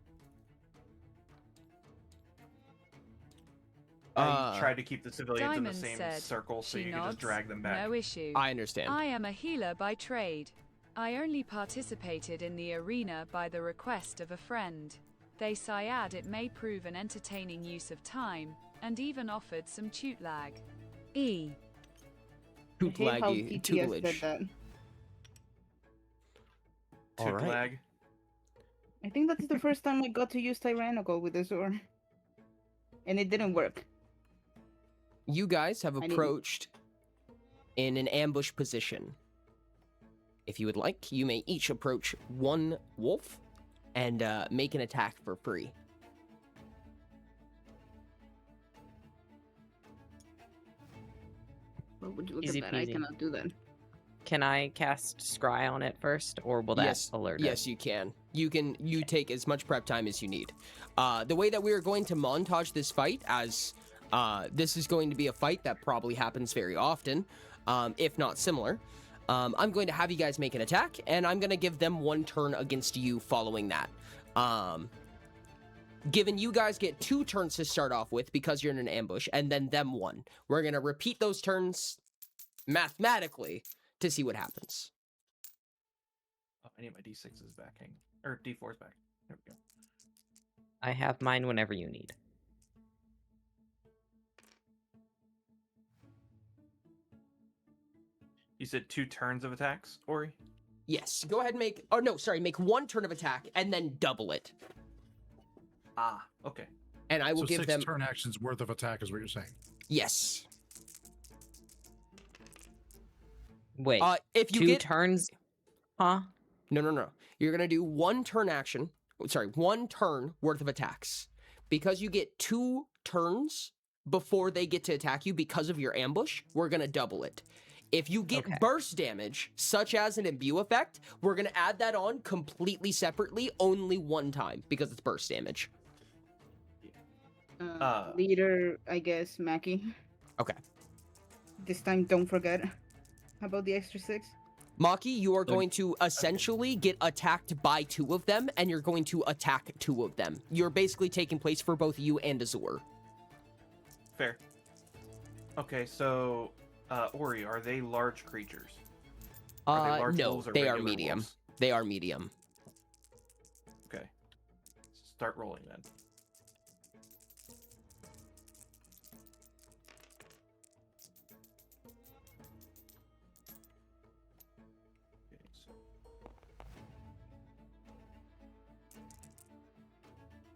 I tried to keep the civilians in Diamond the same said, circle so she you can just nods, drag them back. No issue. I understand. I am a healer by trade. I only participated in the arena by the request of a friend. They said it may prove an entertaining use of time, and even offered some toot lag. Toot I hate how laggy, TTS tutelage. said that. All Toot right. lag. I think that's the first time I got to use Tyrannical with the sword. And it didn't work. You guys have need- approached in an ambush position. If you would like, you may each approach one wolf and make an attack for free. What would you look Easy at that? I peasy. cannot do that. Can I cast Scry on it first, or will that alert it? Yes, you can. You take as much prep time as you need. The way that we are going to montage this fight, as this is going to be a fight that probably happens very often, if not similar. I'm going to have you guys make an attack, and I'm going to give them one turn against you following that. Given you guys get 2 turns to start off with because you're in an ambush, and then them 1. We're going to repeat those turns mathematically to see what happens. Oh, I need my D6s back. Or D4s back. There we go. I have mine whenever you need. You said 2 turns of attacks, Ori? Yes, go ahead and make... Oh, no, sorry. Make 1 turn of attack and then double it. Ah, okay. And I will So give 6 them... turn actions worth of attack is what you're saying. Yes. Wait, if you 2 get... turns? Huh? No. You're going to do 1 turn action. Sorry, 1 turn worth of attacks. Because you get 2 turns before they get to attack you because of your ambush, we're going to double it. If you get burst damage, such as an imbue effect, we're going to add that on completely separately, only 1 time, because it's burst damage. Leader, I guess, Mackie. Okay. This time, don't forget about the extra 6. Maki, you are going to essentially get attacked by 2 of them, and you're going to attack 2 of them. You're basically taking place for both you and Azur. Fair. Okay, so, Ori, are they large creatures? Are they large No, wolves or they are regular medium. wolves? They are medium. Okay. Start rolling then. Okay, so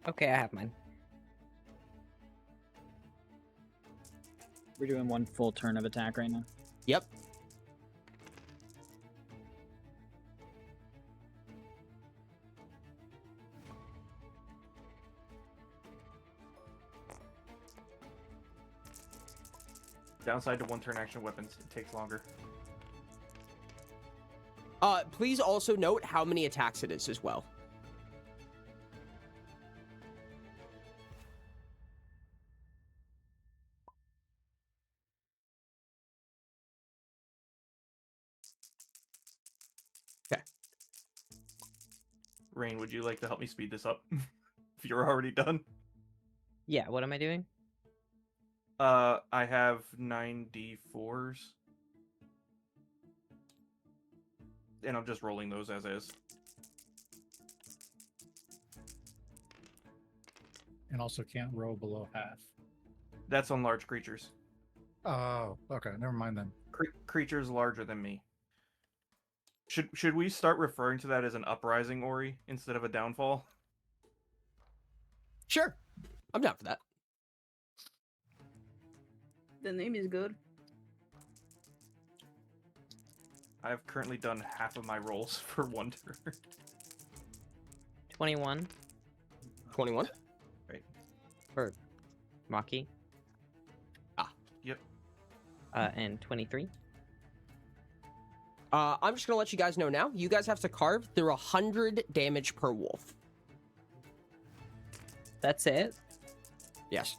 Okay, I have mine. We're doing 1 full turn of attack right now. Yep. downside to 1 turn action weapons, it takes longer. Please also note how many attacks it is as well. Okay. Rain, would you like to help me speed this up? If you're already done. Yeah, what am I doing? I have 9d4s. And I'm just rolling those as is. And also can't roll below half. That's on large creatures. Oh, okay. Never mind then. Creatures larger than me. Should we start referring to that as an uprising, Ori, instead of a downfall? Sure, I'm down for that. The name is good. I've currently done half of my rolls for one turn. 21 21. Right. for Maki. Yep. And 23. I'm just gonna let you guys know now. You guys have to carve through 100 damage per wolf. That's it? Yes.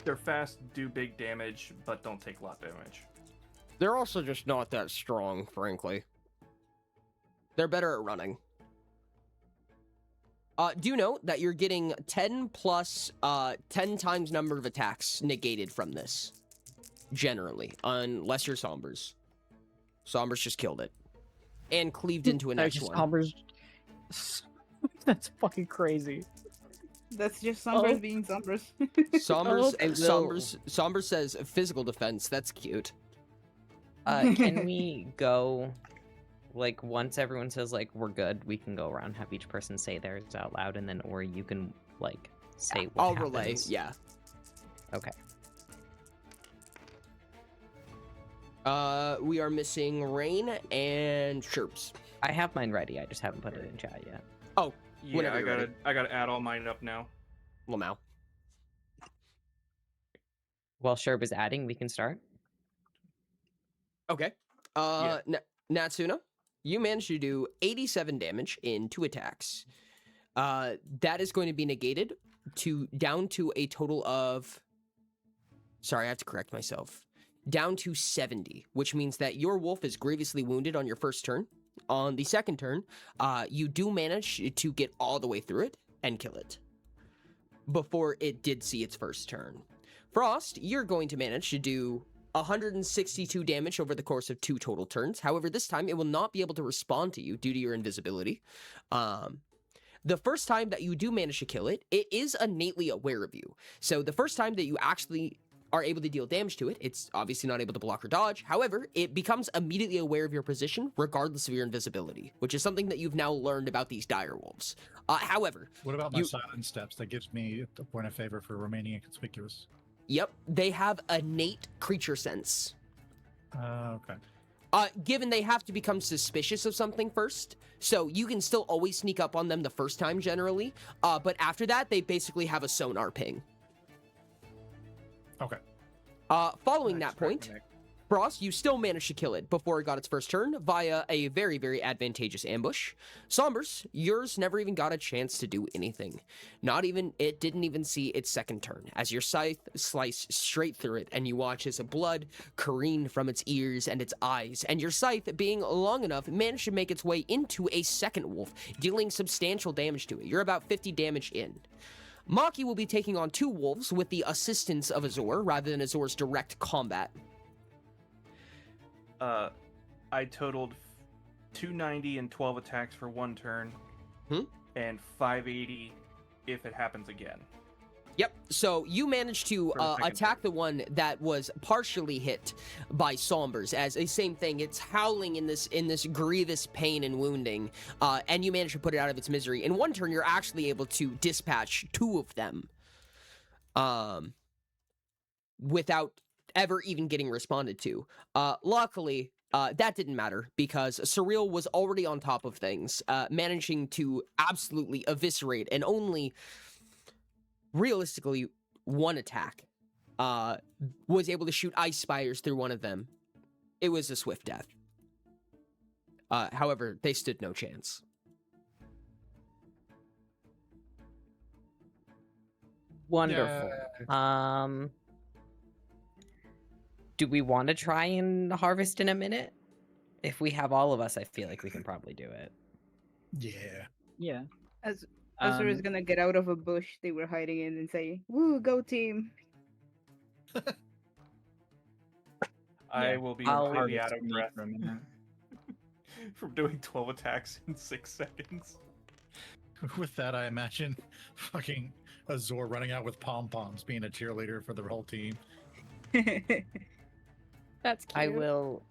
They're fast, do big damage, but don't take a lot of damage. They're also just not that strong, frankly. They're better at running. Do note that you're getting 10 plus 10 times number of attacks negated from this. Generally, unless you're Sombers. Sombers just killed it. And cleaved into a next one. Sombers. That's fucking crazy. That's just Sombers being Sombers. Sombers says physical defense. That's cute. Can we go, like, once everyone says, like, we're good, we can go around, have each person say theirs out loud, and then, or you can, like, say what I'll happens. relay, yeah. Okay. We are missing Rain and Chirps. I have mine ready, I just haven't put it in chat yet. Oh, Yeah, whenever I you're gotta ready. I gotta add all mine up now. Lamau. While Sherb is adding, we can start. Okay. Natsuna, you managed to do 87 damage in 2 attacks. That is going to be negated down to a total of... Sorry, I have to correct myself. Down to 70, which means that your wolf is grievously wounded on your first turn. On the second turn, you do manage to get all the way through it and kill it before it did see its first turn. Frost, you're going to manage to do 162 damage over the course of 2 total turns. However, this time it will not be able to respond to you due to your invisibility. The first time that you do manage to kill it, it is innately aware of you. So the first time that you actually are able to deal damage to it, it's obviously not able to block or dodge. However, it becomes immediately aware of your position regardless of your invisibility, which is something that you've now learned about these dire wolves. However, what about my silent steps? That gives me a point of favor for remaining inconspicuous. Yep, they have innate creature sense. Okay. Given they have to become suspicious of something first, so you can still always sneak up on them the first time generally, but after that, they basically have a sonar ping. Okay. Following that point, Frost, you still managed to kill it before it got its first turn via a very, very advantageous ambush. Sombers, yours never even got a chance to do anything. It didn't even see its second turn, as your scythe sliced straight through it, and you watch as blood careened from its ears and its eyes, and your scythe, being long enough, managed to make its way into a second wolf, dealing substantial damage to it. You're about 50 damage in. Maki will be taking on 2 wolves with the assistance of Azor, rather than Azor's direct combat. I totaled 290 and 12 attacks for 1 turn, and 580 if it happens again. Yep. So you managed to attack the one that was partially hit by Sombers, as a same thing. It's howling in this grievous pain and wounding, and you managed to put it out of its misery. In 1 turn, you're actually able to dispatch 2 of them, without ever even getting responded to. Luckily, that didn't matter because Surreal was already on top of things, managing to absolutely eviscerate and only realistically 1 attack. Was able to shoot ice spires through one of them. It was a swift death. However, they stood no chance. Wonderful. Yeah. Do we want to try and harvest in a minute? If we have all of us, I feel like we can probably do it. Yeah. Yeah. As Azur is gonna get out of a bush they were hiding in and say, "Woo, go team!" I will be completely out of breath from doing 12 attacks in 6 seconds. With that, I imagine fucking Azor running out with pom-poms, being a cheerleader for the whole team. That's cute. I will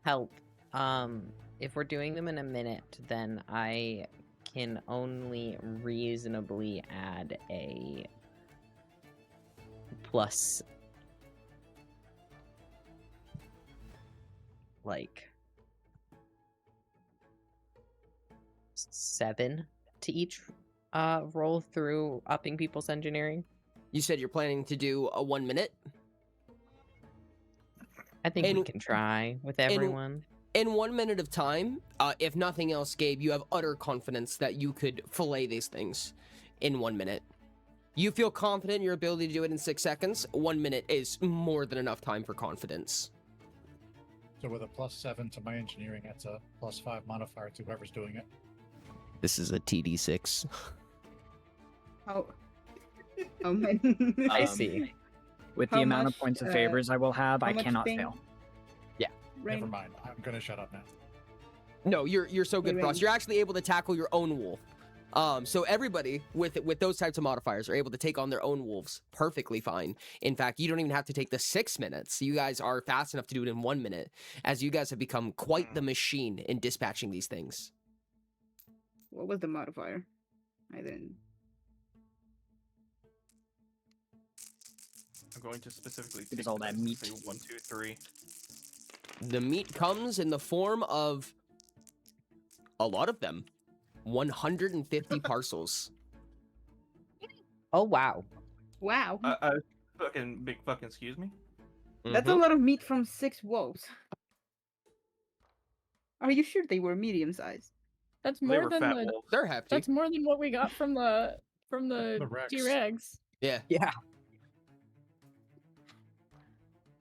help If we're doing them in a minute, then I can only reasonably add a plus like 7 to each roll through upping people's engineering. You said you're planning to do a 1 minute? I think we can try with everyone. In 1 minute of time, if nothing else, Gabe, you have utter confidence that you could fillet these things in 1 minute. You feel confident in your ability to do it in 6 seconds. 1 minute is more than enough time for confidence. So with a +7 to my engineering, that's a +5 modifier to whoever's doing it. This is a TD6. How many? I see. With the How amount much, of points of favors I will have, how I much cannot thing? fail. Never mind. I'm gonna shut up now. No, you're so good, Wait, Frost. wait. You're actually able to tackle your own wolf. So everybody with those types of modifiers are able to take on their own wolves perfectly fine. In fact, you don't even have to take the 6 minutes. You guys are fast enough to do it in 1 minute, as you guys have become quite the machine in dispatching these things. What was the modifier? I didn't. I'm going to specifically It is take all that meat. Say 1, 2, 3. The meat comes in the form of a lot of them. 150 parcels. Oh, wow. Wow. Fucking big fucking excuse me. That's a lot of meat from 6 wolves. Are you sure they were medium sized? That's They more were than fat the. wolves. They're hefty. That's more than what we got from the Rex. T-Rex. Yeah. Yeah.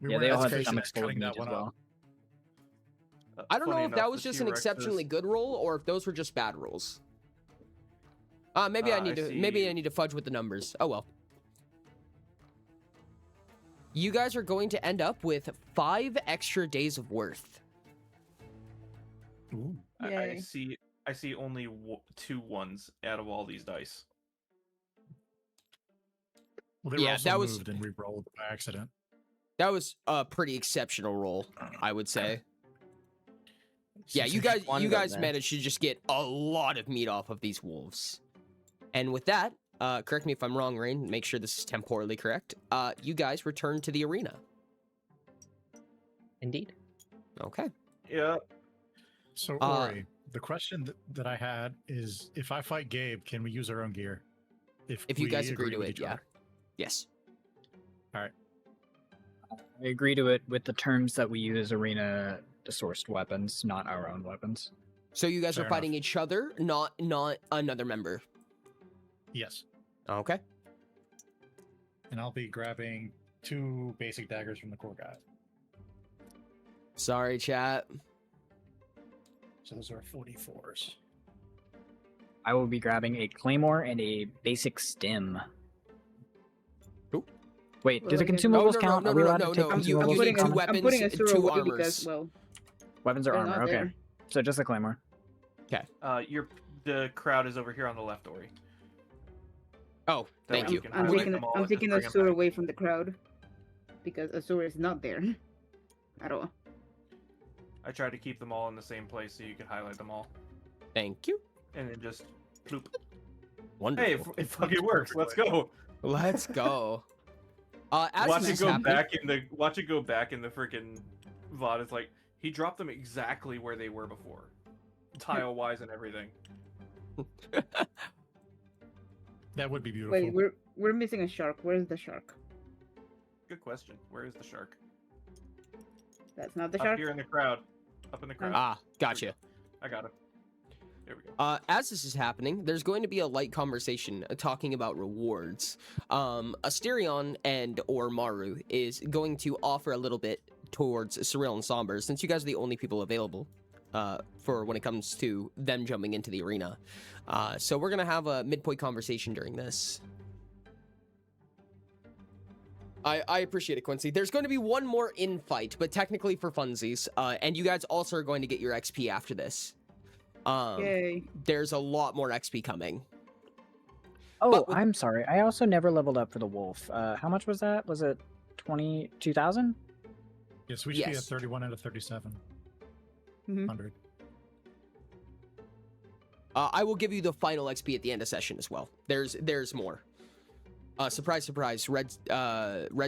We Yeah, weren't they all as have patient stomach at full of cutting meat that as one well. up. I don't know Funny if that enough, was the just an T-Rexes- exceptionally good roll or if those were just bad rolls. Maybe I need I I need to fudge with the numbers. Oh well. You guys are going to end up with 5 extra days of worth. Ooh. I Yay. see only 2 1s out of all these dice. Well, they were Yeah, also that was- moved and re-rolled by accident. That was a pretty exceptional roll, I would say. Yeah, you Just guys one you of guys them. managed to just get a lot of meat off of these wolves. And with that, correct me if I'm wrong, Rain, make sure this is temporally correct. You guys return to the arena. Indeed. Okay. Yeah. So, Ori, the question that I had is, if I fight Gabe, can we use our own gear? If you we guys agree to with it, each yeah. other? Yes. I agree to it with the terms that we use arena sourced weapons, not our own weapons. So you guys Fair are fighting each other, not another member. Yes. Okay. And I'll be grabbing 2 basic daggers from the core guy. Sorry, chat. So those are 44s. I will be grabbing a claymore and a basic stem. Ooh. Wait, do the Well, I guess- consumables count? Are we allowed to take no. You consumables? need 2 I'm weapons, putting a and 2 Sura away armors. because, well, Weapons or they're armor, not okay. there. So just a claymore. The crowd is over here on the left, Ori. Oh, That thank way you. can I'm highlight taking them all I'm and just taking bring 'em Asura back. away from the crowd because Asura is not there at all. I tried to keep them all in the same place so you could highlight them all. Thank you. And then just bloop. Wonderful. Hey, it fucking works. Let's go. Let's go. As Watch this it is go happening- back in the freaking VOD. It's like he dropped them exactly where they were before, tile wise and everything. That would be beautiful. Wait, we're missing a shark. Where's the shark? Good question. Where is the shark? That's not the Up shark. here in the crowd. Up in the crowd. Ah, gotcha. I got it. There we go. As this is happening, there's going to be a light conversation talking about rewards. Asterion and or Maru is going to offer a little bit towards Cyril and Somber, since you guys are the only people available for when it comes to them jumping into the arena. So we're going to have a midpoint conversation during this. I appreciate it, Quincy. There's going to be one more in-fight, but technically for funsies, and you guys also are going to get your XP after this. Yay. There's a lot more XP coming. Oh, I'm sorry. I also never leveled up for the wolf. How much was that? Was it 22,000? Yes, we should be at Yes. 31 out of 37. 100. I will give you the final XP at the end of session as well. There's more. Surprise, surprise. Red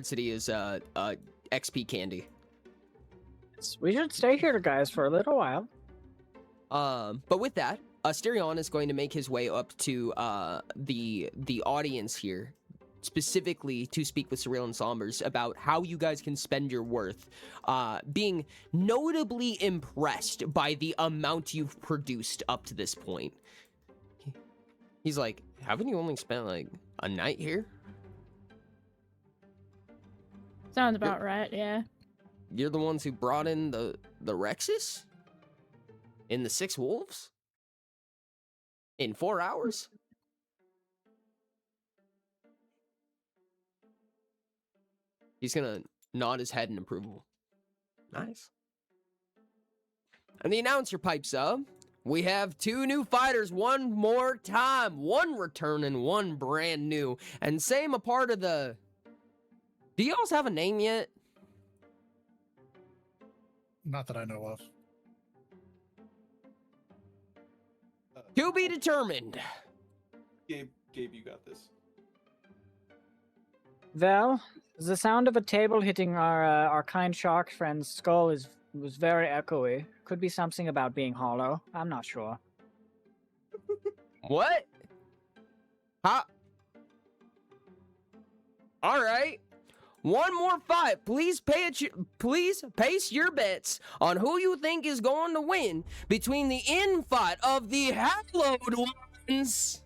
City is XP candy. We should stay here, guys, for a little while. But with that, Asterion is going to make his way up to the audience here, specifically to speak with Surreal and Sombers about how you guys can spend your worth, being notably impressed by the amount you've produced up to this point. He's like, haven't you only spent like a night here? Sounds about right, yeah. You're the ones who brought in the Rexus? In the 6 wolves? In 4 hours? He's gonna nod his head in approval. Nice. And the announcer pipes up. We have 2 new fighters one more time. 1 return and 1 brand new. And same a part of the... Do y'all have a name yet? Not that I know of. To be determined. Gabe, you got this. Well, the sound of a table hitting our kind shark friend's skull was very echoey. Could be something about being hollow. I'm not sure. What? Huh? All right. 1 more fight. Please pace your bets on who you think is going to win between the infight of the hallowed ones.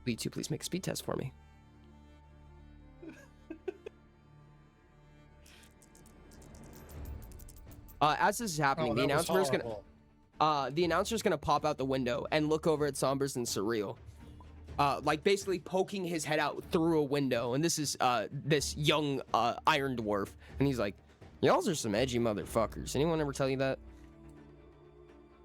B2, please make a speed test for me. As this is happening, the announcer's gonna pop out the window and look over at Sombers and Surreal. Like basically poking his head out through a window, and this is this young iron dwarf, and he's like, "Y'all are some edgy motherfuckers. Anyone ever tell you that?"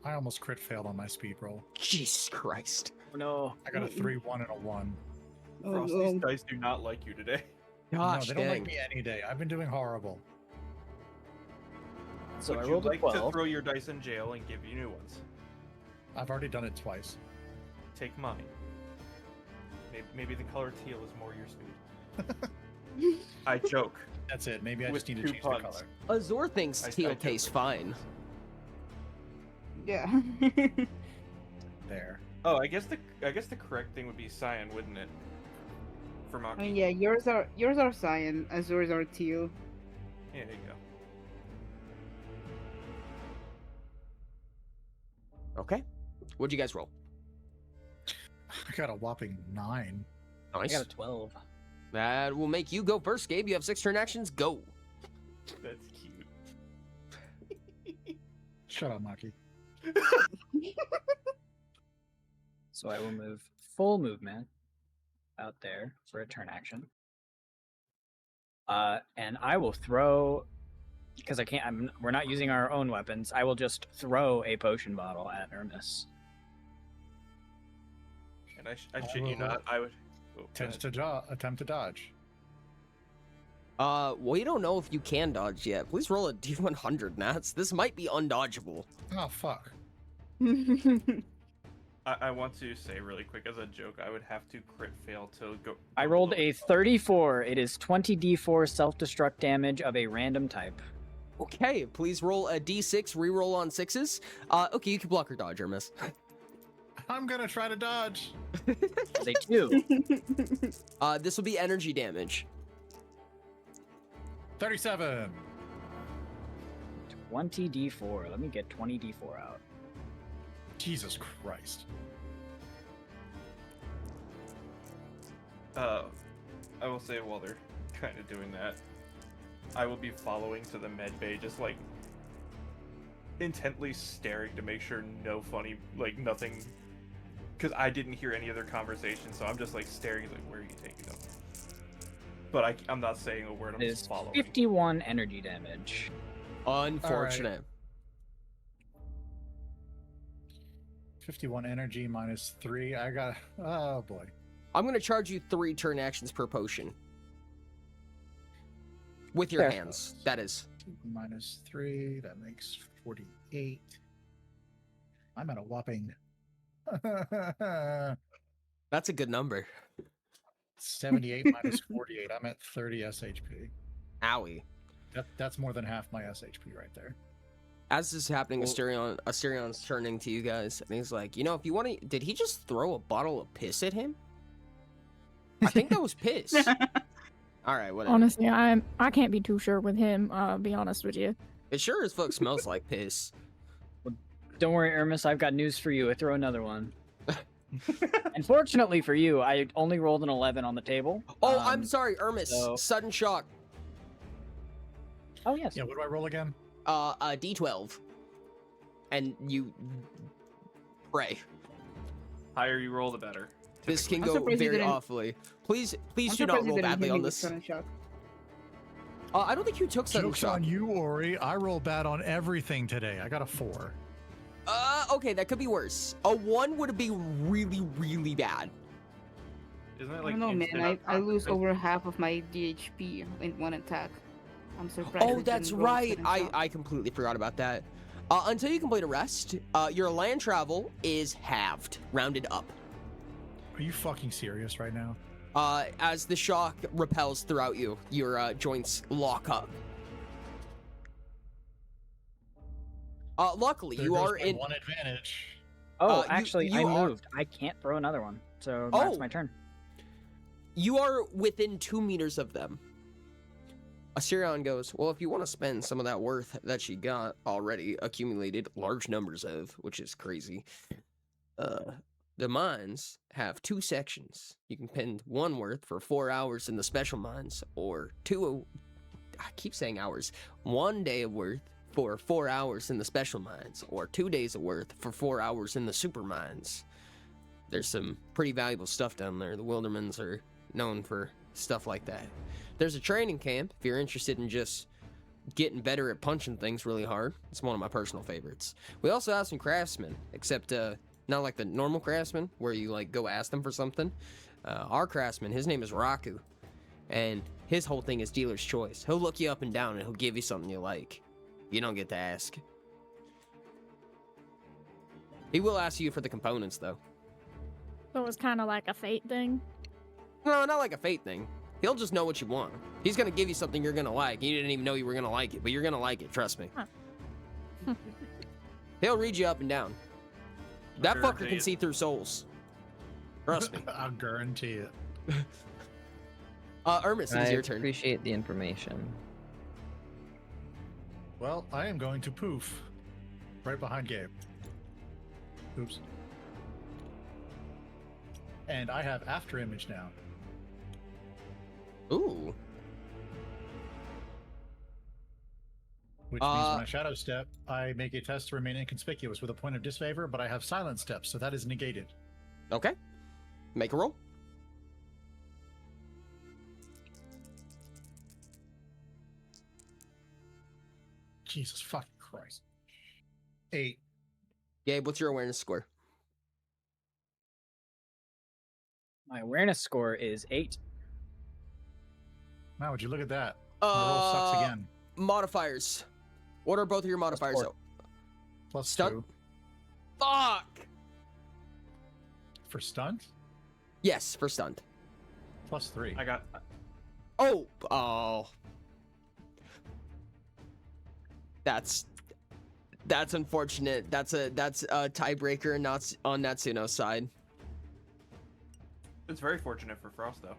I almost crit failed on my speed roll. Jesus Christ! Oh, no, I got a 3, 1, and a 1. Frost, these dice do not like you today. Gosh, no, they don't like me any day. I've been doing horrible. So Would I you rolled a like 12. to throw your dice in jail and give you new ones? I've already done it twice. Take mine. Maybe the color teal is more your speed. I joke. That's it. Maybe I With just need to 2 change puns. the color. Azor thinks teal joke tastes with fine. Yeah. There. Oh, I guess the correct thing would be cyan, wouldn't it? For Maki. I mean, yeah, yours are cyan, Azur's are teal. Yeah, there you go. Okay. What'd you guys roll? I got a whopping 9. Nice. I got a 12. That will make you go first, Gabe. You have 6 turn actions. Go. That's cute. Shut up, Maki. So I will move full movement out there for a turn action. And I will throw, because we're not using our own weapons. I will just throw a potion bottle at Hermes. And I shit you not, I would. Oh, Attempt to dodge. We don't know if you can dodge yet. Please roll a D100, Nats. This might be undodgeable. Oh, fuck. I want to say really quick as a joke, I would have to crit fail to go. I rolled a 34. It is 20d4 self-destruct damage of a random type. Okay, please roll a D6, reroll on 6s. Okay, you can block or dodge, Hermes. I'm gonna try to dodge. They do. This will be energy damage. 37. 20d4. Let me get 20d4 out. Jesus Christ. I will say while they're kind of doing that, I will be following to the med bay, just like intently staring to make sure no funny, like nothing, because I didn't hear any other conversation, so I'm just like staring, like, where are you taking them? But I'm not saying a word, I'm It just is following. 51 energy damage. Unfortunate. 51 energy minus 3. I got. Oh boy. I'm going to charge you 3 turn actions per potion. With your Fair. hands, that is. Minus 3, that makes 48. I'm at a whopping 'That's a good number. 78 minus 48. I'm at 30 SHP. Owie. That's more than half my SHP right there. As this is happening, Asterion's turning to you guys, and he's like, if you want to... Did he just throw a bottle of piss at him? I think that was piss. All right, whatever. Honestly, I can't be too sure with him. Be honest with you. It sure as fuck smells like piss. Don't worry, Ermis, I've got news for you. I throw another one. Unfortunately for you, I only rolled an 11 on the table. Oh, I'm sorry, Ermis. so- Sudden shock. Oh, yes. Yeah, what do I roll again? A D12. And you pray. Higher you roll, the better. This can I'm go surprised you very didn't- awfully. Please I'm do not surprised you roll didn't badly hit me on with this. sudden shock. I don't think you took sudden Joke's shock. on you, Ori. I roll bad on everything today. I got a 4. Okay, that could be worse. A 1 would be really, really bad. Isn't it I like don't know, man. instant I lose unconscious? over half of my DHP in one attack. I'm surprised. Oh, it that's didn't roll right. sudden shock. I completely forgot about that. Until you complete a rest, your land travel is halved, rounded up. Are you fucking serious right now? As the shock repels throughout you, your joints lock up. Luckily, There you goes are my in. one advantage. Oh, you- actually, you I are- moved. I can't throw another one, so Oh. that's my turn. You are within 2 meters of them. Asterion goes, well, if you want to spend some of that worth that she got already accumulated large numbers of, which is crazy, the mines have 2 sections. You can spend 1 worth for 4 hours in the special mines, or 2, I keep saying hours, 1 day of worth for 4 hours in the special mines, or 2 days of worth for 4 hours in the super mines. There's some pretty valuable stuff down there. The Wildermans are known for stuff like that. There's a training camp if you're interested in just getting better at punching things really hard. It's one of my personal favorites. We also have some craftsmen, except not like the normal craftsman where you like go ask them for something. Our craftsman, his name is Raku, and his whole thing is dealer's choice. He'll look you up and down and he'll give you something you like. You don't get to ask. He will ask you for the components though. So it's kind of like a fate thing. No, not like a fate thing. He'll just know what you want. He's gonna give you something you're gonna like. You didn't even know you were gonna like it, but you're gonna like it, trust me. Huh. He'll read you up and down. That fucker Guarantee can it. see through souls. Trust me. I'll guarantee it. Ermis, it is I your turn. appreciate the information. Well, I am going to poof right behind Gabe. Oops. And I have after image now. Ooh. Which means when I shadow step, I make a test to remain inconspicuous with a point of disfavor, but I have silent steps, so that is negated. Okay. Make a roll. Jesus fucking Christ. 8. Gabe, what's your awareness score? My awareness score is 8. Now, would you look at that? The roll sucks again. Modifiers. What are both of your modifiers? four. Oh, Plus Stunt? 2. fuck! For stunt? Yes, for stunned. Plus 3. I got. Oh. That's unfortunate. That's a tiebreaker not on Natsuno's side. It's very fortunate for Frost though.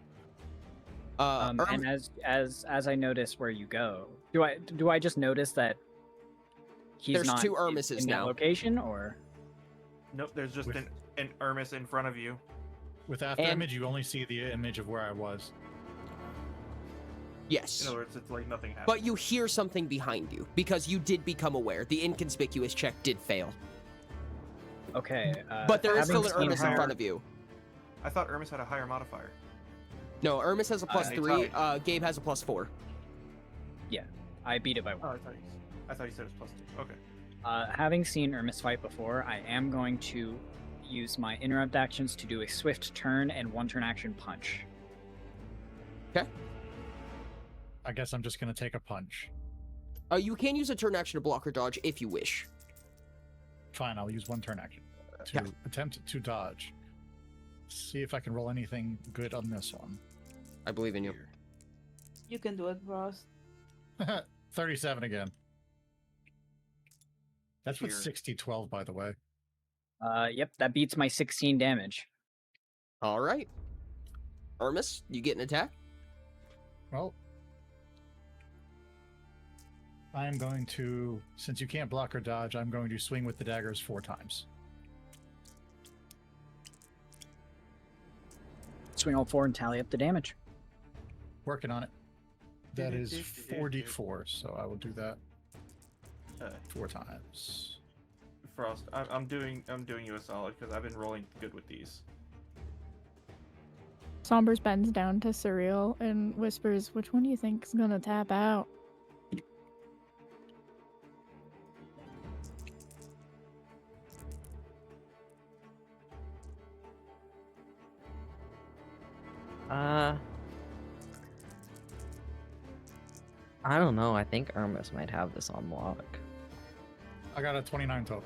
And as I notice where you go, do I just notice that he's There's not 2 Ermises in that now. location, or Nope, there's just With- an Ermis in front of you. With after And- image, you only see the image of where I was. Yes. In other words, it's like nothing happened. But you hear something behind you because you did become aware. The inconspicuous check did fail. okay? But there is still an having Ermis seen in her- front of you. I thought Ermis had a higher modifier. No, Ermis has a plus Hey, 3. Tommy. Gabe has a plus 4. Yeah, I beat it by Oh, 1. I thought you said it was plus 2. Okay. Having seen Ermis fight before, I am going to use my interrupt actions to do a swift turn and 1 turn action punch. Okay. I guess I'm just gonna take a punch. You can use a turn action to block or dodge if you wish. Fine, I'll use one turn action to attempt to dodge. See if I can roll anything good on this one. I believe in you. You can do it, Frost. 37 again. That's with Here. 60-12, by the way. Yep, that beats my 16 damage. All right. Ermis, you get an attack? Well, I'm going to, since you can't block or dodge, I'm going to swing with the daggers 4 times. Swing all 4 and tally up the damage. Working on it. That is 4d4, so I will do that 4 times. Frost, I'm doing you a solid because I've been rolling good with these. Sombers bends down to Surreal and whispers, "Which one do you think is gonna tap out?" I don't know. I think Ermis might have this on lock. I got a 29 total.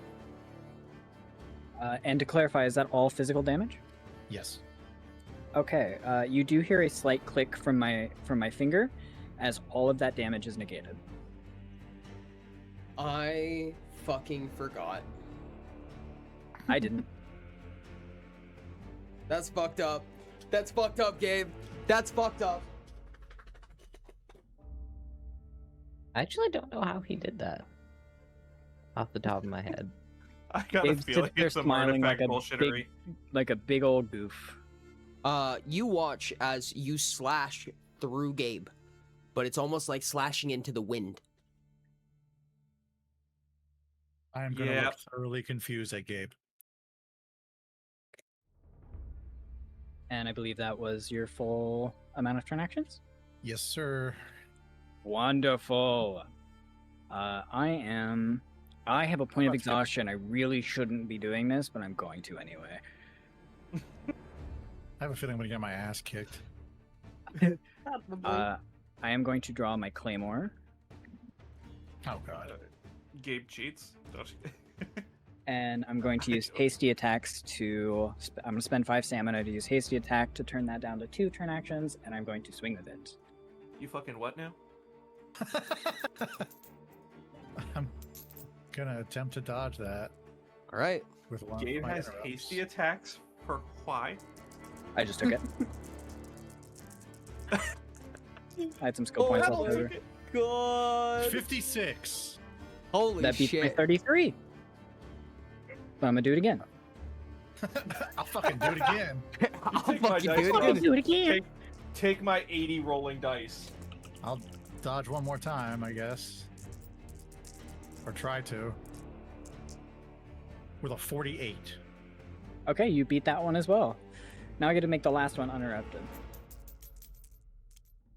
And to clarify, is that all physical damage? Yes. Okay. You do hear a slight click from my finger, as all of that damage is negated. I fucking forgot. I didn't. That's fucked up. That's fucked up, Gabe. That's fucked up. I actually don't know how he did that. Off the top of my head. I got a Dave's feeling sitting there it's some smiling artifact like bullshittery. a big old goof. You watch as you slash through Gabe, but it's almost like slashing into the wind. I am going to look thoroughly confused at Gabe. And I believe that was your full amount of turn actions? Yes, sir. Wonderful. I have a point of exhaustion. I really shouldn't be doing this, but I'm going to anyway. I have a feeling I'm going to get my ass kicked. I am going to draw my claymore. Oh, God. Gabe cheats. Don't you? And I'm going to use hasty attacks to... I'm going to spend 5 stamina to use hasty attack to turn that down to 2 turn actions, and I'm going to swing with it. You fucking what now? I'm gonna attempt to dodge that. All right. With one Gabe of my has interrupts. hasty attacks for why? I just took it. I had some skill points left over. God. 56. Holy That beats my shit. 33. But I'm gonna do it again. I'll fucking do it again. I'll Take my fucking dice do it roll. again. Do it again. Take my 80 rolling dice. I'll dodge one more time, I guess. Or try to. With a 48. Okay, you beat that one as well. Now I get to make the last one uninterrupted.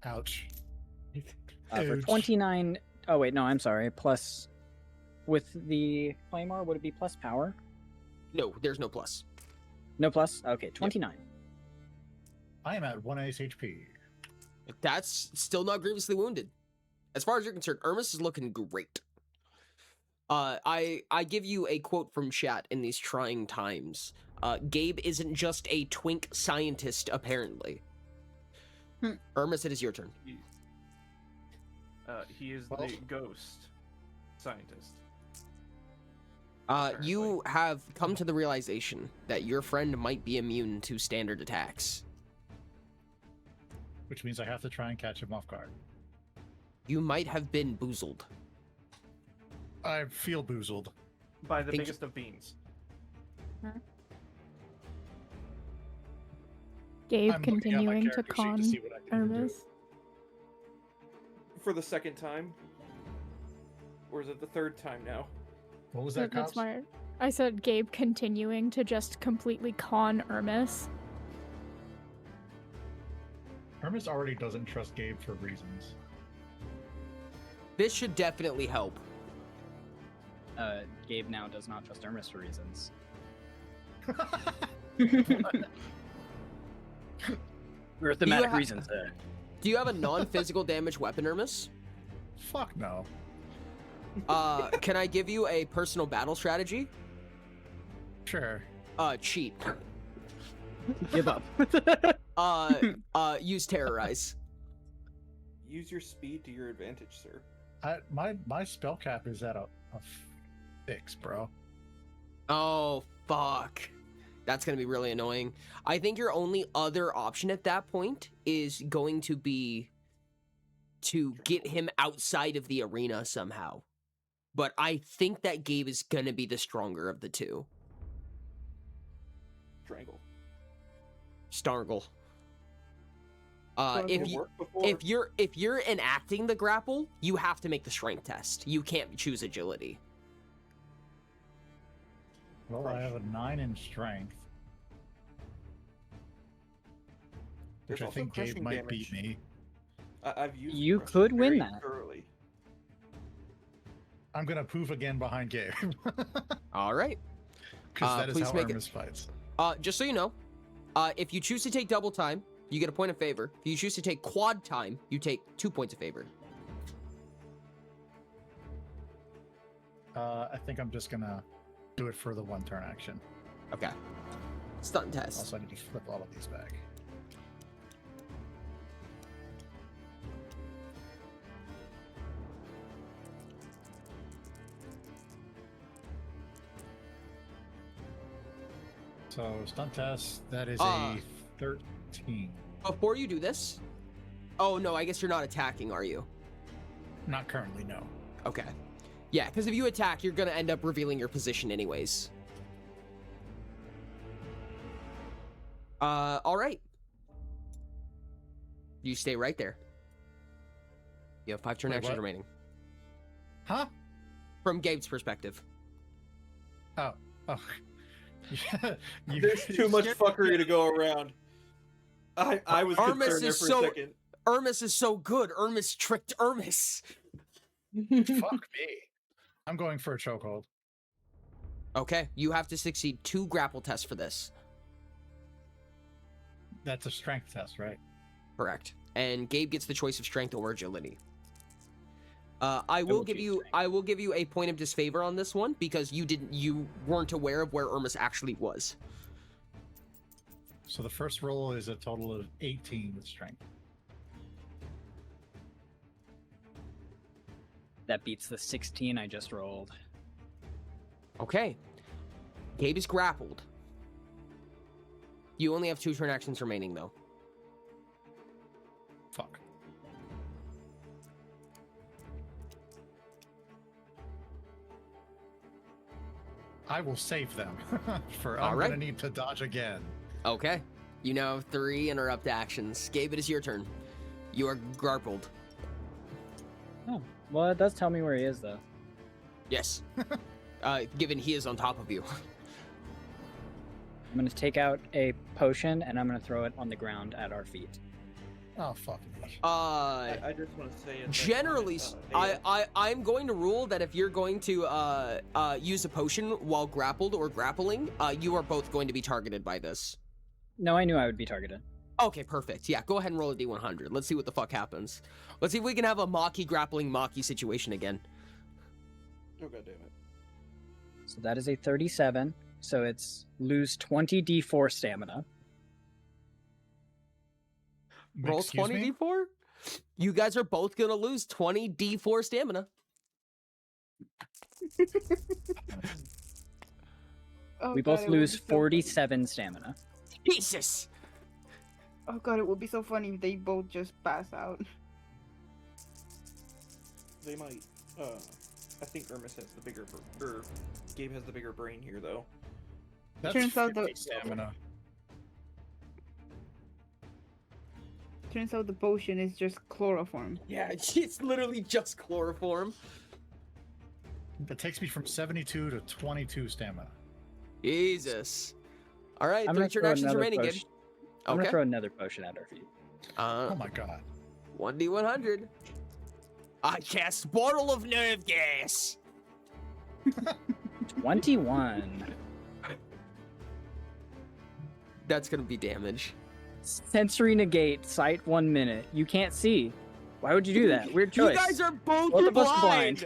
Ouch. For Ouch. 29. Oh, wait, no, I'm sorry. Plus. With the Claymore, would it be plus power? No, there's no plus. No plus? Okay, 29. I am at 1 ace HP. That's still not grievously wounded. As far as you're concerned, Ermis is looking great. I give you a quote from chat in these trying times. Gabe isn't just a twink scientist, apparently. Ermis, it is your turn. He is the ghost scientist. You have come to the realization that your friend might be immune to standard attacks. Which means I have to try and catch him off guard. You might have been boozled. I feel boozled. By the Think- biggest of beans. Gabe I'm looking at my continuing to character sheet to con see what I can do. Ermis. For the second time? Or is it the third time now? What was That's that, smart. I said Gabe continuing to just completely con Ermis. Hermes already doesn't trust Gabe for reasons. This should definitely help. Gabe now does not trust Ermis for reasons. For thematic reasons. Do you have a non-physical damage weapon, Ermis? Fuck no. Can I give you a personal battle strategy? Sure. Cheat. Give up. Use terrorize. Use your speed to your advantage, sir. My spell cap is at a 6, bro. Oh, fuck. That's going to be really annoying. I think your only other option at that point is going to be to get him outside of the arena somehow. But I think that Gabe is going to be the stronger of the two. Strangle. Stargle. It worked before. If you're enacting the grapple, you have to make the strength test. You can't choose agility. Well, I have a 9 in strength. Which There's I think also Gabe crushing might damage. beat me. I've used You crushing could win very that. thoroughly. I'm gonna poof again behind Gabe. All right. Because that is please how make it- Artemis fights. Just so you know, if you choose to take double time, you get a point of favor. If you choose to take quad time, you take 2 points of favor. I think I'm just gonna do it for the 1 turn action. Okay. Stunt test. Also, I need to flip all of these back. So, stunt test, that is a 13. Before you do this, oh no, I guess you're not attacking, are you? Not currently, no. Okay. Yeah, because if you attack, you're gonna end up revealing your position anyways. All right. You stay right there. You have 5 turn Wait, actions what? remaining. Huh? From Gabe's perspective. Oh. There's too much fuckery to go around. I was Ermis concerned there is for so- a second. Ermis is so good. Ermis tricked Ermis. Fuck me. I'm going for a chokehold. Okay, you have to succeed 2 grapple tests for this. That's a strength test, right? Correct. And Gabe gets the choice of strength or agility. I will give you a point of disfavor on this one because you weren't aware of where Ermis actually was. So the first roll is a total of 18 with strength. That beats the 16 I just rolled. Okay. Gabe is grappled. You only have 2 turn actions remaining though. Fuck. I will save them. I'm Alright. gonna need to dodge again. Okay. You now have 3 interrupt actions. Gabe, it is your turn. You are grappled. Oh, well, it does tell me where he is, though. Yes. Given he is on top of you. I'm going to take out a potion, and I'm going to throw it on the ground at our feet. Oh, fuck me. I just want to say, Generally, I'm going to rule that if you're going to use a potion while grappled or grappling, you are both going to be targeted by this. No, I knew I would be targeted. Okay, perfect. Yeah, go ahead and roll a d100. Let's see what the fuck happens. Let's see if we can have a Maki grappling Maki situation again. Oh, god damn it. So that is a 37. So it's lose 20 d4 stamina. Roll Excuse 20 me? d4? You guys are both gonna lose 20 d4 stamina. Oh, We God, both it would lose be so 47 stamina. Jesus! Oh god, it would be so funny if they both just pass out. They might. I think Ermis has the bigger, or Gabe has the bigger brain here, though. That's Turns out 50 the- stamina. Turns out the potion is just chloroform. Yeah, it's literally just chloroform. That takes me from 72 to 22 stamina. Jesus. All right, I'm 3 gonna turn throw actions another remaining, Gabe. potion. I'm going Okay. to throw another potion at our feet. Oh my god. 1d100. I cast Bottle of Nerve Gas. 21. That's gonna be damage. Sensory negate, sight 1 minute. You can't see. Why would you do that? Weird choice. You guys are both Both of us are blind.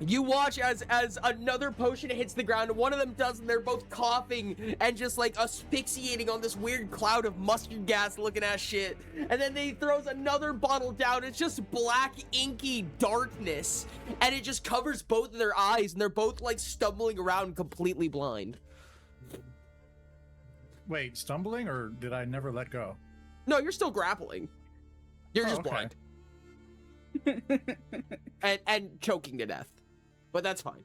You watch as another potion hits the ground, and one of them does, and they're both coughing and just like asphyxiating on this weird cloud of mustard gas looking ass shit. And then they throws another bottle down. It's just black, inky darkness, and it just covers both of their eyes, and they're both like stumbling around completely blind. Wait, stumbling, or did I never let go? No, you're still grappling. You're just okay. blind. and choking to death. But that's fine.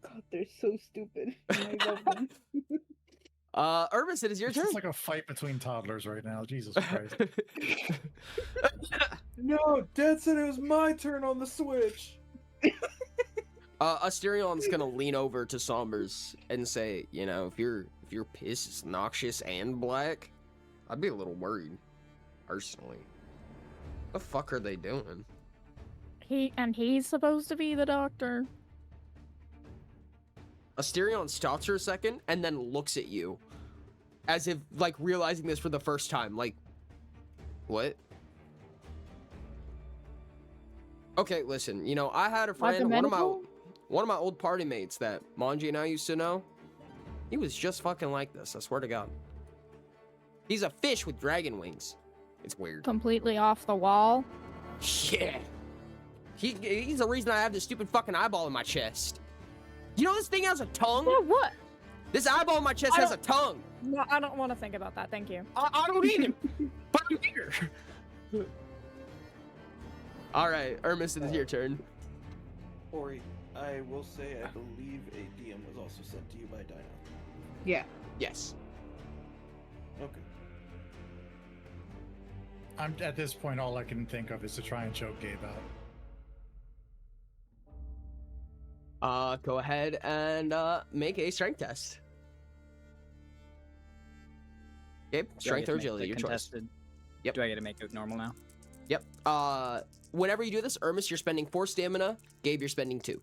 God, they're so stupid. I love them. Urmus, it is your turn. It's like a fight between toddlers right now. Jesus Christ. No, Dad said it was my turn on the Switch. Asterion's gonna lean over to Sombers and say, you know, if your piss is noxious and black, I'd be a little worried, personally. The fuck are they doing? He's supposed to be the doctor. Asterion stops for a second and then looks at you, as if like realizing this for the first time. Like, what? Okay, listen. You know, I had a friend, one of my old party mates that Manji and I used to know. He was just fucking like this. I swear to God. He's a fish with dragon wings. It's weird. Completely off the wall. Yeah. He's the reason I have this stupid fucking eyeball in my chest. You know this thing has a tongue? Yeah, what? This eyeball in my chest has a tongue. No, I don't want to think about that. Thank you. I don't either. But I'm here. All right, Urmus, it is your turn. Ori, I will say I believe a DM was also sent to you by Dino. Yeah. Yes. Okay. I'm at this point, all I can think of is to try and choke Gabe out. Go ahead and make a strength test. Gabe, strength or agility, your choice. Yep. Do I get to make it normal now? Yep. Whenever you do this, Urmus, you're spending 4 stamina. Gabe, you're spending 2.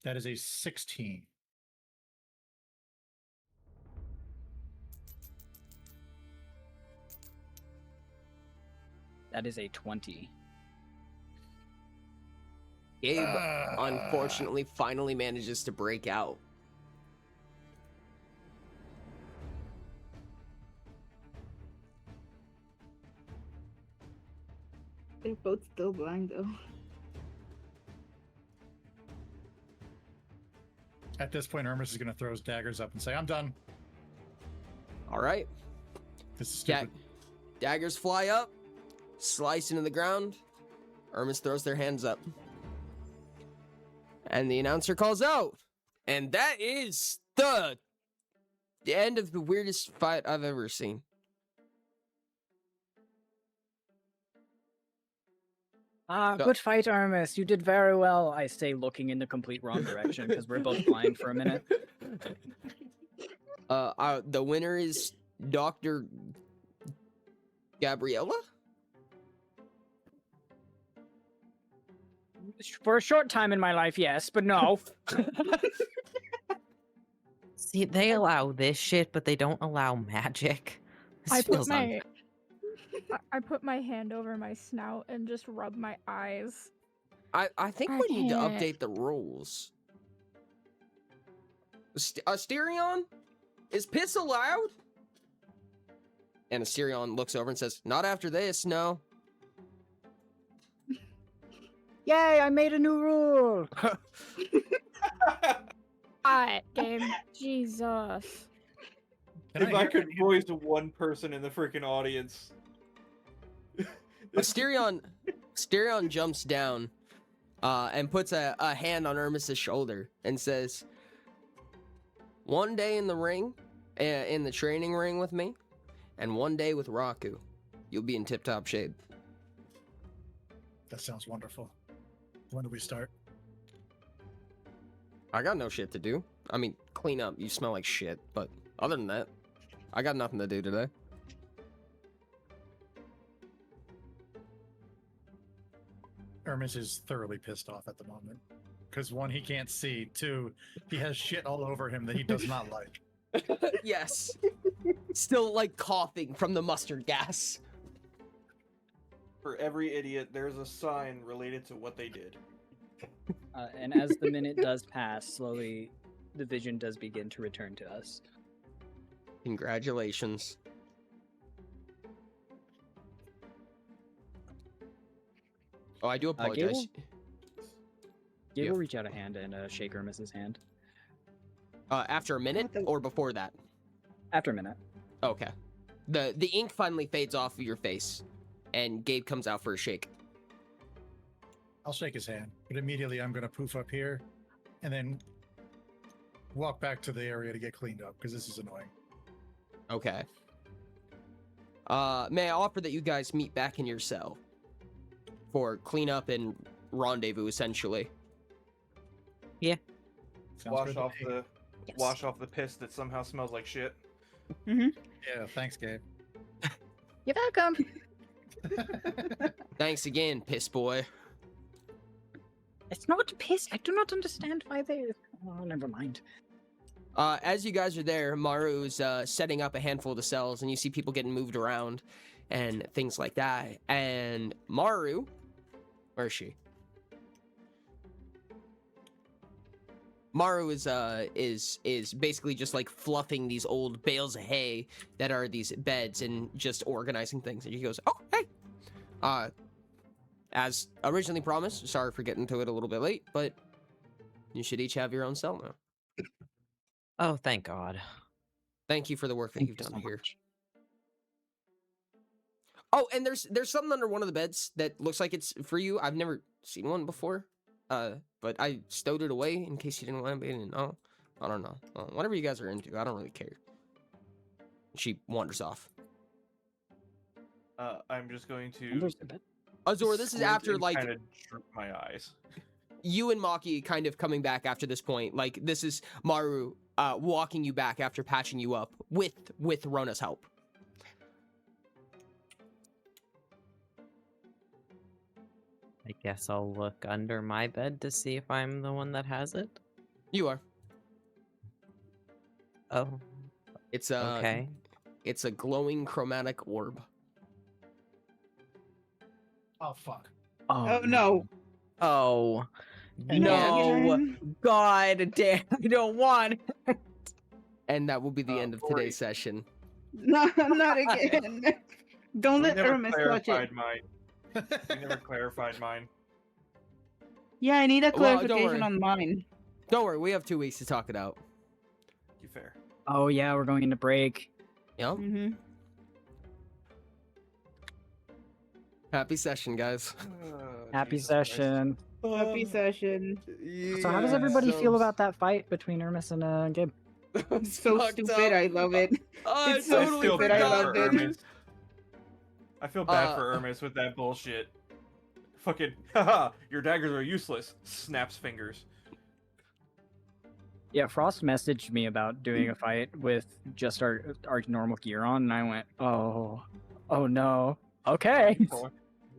That is a 16. That is a 20. Gabe, unfortunately, finally manages to break out. They're both still blind, though. At this point, Urmus is going to throw his daggers up and say, I'm done. All right. This is stupid. Daggers fly up, slice into the ground. Urmus throws their hands up. And the announcer calls out. And that is the end of the weirdest fight I've ever seen. Good fight, Urmus. You did very well. I say, looking in the complete wrong direction because we're both blind for a minute. The winner is Dr. Gabriella? For a short time in my life, yes, but no. See, they allow this shit, but they don't allow magic. I put my hand over my snout and just rub my eyes. I think we need to update the rules. Asterion? Is piss allowed? And Asterion looks over and says, not after this, no. Yay, I made a new rule! Alright, game. Jesus. If I could voice one person in the freaking audience. Asterion jumps down and puts a hand on Urmus's shoulder and says, one day in the ring, in the training ring with me, and one day with Raku, you'll be in tip-top shape. That sounds wonderful. When do we start? I got no shit to do. I mean, clean up. You smell like shit. But other than that, I got nothing to do today. Hermes is thoroughly pissed off at the moment. Because one, he can't see. Two, he has shit all over him that he does not like. Yes. Still like coughing from the mustard gas. For every idiot, there's a sign related to what they did. And as the minute does pass, slowly the vision does begin to return to us. Congratulations. Oh, I do apologize. Gabe will reach out a hand and shake Hermes's hand. After a minute or before that? After a minute. Okay. The ink finally fades off of your face, and Gabe comes out for a shake. I'll shake his hand, but immediately I'm going to poof up here and then walk back to the area to get cleaned up because this is annoying. Okay. May I offer that you guys meet back in your cell for cleanup and rendezvous, essentially? Yeah. Wash off the piss that somehow smells like shit. Mm-hmm. Yeah, thanks, Gabe. You're welcome. Thanks again, piss boy. It's not piss. I do not understand why they. Oh, never mind. As you guys are there, Maru's setting up a handful of the cells, and you see people getting moved around and things like that. And Maru, where is she? Maru is basically just like fluffing these old bales of hay that are these beds and just organizing things. And she goes, "Oh, hey!" As originally promised, sorry for getting to it a little bit late, but you should each have your own cell now. Oh, thank God. Thank you for the work that you've done here. Oh, and there's something under one of the beds that looks like it's for you. I've never seen one before. But I stowed it away in case you didn't want to be in. Oh, I don't know. Whatever you guys are into, I don't really care. She wanders off. I'm just going to. Azor, this is after like kind of droop my eyes. You and Maki kind of coming back after this point. Like this is Maru walking you back after patching you up with Rona's help. I guess I'll look under my bed to see if I'm the one that has it. You are. Oh. It's a okay. It's a glowing chromatic orb. Oh fuck. Oh no. Oh. And No. God damn, I don't want it. And that will be the end of today's session. No, not again. Don't let Hermes touch it. We never clarified mine. Yeah, I need a Well, don't clarification worry. on mine. Don't worry, we have 2 weeks to talk it out. You fair. Oh yeah, we're going into break. Yep. Mm-hmm. Happy session, guys. Happy session. Happy session. So how does everybody feel about that fight between Hermes and Gabe? It's so stupid. I love it. It's so I feel stupid. I bad love for it. Hermes. I feel bad for Hermes with that bullshit. Fucking, haha, your daggers are useless. Snaps fingers. Yeah, Frost messaged me about doing a fight with just our normal gear on, and I went, oh no, okay.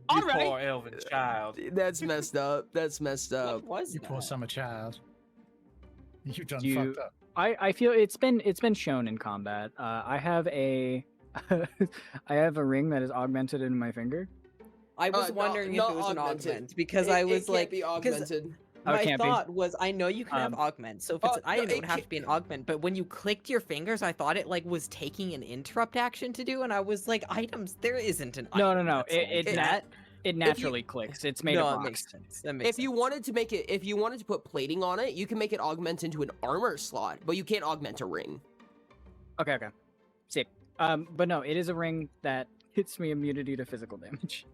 All You right. poor elven child. That's messed up. That's messed up. What was You poor summer child. You done Do fucked up. I feel it's been shown in combat. I have a I have a ring that is augmented in my finger. I was No, wondering if not it was an augmented. augment because It- I it was can't like, be 'cause augmented. Oh, it my can't be. thought was I know you can have augment, so if it's an no, item, it it would have to be an augment. But when you clicked your fingers, I thought it like was taking an interrupt action to do, and I was like, items, there isn't an No, item. no. that's It like that. naturally clicks. It's made No, of it rocks. makes sense. That makes If you wanted to make it, if you wanted to put plating on it, you can make it augment into an armor slot, but you can't augment a ring. Okay. Sick. But no, it is a ring that hits me immunity to physical damage.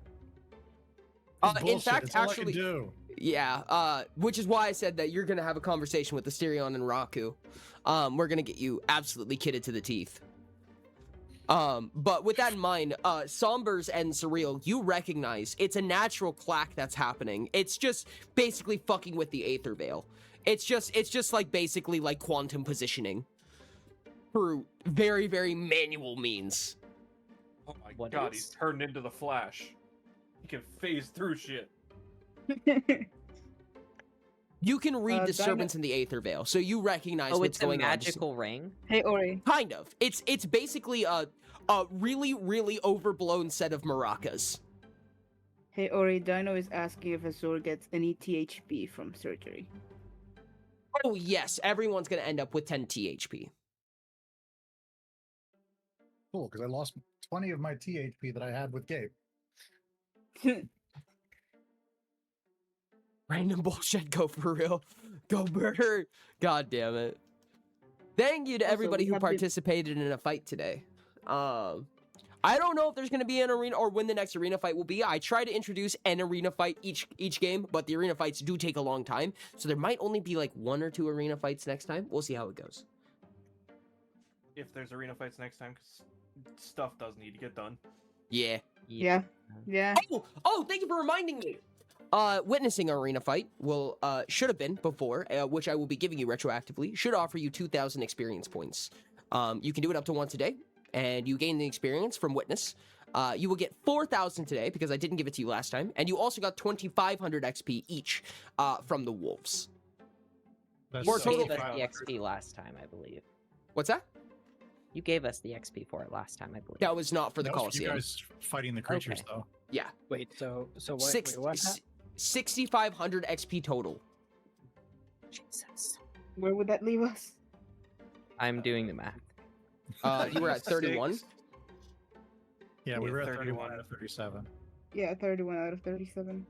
It's In bullshit. fact, It's all I can actually, do. yeah. Which is why I said that you're gonna have a conversation with Asterion and Raku. We're gonna get you absolutely kitted to the teeth. But with that in mind, Sombers and Surreal, you recognize it's a natural clack that's happening. It's just basically fucking with the Aether Veil. It's just like basically like quantum positioning through very, very manual means. Oh my What god, is? he's turned into the Flash. He can phase through shit. You can read Diamond- Disturbance in the Aether Veil, so you recognize Oh, what's it's a going on. magical ring. Hey Ori. Kind of. It's basically a really, really overblown set of maracas. Hey Ori, Dino is asking if Azur gets any THP from surgery. Oh yes, everyone's gonna end up with 10 THP. Cool, because I lost 20 of my THP that I had with Gabe. Random bullshit, go for real. Go murder. God damn it. Thank you to Also, everybody we who have the- participated in a fight today. I don't know if there's going to be an arena or when the next arena fight will be. I try to introduce an arena fight each game, but the arena fights do take a long time. So there might only be like 1 or 2 arena fights next time. We'll see how it goes. If there's arena fights next time, 'cause stuff does need to get done. Yeah. Yeah. Yeah. Oh, thank you for reminding me. Witnessing an arena fight will should have been before, which I will be giving you retroactively. Should offer you 2,000 experience points. You can do it up to once a day, and you gain the experience from Witness. You will get 4,000 today because I didn't give it to you last time, and you also got 2,500 XP each from the Wolves. That's More You total. gave us the XP last time, I believe. What's that? You gave us the XP for it last time, I believe. That was not for the That was you Coliseum. guys fighting the creatures, Okay. though. Yeah. Wait, so what? Six, wait, what? 6,500 XP total. Jesus. Where would that leave us? I'm doing the math. You were at 31. Yeah, we Yeah, were at 31. 31 out of 37. Yeah, 31 out of 37.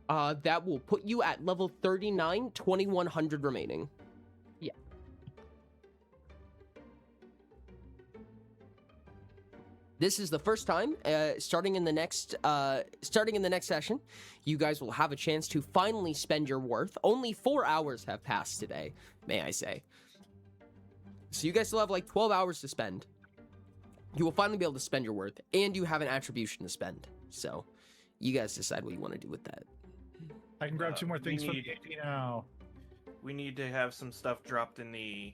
That will put you at level 39, 2,100 remaining. Yeah. This is the first time, starting in the next session, you guys will have a chance to finally spend your worth. Only 4 hours have passed today, may I say. So you guys still have like 12 hours to spend. You will finally be able to spend your worth, and you have an attribution to spend. So, you guys decide what you want to do with that. I can grab 2 more we things from need- the AP now. We need to have some stuff dropped in the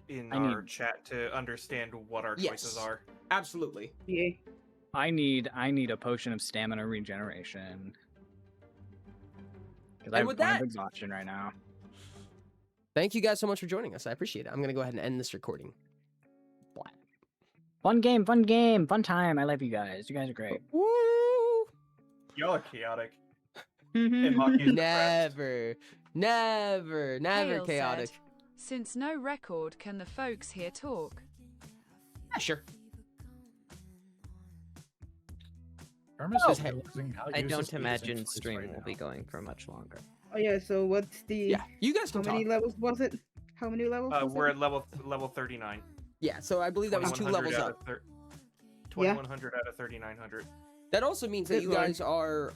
in I our need- chat to understand what our choices Yes. are. Absolutely. Yeah. I need a potion of stamina regeneration. Because I have with one of that- exhaustion right now. Thank you guys so much for joining us. I appreciate it. I'm going to go ahead and end this recording. Fun game, fun time. I love you guys. You guys are great. Woo! Y'all are chaotic. Mm-hmm. And Maki's depressed. Never Hale chaotic. said, since no record, can the folks here talk? Yeah, sure. Hermes Oh, is hey. realizing how I useless don't he is in imagine choice stream right will now. be going for much longer. Oh yeah, so what's the Yeah, you guys how can many talk. levels was it? How many levels was We're it? at level 39. Yeah, so I believe that was 2 2100 levels out up. of 2100 out of 3900. That also means that Good you lord. guys are,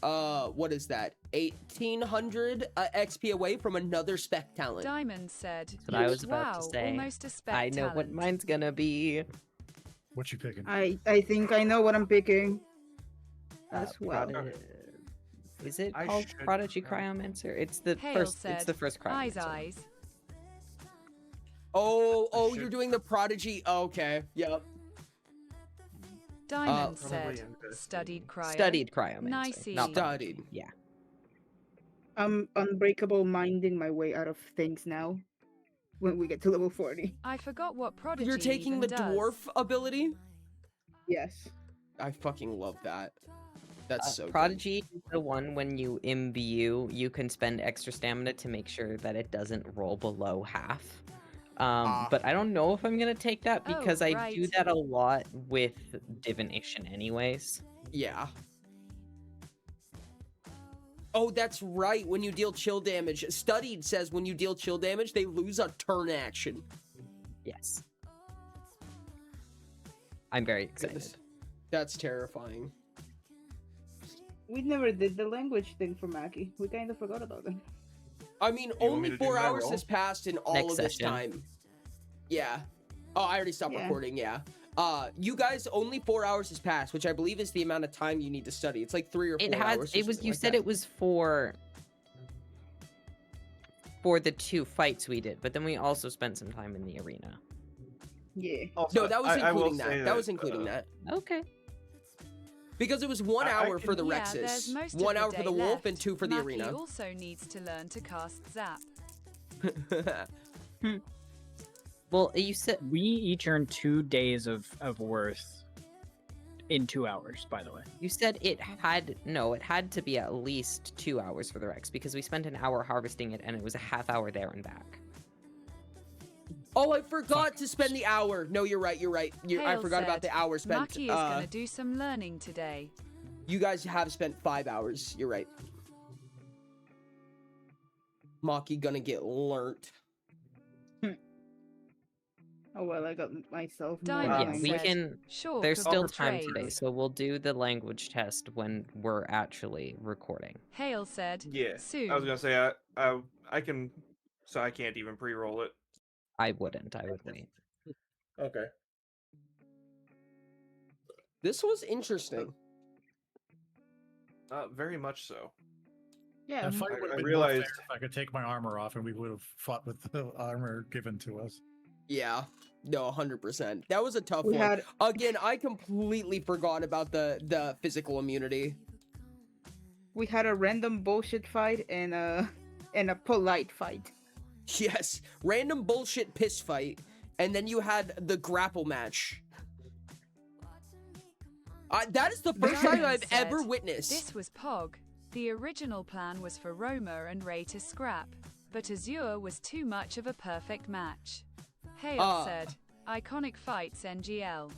what is that? 1,800 XP away from another spec talent. Diamond said, That's what I was about wow, to say. almost a spec I know what talent. mine's gonna be. What you picking? I think I know what I'm picking. As well. Is it I called should Prodigy know. Cryomancer? It's the Hale first. said, It's the first eyes, Cryomancer. eyes. Oh, should- you're doing the Prodigy. Okay, yep. Diamond Probably said, invested. studied cryo. Studied Cryomancer. Nicey. Not Prodigy. Studied. Yeah. I'm unbreakable minding my way out of things now. When we get to level 40. I forgot what Prodigy You're taking even the does. dwarf ability? Yes. I fucking love that. That's so good. Prodigy is the one when you imbue, you can spend extra stamina to make sure that it doesn't roll below half. But I don't know if I'm gonna take that Oh, because I do right. that a lot with divination anyways. Yeah. Oh, that's right. When you deal chill damage, Studied says when you deal chill damage, they lose a turn action. Yes. I'm very excited. Goodness. That's terrifying. We never did the language thing for Maki. We kind of forgot about it. I mean, want me only to do 4 my hours roll? has passed in all Next of this session. time. Yeah. Oh, I already stopped Yeah. recording, yeah. You guys, only 4 hours has passed, which I believe is the amount of time you need to study. It's like 3 or 4 It hours. has. or It was. something You like said that. it was for the 2 fights we did, but then we also spent some time in the arena. Yeah. Also, No, that was I will including say that. That was including that. Okay. Because it was 1 hour for the Yeah, Rexes, there's most of 1 the hour for day the wolf, left. and 2 for the Maki arena. also needs to learn to cast Zap. Well, you said We each earn 2 days of worth in 2 hours, by the way. it had to be at least 2 hours for the Rex because we spent an hour harvesting it and it was a half hour there and back. Oh, I forgot to spend the hour. No, you're right. I Hale forgot about said, the hour spent. Maki is gonna do some learning today. You guys have spent 5 hours. You're right. Maki gonna get learnt. Oh well, I got myself. more Diamond time. Yeah, we said, can. Sure, There's could still be time trade. today, so we'll do the language test when we're actually recording. Hale said, Yeah. soon. I was gonna say I can, so I can't even pre-roll it. I wouldn't. I would wait. Okay. This was interesting. Very much so. Yeah. That fight I- would I have been realized- more fair if I could take my armor off and we would have fought with the armor given to us. Yeah. No, 100%. That was a tough We one. had Again, I completely forgot about the physical immunity. a random bullshit fight and a polite fight. Yes, random bullshit piss fight, and then you had the grapple match. That is the first time I've Said, ever witnessed. This was Pog. The original plan was for Roma and Ray to scrap, but Azure was too much of a perfect match. Hale said, iconic fights NGL.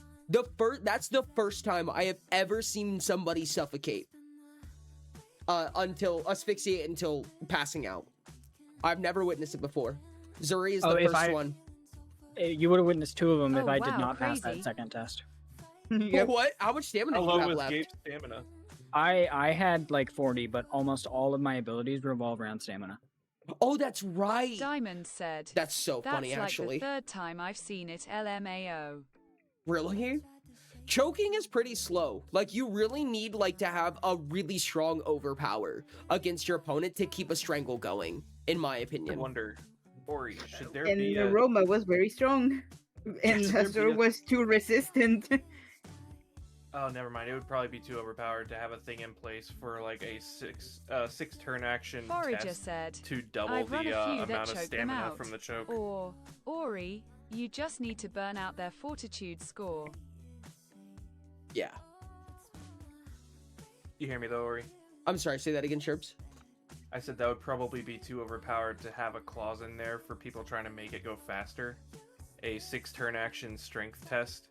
That's the first time I have ever seen somebody suffocate. Until asphyxiate until passing out. I've never witnessed it before. Zuri is the first one. You would have witnessed 2 of them if Oh, I did wow, not pass crazy. that second test. But what? How much stamina How do you low have was left? Gabe's stamina? I had like 40, but almost all of my abilities revolve around stamina. Oh, that's right. Diamond said, That's so that's funny, like actually. the third time I've seen it LMAO. Really? Choking is pretty slow. Like, you really need, like, to have a really strong overpower against your opponent to keep a strangle going, in my I opinion. wonder, Ori, should there And be the a... Roma was very strong, and Should there be Azure a- was too resistant. Oh, never mind. It would probably be too overpowered to have a thing in place for like a six turn action Forager test said, to double I've run the a few that amount of choke them stamina out. from the choke. Or, Ori, you just need to burn out their fortitude score. Yeah. You hear me though, Ori? I'm sorry, say that again, Sherps. I said that would probably be too overpowered to have a clause in there for people trying to make it go faster. A 6-turn action strength test.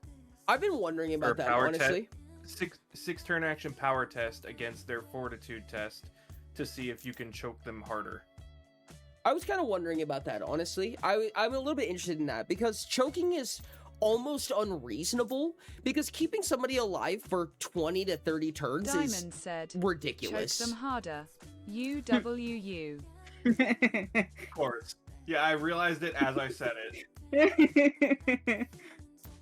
I've been wondering Or about that, power te- honestly. Six turn action power test against their fortitude test to see if you can choke them harder. I was kind of wondering about that, honestly. I'm a little bit interested in that because choking is almost unreasonable because keeping somebody alive for 20 to 30 turns Diamond is said, ridiculous. choke them harder. UWU. Of course. Yeah, I realized it as I said it.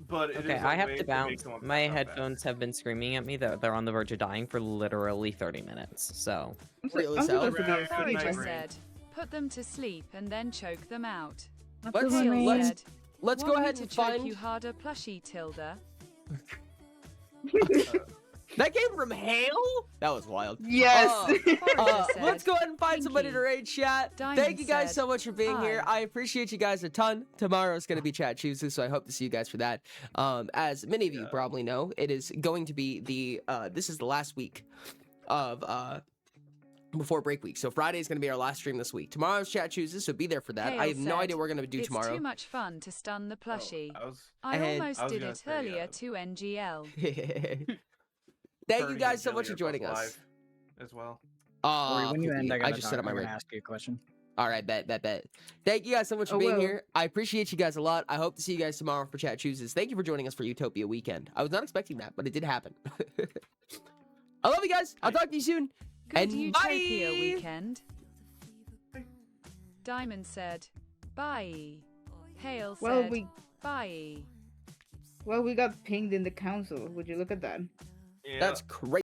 But it Okay, is a I have way to make bounce. someone My pass out headphones have been screaming at me that they're on the verge of dying for literally 30 minutes. So, Really, I'm Sal? supposed to be Good asleep. night, Forager Ray. said, put them to sleep and then choke them out. Let's Hale let's said, let's want go me ahead to and choke find you harder, plushie Tilda. that came from Hale. That was wild. Yes. Forager said, Let's go ahead and find somebody to Pinky. raid chat. Diamond Thank you guys said, so much for being here. "Hi." I appreciate you guys a ton. Tomorrow's going to be Chat Tuesday, so I hope to see you guys for that. As many of you probably know, it is going to be the this is the last week of before break week. So Friday is going to be our last stream this week. Tomorrow's Chat Tuesday, so be there for that. Hale I have no said, idea what we're going to do it's tomorrow. too much fun to stun the plushie. I I And- almost I was did gonna it say, earlier to NGL. Thank Bernie you guys and so much for Jillian joining both us. live as well. Ori, when you end, I just set up my I'm ring. gonna ask you a question. All right, bet. Thank you guys so much for Oh, being well. here. I appreciate you guys a lot. I hope to see you guys tomorrow for Chat Chooses. Thank you for joining us for Utopia Weekend. I was not expecting that, but it did happen. I love you guys. I'll talk to you soon. Good And Utopia bye! weekend. Diamond said, bye. Hale Well, said, we bye. got pinged in the council. Would you look at that? Yeah. That's crazy.